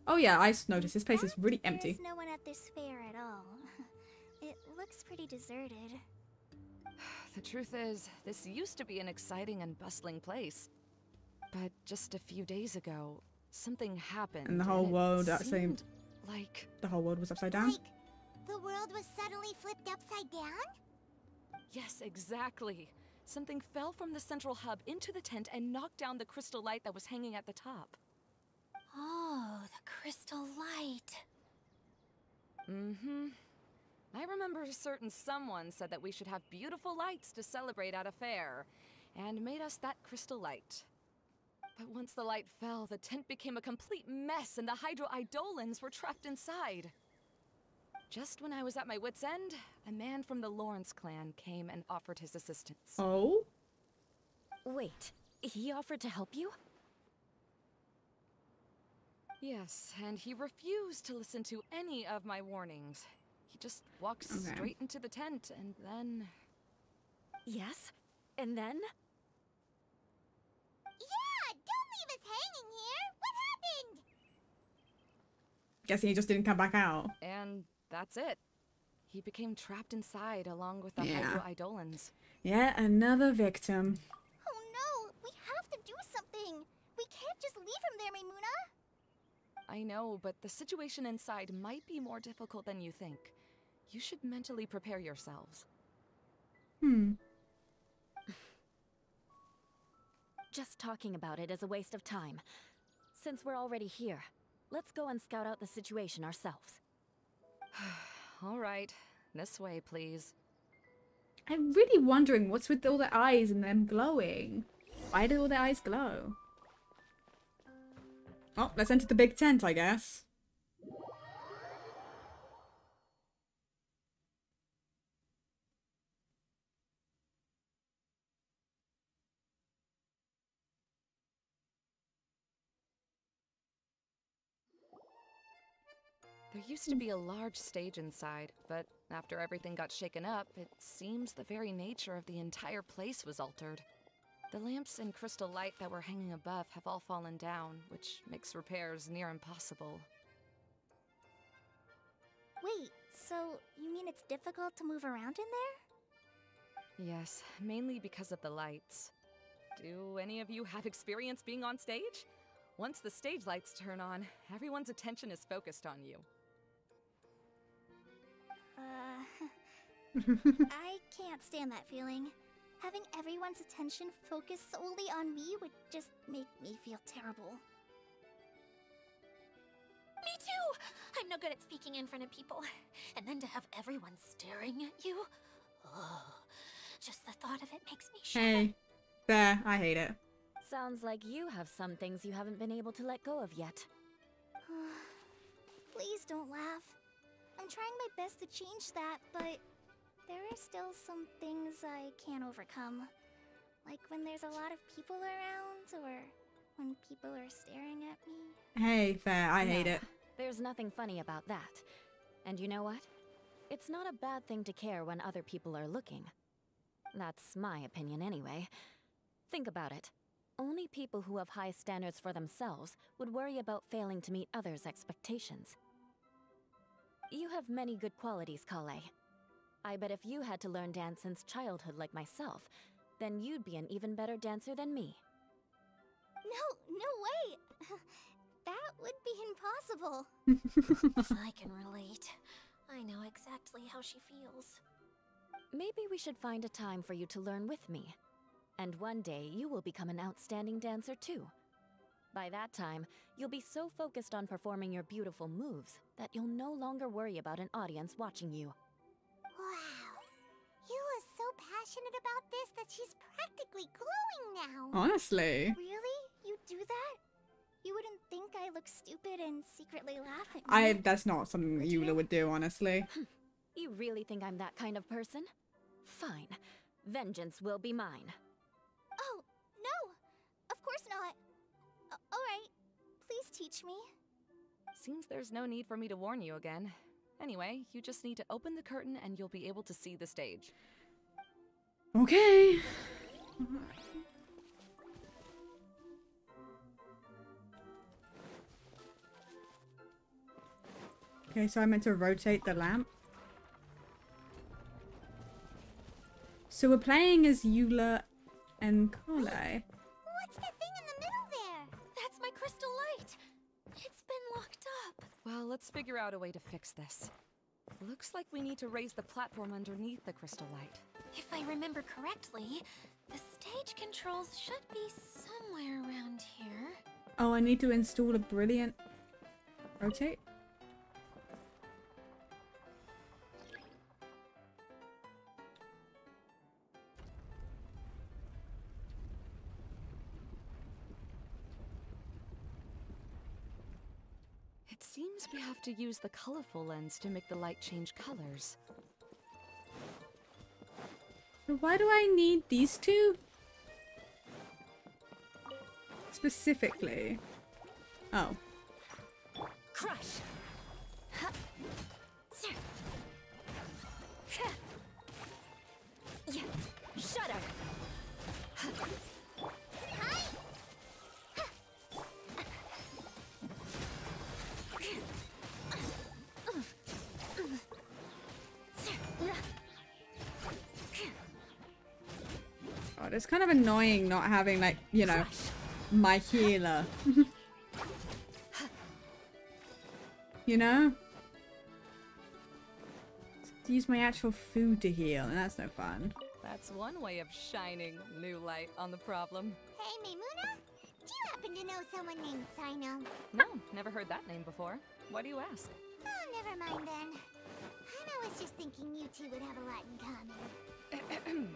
Oh yeah, I noticed this place is really empty. There's no one at this fair at all. It looks pretty deserted. The truth is, this used to be an exciting and bustling place. But just a few days ago, something happened. And the whole world seemed like the whole world was upside down. Like, the world was suddenly flipped upside down? Yes, exactly. Something fell from the central hub into the tent and knocked down the crystal light that was hanging at the top. Oh, the crystal light. Mm-hmm. I remember a certain someone said that we should have beautiful lights to celebrate at a fair, and made us that crystal light. But once the light fell, the tent became a complete mess and the Hydro Eidolons were trapped inside. Just when I was at my wit's end, a man from the Lawrence clan came and offered his assistance. Oh? Wait, he offered to help you? Yes, and he refused to listen to any of my warnings. He just walked straight into the tent and then... Yes? And then? Yeah! Don't leave us hanging here! What happened? Guessing he just didn't come back out. And that's it. He became trapped inside along with the Yeah. Hydro Eidolons. Yeah, another victim. Oh no! We have to do something! We can't just leave him there, Maymuna! I know, but the situation inside might be more difficult than you think. You should mentally prepare yourselves. Just talking about it is a waste of time. Since we're already here, let's go and scout out the situation ourselves. All right, this way, please. I'm really wondering what's with all the eyes and them glowing. Why do all the eyes glow? Oh, let's enter the big tent, I guess. There used to be a large stage inside, but after everything got shaken up, it seems the very nature of the entire place was altered. The lamps and crystal light that were hanging above have all fallen down, which makes repairs near impossible. Wait, so you mean it's difficult to move around in there? Yes, mainly because of the lights. Do any of you have experience being on stage? Once the stage lights turn on, everyone's attention is focused on you. I can't stand that feeling. Having everyone's attention focused solely on me would just make me feel terrible. Me too! I'm no good at speaking in front of people. And then to have everyone staring at you. Oh, just the thought of it makes me shiver. Hey. There, I hate it. Sounds like you have some things you haven't been able to let go of yet. Please don't laugh. I'm trying my best to change that, but there are still some things I can't overcome. Like when there's a lot of people around, or when people are staring at me. Hey, fair. I hate No, it. There's nothing funny about that. And you know what? It's not a bad thing to care when other people are looking. That's my opinion anyway. Think about it. Only people who have high standards for themselves would worry about failing to meet others' expectations. You have many good qualities, Kale. I bet if you had to learn dance since childhood like myself, then you'd be an even better dancer than me. No way! That would be impossible. I can relate. I know exactly how she feels. Maybe we should find a time for you to learn with me. And one day, you will become an outstanding dancer too. By that time, you'll be so focused on performing your beautiful moves that you'll no longer worry about an audience watching you. Wow. Eula's so passionate about this that she's practically glowing now. Honestly. Really? You do that? You wouldn't think I look stupid and secretly laugh at me. That's not something that Eula would do, honestly. You really think I'm that kind of person? Fine. Vengeance will be mine. Oh, no! Of course not. Alright. Please teach me. Seems there's no need for me to warn you again. Anyway, you just need to open the curtain and you'll be able to see the stage. Okay. Okay, so I meant to rotate the lamp. So we're playing as Eula and Kale. What's that thing in the middle there? That's my crystal light. It's been locked up. Well, let's figure out a way to fix this. Looks like we need to raise the platform underneath the crystal light. If I remember correctly, the stage controls should be somewhere around here. Oh, I need to install a brilliant rotate. It seems we have to use the colorful lens to make the light change colors. So why do I need these two? Specifically. Oh. Crush! Yeah, shudder! God, it's kind of annoying not having, like, you know, my healer. You know? To use my actual food to heal, and that's no fun. That's one way of shining new light on the problem. Hey, Maimuna? Do you happen to know someone named Sino? No, never heard that name before. Why do you ask? Oh, never mind then. I was just thinking you two would have a lot in common.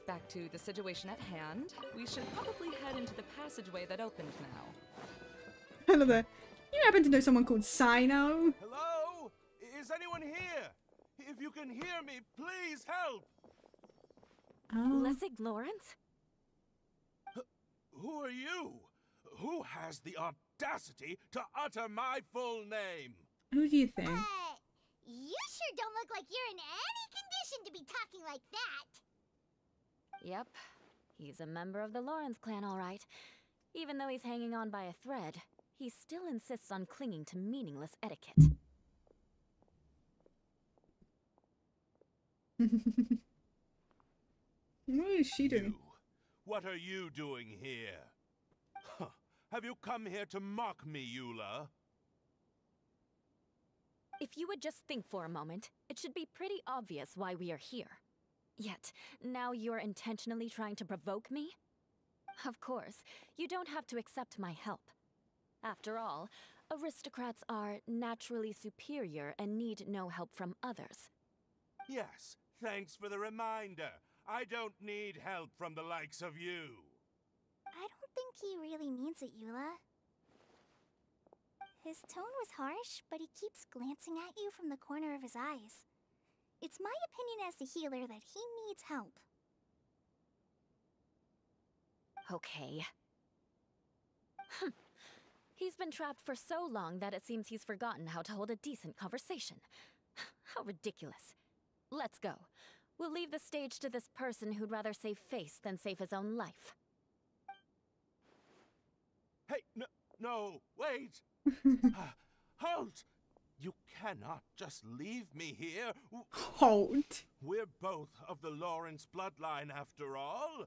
Back to the situation at hand. We should probably head into the passageway that opened now. I love that. You happen to know someone called Sino? Hello? Is anyone here? If you can hear me, please help! Oh. Lessig Lawrence? Who are you? Who has the audacity to utter my full name? Who do you think? You sure don't look like you're in any condition to be talking like that. Yep. He's a member of the Lawrence clan, all right. Even though he's hanging on by a thread, he still insists on clinging to meaningless etiquette. What is she doing? What are you doing here? Huh. Have you come here to mock me, Eula? If you would just think for a moment, it should be pretty obvious why we are here. Yet, now you're intentionally trying to provoke me? Of course, you don't have to accept my help. After all, aristocrats are naturally superior and need no help from others. Yes, thanks for the reminder. I don't need help from the likes of you. I don't think he really means it, Eula. His tone was harsh, but he keeps glancing at you from the corner of his eyes. It's my opinion as the healer that he needs help. Okay. He's been trapped for so long that it seems he's forgotten how to hold a decent conversation. How ridiculous. Let's go. We'll leave the stage to this person who'd rather save face than save his own life. Hey, no, wait! Halt! You cannot just leave me here. Halt! We're both of the Lawrence bloodline after all.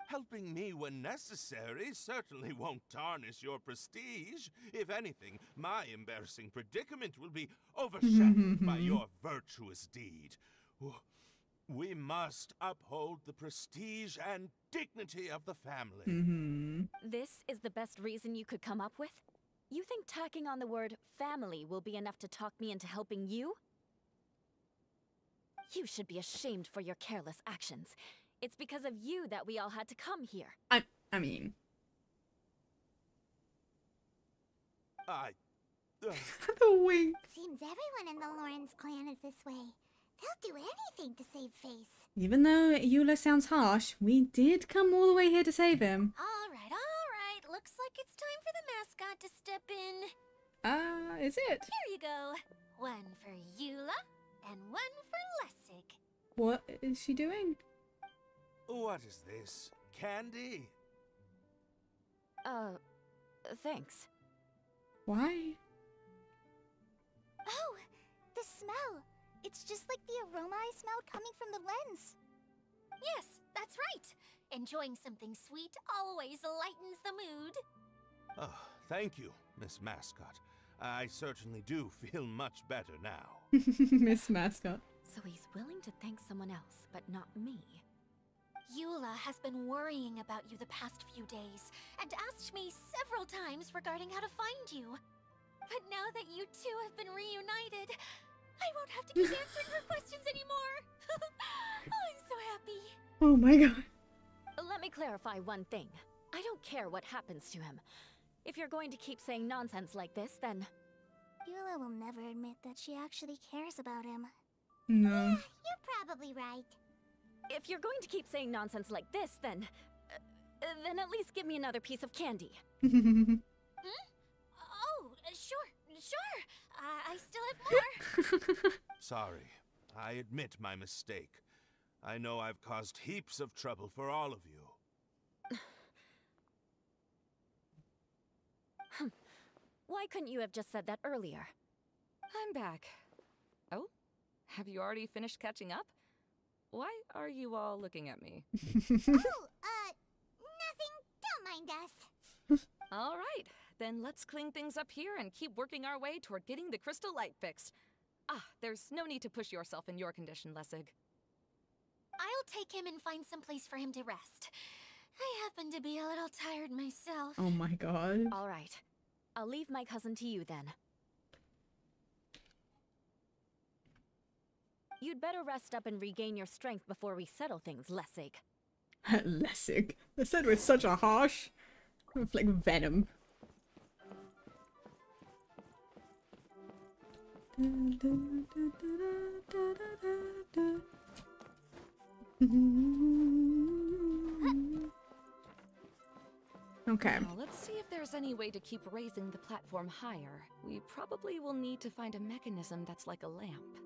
Helping me when necessary certainly won't tarnish your prestige. If anything, my embarrassing predicament will be overshadowed by your virtuous deed. We must uphold the prestige and dignity of the family. This is the best reason you could come up with? You think tacking on the word family will be enough to talk me into helping you? You should be ashamed for your careless actions. It's because of you that we all had to come here. I mean... The wink. Seems everyone in the Lawrence clan is this way. They'll do anything to save face. Even though Eula sounds harsh, we did come all the way here to save him. All right. Looks like it's time for the mascot to step in. Is it? Here you go. One for Eula and one for Lessig. What is she doing? What is this? Candy? Thanks. Why? Oh, the smell. It's just like the aroma I smelled coming from the lens. Yes, that's right. Enjoying something sweet always lightens the mood. Oh, thank you, Miss Mascot. I certainly do feel much better now. Miss Mascot. So he's willing to thank someone else, but not me. Eula has been worrying about you the past few days, and asked me several times regarding how to find you. But now that you two have been reunited, I won't have to keep answering her questions anymore. Oh, I'm so happy. Oh my god. Let me clarify one thing. I don't care what happens to him. If you're going to keep saying nonsense like this, then... Eula will never admit that she actually cares about him. No. You're probably right. If you're going to keep saying nonsense like this, then at least give me another piece of candy. Oh, sure. I still have more. Sorry, I admit my mistake. I know I've caused heaps of trouble for all of you. Why couldn't you have just said that earlier? I'm back. Oh? Have you already finished catching up? Why are you all looking at me? Nothing. Don't mind us. All right, then let's clean things up here and keep working our way toward getting the crystal light fixed. There's no need to push yourself in your condition, Lessig. I'll take him and find some place for him to rest. I happen to be a little tired myself. Oh my god. All right. I'll leave my cousin to you then. You'd better rest up and regain your strength before we settle things, Lessig. Lessig. They said with such a harsh... With like venom. Okay. Now, let's see if there's any way to keep raising the platform higher. We probably will need to find a mechanism that's like a lamp.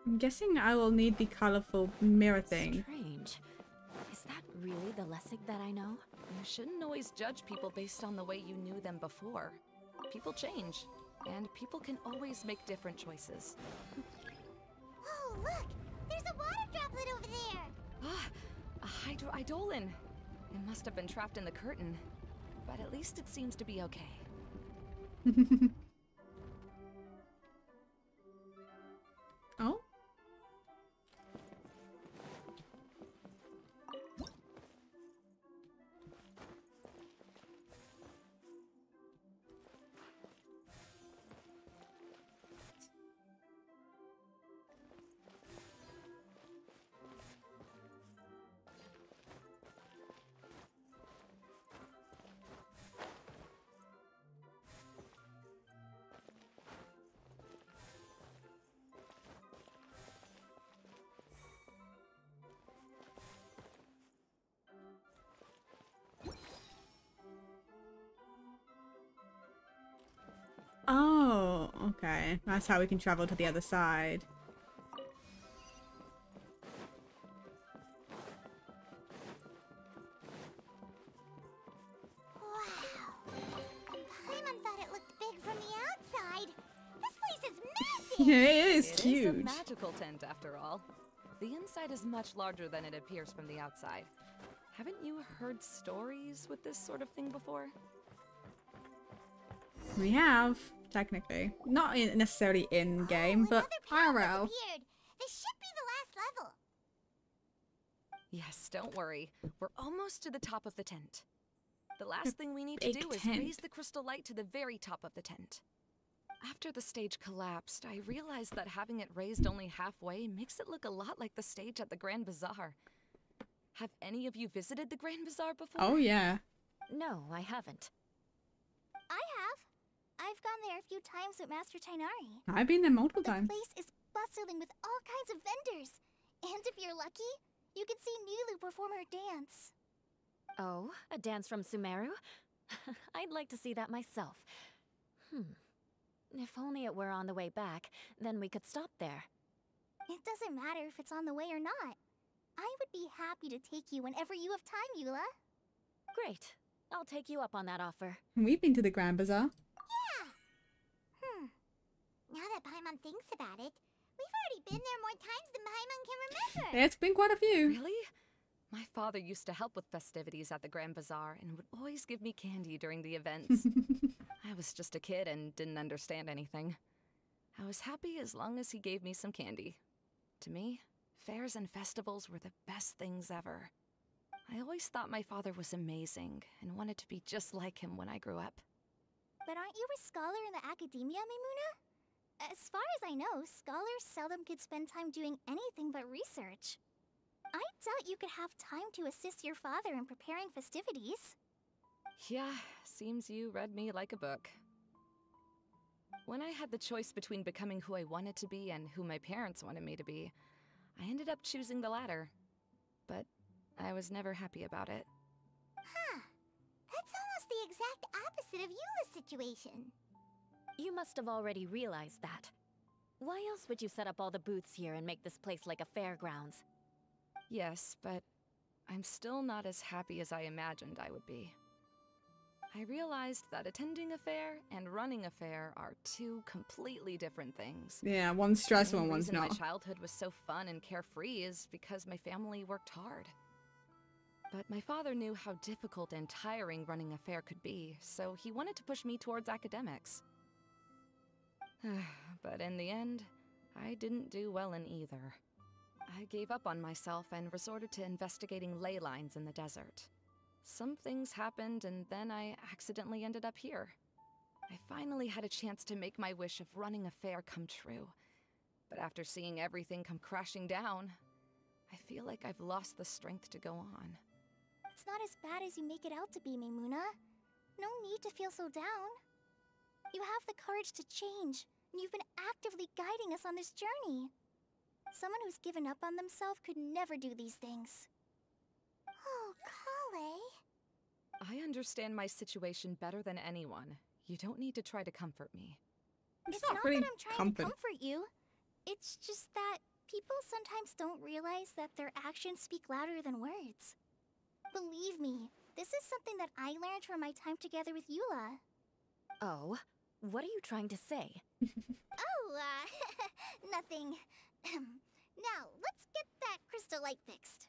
I'm guessing I will need the colorful mirror thing. Strange. Is that really the Lessig that I know? You shouldn't always judge people based on the way you knew them before. People change, and people can always make different choices. Oh, look! There's a water droplet over there! A hydroidolin. It must have been trapped in the curtain, but at least it seems to be okay. Oh? Oh, okay. That's how we can travel to the other side. Paimon thought it looked big from the outside. This place is massive! Yeah, it is It huge. is a magical tent, after all. The inside is much larger than it appears from the outside. Haven't you heard stories with this sort of thing before? We have, technically. Not necessarily in-game, but IRL. This should be the last level. Yes, don't worry. We're almost to the top of the tent. The last thing we need to big do is tent. raise the crystal light to the very top of the tent. After the stage collapsed, I realized that having it raised only halfway makes it look a lot like the stage at the Grand Bazaar. Have any of you visited the Grand Bazaar before? Oh, yeah. No, I haven't. I have. I've gone there a few times with Master Tainari. I've been there multiple times. The place is bustling with all kinds of vendors. And if you're lucky, you can see Nulu perform her dance. Oh, a dance from Sumeru? I'd like to see that myself. If only it were on the way back, then we could stop there. It doesn't matter if it's on the way or not. I would be happy to take you whenever you have time, Eula. Great. I'll take you up on that offer. We've been to the Grand Bazaar. Now that Paimon thinks about it, we've already been there more times than Paimon can remember. Yeah, it's been quite a few. Really? My father used to help with festivities at the Grand Bazaar and would always give me candy during the events. I was just a kid and didn't understand anything. I was happy as long as he gave me some candy. To me, fairs and festivals were the best things ever. I always thought my father was amazing and wanted to be just like him when I grew up. But aren't you a scholar in the academia, Maimuna? As far as I know, scholars seldom could spend time doing anything but research. I doubt you could have time to assist your father in preparing festivities. Yeah, seems you read me like a book. When I had the choice between becoming who I wanted to be and who my parents wanted me to be, I ended up choosing the latter. But I was never happy about it. Huh. That's almost the exact opposite of Eula's situation. You must have already realized that. Why else would you set up all the booths here and make this place like a fairgrounds? Yes, but I'm still not as happy as I imagined I would be. I realized that attending a fair and running a fair are two completely different things. Yeah, one's stressful and one's The reason not. my childhood was so fun and carefree is because my family worked hard. But my father knew how difficult and tiring running a fair could be, so he wanted to push me towards academics. But in the end, I didn't do well in either. I gave up on myself and resorted to investigating ley lines in the desert. Some things happened, and then I accidentally ended up here. I finally had a chance to make my wish of running a fair come true. But after seeing everything come crashing down, I feel like I've lost the strength to go on. It's not as bad as you make it out to be, Maimuna. No need to feel so down. You have the courage to change, and you've been actively guiding us on this journey. Someone who's given up on themselves could never do these things. Oh, Kale. I understand my situation better than anyone. You don't need to try to comfort me. It's not that I'm trying to comfort you. It's just that people sometimes don't realize that their actions speak louder than words. Believe me, this is something that I learned from my time together with Eula. Oh, what are you trying to say? Nothing. Now, let's get that crystal light fixed.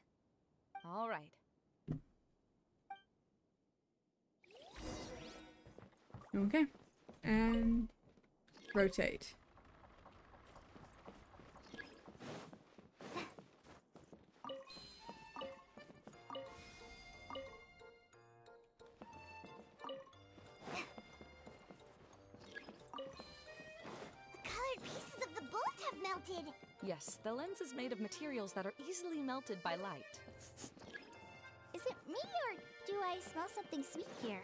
All right. Okay. And rotate. Melted. Yes, the lens is made of materials that are easily melted by light. Is it me, or do I smell something sweet here?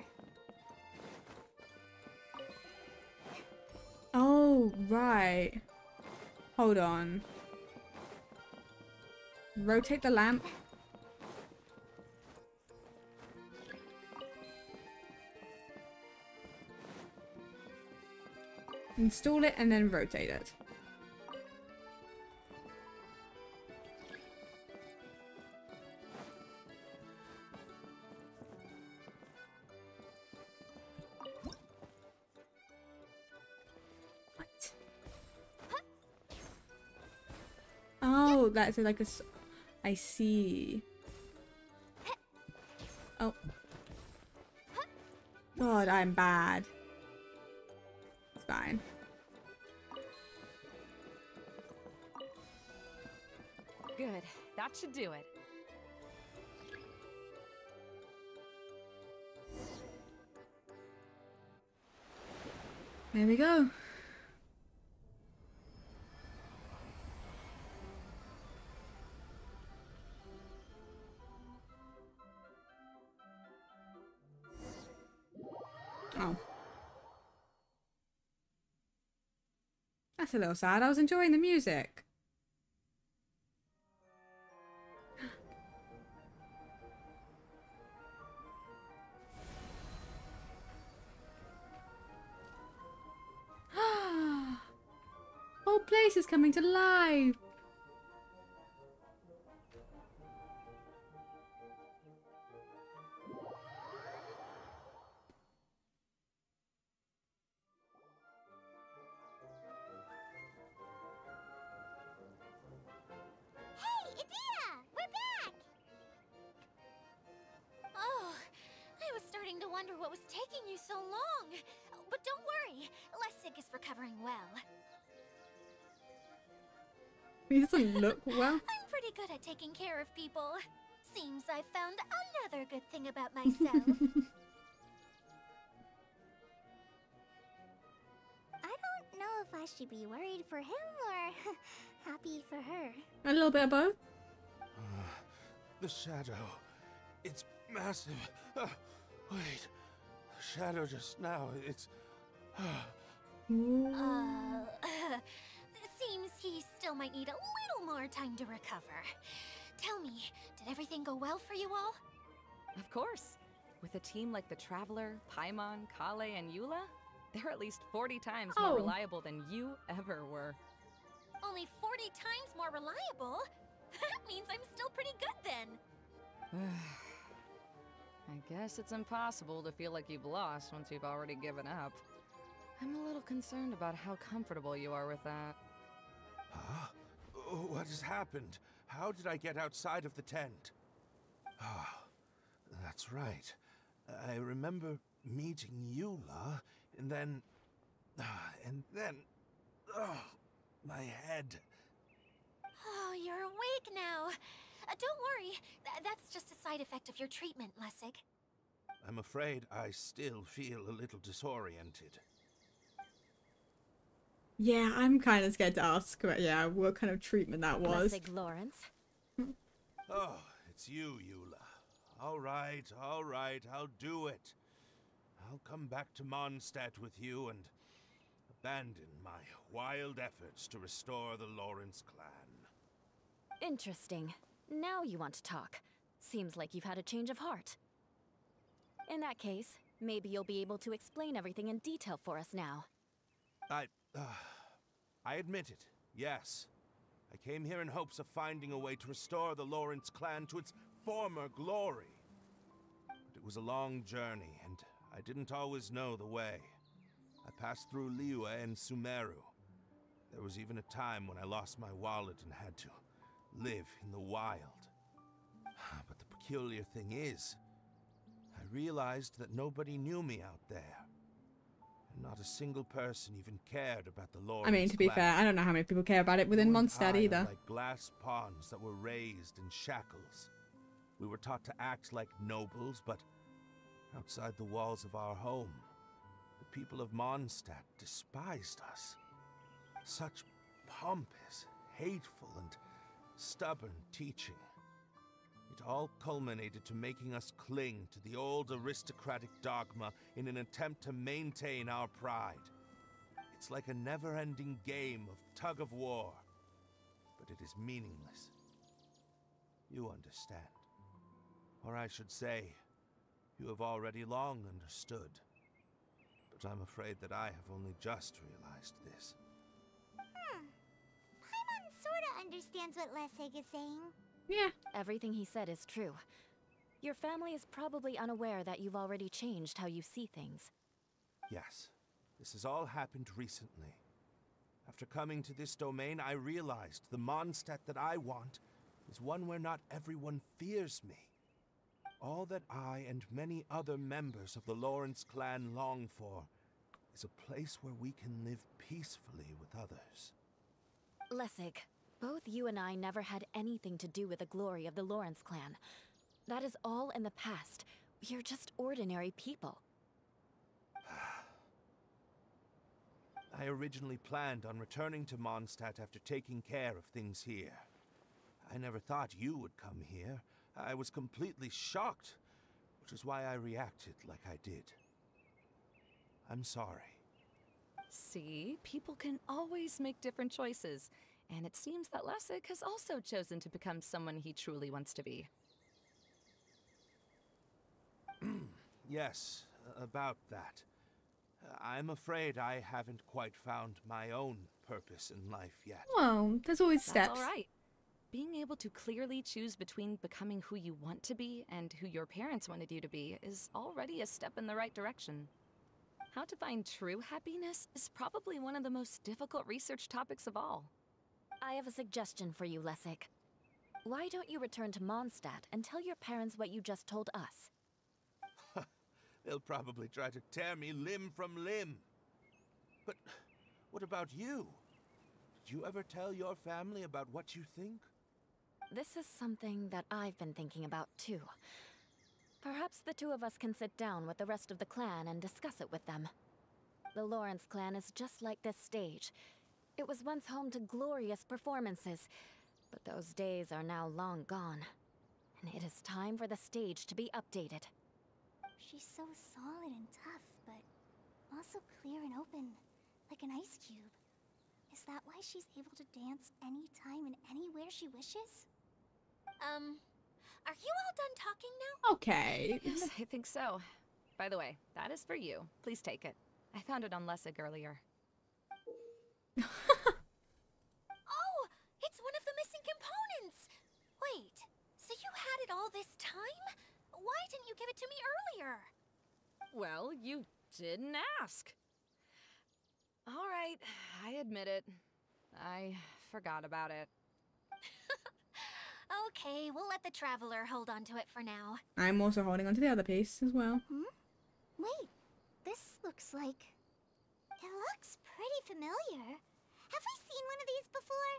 Oh, right. Hold on. Rotate the lamp. Install it and then rotate it. Right. Oh, that's like a... I see. Oh. God, I'm bad. It's fine. Good. That should do it. There we go. Oh. That's a little sad. I was enjoying the music. Whole place is coming to life. Hey, Adia! We're back! Oh, I was starting to wonder what was taking you so long. But don't worry, Lessig is recovering well. He doesn't look well. I'm pretty good at taking care of people. Seems I've found another good thing about myself. I don't know if I should be worried for him or happy for her. A little bit of both. The shadow. It's massive. Wait. The shadow just now. It's... Seems he still might need a little more time to recover. Tell me, did everything go well for you all? Of course. With a team like the Traveler, Paimon, Kale, and Eula, they're at least 40 times more reliable than you ever were. Only 40 times more reliable? That means I'm still pretty good then. I guess it's impossible to feel like you've lost once you've already given up. I'm a little concerned about how comfortable you are with that. Huh? What has happened? How did I get outside of the tent? Ah, that's right. I remember meeting Eula, and then... my head. Oh, you're awake now. Don't worry, that's just a side effect of your treatment, Lessig. I'm afraid I still feel a little disoriented. Yeah, I'm kind of scared to ask, but yeah, what kind of treatment that was. Lessig Lawrence. Oh, it's you, Eula. All right, I'll do it. I'll come back to Mondstadt with you and abandon my wild efforts to restore the Lawrence clan. Interesting. Now you want to talk. Seems like you've had a change of heart. In that case, maybe you'll be able to explain everything in detail for us now. I admit it, yes. I came here in hopes of finding a way to restore the Lawrence clan to its former glory. But it was a long journey, and I didn't always know the way. I passed through Liyue and Sumeru. There was even a time when I lost my wallet and had to live in the wild. But the peculiar thing is, I realized that nobody knew me out there. And not a single person even cared about the Lawrence I mean, to be clan. fair, I don't know how many people care about it within You and Mondstadt I are either. like glass pawns that were raised in shackles. We were taught to act like nobles, but outside the walls of our home, the people of Mondstadt despised us. Such pompous, hateful, and stubborn teaching. It all culminated to making us cling to the old aristocratic dogma in an attempt to maintain our pride. It's like a never-ending game of tug-of-war, but it is meaningless. You understand. Or I should say, you have already long understood. But but I'm afraid that I have only just realized this. Paimon sorta understands what Lessig is saying. Yeah. Everything he said is true. Your family is probably unaware that you've already changed how you see things. Yes, this has all happened recently. After coming to this domain, I realized the Mondstadt that I want is one where not everyone fears me. All that I and many other members of the Lawrence clan long for is a place where we can live peacefully with others. Lessig, both you and I never had anything to do with the glory of the Lawrence clan. That is all in the past. We're just ordinary people. I originally planned on returning to Mondstadt after taking care of things here. I never thought you would come here. I was completely shocked, which is why I reacted like I did. I'm sorry. See, people can always make different choices, and it seems that Lessig has also chosen to become someone he truly wants to be. Yes, about that. I'm afraid I haven't quite found my own purpose in life yet. Well, there's always steps. That's all right. Being able to clearly choose between becoming who you want to be and who your parents wanted you to be is already a step in the right direction. How to find true happiness is probably one of the most difficult research topics of all. I have a suggestion for you, Lessig. Why don't you return to Mondstadt and tell your parents what you just told us? They'll probably try to tear me limb from limb. But what about you? Did you ever tell your family about what you think? This is something that I've been thinking about too. Perhaps the two of us can sit down with the rest of the clan and discuss it with them. The Lawrence clan is just like this stage. It was once home to glorious performances, but those days are now long gone. And it is time for the stage to be updated. She's so solid and tough, but also clear and open, like an ice cube. Is that why she's able to dance anytime and anywhere she wishes? Are you all done talking now? Okay. Yes, I think so. By the way, that is for you. Please take it. I found it on Lessig earlier. Oh, it's one of the missing components! Wait, so you had it all this time? Why didn't you give it to me earlier? Well, you didn't ask. All right, I admit it. I forgot about it. Okay, we'll let the Traveler hold on to it for now. I'm also holding on to the other piece as well. Wait, this looks like... It looks pretty familiar. Have we seen one of these before?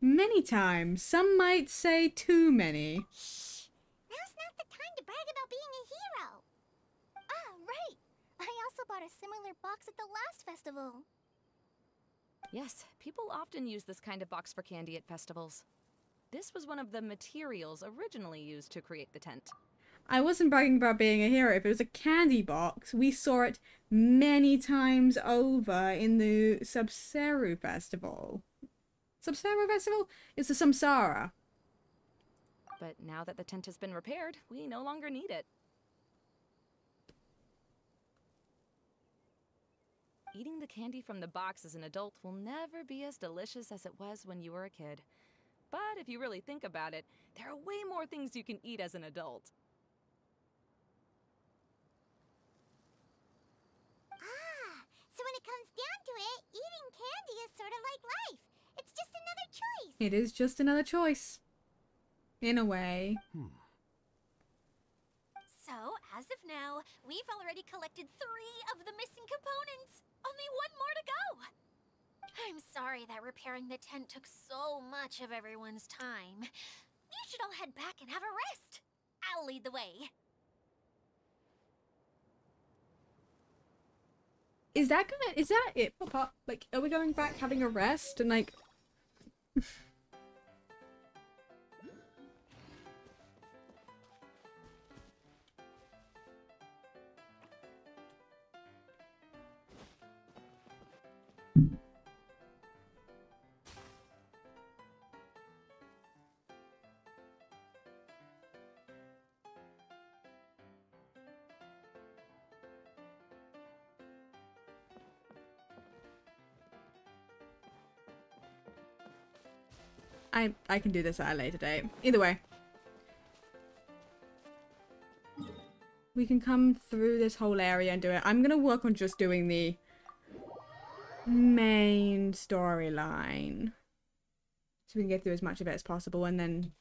Many times. Some might say too many. Shh! Now's not the time to brag about being a hero. Ah, right. I also bought a similar box at the last festival. Yes, people often use this kind of box for candy at festivals. This was one of the materials originally used to create the tent. I wasn't bragging about being a hero. If it was a candy box, we saw it many times over in the Sub-Zero Festival. Sub-Zero Festival? It's the Samsara. But now that the tent has been repaired, we no longer need it. Eating the candy from the box as an adult will never be as delicious as it was when you were a kid. But if you really think about it, there are way more things you can eat as an adult. Ah, so when it comes down to it, eating candy is sort of like life. It's just another choice. It is just another choice. In a way. So, as of now, we've already collected 3 of the missing components. Only 1 more to go. I'm sorry that repairing the tent took so much of everyone's time. You should all head back and have a rest. I'll lead the way. Is that it for part? Like, are we going back having a rest and like... I can do this at a later date. Either way. We can come through this whole area and do it. I'm gonna work on just doing the main storyline. So we can get through as much of it as possible, and then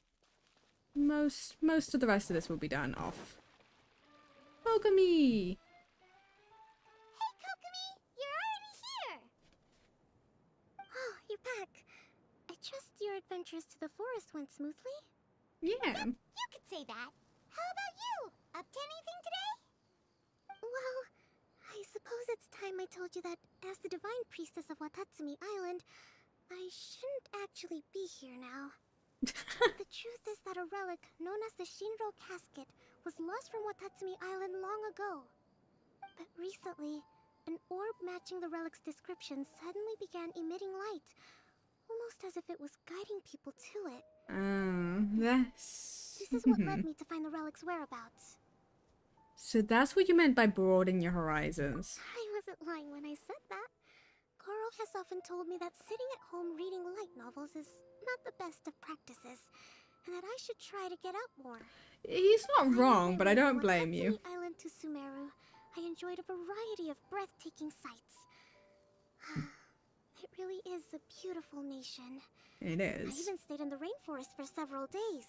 most of the rest of this will be done off. Kokomi! Hey, Kokomi! You're already here! Oh, you're back. I trust your adventures to the forest went smoothly? Yeah. You could say that. How about you? Up to anything today? Well, I suppose it's time I told you that as the divine priestess of Watatsumi Island, I shouldn't actually be here now. The truth is that a relic known as the Shinro Casket was lost from Watatsumi Island long ago. But recently, an orb matching the relic's description suddenly began emitting light, almost as if it was guiding people to it. This is what led me to find the relic's whereabouts. So that's what you meant by broadening your horizons. I wasn't lying when I said that. Goro has often told me that sitting at home reading light novels is not the best of practices, and that I should try to get out more. He's not wrong, but I don't blame you. From Island to Sumeru, I enjoyed a variety of breathtaking sights. It really is a beautiful nation. It is. I even stayed in the rainforest for several days.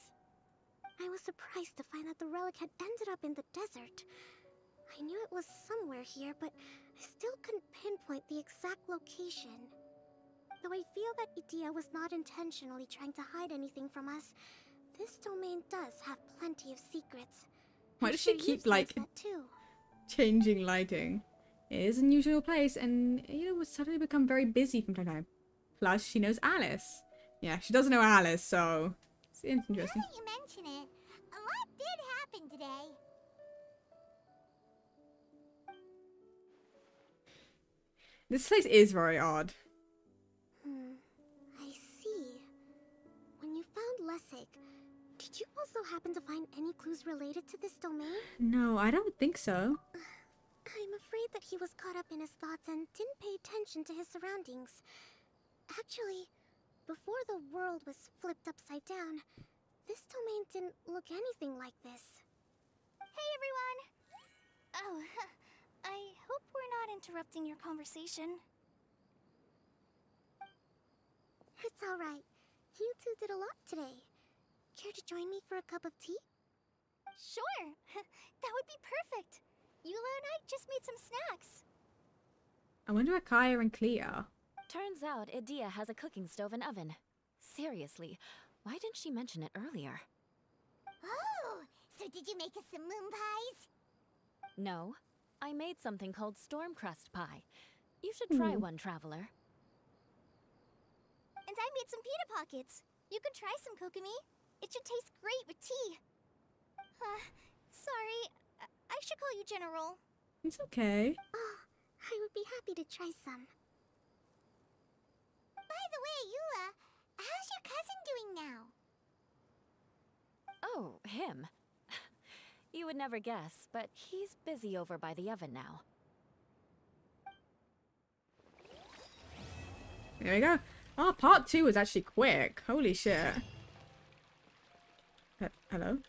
I was surprised to find that the relic had ended up in the desert. I knew it was somewhere here, but I still couldn't pinpoint the exact location. Though I feel that Idia was not intentionally trying to hide anything from us, this domain does have plenty of secrets. Why does she keep, like, changing lighting? It is an unusual place, and, you know, would suddenly become very busy from time to time. Plus, she knows Alice. Yeah, she doesn't know Alice, so it's interesting. Now that you mention it, a lot did happen today. This place is very odd. I see. When you found Lessig, did you also happen to find any clues related to this domain? No, I don't think so. I'm afraid that he was caught up in his thoughts and didn't pay attention to his surroundings. Actually, before the world was flipped upside down, this domain didn't look anything like this. Hey everyone! Oh, I hope we're not interrupting your conversation. It's alright. You two did a lot today. Care to join me for a cup of tea? Sure! That would be perfect! Eula and I just made some snacks. I wonder where Kaya and Clea are. Turns out Idia has a cooking stove and oven. Seriously, why didn't she mention it earlier? Oh! So did you make us some moon pies? No. I made something called storm crust pie. You should try one, Traveler. And I made some pita pockets. You could try some, Kokomi. It should taste great with tea. Sorry. I should call you General. It's okay. Oh, I would be happy to try some. By the way, Eula, how's your cousin doing now? Oh, him. You would never guess, but he's busy over by the oven now. There we go. Oh, part 2 was actually quick. Holy shit. Hello?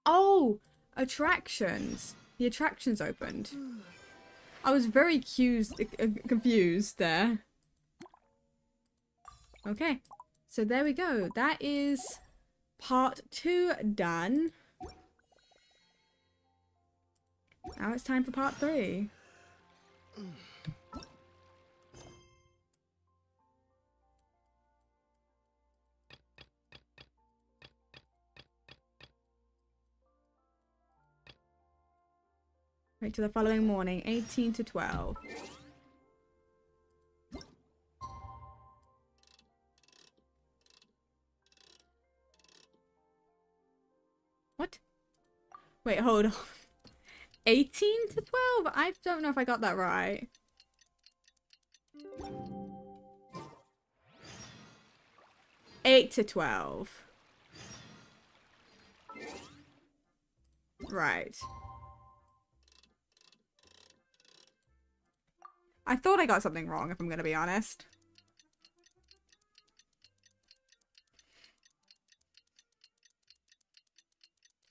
Oh, attractions. The attractions opened. I was very confused there. Okay, so there we go. That is part 2 done. Now it's time for part 3. Right to the following morning, 18 to 12. What? Wait, hold on. 18 to 12? I don't know if I got that right. Eight to 12. Right. I thought I got something wrong, if I'm gonna be honest.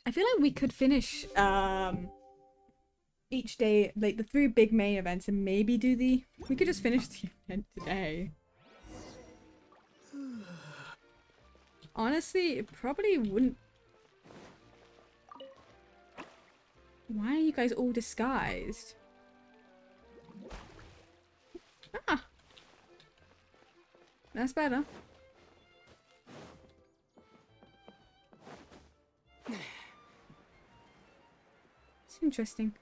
I feel like we could finish each day, like the 3 big main events, and maybe do the... We could just finish the event today. Honestly, it probably wouldn't... Why are you guys all disguised? Ah! That's better. It's interesting.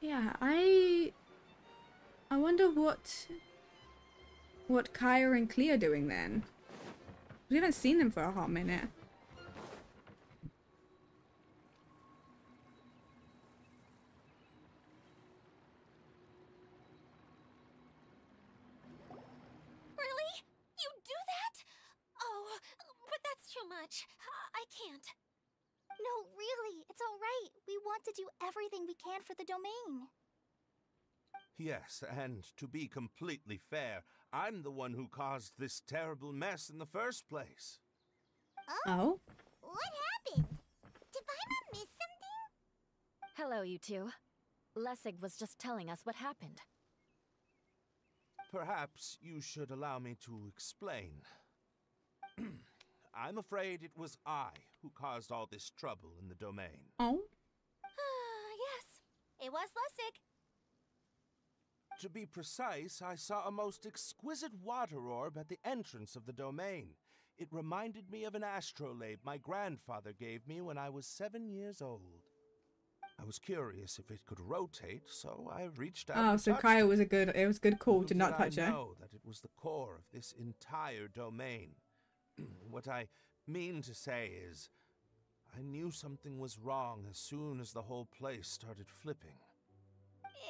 Yeah, I wonder what Kaya and Clea are doing then. We haven't seen them for a hot minute. Really? You do that? Oh, but that's too much. I can't. No, really, it's alright. We want to do everything we can for the domain. Yes, and to be completely fair, I'm the one who caused this terrible mess in the first place. Oh? What happened? Did Paimon miss something? Hello, you two. Lessig was just telling us what happened. Perhaps you should allow me to explain. I'm afraid it was I who caused all this trouble in the domain. Oh? Yes, it was Lessig. To be precise, I saw a most exquisite water orb at the entrance of the domain. It reminded me of an astrolabe my grandfather gave me when I was 7 years old. I was curious if it could rotate, so I reached out. Oh, so Kaya was it was a good call to not touch I her. know that it was the core of this entire domain. What I mean to say is, I knew something was wrong as soon as the whole place started flipping.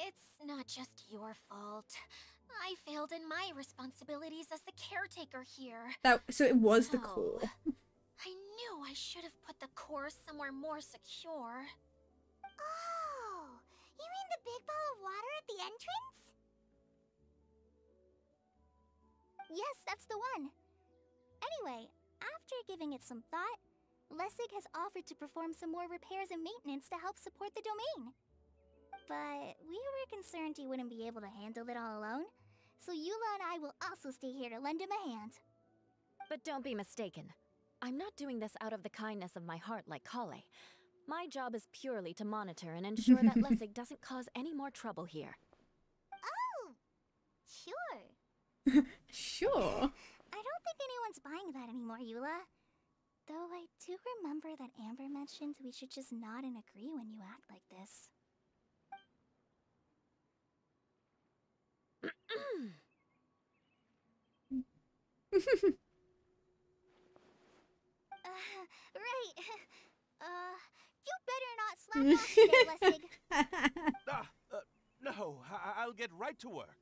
It's not just your fault. I failed in my responsibilities as the caretaker here. So it was the core. I knew I should have put the core somewhere more secure. Oh, you mean the big ball of water at the entrance? Yes, that's the one. Anyway, after giving it some thought, Lessig has offered to perform some more repairs and maintenance to help support the domain. But we were concerned he wouldn't be able to handle it all alone, so Eula and I will also stay here to lend him a hand. But don't be mistaken. I'm not doing this out of the kindness of my heart like Kale. My job is purely to monitor and ensure that Lessig doesn't cause any more trouble here. Oh, sure. Sure. I don't think anyone's buying that anymore, Eula. Though I do remember that Amber mentioned we should just nod and agree when you act like this. Right. You better not slack off today, Lessig. No, I'll get right to work.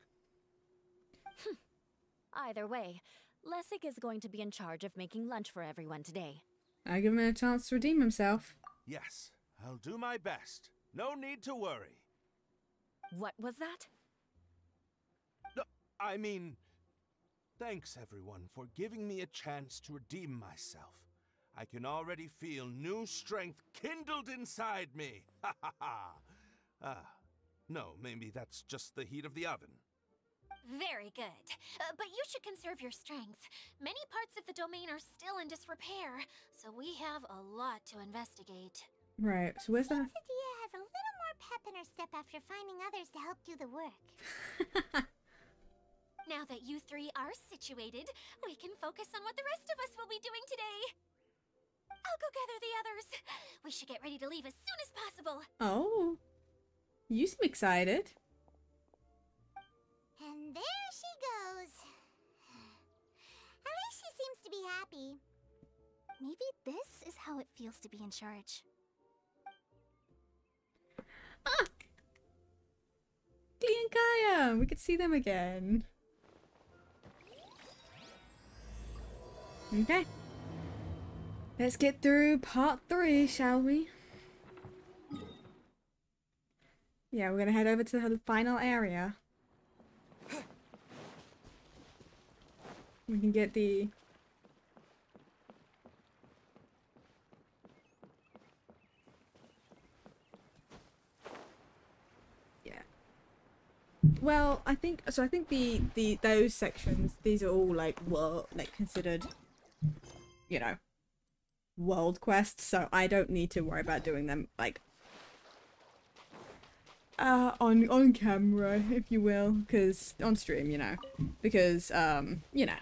Either way, Lessig is going to be in charge of making lunch for everyone today. I give him a chance to redeem himself. Yes, I'll do my best. No need to worry. What was that? No, I mean, thanks everyone for giving me a chance to redeem myself. I can already feel new strength kindled inside me. Ha ha ha. No, maybe that's just the heat of the oven. Very good. But you should conserve your strength. Many parts of the domain are still in disrepair, so we have a lot to investigate. Right, so where's that? Dia has a little more pep in her step after finding others to help do the work. Now that you three are situated, we can focus on what the rest of us will be doing today. I'll go gather the others. We should get ready to leave as soon as possible. Oh. You seem excited. And there she goes. At least she seems to be happy. Maybe this is how it feels to be in charge. Ah! Glee and Kaya! We could see them again. Okay. Let's get through part 3, shall we? Yeah, we're gonna head over to the final area. We can get the... Yeah. Well, I think those sections, these are all like considered, you know, world quests, so I don't need to worry about doing them like on camera, if you will, because on stream, you know, because you know.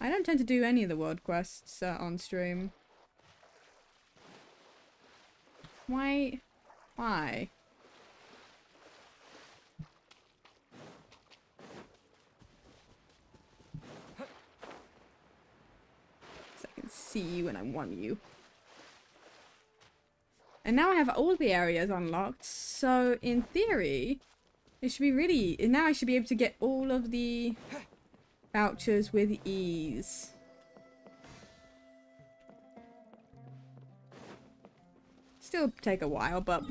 I don't tend to do any of the world quests on stream. Why? Why? So I can see you when I want you. And now I have all the areas unlocked, so in theory, it should be really... Now I should be able to get all of the vouchers with ease. Still take a while, but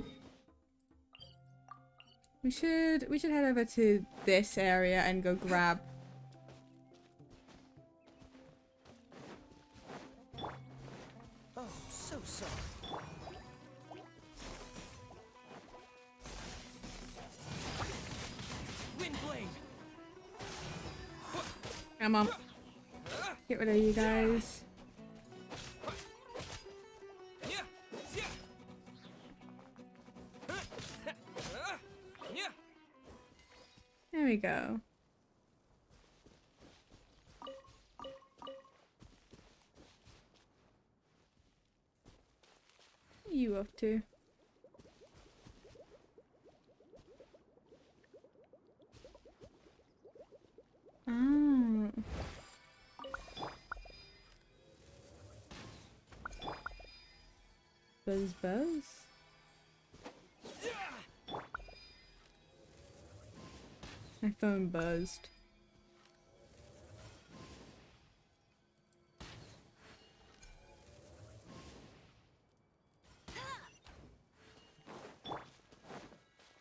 we should head over to this area and go grab. Oh, so sorry. Windblade. Come on. Get rid of you guys. There we go. What are you up to? Ah. Buzz buzz? My phone buzzed.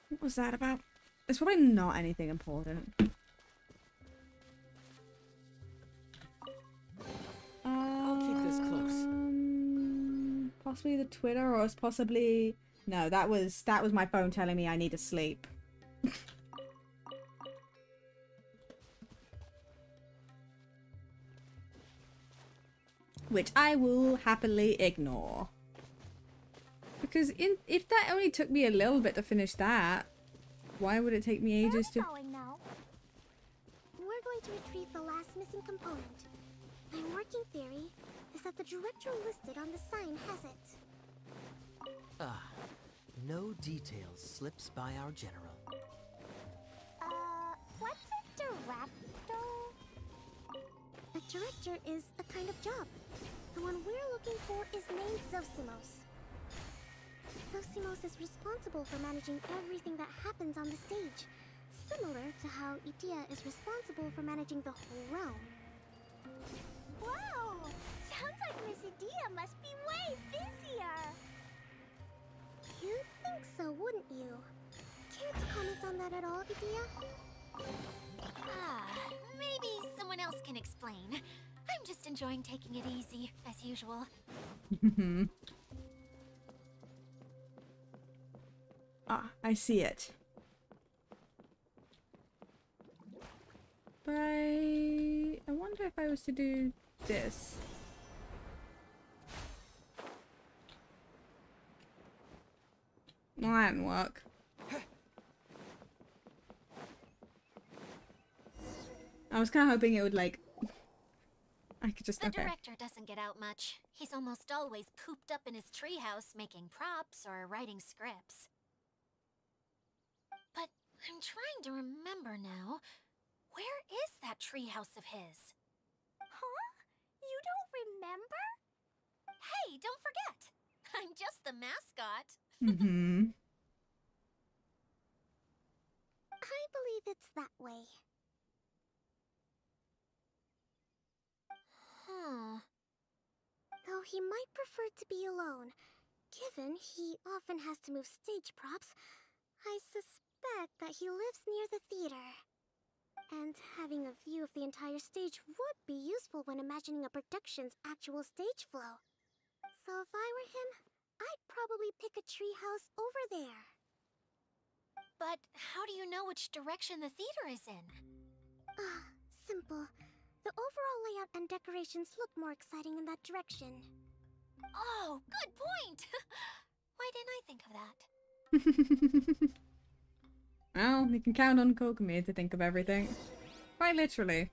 What was that about? It's probably not anything important. I'll keep this close. Possibly the Twitter, or it's possibly... No, that was my phone telling me I need to sleep. Which I will happily ignore. Because if that only took me a little bit to finish that, why would it take me ages to... Going now. We're going to retrieve the last missing component. My working theory is that the director listed on the sign has it. Ah, no details slips by our general. What's a director? A director is a kind of job. The one we're looking for is named Zosimos. Zosimos is responsible for managing everything that happens on the stage, similar to how Idea is responsible for managing the whole realm. Whoa! Sounds like Miss Idea must be way busier! You'd think so, wouldn't you? Care to comment on that at all, Idea? Maybe someone else can explain. I'm just enjoying taking it easy, as usual. Ah, I see it. But I wonder if I was to do this. No, that didn't work. I was kind of hoping it would, like... I could just... The okay. director doesn't get out much. He's almost always cooped up in his treehouse making props or writing scripts. But I'm trying to remember now. Where is that treehouse of his? Huh? You don't remember? Hey, don't forget! I'm just the mascot. Mm-hmm. I believe it's that way. Huh. Though he might prefer to be alone, given he often has to move stage props, I suspect that he lives near the theater. And having a view of the entire stage would be useful when imagining a production's actual stage flow. So if I were him, I'd probably pick a treehouse over there. But how do you know which direction the theater is in? Simple. The overall layout and decorations look more exciting in that direction. Oh, good point! Why didn't I think of that? Well, you can count on Kokomi to think of everything. Quite literally.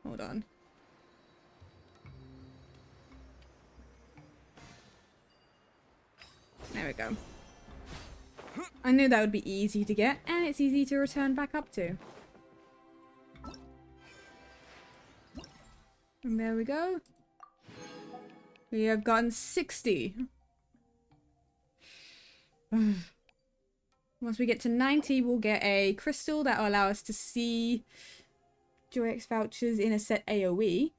Hold on. There we go. I knew that would be easy to get, and it's easy to return back up to. And there we go. We have gotten 60. Once we get to 90, we'll get a crystal that will allow us to see JoyX vouchers in a set AoE.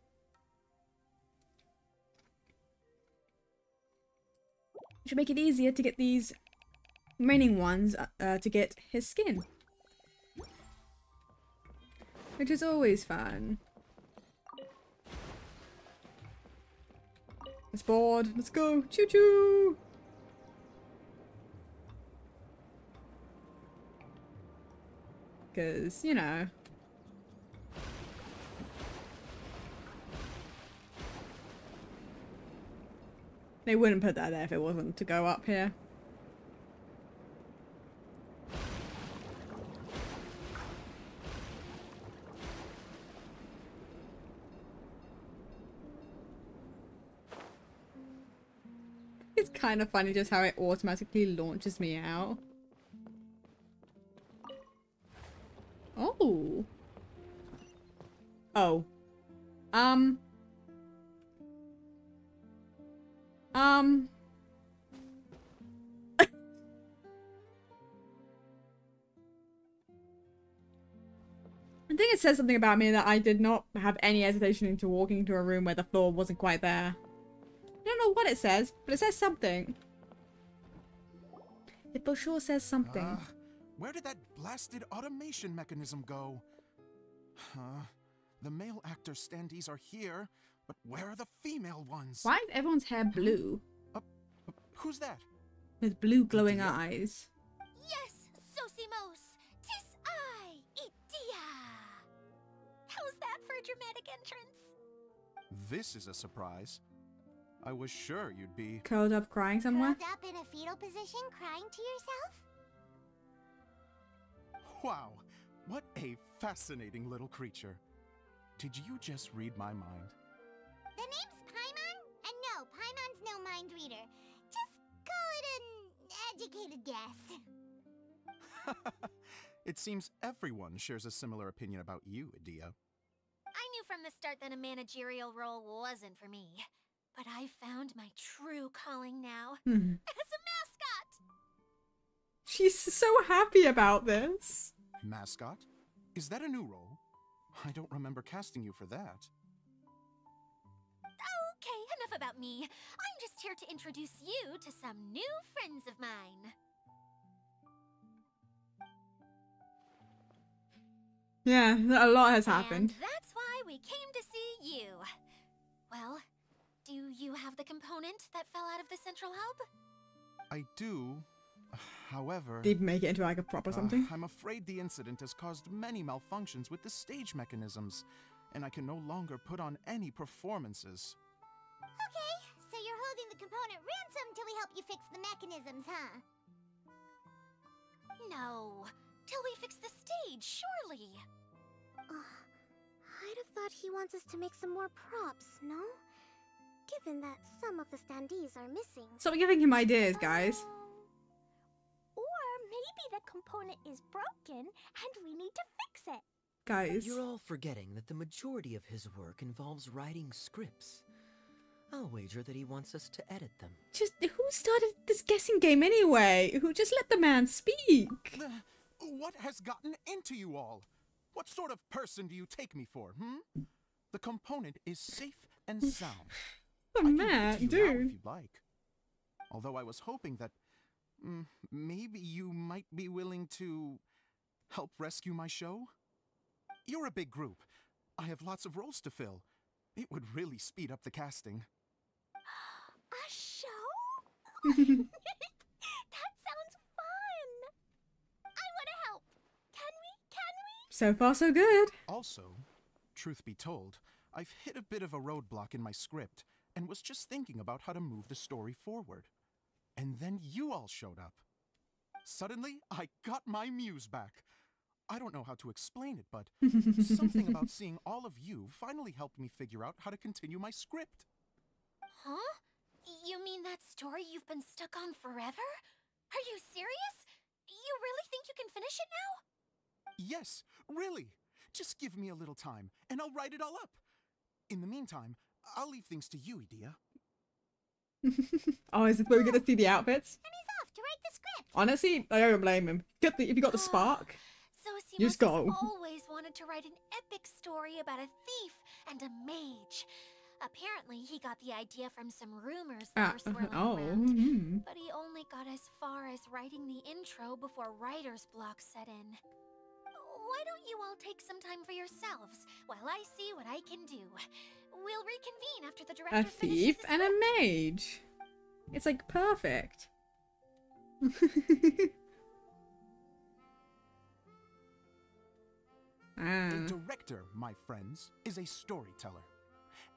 Which will make it easier to get these remaining ones to get his skin. Which is always fun. It's bored. Let's go. Choo choo. Because, you know. They wouldn't put that there if it wasn't to go up here. It's kind of funny just how it automatically launches me out. Oh. Oh. I think it says something about me that I did not have any hesitation into walking into a room where the floor wasn't quite there. I don't know what it says, but it says something. It for sure says something. Where did that blasted automation mechanism go? The male actor standees are here, but where are the female ones? Why is everyone's hair blue? Who's that? With blue glowing eyes. Yes, Sosimos! Tis I, Idia! How's that for a dramatic entrance? This is a surprise. I was sure you'd be... Curled up crying somewhere? Curled up in a fetal position, crying to yourself? Wow, what a fascinating little creature. Did you just read my mind? The name's Paimon? And no, Paimon's no mind reader. Just call it an educated guess. It seems everyone shares a similar opinion about you, Idia. I knew from the start that a managerial role wasn't for me. But I found my true calling now. As a mascot! She's so happy about this. Mascot? Is that a new role? I don't remember casting you for that. Okay, enough about me. I'm just here to introduce you to some new friends of mine. Yeah, a lot has happened. And that's why we came to see you. Well, do you have the component that fell out of the central hub? I do. However... Did make it into like a prop or something? I'm afraid the incident has caused many malfunctions with the stage mechanisms, and I can no longer put on any performances. Okay, so you're holding the component ransom till we help you fix the mechanisms, huh? No, till we fix the stage, surely. I'd have thought he wants us to make some more props, no? Given that some of the standees are missing. Stop giving him ideas, guys. Maybe the component is broken and we need to fix it. Guys. You're all forgetting that the majority of his work involves writing scripts. I'll wager that he wants us to edit them. Just who started this guessing game anyway? Who just let the man speak? What has gotten into you all? What sort of person do you take me for, The component is safe and sound. Oh, man, dude. If you'd like. Although I was hoping that maybe you might be willing to help rescue my show? You're a big group. I have lots of roles to fill. It would really speed up the casting. A show? That sounds fun. I want to help. Can we? So far, so good. Also, truth be told, I've hit a bit of a roadblock in my script and was just thinking about how to move the story forward. And then you all showed up. Suddenly, I got my muse back. I don't know how to explain it, but something about seeing all of you finally helped me figure out how to continue my script. Huh? You mean that story you've been stuck on forever? Are you serious? You really think you can finish it now? Yes, really. Just give me a little time, and I'll write it all up. In the meantime, I'll leave things to you, Edea. Oh, is this where we're gonna see the outfits? And he's off to write the script. Honestly, I don't blame him. If you got the spark, just go. Always wanted to write an epic story about a thief and a mage. Apparently, he got the idea from some rumors that were swirling around. But he only got as far as writing the intro before writer's block set in. Why don't you all take some time for yourselves while I see what I can do? We'll reconvene after the director A thief and a mage. It's like perfect. A director, my friends, is a storyteller.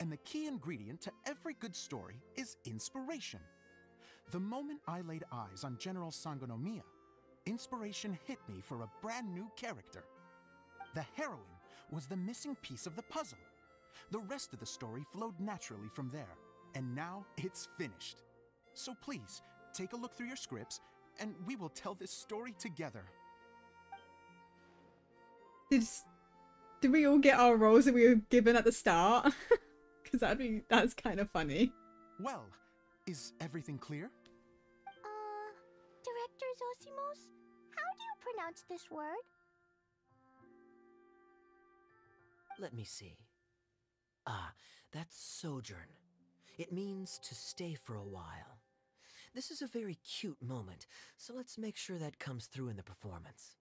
And the key ingredient to every good story is inspiration. The moment I laid eyes on General Sangonomiya, inspiration hit me for a brand new character. The heroine was the missing piece of the puzzle. The rest of the story flowed naturally from there, and now it's finished. So please, take a look through your scripts, and we will tell this story together. Did we all get our roles that we were given at the start? Because that's kind of funny. Well, is everything clear? Director Zosimos, how do you pronounce this word? Let me see. Ah, that's sojourn. It means to stay for a while. This is a very cute moment, so let's make sure that comes through in the performance.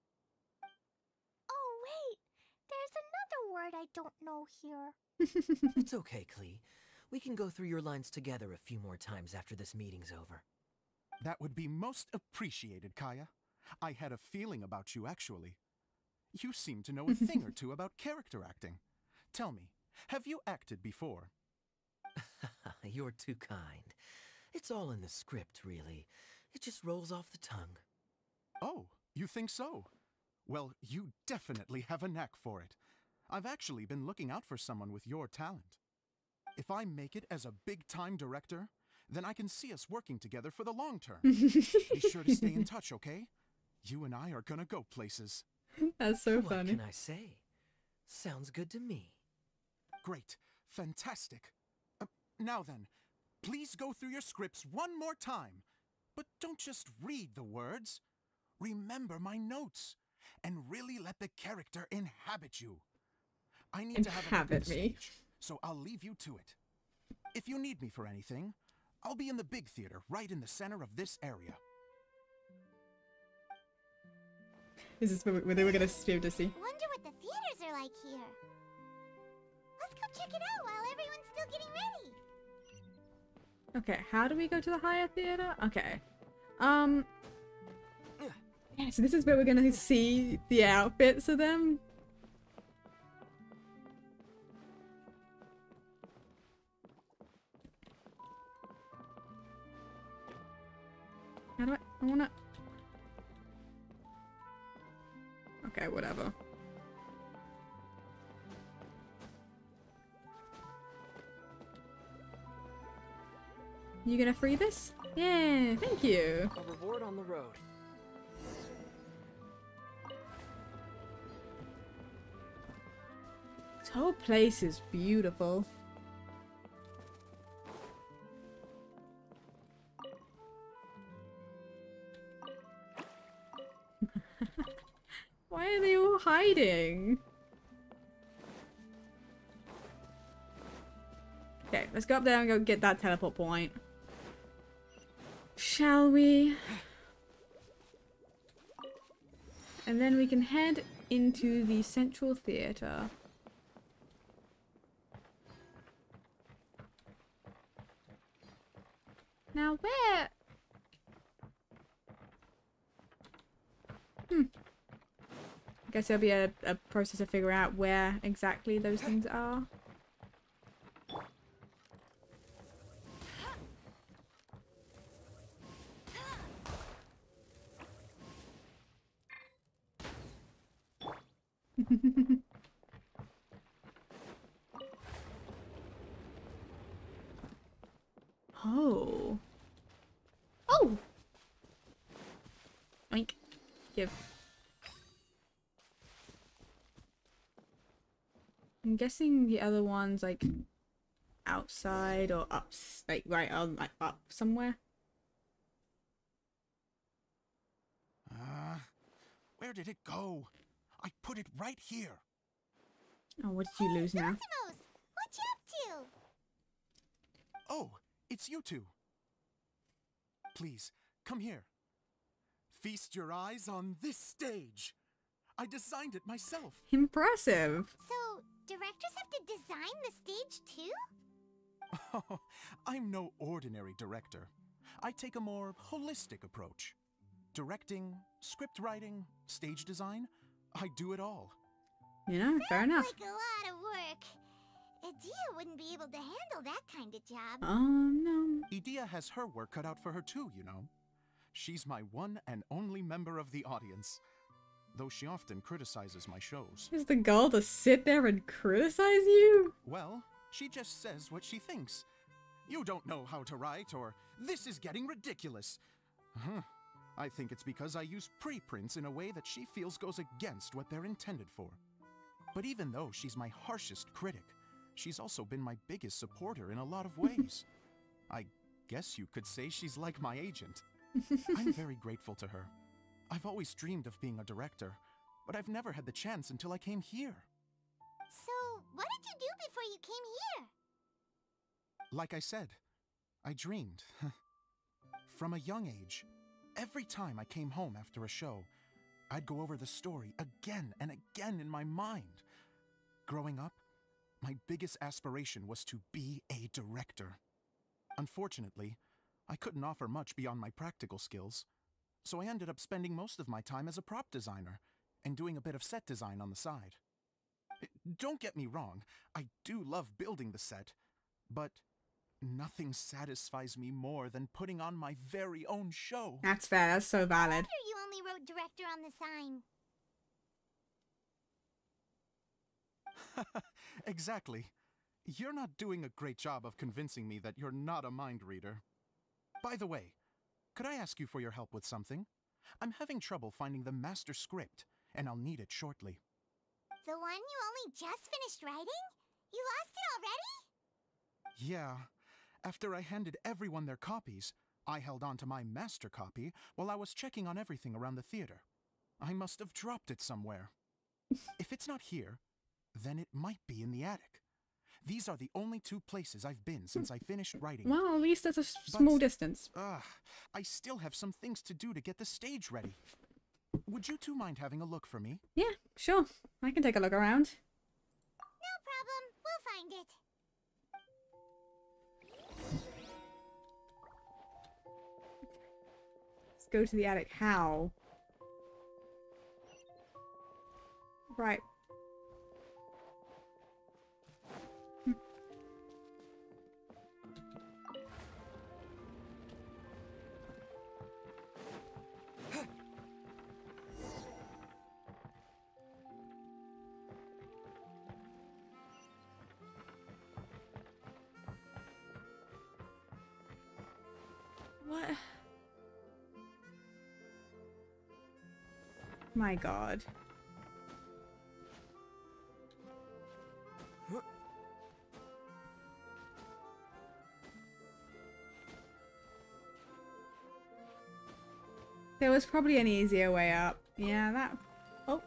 Oh, wait! There's another word I don't know here. It's okay, Klee. We can go through your lines together a few more times after this meeting's over. That would be most appreciated, Kaya. I had a feeling about you, actually. You seem to know a thing or two about character acting. Tell me, have you acted before? You're too kind. It's all in the script, really. It just rolls off the tongue. Oh, you think so? Well, you definitely have a knack for it. I've actually been looking out for someone with your talent. If I make it as a big-time director, then I can see us working together for the long term. Be sure to stay in touch, okay? You and I are gonna go places. That's so funny. What can I say? Sounds good to me. Great. Fantastic. Now then, please go through your scripts one more time. But don't just read the words. Remember my notes. And really let the character inhabit you. I need to have a look at the stage, so I'll leave you to it. If you need me for anything, I'll be in the big theater right in the center of this area. Is this where they were going to be able to see? Wonder what the theaters are like here. Let's go check it out while everyone's still getting ready. Okay, how do we go to the higher theater? Okay. Yeah, so this is where we're gonna see the outfits of them. How do I wanna... Okay, whatever. You gonna free this? Yeah, thank you. A reward on the road. This whole place is beautiful. Why are they all hiding? Okay, let's go up there and go get that teleport point. Shall we? And then we can head into the central theater. Now where? I guess there'll be a process to figure out where exactly those things are. Oh. Oh! Oink. Give. I'm guessing the other one's like outside or up, like right on, like up somewhere. Where did it go? I put it right here. Oh, what did you lose now? Zosimus, what you up to? Oh, it's you two. Please, come here. Feast your eyes on this stage. I designed it myself. Impressive. So, directors have to design the stage too? Oh, I'm no ordinary director. I take a more holistic approach. Directing, script writing, stage design, I do it all. Yeah, fair enough. Like a lot of work. Edea wouldn't be able to handle that kind of job. No. Edea has her work cut out for her too, you know. She's my one and only member of the audience, though she often criticizes my shows. Is the girl to sit there and criticize you? Well, she just says what she thinks. You don't know how to write, or this is getting ridiculous. I think it's because I use preprints in a way that she feels goes against what they're intended for. But even though she's my harshest critic, she's also been my biggest supporter in a lot of ways. I guess you could say she's like my agent. I'm very grateful to her. I've always dreamed of being a director, but I've never had the chance until I came here. So, what did you do before you came here? Like I said, I dreamed. From a young age, every time I came home after a show, I'd go over the story again and again in my mind. Growing up, my biggest aspiration was to be a director. Unfortunately, I couldn't offer much beyond my practical skills, so I ended up spending most of my time as a prop designer and doing a bit of set design on the side. Don't get me wrong, I do love building the set, but nothing satisfies me more than putting on my very own show. That's fair, that's so valid. No wonder you only wrote director on the sign. Exactly. You're not doing a great job of convincing me that you're not a mind reader. By the way, could I ask you for your help with something? I'm having trouble finding the master script, and I'll need it shortly. The one you only just finished writing? You lost it already? Yeah. After I handed everyone their copies, I held on to my master copy while I was checking on everything around the theater. I must have dropped it somewhere. If it's not here, then it might be in the attic. These are the only two places I've been since I finished writing. Well, at least that's a small distance. I still have some things to do to get the stage ready. Would you two mind having a look for me? Yeah, sure. I can take a look around. No problem. We'll find it. Let's go to the attic. How? Right. What? My God. There was probably an easier way up. Yeah, that... Oh.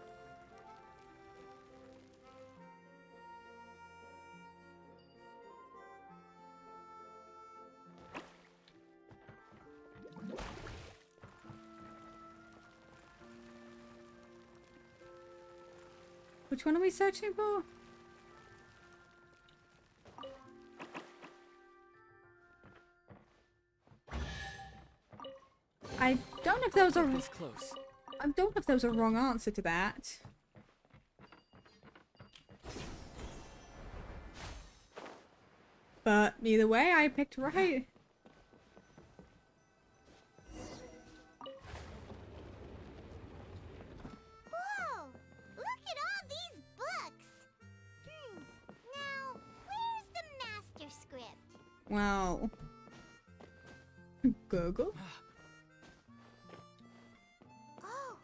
Which one are we searching for? I don't know if there was a... I don't know if there was a wrong answer to that. But either way, I picked right. Whoa! Look at all these books! Now, where's the master script? Well... Google? Oh,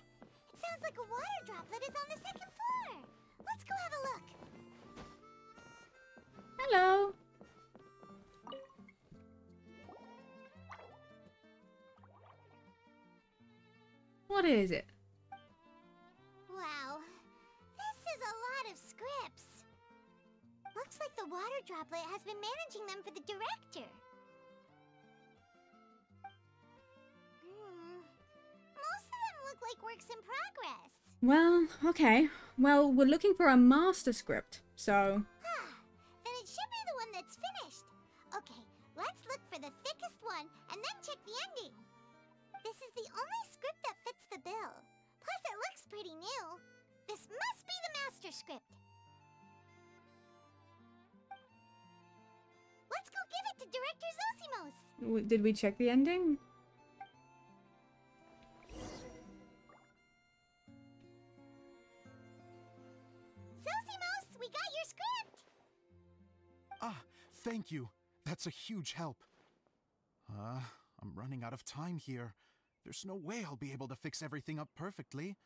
it sounds like a water droplet is on the second floor. Let's go have a look. Hello. What is it? Wow, this is a lot of scripts. Looks like the water droplet has been managing them for the director. Most of them look like works in progress. Well, okay. Well, we're looking for a master script, so... Then it should be the one that's finished. Okay, let's look for the thickest one and then check the ending. This is the only script that fits the bill. Plus, it looks pretty new. This must be the master script. Let's go give it to Director Zosimos. Did we check the ending? Zosimos, we got your script. Ah, thank you. That's a huge help. I'm running out of time here. There's no way I'll be able to fix everything up perfectly.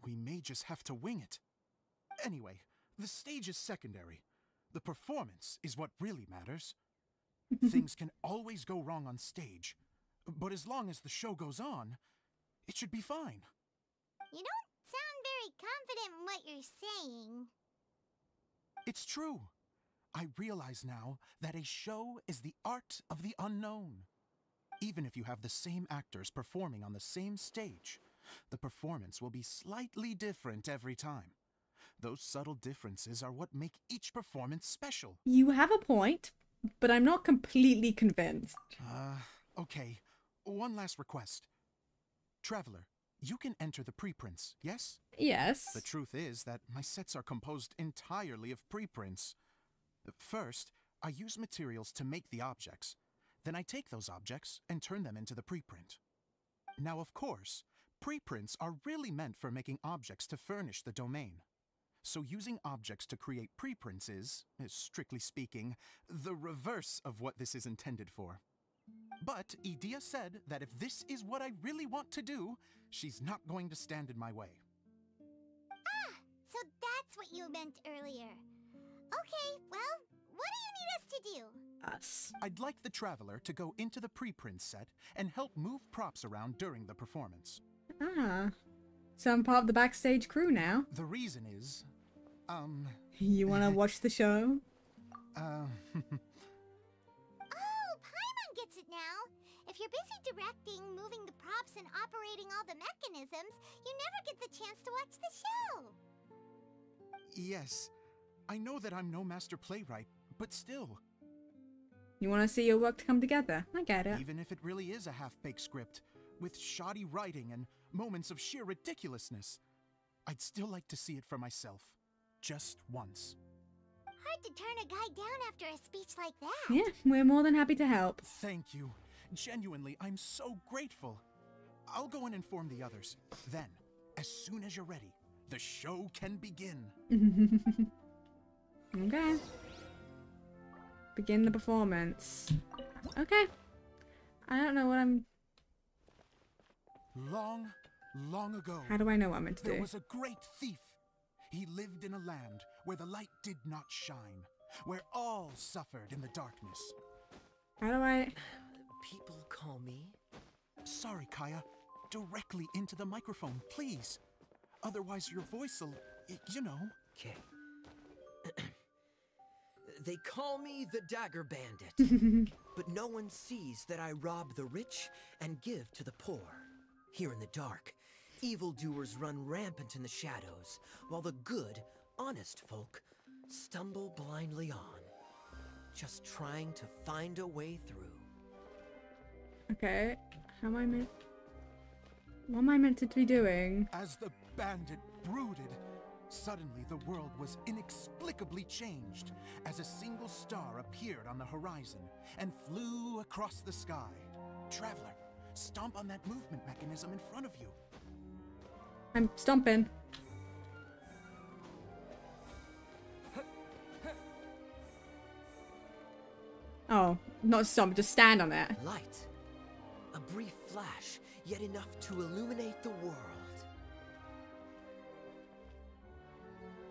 We may just have to wing it. Anyway, the stage is secondary. The performance is what really matters. Things can always go wrong on stage, but as long as the show goes on, it should be fine. You don't sound very confident in what you're saying. It's true. I realize now that a show is the art of the unknown. Even if you have the same actors performing on the same stage, the performance will be slightly different every time. Those subtle differences are what make each performance special. You have a point, but I'm not completely convinced. Okay. One last request. Traveler, you can enter the preprints, yes? Yes. The truth is that my sets are composed entirely of preprints. First, I use materials to make the objects. Then I take those objects and turn them into the preprint. Now, of course, preprints are really meant for making objects to furnish the domain. So using objects to create preprints is, strictly speaking, the reverse of what this is intended for. But Edea said that if this is what I really want to do, she's not going to stand in my way. Ah, so that's what you meant earlier. Okay, well, what do you need us to do? Us. I'd like the Traveler to go into the preprint set and help move props around during the performance. Ah. So I'm part of the backstage crew now. The reason is, You wanna watch the show? Oh, Paimon gets it now. If you're busy directing, moving the props, and operating all the mechanisms, you never get the chance to watch the show. Yes. I know that I'm no master playwright, but still. You wanna see your work to come together? I get it. Even if it really is a half-baked script, with shoddy writing and moments of sheer ridiculousness, I'd still like to see it for myself. Just once. Hard to turn a guy down after a speech like that. Yeah, we're more than happy to help. Thank you. Genuinely, I'm so grateful. I'll go and inform the others. Then, as soon as you're ready, the show can begin. Okay. Begin the performance. Okay. I don't know what I'm... Long ago, How do I know what I'm meant to there do? was a great thief. He lived in a land where the light did not shine, where all suffered in the darkness. How do I... People call me... Sorry, Kaya. directly into the microphone, please. Otherwise your voice will, you know. Okay. They call me the Dagger Bandit, but no one sees that I rob the rich and give to the poor. Here in the dark, evildoers run rampant in the shadows, while the good, honest folk stumble blindly on, just trying to find a way through. Okay, how am I meant? What am I meant to be doing? As the bandit brooded, suddenly the world was inexplicably changed as a single star appeared on the horizon and flew across the sky. Traveler, stomp on that movement mechanism in front of you. I'm stomping. Oh, not stomp, just stand on it. Light. A brief flash, yet enough to illuminate the world.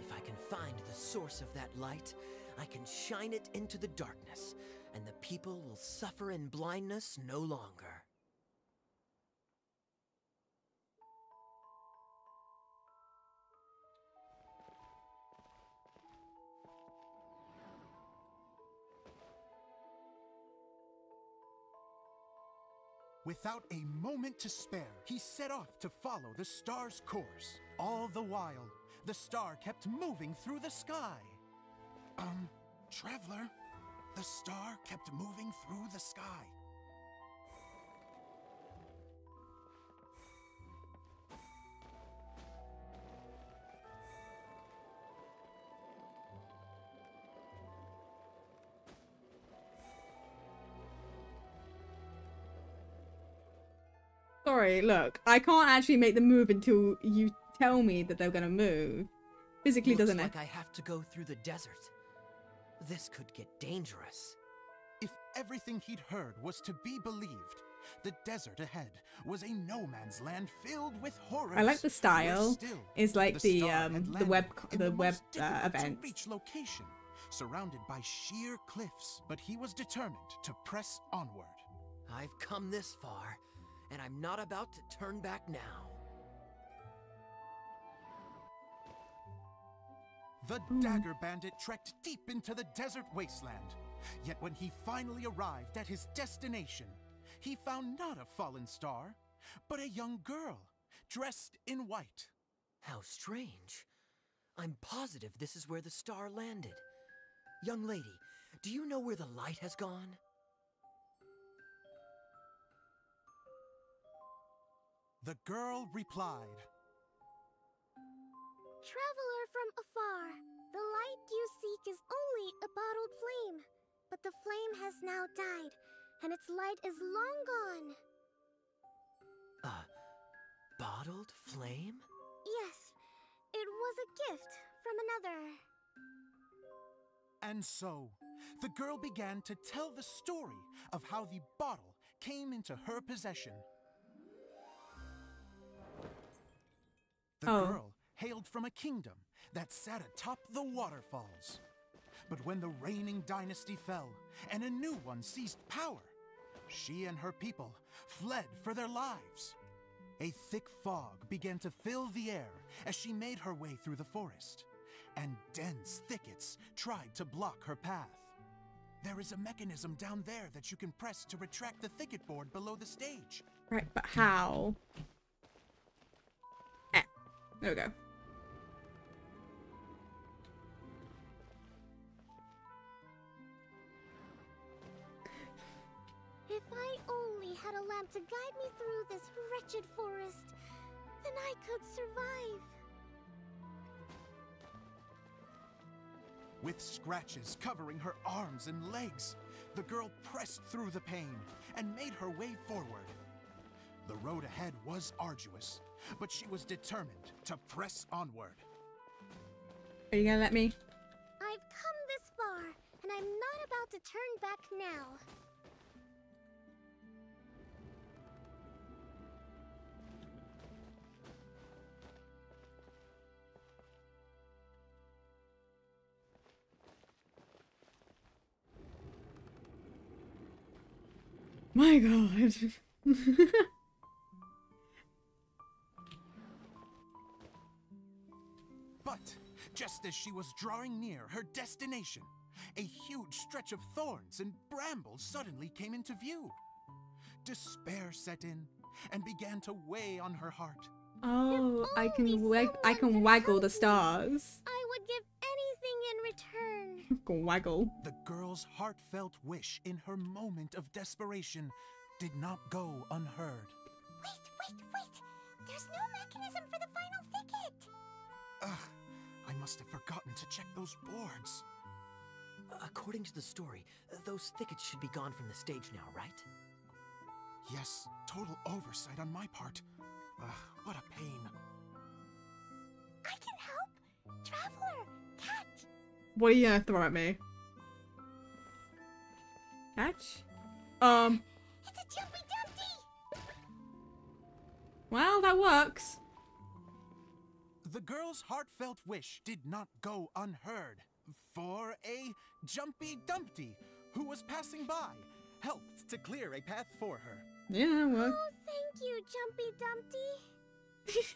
If I can find the source of that light, I can shine it into the darkness, and the people will suffer in blindness no longer. Without a moment to spare, he set off to follow the star's course. All the while, the star kept moving through the sky. Traveler, the star kept moving through the sky. Sorry, look, I can't actually make the move until you tell me that they're gonna move. Physically, doesn't it? Looks like I have to go through the desert. This could get dangerous. If everything he'd heard was to be believed, the desert ahead was a no man's land filled with horrors. I like the style. It's like the web event. Reach location, surrounded by sheer cliffs, but he was determined to press onward. I've come this far, and I'm not about to turn back now. The Dagger Bandit trekked deep into the desert wasteland. Yet when he finally arrived at his destination, he found not a fallen star, but a young girl, dressed in white. How strange. I'm positive this is where the star landed. Young lady, do you know where the light has gone? The girl replied, Traveler from afar, the light you seek is only a bottled flame. But the flame has now died, and its light is long gone. A bottled flame? Yes, it was a gift from another. And so, the girl began to tell the story of how the bottle came into her possession. The girl hailed from a kingdom that sat atop the waterfalls. But when the reigning dynasty fell and a new one seized power, she and her people fled for their lives. A thick fog began to fill the air as she made her way through the forest, and dense thickets tried to block her path. There is a mechanism down there that you can press to retract the thicket board below the stage. Right, but how? There we go. If I only had a lamp to guide me through this wretched forest, then I could survive. With scratches covering her arms and legs, the girl pressed through the pain and made her way forward. The road ahead was arduous, but she was determined to press onward. Are you gonna let me? I've come this far, and I'm not about to turn back now. My God. Just as she was drawing near her destination, a huge stretch of thorns and brambles suddenly came into view. Despair set in and began to weigh on her heart. Oh, I can waggle the stars. I would give anything in return. Can waggle. The girl's heartfelt wish in her moment of desperation did not go unheard. Wait! There's no mechanism for the final thicket! Ugh, I must have forgotten to check those boards. According to the story, those thickets should be gone from the stage now, right? Yes, total oversight on my part. Ugh, what a pain. I can help! Traveler, catch! What are you gonna throw at me? Catch? It's a Jumpy Dumpty! Well, that works. The girl's heartfelt wish did not go unheard, for a Jumpy Dumpty who was passing by helped to clear a path for her. Yeah, well. Oh, thank you, Jumpy Dumpty.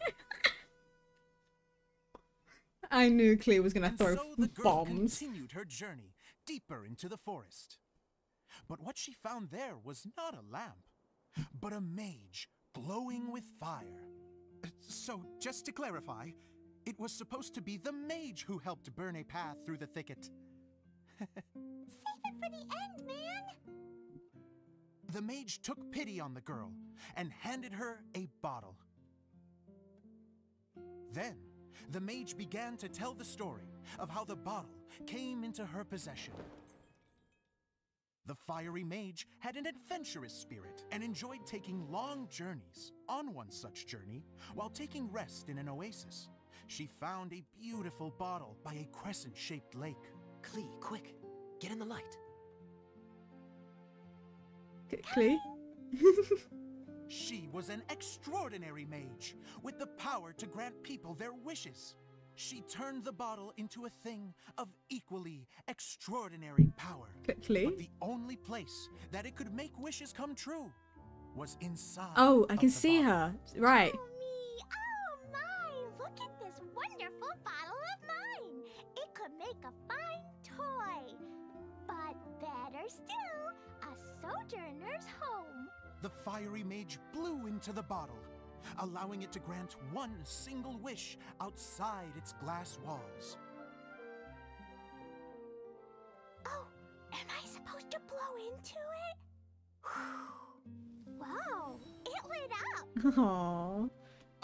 I knew Clea was gonna throw So the girl bombs. continued her journey deeper into the forest. But what she found there was not a lamp, but a mage glowing with fire. So, just to clarify, it was supposed to be the mage who helped burn a path through the thicket. Save it for the end, man! The mage took pity on the girl and handed her a bottle. Then, the mage began to tell the story of how the bottle came into her possession. The fiery mage had an adventurous spirit and enjoyed taking long journeys. On one such journey, while taking rest in an oasis, she found a beautiful bottle by a crescent-shaped lake. Clee, quick, get in the light. Clea? She was an extraordinary mage with the power to grant people their wishes. She turned the bottle into a thing of equally extraordinary power. Clea? But the only place that it could make wishes come true was inside. Oh, I can of the see bottle. her. Right. Oh my! Look at this wonderful bottle of mine! It could make a fine toy! But better still, a sojourner's home! The fiery mage blew into the bottle, allowing it to grant one single wish outside its glass walls. Oh, am I supposed to blow into it? Wow, it lit up! Aww.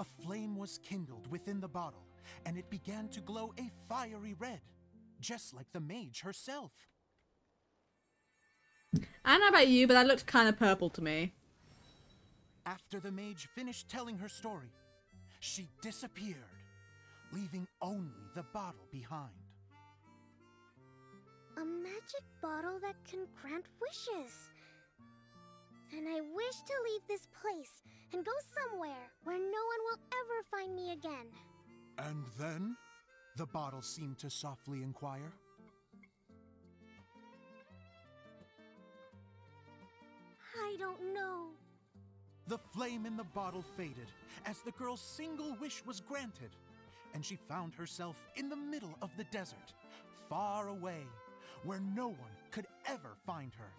A flame was kindled within the bottle, and it began to glow a fiery red, just like the mage herself. I don't know about you, but that looked kind of purple to me. After the mage finished telling her story, she disappeared, leaving only the bottle behind. A magic bottle that can grant wishes. And I wish to leave this place and go somewhere where no one will ever find me again. And then, the bottle seemed to softly inquire. I don't know. The flame in the bottle faded as the girl's single wish was granted, and she found herself in the middle of the desert, far away, where no one could ever find her.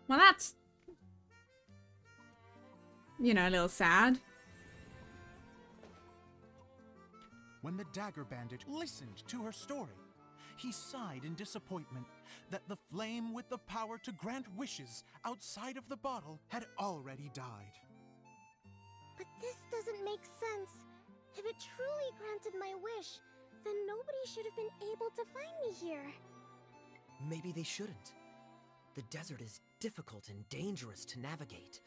Well, that's, you know, a little sad. When the dagger bandit listened to her story, he sighed in disappointment that the flame with the power to grant wishes outside of the bottle had already died. But this doesn't make sense. If it truly granted my wish, then nobody should have been able to find me here. Maybe they shouldn't. The desert is difficult and dangerous to navigate,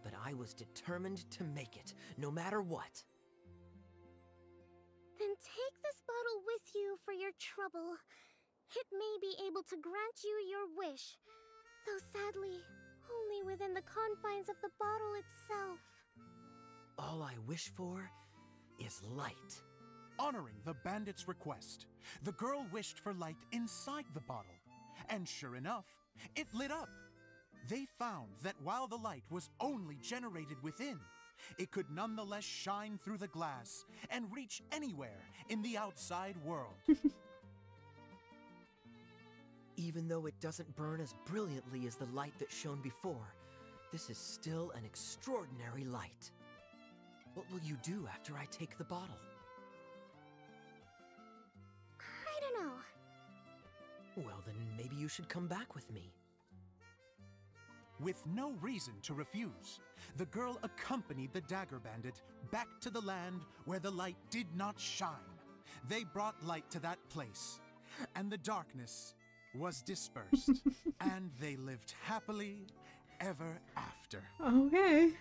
but I was determined to make it, no matter what. Then take this bottle with you for your trouble. It may be able to grant you your wish, though sadly, only within the confines of the bottle itself. All I wish for is light. Honoring the bandit's request, the girl wished for light inside the bottle, and sure enough, it lit up. They found that while the light was only generated within, it could nonetheless shine through the glass and reach anywhere in the outside world. Even though it doesn't burn as brilliantly as the light that shone before, this is still an extraordinary light. What will you do after I take the bottle? I don't know. Well, then maybe you should come back with me. With no reason to refuse, the girl accompanied the Dagger Bandit back to the land where the light did not shine. They brought light to that place, and the darkness was dispersed, and they lived happily ever after. Okay.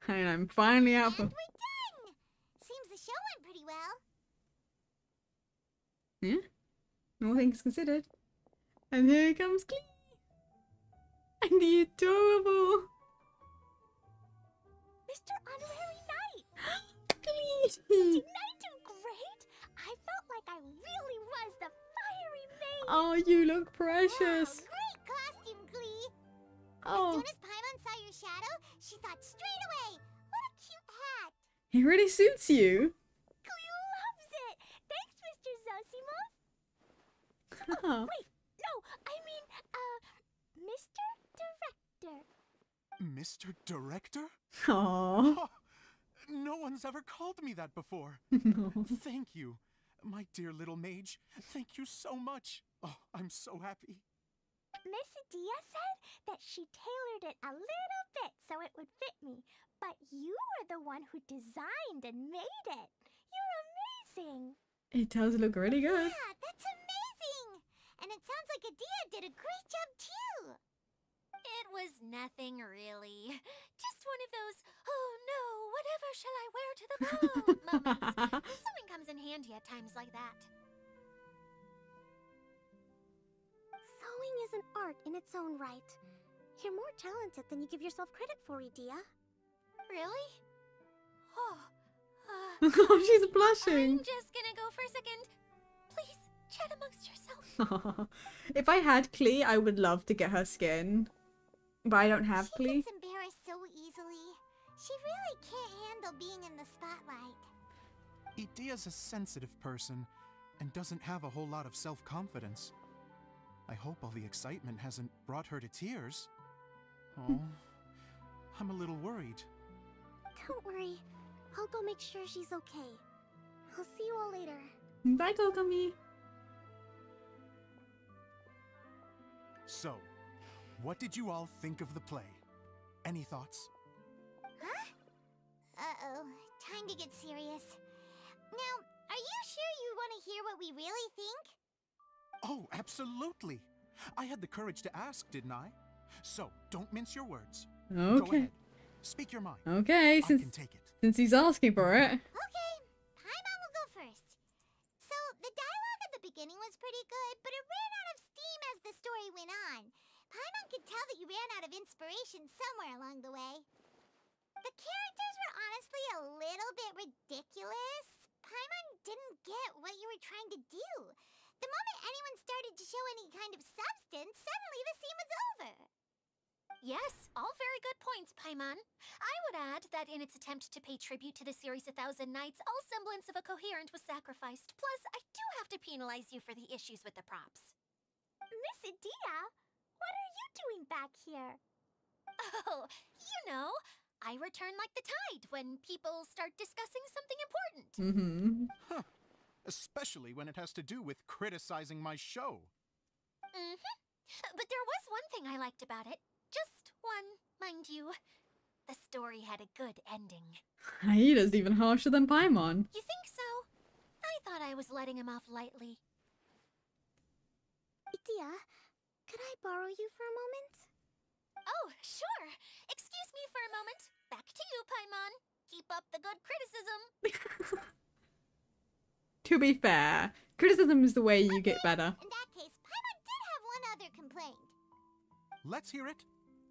And I'm finally out for... And we're done! Seems the show went pretty well. Yeah? All things considered. And here comes Klee! And the adorable... Mr. Honorary Knight! Klee! Didn't I do great? I felt like I really was the fiery maid! Oh, you look precious! Wow, great costume, Klee! Oh. As soon as Paimon saw your shadow, she thought straight away, what a cute hat! He really suits you! Klee loves it! Thanks, Mr. Zosimos! Oh, wait, no, I mean, Mr. Director. Mr. Director? Aww. Oh, no one's ever called me that before. No. Thank you, my dear little mage. Thank you so much. Oh, I'm so happy. Miss Adia said that she tailored it a little bit so it would fit me, but you were the one who designed and made it. You're amazing. It does look really good. Yeah, that's amazing! And it sounds like Adia did a great job too! It was nothing really. Just one of those, oh no, whatever shall I wear to the ball moments. Sewing comes in handy at times like that. Sewing is an art in its own right. You're more talented than you give yourself credit for, Adia. Really? Oh, She's blushing. I'm just gonna go for a second. Please, chat amongst yourselves. If I had Klee, I would love to get her skin. But I don't have She Klee. gets embarrassed so easily. She really can't handle being in the spotlight. Idia's a sensitive person and doesn't have a whole lot of self-confidence. I hope all the excitement hasn't brought her to tears. Oh, I'm a little worried. Don't worry. I'll go make sure she's okay. I'll see you all later. Bye, Kokami. So, what did you all think of the play? Any thoughts? Huh? Uh-oh. Time to get serious. Now, are you sure you want to hear what we really think? Oh, absolutely. I had the courage to ask, didn't I? So, don't mince your words. Go Okay. ahead. Speak your mind. Okay, I can take it. since he's asking for it. Okay, Paimon will go first. So, the dialogue at the beginning was pretty good, but it ran out of steam as the story went on. Paimon could tell that you ran out of inspiration somewhere along the way. The characters were honestly a little bit ridiculous. Paimon didn't get what you were trying to do. The moment anyone started to show any kind of substance, suddenly the scene was over. Yes, all very good points, Paimon. I would add that in its attempt to pay tribute to the series 1,000 Nights, all semblance of a coherent was sacrificed. Plus, I do have to penalize you for the issues with the props. Miss Adia, what are you doing back here? Oh, you know, I return like the tide when people start discussing something important. Huh. Especially when it has to do with criticizing my show. But there was one thing I liked about it. Just one, mind you. The story had a good ending. Aida's even harsher than Paimon. You think so? I thought I was letting him off lightly. Adia, could I borrow you for a moment? Oh, sure. Excuse me for a moment. Back to you, Paimon. Keep up the good criticism. To be fair, criticism is the way you get better. In that case, Paimon did have one other complaint. Let's hear it.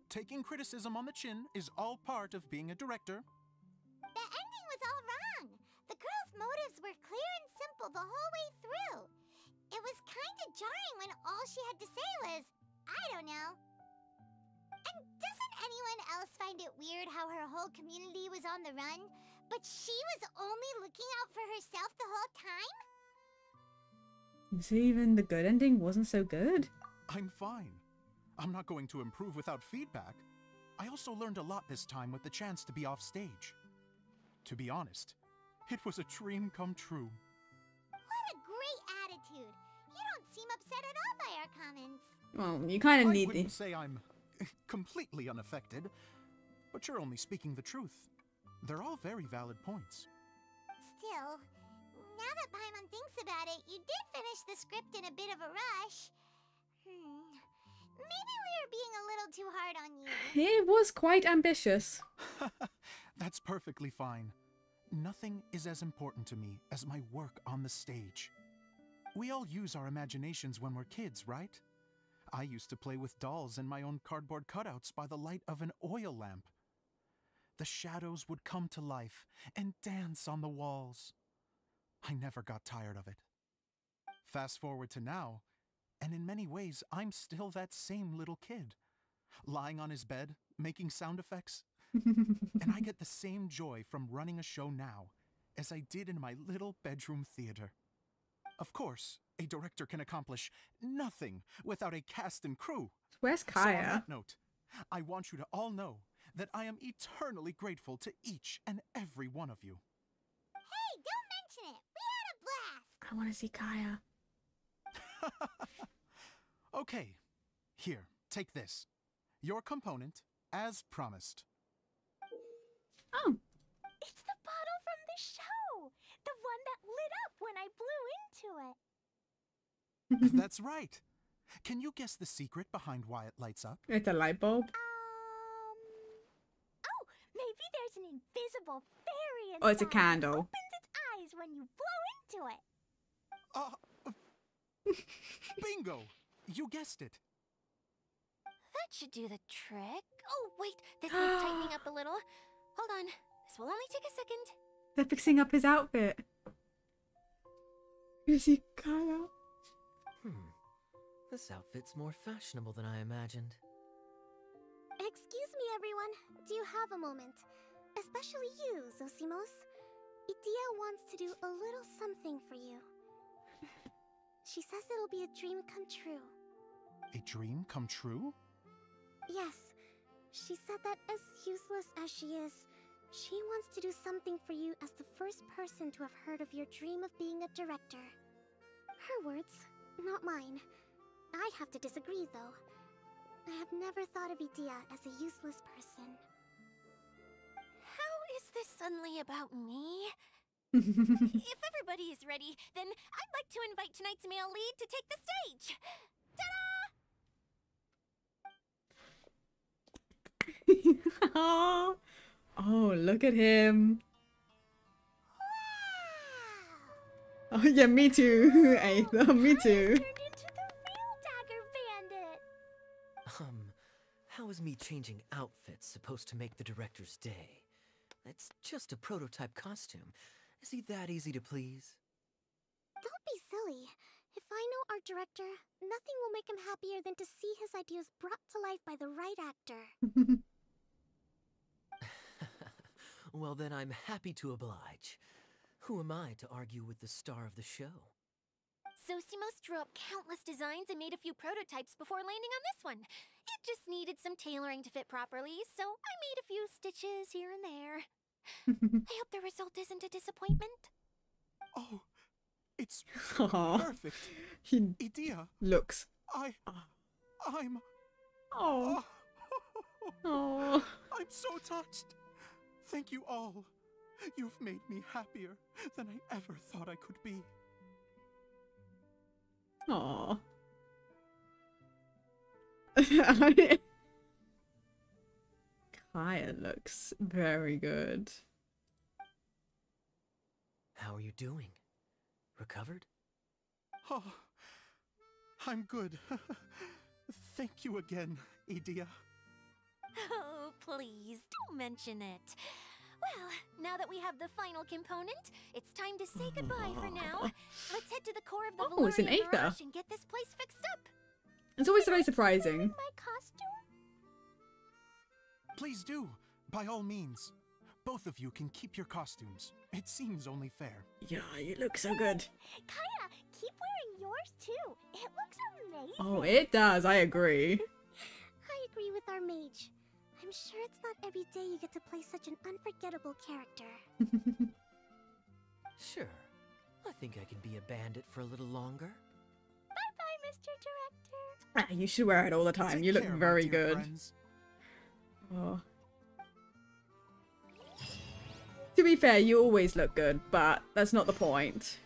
Taking criticism on the chin is all part of being a director. The ending was all wrong. The girls motives were clear and simple the whole way through. It was kinda jarring when all she had to say was, I don't know. And doesn't anyone else find it weird how her whole community was on the run, but she was only looking out for herself the whole time? So even the good ending wasn't so good? I'm fine. I'm not going to improve without feedback. I also learned a lot this time with the chance to be off stage. To be honest, it was a dream come true. What a great attitude. You don't seem upset at all by our comments. Well, you kind of need I wouldn't say I'm completely unaffected, but you're only speaking the truth. They're all very valid points. Still, now that Paimon thinks about it, you did finish the script in a bit of a rush. Maybe we were being a little too hard on you. It was quite ambitious. That's perfectly fine. Nothing is as important to me as my work on the stage. We all use our imaginations when we're kids, right? I used to play with dolls and my own cardboard cutouts by the light of an oil lamp. The shadows would come to life and dance on the walls. I never got tired of it. Fast forward to now, and in many ways, I'm still that same little kid, lying on his bed, making sound effects. And I get the same joy from running a show now as I did in my little bedroom theater. Of course, a director can accomplish nothing without a cast and crew. Where's So on Kaya? that note, I want you to all know that I am eternally grateful to each and every one of you. Hey, don't mention it. We had a blast. I want to see Kaya. Okay, here, take this. Your component, as promised. Oh. It's the bottle from the show! The one that lit up when I blew into it. That's right. Can you guess the secret behind why it lights up? It's a light bulb. Oh, maybe there's an invisible fairy inside Oh, it's a candle. that opens its eyes when you blow into it. Bingo! You guessed it. That should do the trick. Oh, wait, this needs tightening up a little. Hold on, this will only take a second. They're fixing up his outfit. You see Kaya? This outfit's more fashionable than I imagined. Excuse me, everyone. Do you have a moment? Especially you, Zosimos. Idia wants to do a little something for you. She says it'll be a dream come true. A dream come true? Yes. She said that as useless as she is, she wants to do something for you as the first person to have heard of your dream of being a director. Her words, not mine. I have to disagree, though. I have never thought of Idia as a useless person. How is this suddenly about me? If everybody is ready, then I'd like to invite tonight's male lead to take the stage. Oh, look at him. Oh yeah, me too. Aether, me too. How is me changing outfits supposed to make the director's day? It's just a prototype costume. Is he that easy to please? Don't be silly. If I know our director, nothing will make him happier than to see his ideas brought to life by the right actor. Well, then I'm happy to oblige. Who am I to argue with the star of the show? Zosimos drew up countless designs and made a few prototypes before landing on this one. It just needed some tailoring to fit properly, so I made a few stitches here and there. I hope the result isn't a disappointment. Oh, it's Aww. perfect. Idia. Looks. I'm... Oh. Oh. I'm so touched. Thank you all. You've made me happier than I ever thought I could be. Aww. Kaya looks very good. How are you doing? Recovered? Oh, I'm good. Thank you again, Idia. Oh, please, don't mention it. Well, now that we have the final component, it's time to say goodbye for now. Let's head to the core of the Oh, it's an Valerian Aether. Mirage and get this place fixed up. It's always very surprising. My costume? Please do, by all means. Both of you can keep your costumes. It seems only fair. Yeah, you look so good. Kaya, keep wearing yours too. It looks amazing. Oh, it does. I agree. I agree with our mage. I'm sure it's not every day you get to play such an unforgettable character. Sure. I think I can be a bandit for a little longer. Bye-bye, Mr. Director. Ah, you should wear it all the time. Take You look care, my very dear good. friends. Oh. To be fair, you always look good, but that's not the point.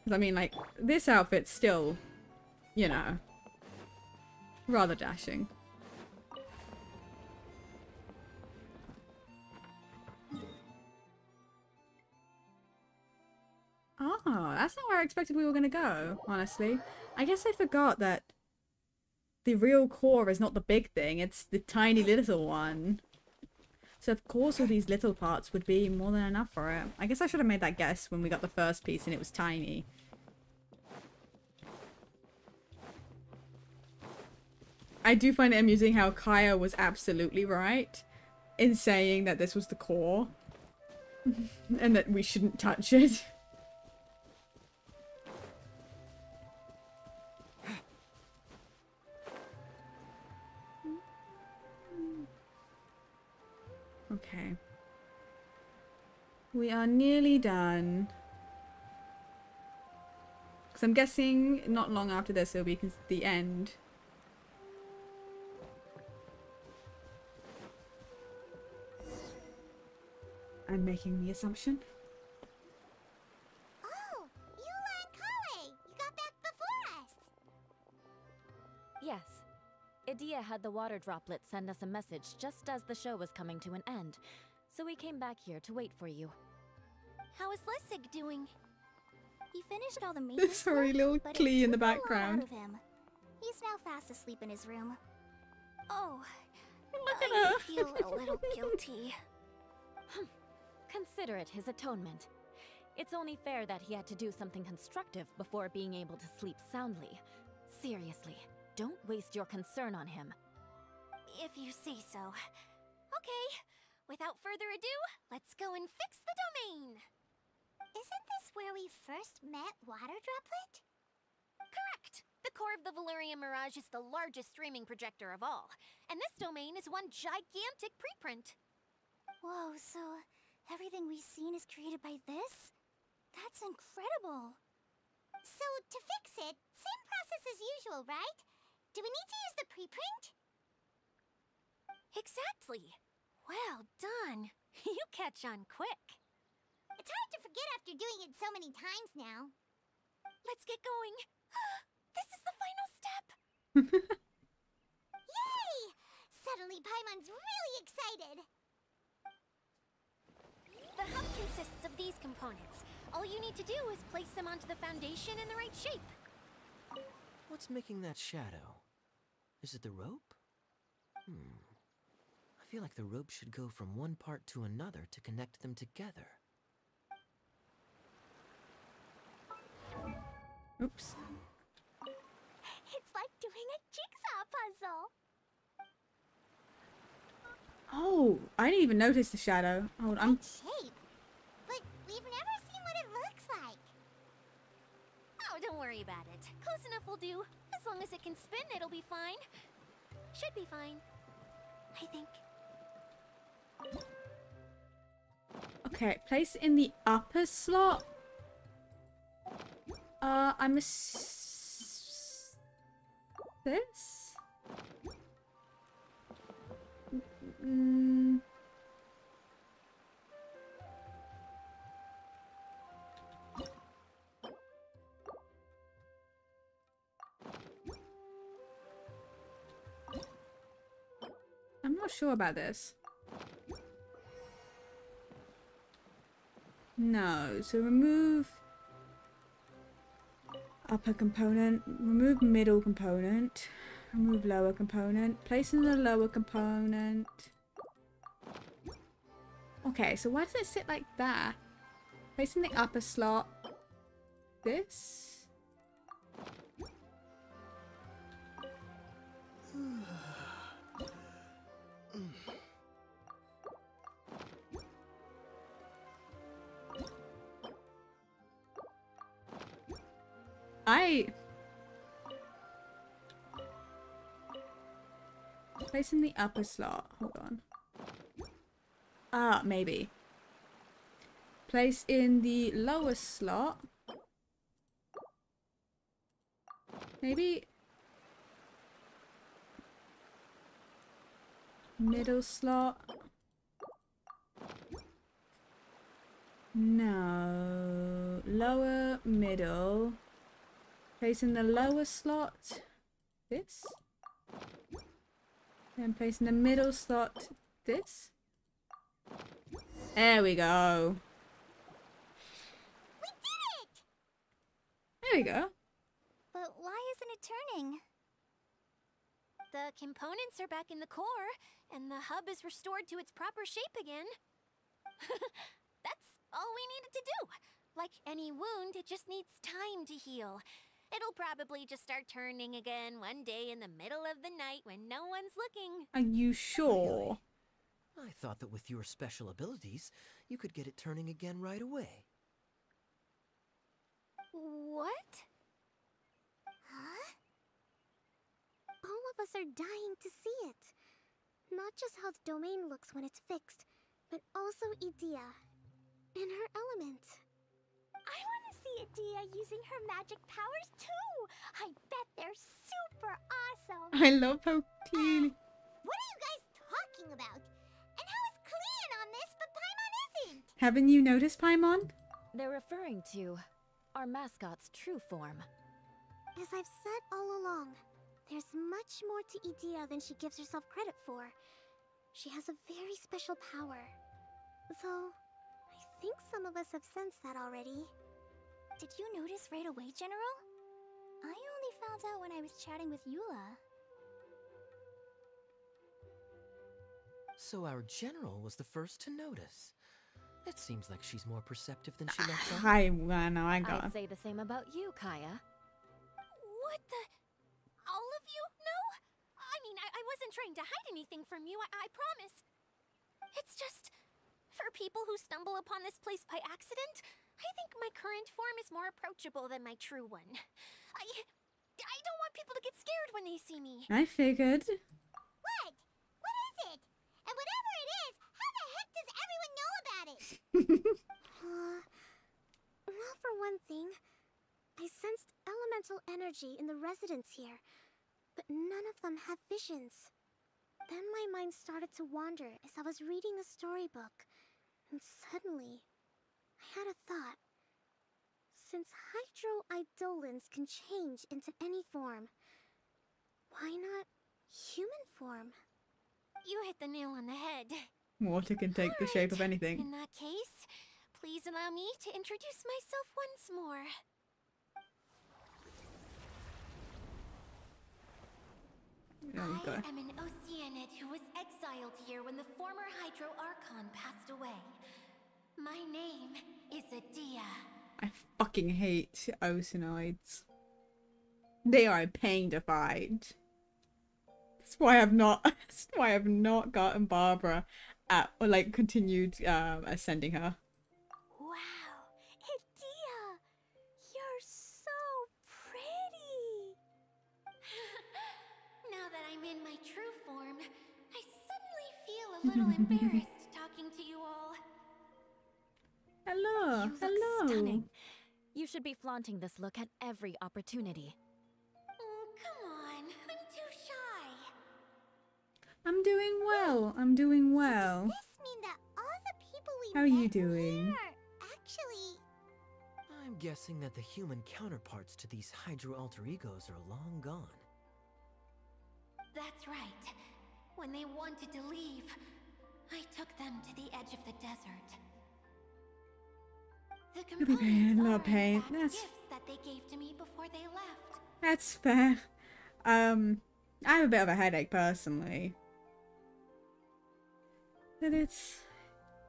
'Cause I mean, like, this outfit's still, you know, rather dashing. Oh, that's not where I expected we were going to go, honestly. I guess I forgot that the real core is not the big thing, it's the tiny little one. So of course all these little parts would be more than enough for it. I guess I should have made that guess when we got the first piece and it was tiny. I do find it amusing how Kaya was absolutely right in saying that this was the core. And that we shouldn't touch it. Okay. We are nearly done. Because I'm guessing not long after this it'll be the end. I'm making the assumption. Oh, Eula and Kale, you got back before us. Yes. Idia had the water droplet send us a message just as the show was coming to an end, so we came back here to wait for you. How is Lessig doing? He finished all the maintenance Sorry, work, little but it Klee in the took a lot background. out of him. He's now fast asleep in his room. Oh, Look at I her. feel a little guilty. Consider it his atonement. It's only fair that he had to do something constructive before being able to sleep soundly. Seriously, don't waste your concern on him. If you say so. Okay, without further ado, let's go and fix the domain. Isn't this where we first met Water Droplet? Correct. The core of the Valerian Mirage is the largest streaming projector of all, and this domain is one gigantic preprint. Whoa, so everything we've seen is created by this? That's incredible. So, to fix it, same process as usual, right? Do we need to use the preprint? Exactly. Well done. You catch on quick. It's hard to forget after doing it so many times now. Let's get going. This is the final step. Yay! Suddenly Paimon's really excited. The hub consists of these components. All you need to do is place them onto the foundation in the right shape. What's making that shadow? Is it the rope? I feel like the rope should go from one part to another to connect them together. Oops. It's like doing a jigsaw puzzle. Oh, I didn't even notice the shadow. Hold on. Shape? But we've never seen what it looks like. Oh, don't worry about it. Close enough will do. As long as it can spin, it'll be fine. Should be fine. I think. Okay, place in the upper slot. I'm this? I'm not sure about this. No, so remove upper component, remove middle component, remove lower component, place in the lower component. Okay, so why does it sit like that? Place in the upper slot. This? Place in the upper slot. Hold on. Ah, maybe. Place in the lower slot. Maybe. Middle slot. No. Lower, middle. Place in the lower slot. This. Then place in the middle slot. This. There we go. We did it! There we go. But why isn't it turning? The components are back in the core, and the hub is restored to its proper shape again. That's all we needed to do. Like any wound, it just needs time to heal. It'll probably just start turning again one day in the middle of the night when no one's looking. Are you sure? I thought that with your special abilities, you could get it turning again right away. What? Huh? All of us are dying to see it. Not just how the domain looks when it's fixed, but also Idea. In her element. I want to see Idea using her magic powers too! I bet they're super awesome! I love how clearly... What are you guys talking about? And how is Clean on this but Paimon isn't? Haven't you noticed, Paimon? They're referring to our mascot's true form. As I've said all along, there's much more to Idea than she gives herself credit for. She has a very special power. Though, I think some of us have sensed that already. Did you notice right away, General? I only found out when I was chatting with Eula. So our general was the first to notice. It seems like she's more perceptive than she lets on. I know, I got. I'd say the same about you, Kaya. What the? All of you? No? I mean, I wasn't trying to hide anything from you, I promise. It's just, for people who stumble upon this place by accident, I think my current form is more approachable than my true one. I don't want people to get scared when they see me. I figured. What? What is it? And whatever it is, how the heck does everyone know about it? Well, for one thing, I sensed elemental energy in the residents here, but none of them have visions. Then my mind started to wander as I was reading a storybook, and suddenly, I had a thought. Since hydro-eidolons can change into any form, why not human form? You hit the nail on the head. Water can take the shape of anything. In that case, please allow me to introduce myself once more. I am an Oceanid who was exiled here when the former Hydro Archon passed away. My name is Adia. I fucking hate Oceanids. They are a pain to fight. That's why I've not. That's why I've not gotten Barbara at or like continued ascending her. Wow, Adia, you're so pretty. Now that I'm in my true form, I suddenly feel a little embarrassed talking to you all. Hello, You look stunning. You should be flaunting this look at every opportunity. Oh, come on. I'm too shy. I'm doing well. I'm doing well. Does this mean that all the people we How are you doing? are actually... I'm guessing that the human counterparts to these Hydro alter egos are long gone. That's right. When they wanted to leave, I took them to the edge of the desert. The components No are pain. in fact That's gifts that they gave to me before they left. that's fair. I have a bit of a headache personally. But it's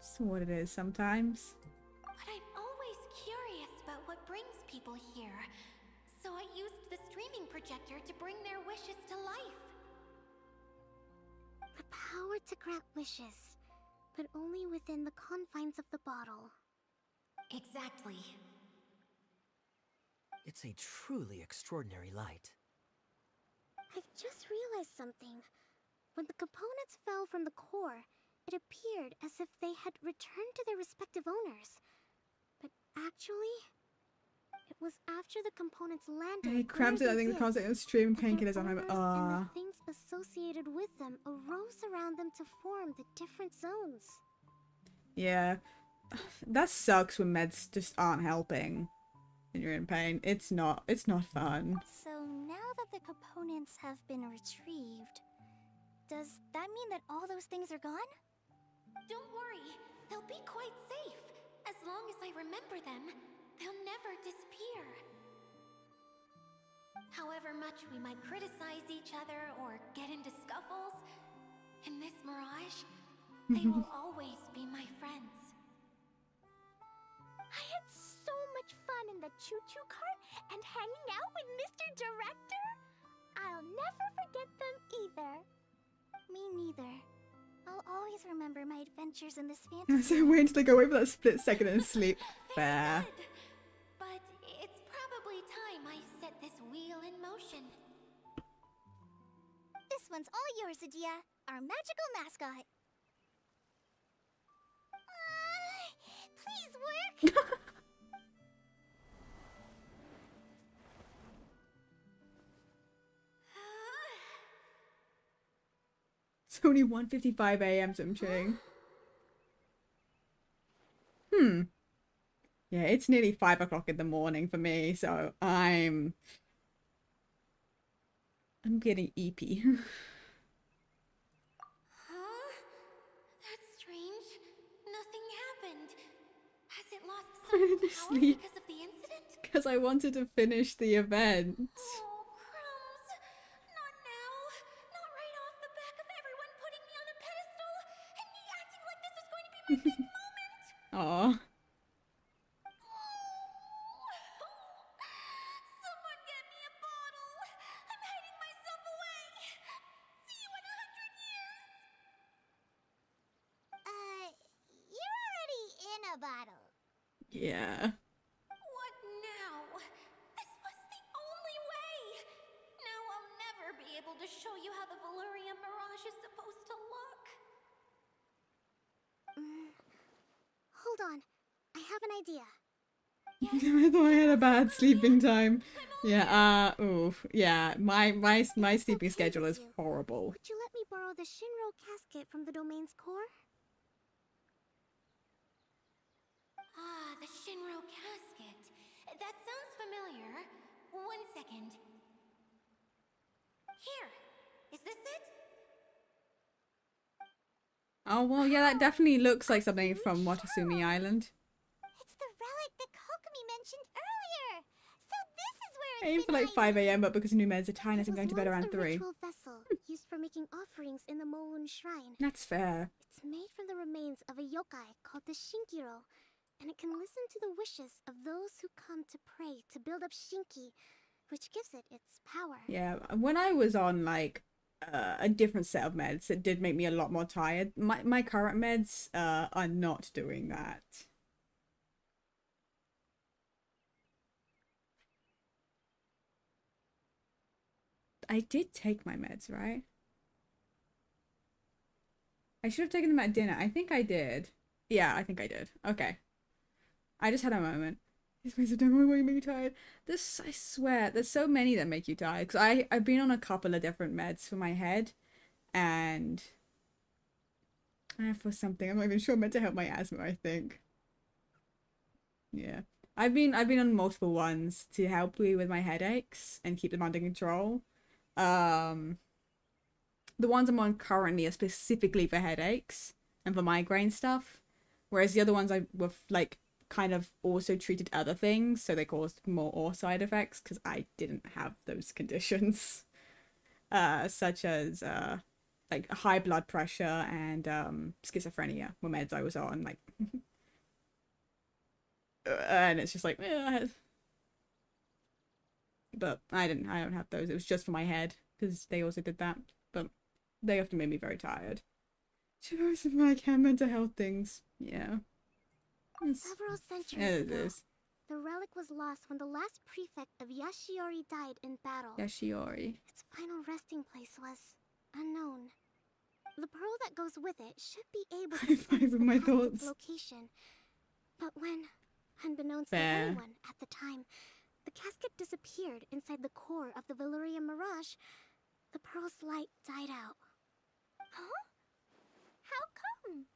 It's what it is sometimes. But I'm always curious about what brings people here. So I used the streaming projector to bring their wishes to life. The power to grant wishes, but only within the confines of the bottle. Exactly. It's a truly extraordinary light. I've just realized something. When the components fell from the core, it appeared as if they had returned to their respective owners. But actually, it was after the components landed. Hey, cramps it. I think the concept of stream painkillers on my. And the things associated with them arose around them to form the different zones. Yeah, that sucks when meds just aren't helping and you're in pain. It's not fun. So now that the components have been retrieved, does that mean that all those things are gone? Don't worry, they'll be quite safe. As long as I remember them, they'll never disappear. However much we might criticize each other or get into scuffles, in this mirage, they will always be my friends. I had so much fun in the choo-choo cart and hanging out with Mr. Director. I'll never forget them either. Me neither. I'll always remember my adventures in this fantasy. So waiting to go away for that split second and sleep. Fair. But it's probably time I set this wheel in motion. This one's all yours, Adia, our magical mascot. Please work. It's only 1:55 a.m. so I'm chilling. Yeah, it's nearly 5 o'clock in the morning for me, so I'm getting eepy. Huh? That's strange. Nothing happened. Has it lost I some didn't power sleep because of the incident? because I wanted to finish the event. Oh, crumbs. Not now. Not right off the back of everyone putting me on a pedestal and me acting like this is going to be my big moment. Aw. Someone get me a bottle. I'm hiding myself away. See you in 100 years. You're already in a bottle. Yeah. What now? This was the only way. Now I'll never be able to show you how the Valyria Mirage is supposed to look. Hold on. I have an idea. I thought I had a bad sleeping time. Yeah, oof. Yeah, my sleeping schedule is horrible. Would you let me borrow the Shinro casket from the domain's core? Ah, the Shinro casket. That sounds familiar. 1 second. Here. Is this it? Oh, well, yeah, that definitely looks like something from Watasumi Island. It's the relic that Kokomi mentioned earlier. So this is where it's I aim for like 5 a.m., but because new meds are tired, I'm going to bed around 3. Ritual vessel used for making offerings in the Moon Shrine. That's fair. It's made from the remains of a yokai called the Shinkiro, and it can listen to the wishes of those who come to pray to build up Shinki, which gives it its power. Yeah, when I was on like a different set of meds, it did make me a lot more tired. My current meds are not doing that. I did take my meds, right? I should have taken them at dinner. I think I did. Yeah, I think I did. Okay. I just had a moment. These ways of don't make me tired. This, I swear, there's so many that make you tired. Because I've been on a couple of different meds for my head. And for something, I'm not even sure, meant to help my asthma, I think. Yeah. I've been on multiple ones to help me with my headaches and keep them under control. The ones I'm on currently are specifically for headaches and for migraine stuff. Whereas the other ones I were like kind of also treated other things, so they caused more side effects because I didn't have those conditions. Such as like high blood pressure and schizophrenia were meds I was on, like and it's just like but I don't have those. It was just for my head because they also did that, but they often made me very tired. Just like mental health things, yeah. Several centuries ago, Is. the relic was lost when the last prefect of Yashiori died in battle. Yashiori. Its final resting place was unknown. The pearl that goes with it should be able to sense the my casket's thoughts. location. But when, unbeknownst Fair. to anyone at the time, the casket disappeared inside the core of the Valyrian Mirage, the pearl's light died out. Huh? How come?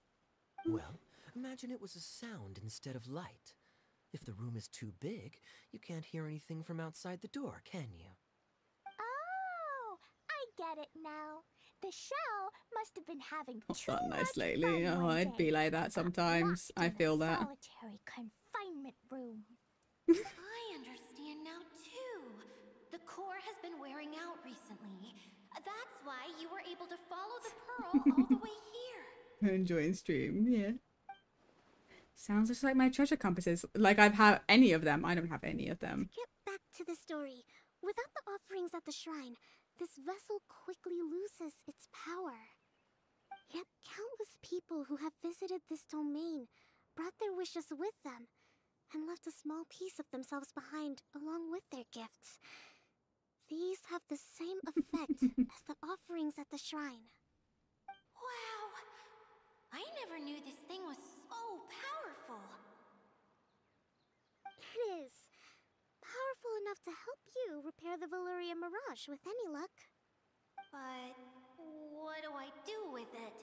Well, imagine it was a sound instead of light. If the room is too big, you can't hear anything from outside the door, can you? Oh, I get it now. The shell must have been having Not too that nice much lately. fun Oh, one I'd be day. like that sometimes. I Locked in feel a that. solitary confinement room. I understand now, too. The core has been wearing out recently. That's why you were able to follow the pearl all the way here. Enjoying stream, yeah. Sounds just like my treasure compasses. Like I've had any of them. I don't have any of them. Get back to the story. Without the offerings at the shrine, this vessel quickly loses its power. Yet countless people who have visited this domain brought their wishes with them and left a small piece of themselves behind along with their gifts. These have the same effect as the offerings at the shrine. Wow! I never knew this thing was so powerful. It is. Powerful enough to help you repair the Valyrian Mirage with any luck. But what do I do with it?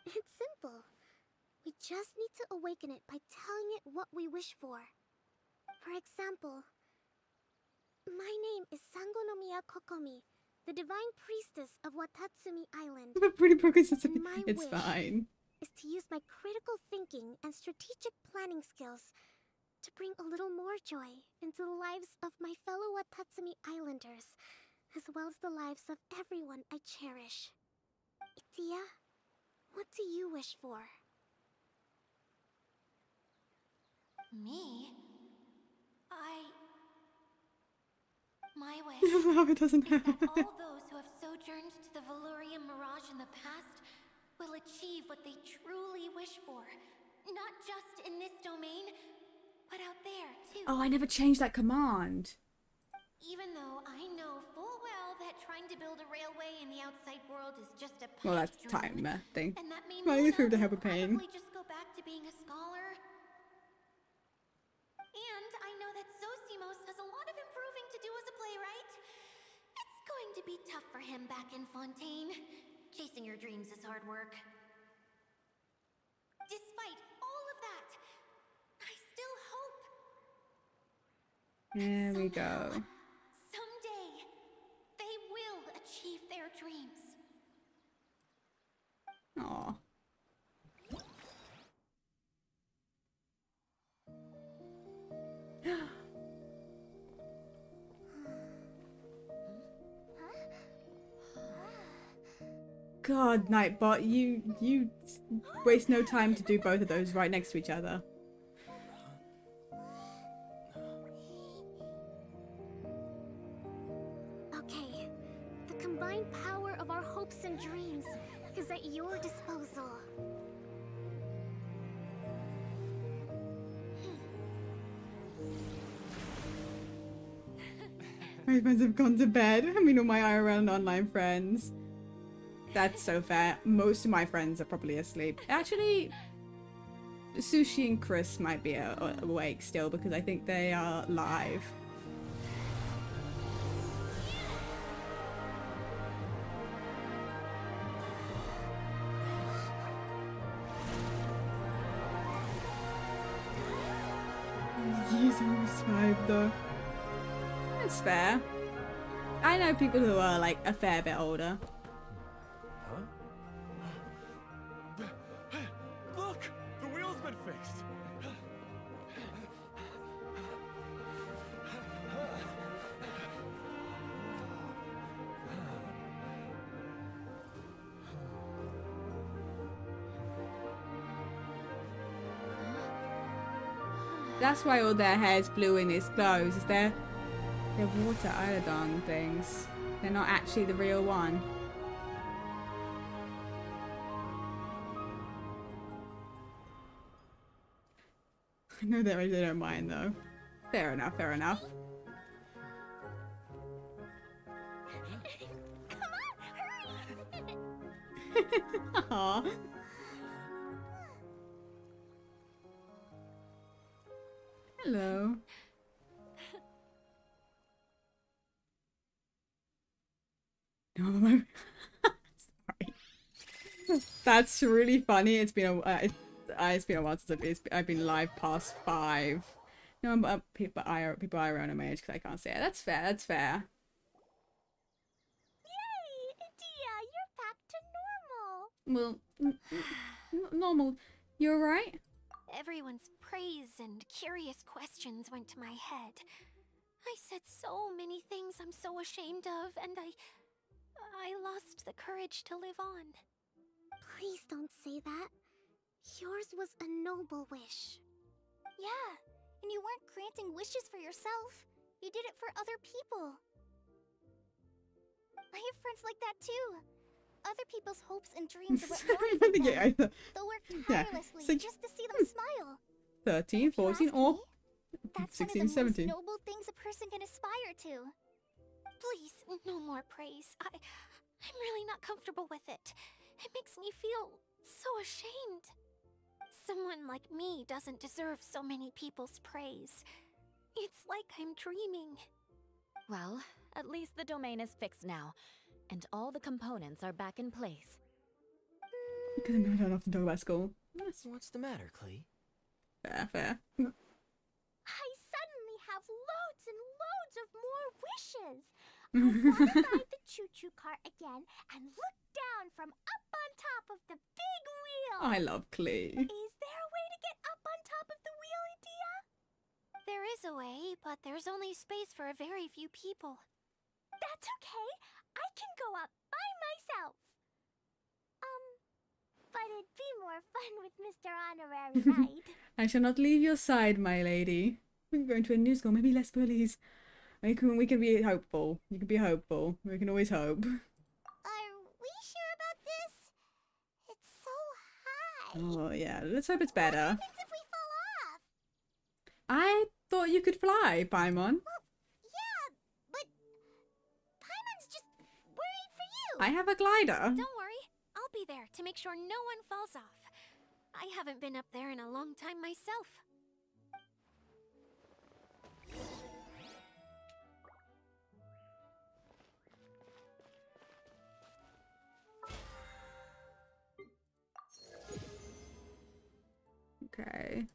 It's simple. We just need to awaken it by telling it what we wish for. For example, my name is Sangonomiya Kokomi, the divine priestess of Watatsumi Island. Pretty broken sense of My it's wish fine. is to use my critical thinking and strategic planning skills to bring a little more joy into the lives of my fellow Watatsumi Islanders, as well as the lives of everyone I cherish. Itia, what do you wish for? Me? My wish Love it doesn't is that all those who have sojourned to the Valyrian Mirage in the past will achieve what they truly wish for. Not just in this domain, but out there, too. Oh, I never changed that command. Even though I know full well that trying to build a railway in the outside world is just a Well, that's pipe time dream, thing. and that means Well, you through to Luna help a will pain. probably just go back to being a scholar. And I know that Zosimos has a lot of improving to do as a playwright. It's going to be tough for him back in Fontaine. Chasing your dreams is hard work. Despite all of that, I still hope. There we go. Someday, they will achieve their dreams. Aw. God, Nightbot, you waste no time to do both of those right next to each other. Okay, the combined power of our hopes and dreams is at your disposal. My friends have gone to bed. I mean, all my IRL and online friends. That's so fair. Most of my friends are probably asleep. Actually, Sushi and Chris might be awake still because I think they are live. He's almost 5 though. It's fair. I know people who are like a fair bit older. Huh? Look! The wheel's been fixed! That's why all their hair's blue in his clothes. Is they're water Eidolon things. They're not actually the real one. I know they don't mind though. Fair enough, fair enough. Aww. Hello. No, sorry. That's really funny. It's been a while since I've been live past 5. No, but people are around my age because I can't say it. That's fair. That's fair. Yay, Dia, you're back to normal. Well, normal. You alright? Everyone's praise and curious questions went to my head. I said so many things I'm so ashamed of, and I lost the courage to live on. Please don't say that. Yours was a noble wish. Yeah, and you weren't granting wishes for yourself. You did it for other people. I have friends like that too. Other people's hopes and dreams are what motivate them. They'll work tirelessly just to see them smile. 13, 14, or that's 16, one of the 17. most noble things a person can aspire to. Please, no more praise. I'm really not comfortable with it. It makes me feel so ashamed. Someone like me doesn't deserve so many people's praise. It's like I'm dreaming. Well, at least the domain is fixed now, and all the components are back in place. Because I don't often talk about school. What's the matter, Klee? Fair, fair. I suddenly have loads and loads of more wishes. I want to ride the choo-choo cart again and look down from up on top of the big wheel. I love Klee. Is there a way to get up on top of the wheel, Dia? There is a way, but there's only space for a very few people. That's okay. I can go up by myself. But it'd be more fun with Mr. Honorary Knight. I shall not leave your side, my lady. We're going to a new school, maybe less bullies. We can be hopeful. You can be hopeful. We can always hope. Are we sure about this? It's so high. Oh yeah, let's hope it's better. What happens if we fall off? I thought you could fly, Paimon. Well, yeah, but Paimon's just worried for you. I have a glider. Don't worry, I'll be there to make sure no one falls off. I haven't been up there in a long time myself. Okay.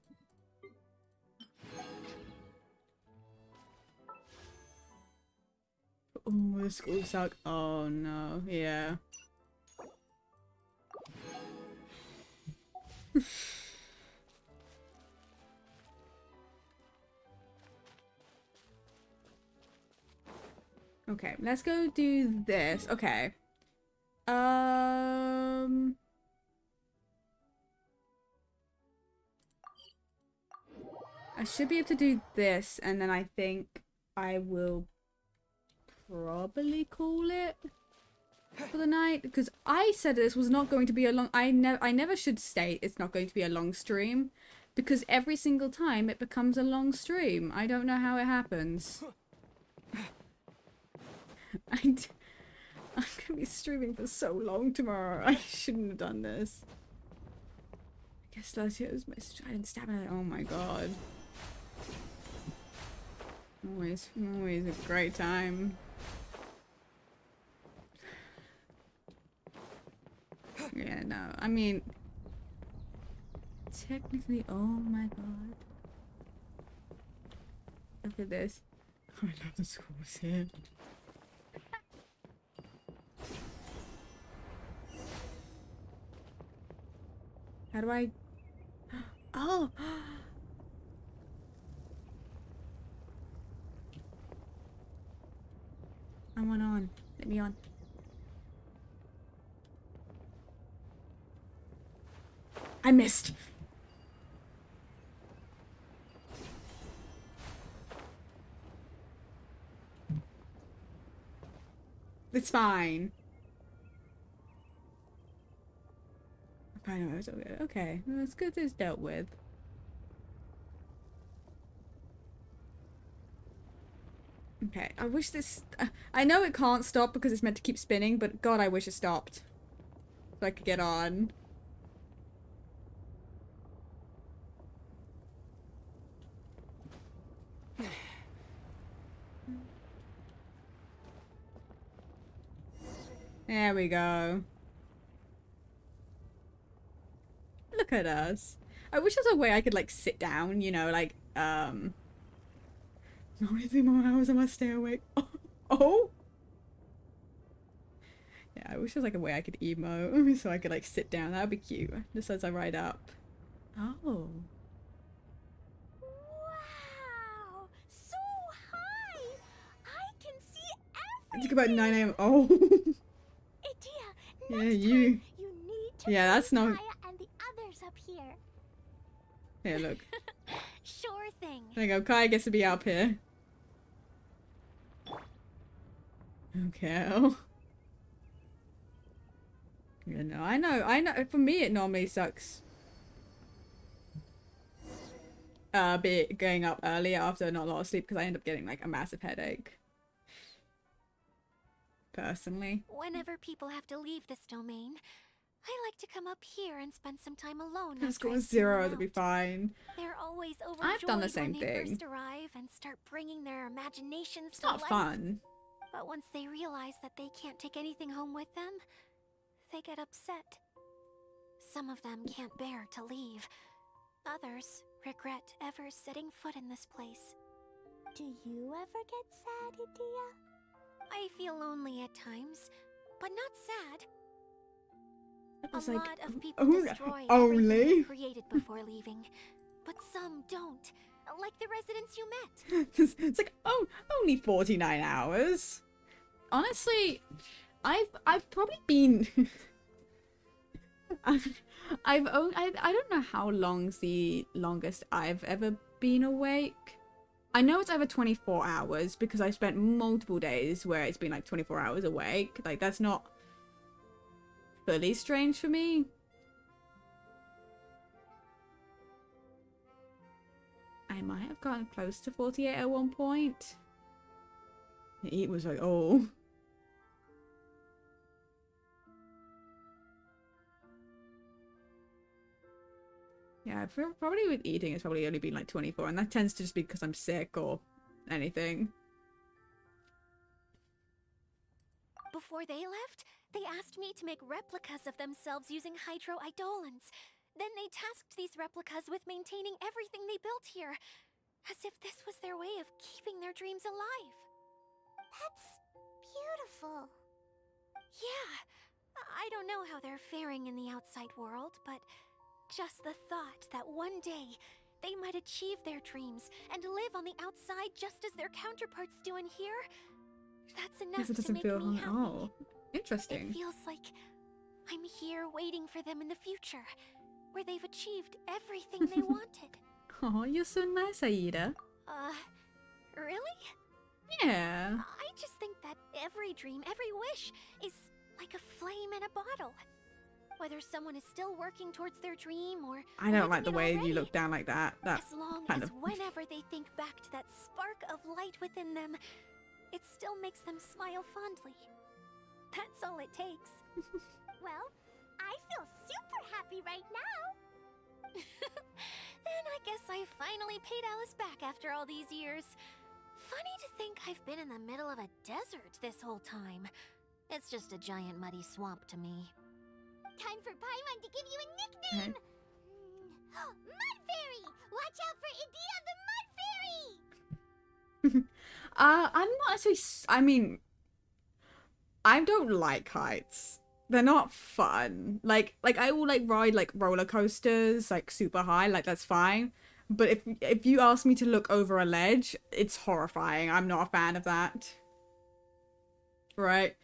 Oh, the school suck. Oh no, yeah. Okay, let's go do this. Okay. I should be able to do this, and then I think I will probably call it for the night, because I said this was not going to be a long. I never should state it's not going to be a long stream, because every single time it becomes a long stream. I don't know how it happens. I'm gonna be streaming for so long tomorrow. I shouldn't have done this. I guess last year was my stride and stamina. Oh my god. Always a great time. Yeah, no, I mean, technically, oh my god. Look at this. Oh, I love the schools here. How do I... Oh! I want on. Let me on. I missed. fine. I know, it's okay. Okay, well, it's good it's dealt with. Okay, I wish this... I know it can't stop because it's meant to keep spinning, but God, I wish it stopped. So I could get on. There we go. Look at us. I wish there was a way I could, like, sit down, you know, like, How many more hours I must stay awake? Oh! Yeah, I wish there was, like, a way I could emo so I could, like, sit down. That would be cute. Just as I ride up. Oh. Wow! So high! I can see everything! I took about 9 AM. Oh! Idia, yeah, next you. time you need to Yeah, that's not. Kaya and the others up here. Here, look. Sure thing. There you go. Kai gets to be up here. Okay. You know, I know. For me, it normally sucks. Going up early after not a lot of sleep because I end up getting like a massive headache. Personally. Whenever people have to leave this domain, I like to come up here and spend some time alone. Let's after go I've with seen them 0. out. That'll be fine. They're always overjoyed I've done the same when they thing. first arrive and start bringing their imaginations It's to not life. fun. But once they realize that they can't take anything home with them, they get upset. Some of them can't bear to leave. Others regret ever setting foot in this place. Do you ever get sad, Idia? I feel lonely at times, but not sad. It's A like, lot of people destroy everything only. they created before leaving, but some don't. Like the residents you met. It's like, oh, only 49 hours. Honestly, I've probably been. I don't know how long's the longest I've ever been awake. I know it's over 24 hours because I spent multiple days where it's been like 24 hours awake. Like that's not fully strange for me. I might have gotten close to 48 at one point. It was like, oh. Yeah, probably with eating it's probably only been like 24 and that tends to just be because I'm sick or anything. Before they left, they asked me to make replicas of themselves using hydro-eidolons. Then they tasked these replicas with maintaining everything they built here, as if this was their way of keeping their dreams alive. That's beautiful. Yeah, I don't know how they're faring in the outside world, but just the thought that one day they might achieve their dreams and live on the outside just as their counterparts do in here, that's enough It to doesn't make feel me happy. oh, interesting. It feels like I'm here waiting for them in the future, where they've achieved everything they wanted. Oh, you're so nice, Aida. Really? Yeah. I just think that every dream, every wish, is like a flame in a bottle. Whether someone is still working towards their dream or I don't like the way already, you look down like that. That's as long kind as of whenever they think back to that spark of light within them, it still makes them smile fondly. That's all it takes. Well, I feel super happy right now. Then I guess I finally paid Alice back after all these years. Funny to think I've been in the middle of a desert this whole time. It's just a giant muddy swamp to me. Time for Paimon to give you a nickname! Mud Fairy! Watch out for Idia the Mud Fairy! I'm not actually. I mean, I don't like heights. They're not fun. Like I will like ride like roller coasters like super high. Like that's fine. But if you ask me to look over a ledge, it's horrifying. I'm not a fan of that. Right?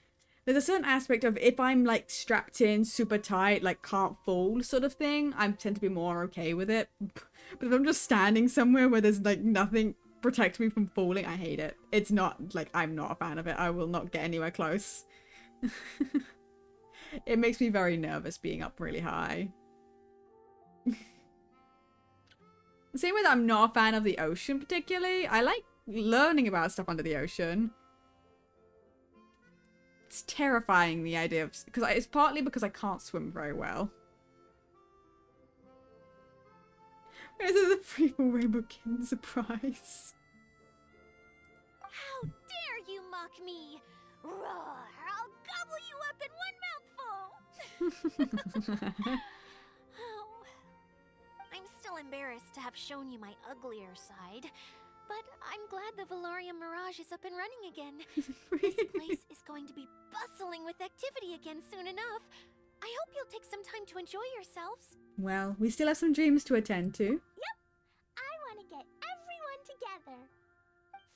There's a certain aspect of if I'm like strapped in super tight, like can't fall sort of thing, I tend to be more okay with it. But if I'm just standing somewhere where there's like nothing protecting me from falling, I hate it. It's not like I'm not a fan of it. I will not get anywhere close. It makes me very nervous being up really high. Same with I'm not a fan of the ocean particularly. I like learning about stuff under the ocean. It's terrifying, the idea of... because it's partly because I can't swim very well. Where's the freeform rainbow kitten surprise? How dare you mock me! Roar! I'll gobble you up in one mouthful! Oh. I'm still embarrassed to have shown you my uglier side, but I'm glad the Valorium Mirage is up and running again. This place is going to be bustling with activity again soon enough. I hope you'll take some time to enjoy yourselves. Well, we still have some dreams to attend to. Yep. I want to get everyone together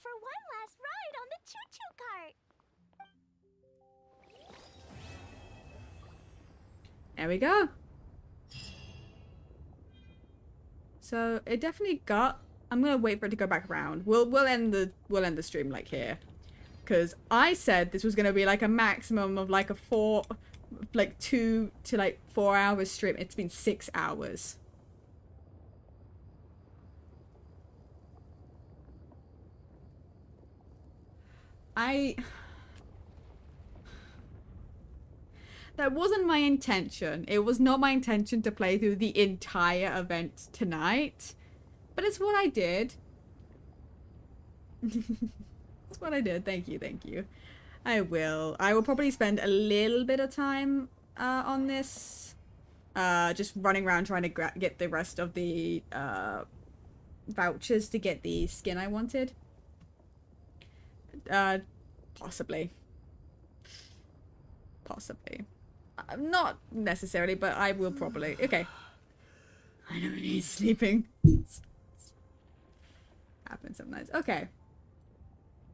for one last ride on the choo-choo cart. There we go. So it definitely got... I'm gonna wait for it to go back around. We'll end the stream like here, because I said this was gonna be like a maximum of like a 2 to 4 hours stream. It's been 6 hours. That wasn't my intention. It was not my intention to play through the entire event tonight. But it's what I did. It's what I did. Thank you, thank you. I will probably spend a little bit of time on this. Just running around trying to get the rest of the vouchers to get the skin I wanted. Possibly. Possibly. Not necessarily, but I will probably. Okay. I know he's sleeping. Happens sometimes. Okay.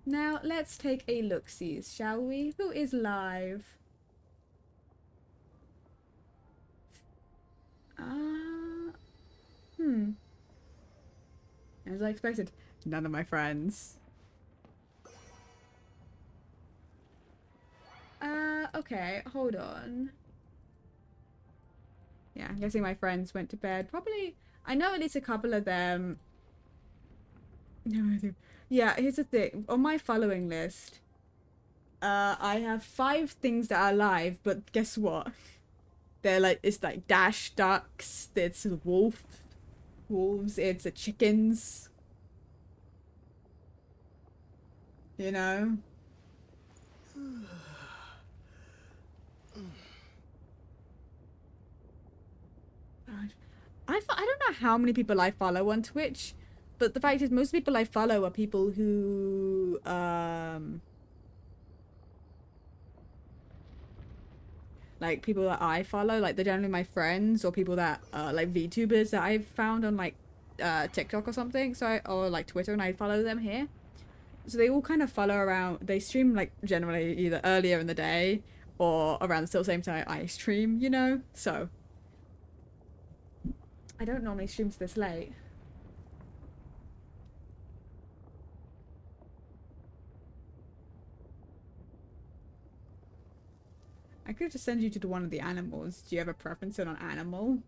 Now let's take a look-see, shall we? Who is live? As I expected, none of my friends. Okay, hold on. Yeah, I'm guessing my friends went to bed. Probably, I know at least a couple of them. Yeah, here's the thing. On my following list, I have 5 things that are live, but guess what? They're like, it's like dash ducks, it's wolves, it's the chickens. You know? I don't know how many people I follow on Twitch, but the fact is most people I follow are people who like people that I follow, like they're generally my friends or people that like VTubers that I've found on like TikTok or something, or like Twitter, and I follow them here. So they all kind of follow around. They stream like generally either earlier in the day or around the same time I stream, you know? So I don't normally stream this late. I could just send you to one of the animals. Do you have a preference on an animal?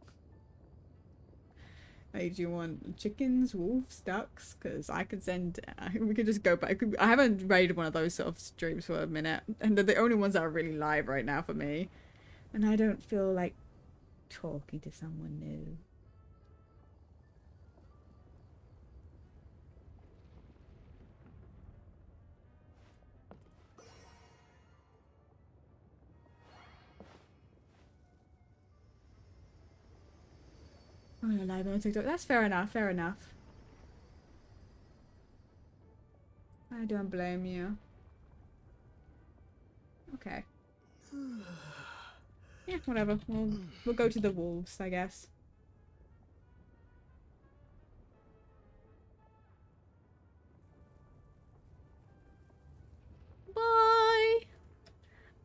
Like, do you want chickens, wolves, ducks? Because I could send... we could just go back. I haven't raided one of those sort of streams for a minute. And they're the only ones that are really live right now for me. And I don't feel like talking to someone new. Oh, you're live on TikTok. That's fair enough, fair enough. I don't blame you. Okay. Yeah, whatever. We'll go to the wolves, I guess. Bye!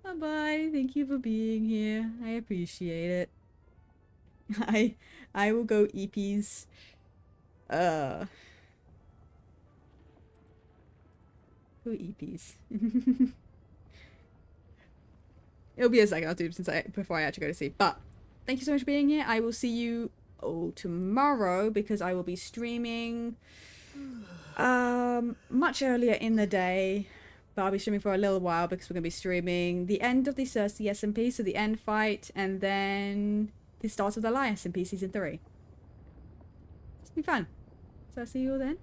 Bye-bye. Thank you for being here. I appreciate it. I will go EPs. Go EPs. It'll be a second or two before I actually go to sleep. But thank you so much for being here. I will see you tomorrow because I will be streaming much earlier in the day. But I'll be streaming for a little while because we're going to be streaming the end of the Cersei SMP, so the end fight, and then the start of the Lie SMP Season 3. It's going to be fun. So I'll see you all then.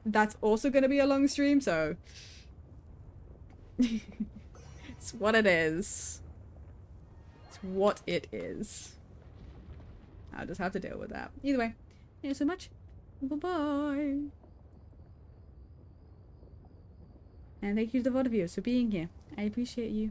That's also going to be a long stream, so... It's what it is. It's what it is. I'll just have to deal with that. Either way, thank you so much. Bye-bye. And thank you to the VOD viewers for being here. I appreciate you.